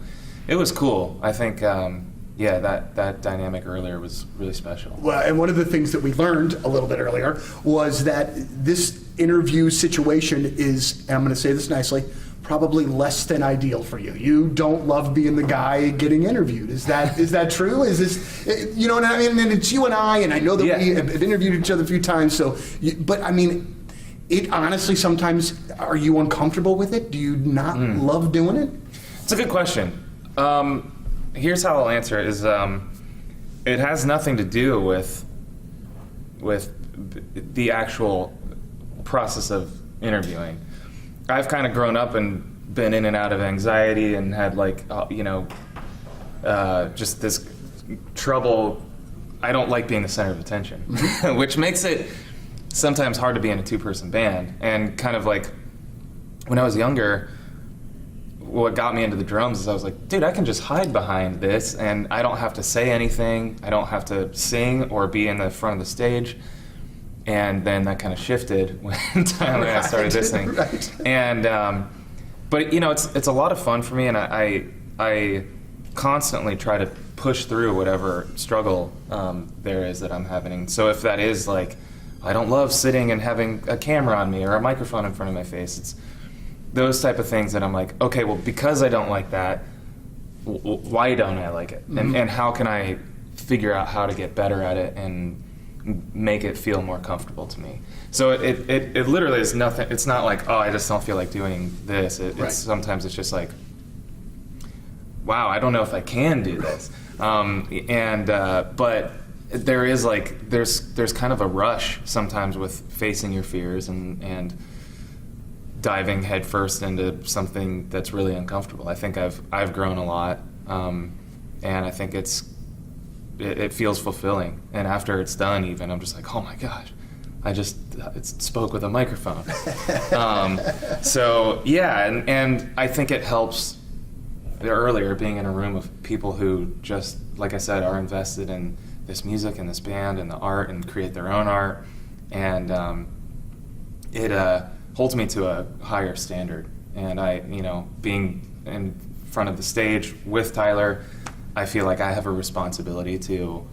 it was cool. I think, that dynamic earlier was really special. Well, and one of the things that we learned a little bit earlier was that this interview situation is, and I'm going to say this nicely, probably less than ideal for you. You don't love being the guy getting interviewed. Is that true? Is this, you know what I mean? And it's you and I know that we have interviewed each other a few times. So, but I mean, it honestly sometimes, are you uncomfortable with it? Do you not love doing it? It's a good question. Here's how I'll answer it: is it has nothing to do with the actual process of interviewing. I've kind of grown up and been in and out of anxiety and had just this trouble. I don't like being the center of attention, which makes it sometimes hard to be in a two-person band. And kind of when I was younger, what got me into the drums is I was like, dude, I can just hide behind this and I don't have to say anything. I don't have to sing or be in the front of the stage. And then that kind of shifted when I started this thing. Right. And but it's a lot of fun for me, and I constantly try to push through whatever struggle there is that I'm having. So if that is I don't love sitting and having a camera on me or a microphone in front of my face, it's those type of things that I'm okay, well, because I don't like that, why don't I like it? And how can I figure out how to get better at it and make it feel more comfortable to me. So it literally is nothing. It's not oh, I just don't feel like doing this. It's sometimes it's just wow, I don't know if I can do this. But there is there's kind of a rush sometimes with facing your fears and diving headfirst into something that's really uncomfortable. I think I've grown a lot, and I think it feels fulfilling. And after it's done, even I'm just like, oh my gosh, it spoke with a microphone. So yeah, and I think it helps. Earlier, being in a room of people who just, like I said, are invested in this music and this band and the art and create their own art, and it holds me to a higher standard. And being in front of the stage with Tyler, I feel like I have a responsibility to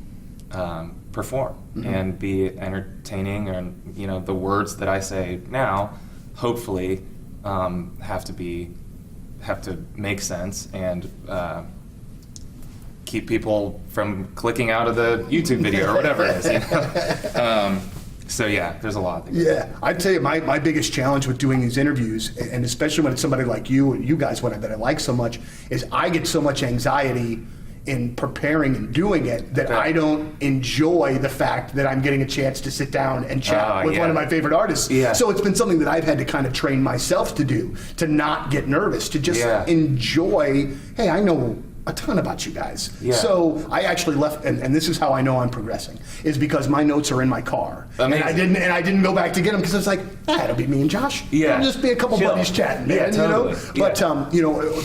perform and be entertaining, and the words that I say now, hopefully, have to make sense and keep people from clicking out of the YouTube video or whatever it is. So yeah, there's a lot. Yeah, I'd tell you my biggest challenge with doing these interviews, and especially when it's somebody like you and you guys, that I like so much, is I get so much anxiety in preparing and doing it that I don't enjoy the fact that I'm getting a chance to sit down and chat with one of my favorite artists. Yeah. So it's been something that I've had to kind of train myself to do, to not get nervous, to just enjoy, hey, I know a ton about you guys. Yeah. So I actually left, and this is how I know I'm progressing, is because my notes are in my car. Amazing. And I didn't go back to get them because I was like, it'll be me and Josh. Yeah. It'll just be a couple buddies chatting. Yeah, totally. But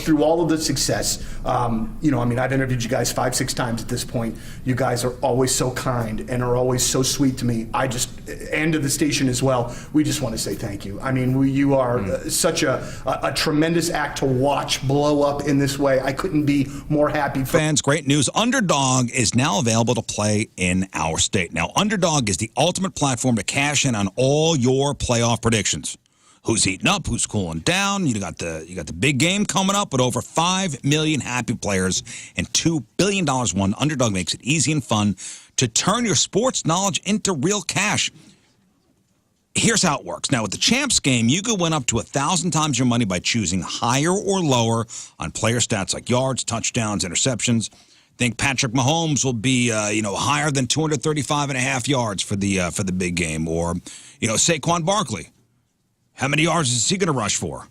through all of the success, I've interviewed you guys 5-6 times at this point. You guys are always so kind and are always so sweet to me. And to the station as well, we just want to say thank you. I mean, you are such a tremendous act to watch blow up in this way. I couldn't be more happy. Fans, great news. Underdog is now available to play in our state. Now, Underdog is the ultimate platform to cash in on all your playoff predictions. Who's heating up? Who's cooling down? You got the big game coming up with over 5 million happy players and $2 billion won. Underdog makes it easy and fun to turn your sports knowledge into real cash. Here's how it works. Now, with the Champs game, you could win up to 1,000 times your money by choosing higher or lower on player stats like yards, touchdowns, interceptions. Think Patrick Mahomes will be, higher than 235.5 yards for the big game, or, Saquon Barkley. How many yards is he going to rush for?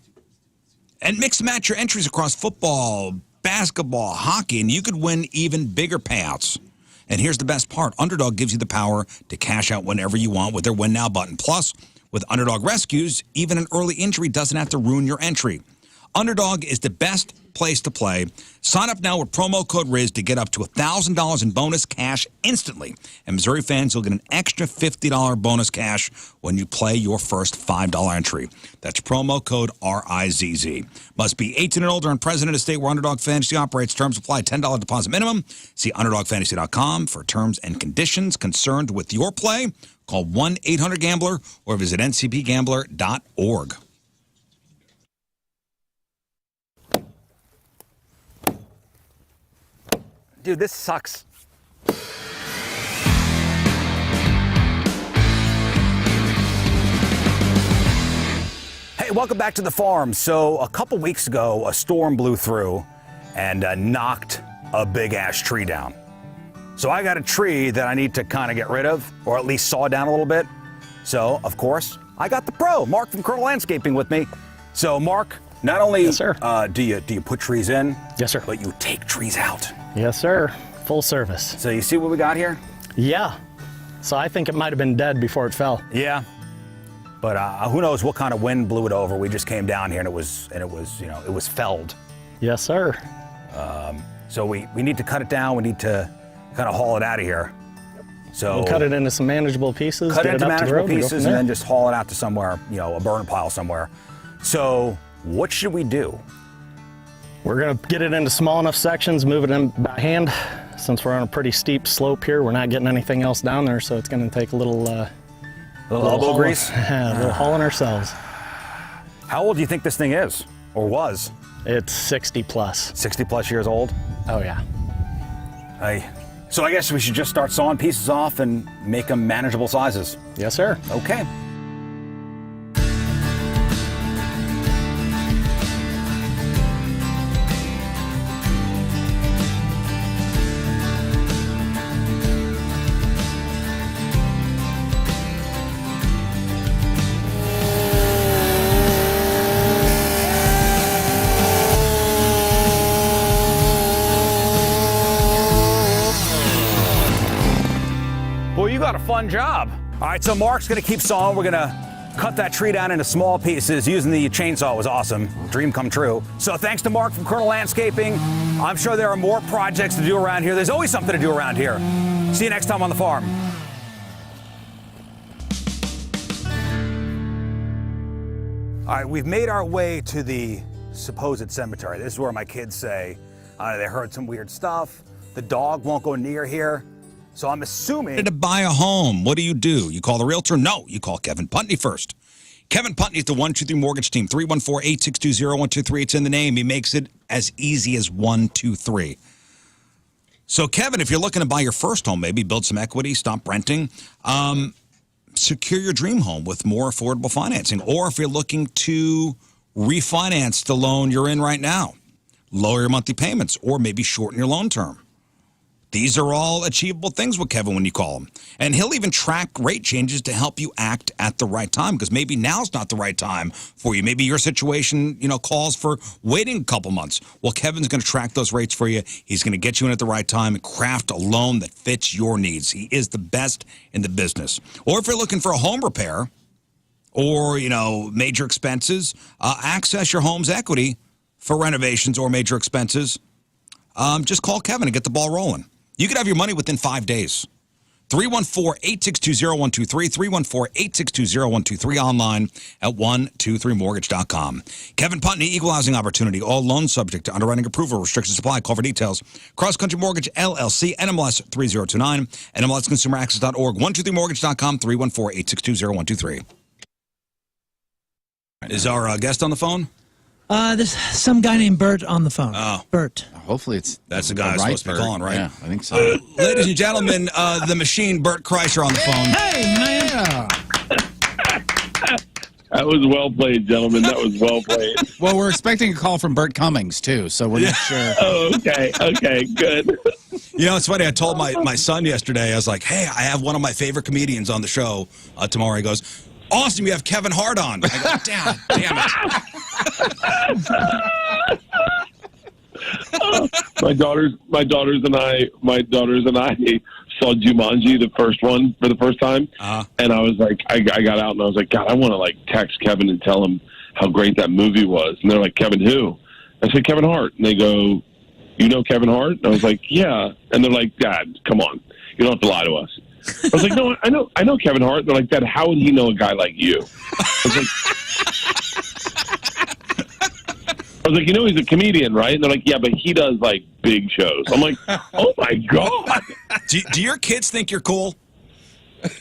And mix and match your entries across football, basketball, hockey, and you could win even bigger payouts. And here's the best part. Underdog gives you the power to cash out whenever you want with their Win Now button. Plus, with Underdog Rescues, even an early injury doesn't have to ruin your entry. Underdog is the best place to play. Sign up now with promo code Rizz to get up to $1,000 in bonus cash instantly. And Missouri fans will get an extra $50 bonus cash when you play your first $5 entry. That's promo code RIZZ. Must be 18 and older and present in a state where Underdog Fantasy operates. Terms apply. $10 deposit minimum. See UnderdogFantasy.com for terms and conditions. Concerned with your play? Call 1-800-GAMBLER or visit ncpgambler.org. Dude, this sucks. Hey, welcome back to the farm. So a couple weeks ago, a storm blew through and knocked a big-ass tree down. So I got a tree that I need to kind of get rid of, or at least saw down a little bit. So, of course, I got the pro, Mark from Colonel Landscaping, with me. So, Mark, not only yes, sir. Do you put trees in, yes, sir, but you take trees out. Yes, sir. Full service. So you see what we got here? Yeah. So I think it might have been dead before it fell. Yeah. But who knows what kind of wind blew it over? We just came down here and it was felled. Yes, sir. So we need to cut it down. We need to kind of haul it out of here. So we'll cut it into some manageable pieces. Cut it into manageable pieces and then just haul it out to somewhere, a burn pile somewhere. So what should we do? We're going to get it into small enough sections, move it in by hand. Since we're on a pretty steep slope here, we're not getting anything else down there, so it's going to take a little elbow grease? A little hauling ourselves. How old do you think this thing is, or was? It's 60 plus. 60 plus years old? Oh, yeah. So I guess we should just start sawing pieces off and make them manageable sizes. Yes, sir. Okay. Ooh, you got a fun job. All right, so Mark's gonna keep sawing. We're gonna cut that tree down into small pieces. Using the chainsaw was awesome. Dream come true. So thanks to Mark from Colonel Landscaping. I'm sure there are more projects to do around here. There's always something to do around here. See you next time on the farm. All right, we've made our way to the supposed cemetery. This is where my kids say they heard some weird stuff. The dog won't go near here. So I'm assuming... To buy a home, what do? You call the realtor? No, you call Kevin Putney first. Kevin Putney is the 123 Mortgage Team, 314-862-0123. It's in the name. He makes it as easy as 123. So, Kevin, if you're looking to buy your first home, maybe build some equity, stop renting, secure your dream home with more affordable financing. Or if you're looking to refinance the loan you're in right now, lower your monthly payments, or maybe shorten your loan term. These are all achievable things with Kevin when you call him. And he'll even track rate changes to help you act at the right time, because maybe now's not the right time for you. Maybe your situation, calls for waiting a couple months. Well, Kevin's going to track those rates for you. He's going to get you in at the right time and craft a loan that fits your needs. He is the best in the business. Or if you're looking for a home repair or, major expenses, access your home's equity for renovations or major expenses. Just call Kevin and get the ball rolling. You could have your money within 5 days. 314-862-0123, 314-862-0123, online at 123mortgage.com. Kevin Putney, Equal Housing Opportunity. All loans subject to underwriting approval. Restrictions apply. Call for details. Cross Country Mortgage, LLC, NMLS 3029, NMLSConsumerAccess.org, 123mortgage.com, 314-862-0123. Is our guest on the phone? There's some guy named Bert on the phone. Oh. Bert. Hopefully that's the guy I'm supposed to be calling, right? Yeah, I think so. Ladies and gentlemen, the machine, Bert Kreischer on the phone. Hey, man. That was well played, gentlemen. That was well played. Well, we're expecting a call from Bert Cummings, too, so we're not sure. Oh, okay. Okay, good. It's funny. I told my son yesterday, I was like, hey, I have one of my favorite comedians on the show tomorrow. He goes, awesome, you have Kevin Hart on. I go, damn it. My daughters and I saw Jumanji, the first one, for the first time, and I was like, I got out and I was like, God, I want to text Kevin and tell him how great that movie was. And they're like, Kevin who? I said, Kevin Hart. And they go, you know Kevin Hart? And I was like, yeah. And they're like, Dad, come on, you don't have to lie to us. I was like, no, I know Kevin Hart. They're like, Dad, how would he know a guy like you? I was like, he's a comedian, right? And they're like, yeah, but he does big shows. I'm like, oh my God. Do your kids think you're cool?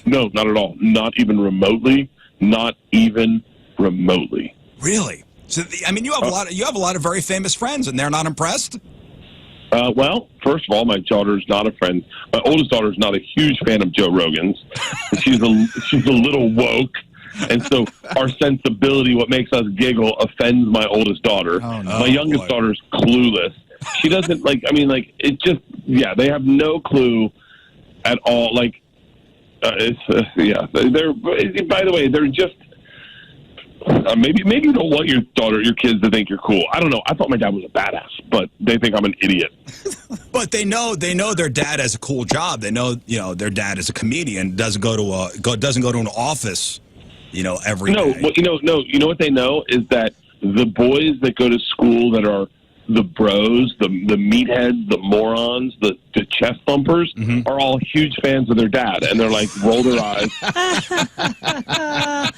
No, not at all. Not even remotely. Not even remotely. Really? So you have a lot of very famous friends, and they're not impressed? Well, first of all, my daughter's not a friend. My oldest daughter's not a huge fan of Joe Rogan's. She's a little woke. And so our sensibility, what makes us giggle, offends my oldest daughter. Oh, no. My youngest daughter's clueless. She doesn't it just, they have no clue at all. They're, by the way, they're just, maybe you don't want your kids to think you're cool. I don't know. I thought my dad was a badass, but they think I'm an idiot. But they know their dad has a cool job. They know, their dad is a comedian, doesn't go to an office, every day. Well, you know what they know is that the boys that go to school that are the bros, the meatheads, the morons, the chest thumpers are all huge fans of their dad, and they're like, roll their eyes.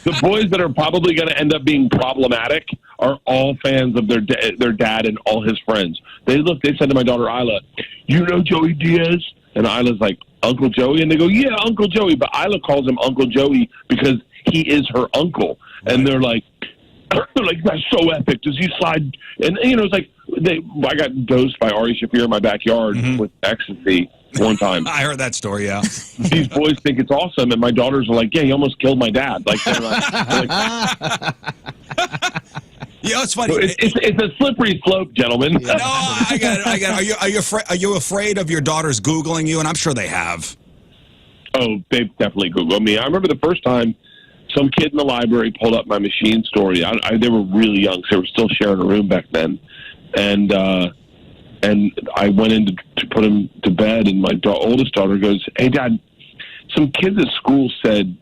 The boys that are probably going to end up being problematic are all fans of their dad and all his friends. They said to my daughter Isla, you know Joey Diaz? And Isla's like, Uncle Joey? And they go, yeah, Uncle Joey. But Isla calls him Uncle Joey because he is her uncle. And they're like, that's so epic. Does he slide? And it's like, I got dosed by Ari Shaffir in my backyard with ecstasy one time. I heard that story, yeah. These boys think it's awesome, and my daughters are like, yeah, he almost killed my dad. It's funny. It's a slippery slope, gentlemen. No, I got it. Are you afraid of your daughters Googling you? And I'm sure they have. Oh, they've definitely Googled me. I remember the first time some kid in the library pulled up my machine story. They were really young, so they were still sharing a room back then. And I went in to put him to bed, and my oldest daughter goes, hey, Dad, some kids at school said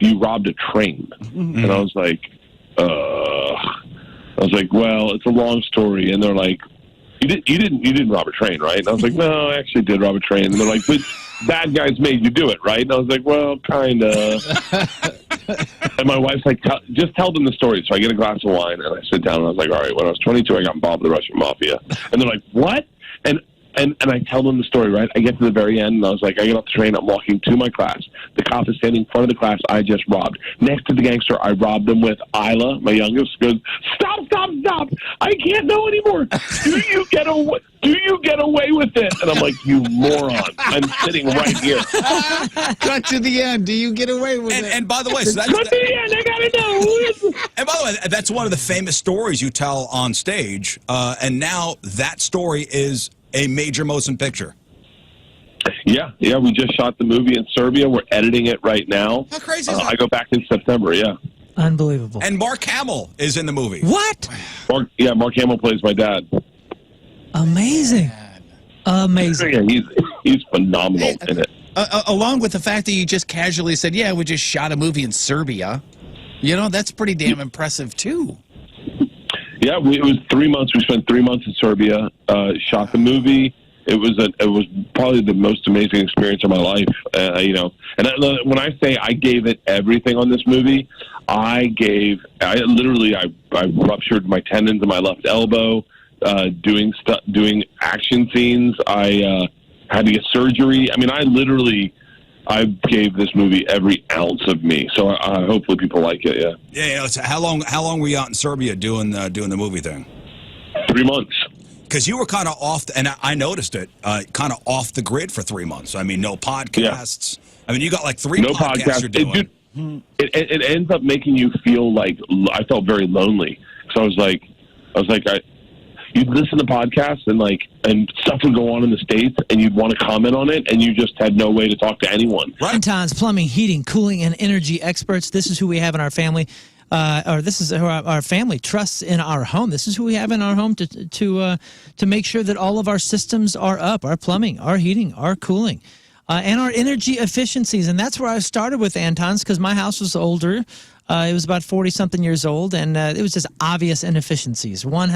you robbed a train. And I was like, well, it's a long story. And they're like, you didn't rob a train, right? And I was like, no, I actually did rob a train. And they're like, but bad guys made you do it, right? And I was like, well, kind of. And my wife's like, just tell them the story. So I get a glass of wine and I sit down and I was like, all right, when I was 22, I got involved with the Russian mafia. And they're like, what? And I tell them the story, right? I get to the very end, and I was like, I get off the train, I'm walking to my class. The cop is standing in front of the class I just robbed. Next to the gangster I robbed them with, Isla, my youngest, goes, stop! I can't know anymore. Do you get away with it? And I'm like, you moron. I'm sitting right here. Cut to the end. Do you get away with it? And by the way, so Cut to the end. I gotta know. And by the way, that's one of the famous stories you tell on stage. And now that story is a major motion picture. Yeah, we just shot the movie in Serbia. We're editing it right now. How crazy is that? I go back in September, yeah. Unbelievable. And Mark Hamill is in the movie. What? Mark Hamill plays my dad. Amazing. Amazing. Yeah, he's phenomenal in it. Along with the fact that you just casually said, yeah, we just shot a movie in Serbia. You know, that's pretty damn impressive, too. Yeah, it was 3 months. We spent 3 months in Serbia, shot the movie. It was probably the most amazing experience of my life, you know. And when I say I gave it everything on this movie, I ruptured my tendons in my left elbow, doing action scenes. I had to get surgery. I mean, I gave this movie every ounce of me. So hopefully people like it. Yeah. Yeah. So how long were you out in Serbia doing the movie thing? 3 months. Because you were kind of off, and I noticed it, kind of off the grid for 3 months. I mean, no podcasts. Yeah. I mean, you got like three podcasts you're doing. It ends up making you feel like I felt very lonely. So I was like, you'd listen to podcasts and stuff would go on in the States and you'd want to comment on it and you just had no way to talk to anyone. Anton's plumbing, heating, cooling, and energy experts. This is who we have in our family. This is who our family trusts in our home. This is who we have in our home to make sure that all of our systems are up, our plumbing, our heating, our cooling, and our energy efficiencies. And that's where I started with Anton's because my house was older. It was about 40-something years old, and it was just obvious inefficiencies. One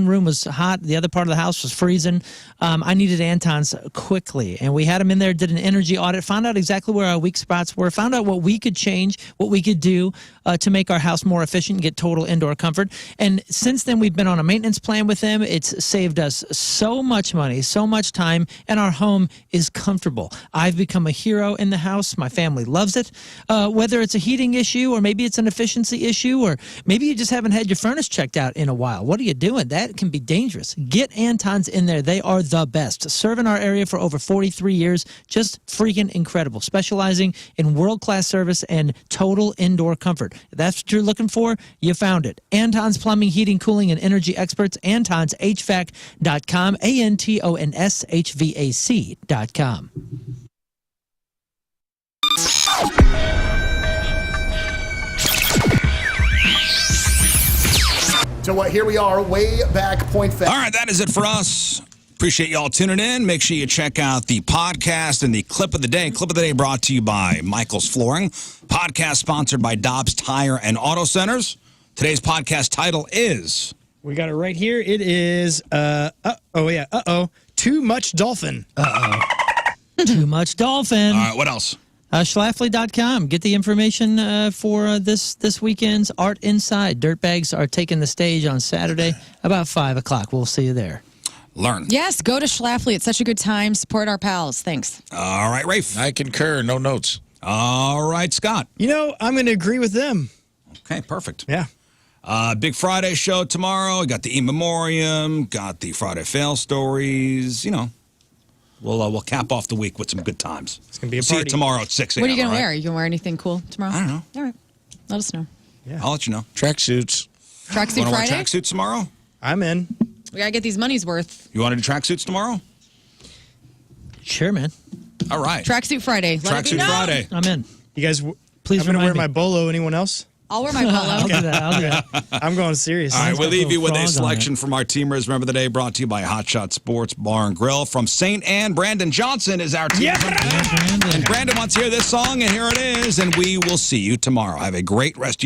room was hot, the other part of the house was freezing. I needed Anton's quickly, and we had him in there, did an energy audit, found out exactly where our weak spots were, found out what we could change, what we could do to make our house more efficient and get total indoor comfort. And since then, we've been on a maintenance plan with them. It's saved us so much money, so much time, and our home is comfortable. I've become a hero in the house. My family loves it. Whether it's a heating issue or maybe it's an efficiency issue, or maybe you just haven't had your furnace checked out in a while. What are you doing? That can be dangerous. Get Anton's in there. They are the best. Serving our area for over 43 years. Just freaking incredible. Specializing in world-class service and total indoor comfort. If that's what you're looking for, you found it. Anton's Plumbing, Heating, Cooling, and Energy Experts. AntonsHVAC.com. ANTONSHVAC.com. So here we are, way back Point Fest. All right, that is it for us. Appreciate y'all tuning in. Make sure you check out the podcast and the clip of the day. Clip of the day brought to you by Michael's Flooring. Podcast sponsored by Dobbs Tire and Auto Centers. Today's podcast title is... We got it right here. It is, Too Much Dolphin. Too Much Dolphin. All right, what else? Schlafly.com. Get the information for this weekend's Art Inside. Dirtbags are taking the stage on Saturday about 5 o'clock. We'll see you there. Learn. Yes, go to Schlafly. It's such a good time. Support our pals. Thanks. All right, Rafe. I concur. No notes. All right, Scott. You know, I'm going to agree with them. Okay, perfect. Yeah. Big Friday show tomorrow. Got the In Memoriam. Got the Friday Fail Stories. You know. We'll cap off the week with some good times. It's going to be a party. See you tomorrow at 6 a.m. What are you going to wear? Are you going to wear anything cool tomorrow? I don't know. All right. Let us know. Yeah. I'll let you know. Tracksuits. Tracksuit Want to wear Friday? tracksuits tomorrow? I'm in. We got to get these money's worth. You want to do tracksuits tomorrow? Sure, man. All right. Tracksuit Friday. Let it be Tracksuit known. Friday. I'm in. You guys, Please I'm going to wear remind me. my bolo. Anyone else? I'll wear my polo. I'll do that. I'm going serious. All right, we'll leave you with a frog on selection from our teamers. Remember the day brought to you by Hot Shot Sports Bar and Grill. From St. Anne, Brandon Johnson is our team. And Brandon wants to hear this song, and here it is. And we will see you tomorrow. Have a great rest of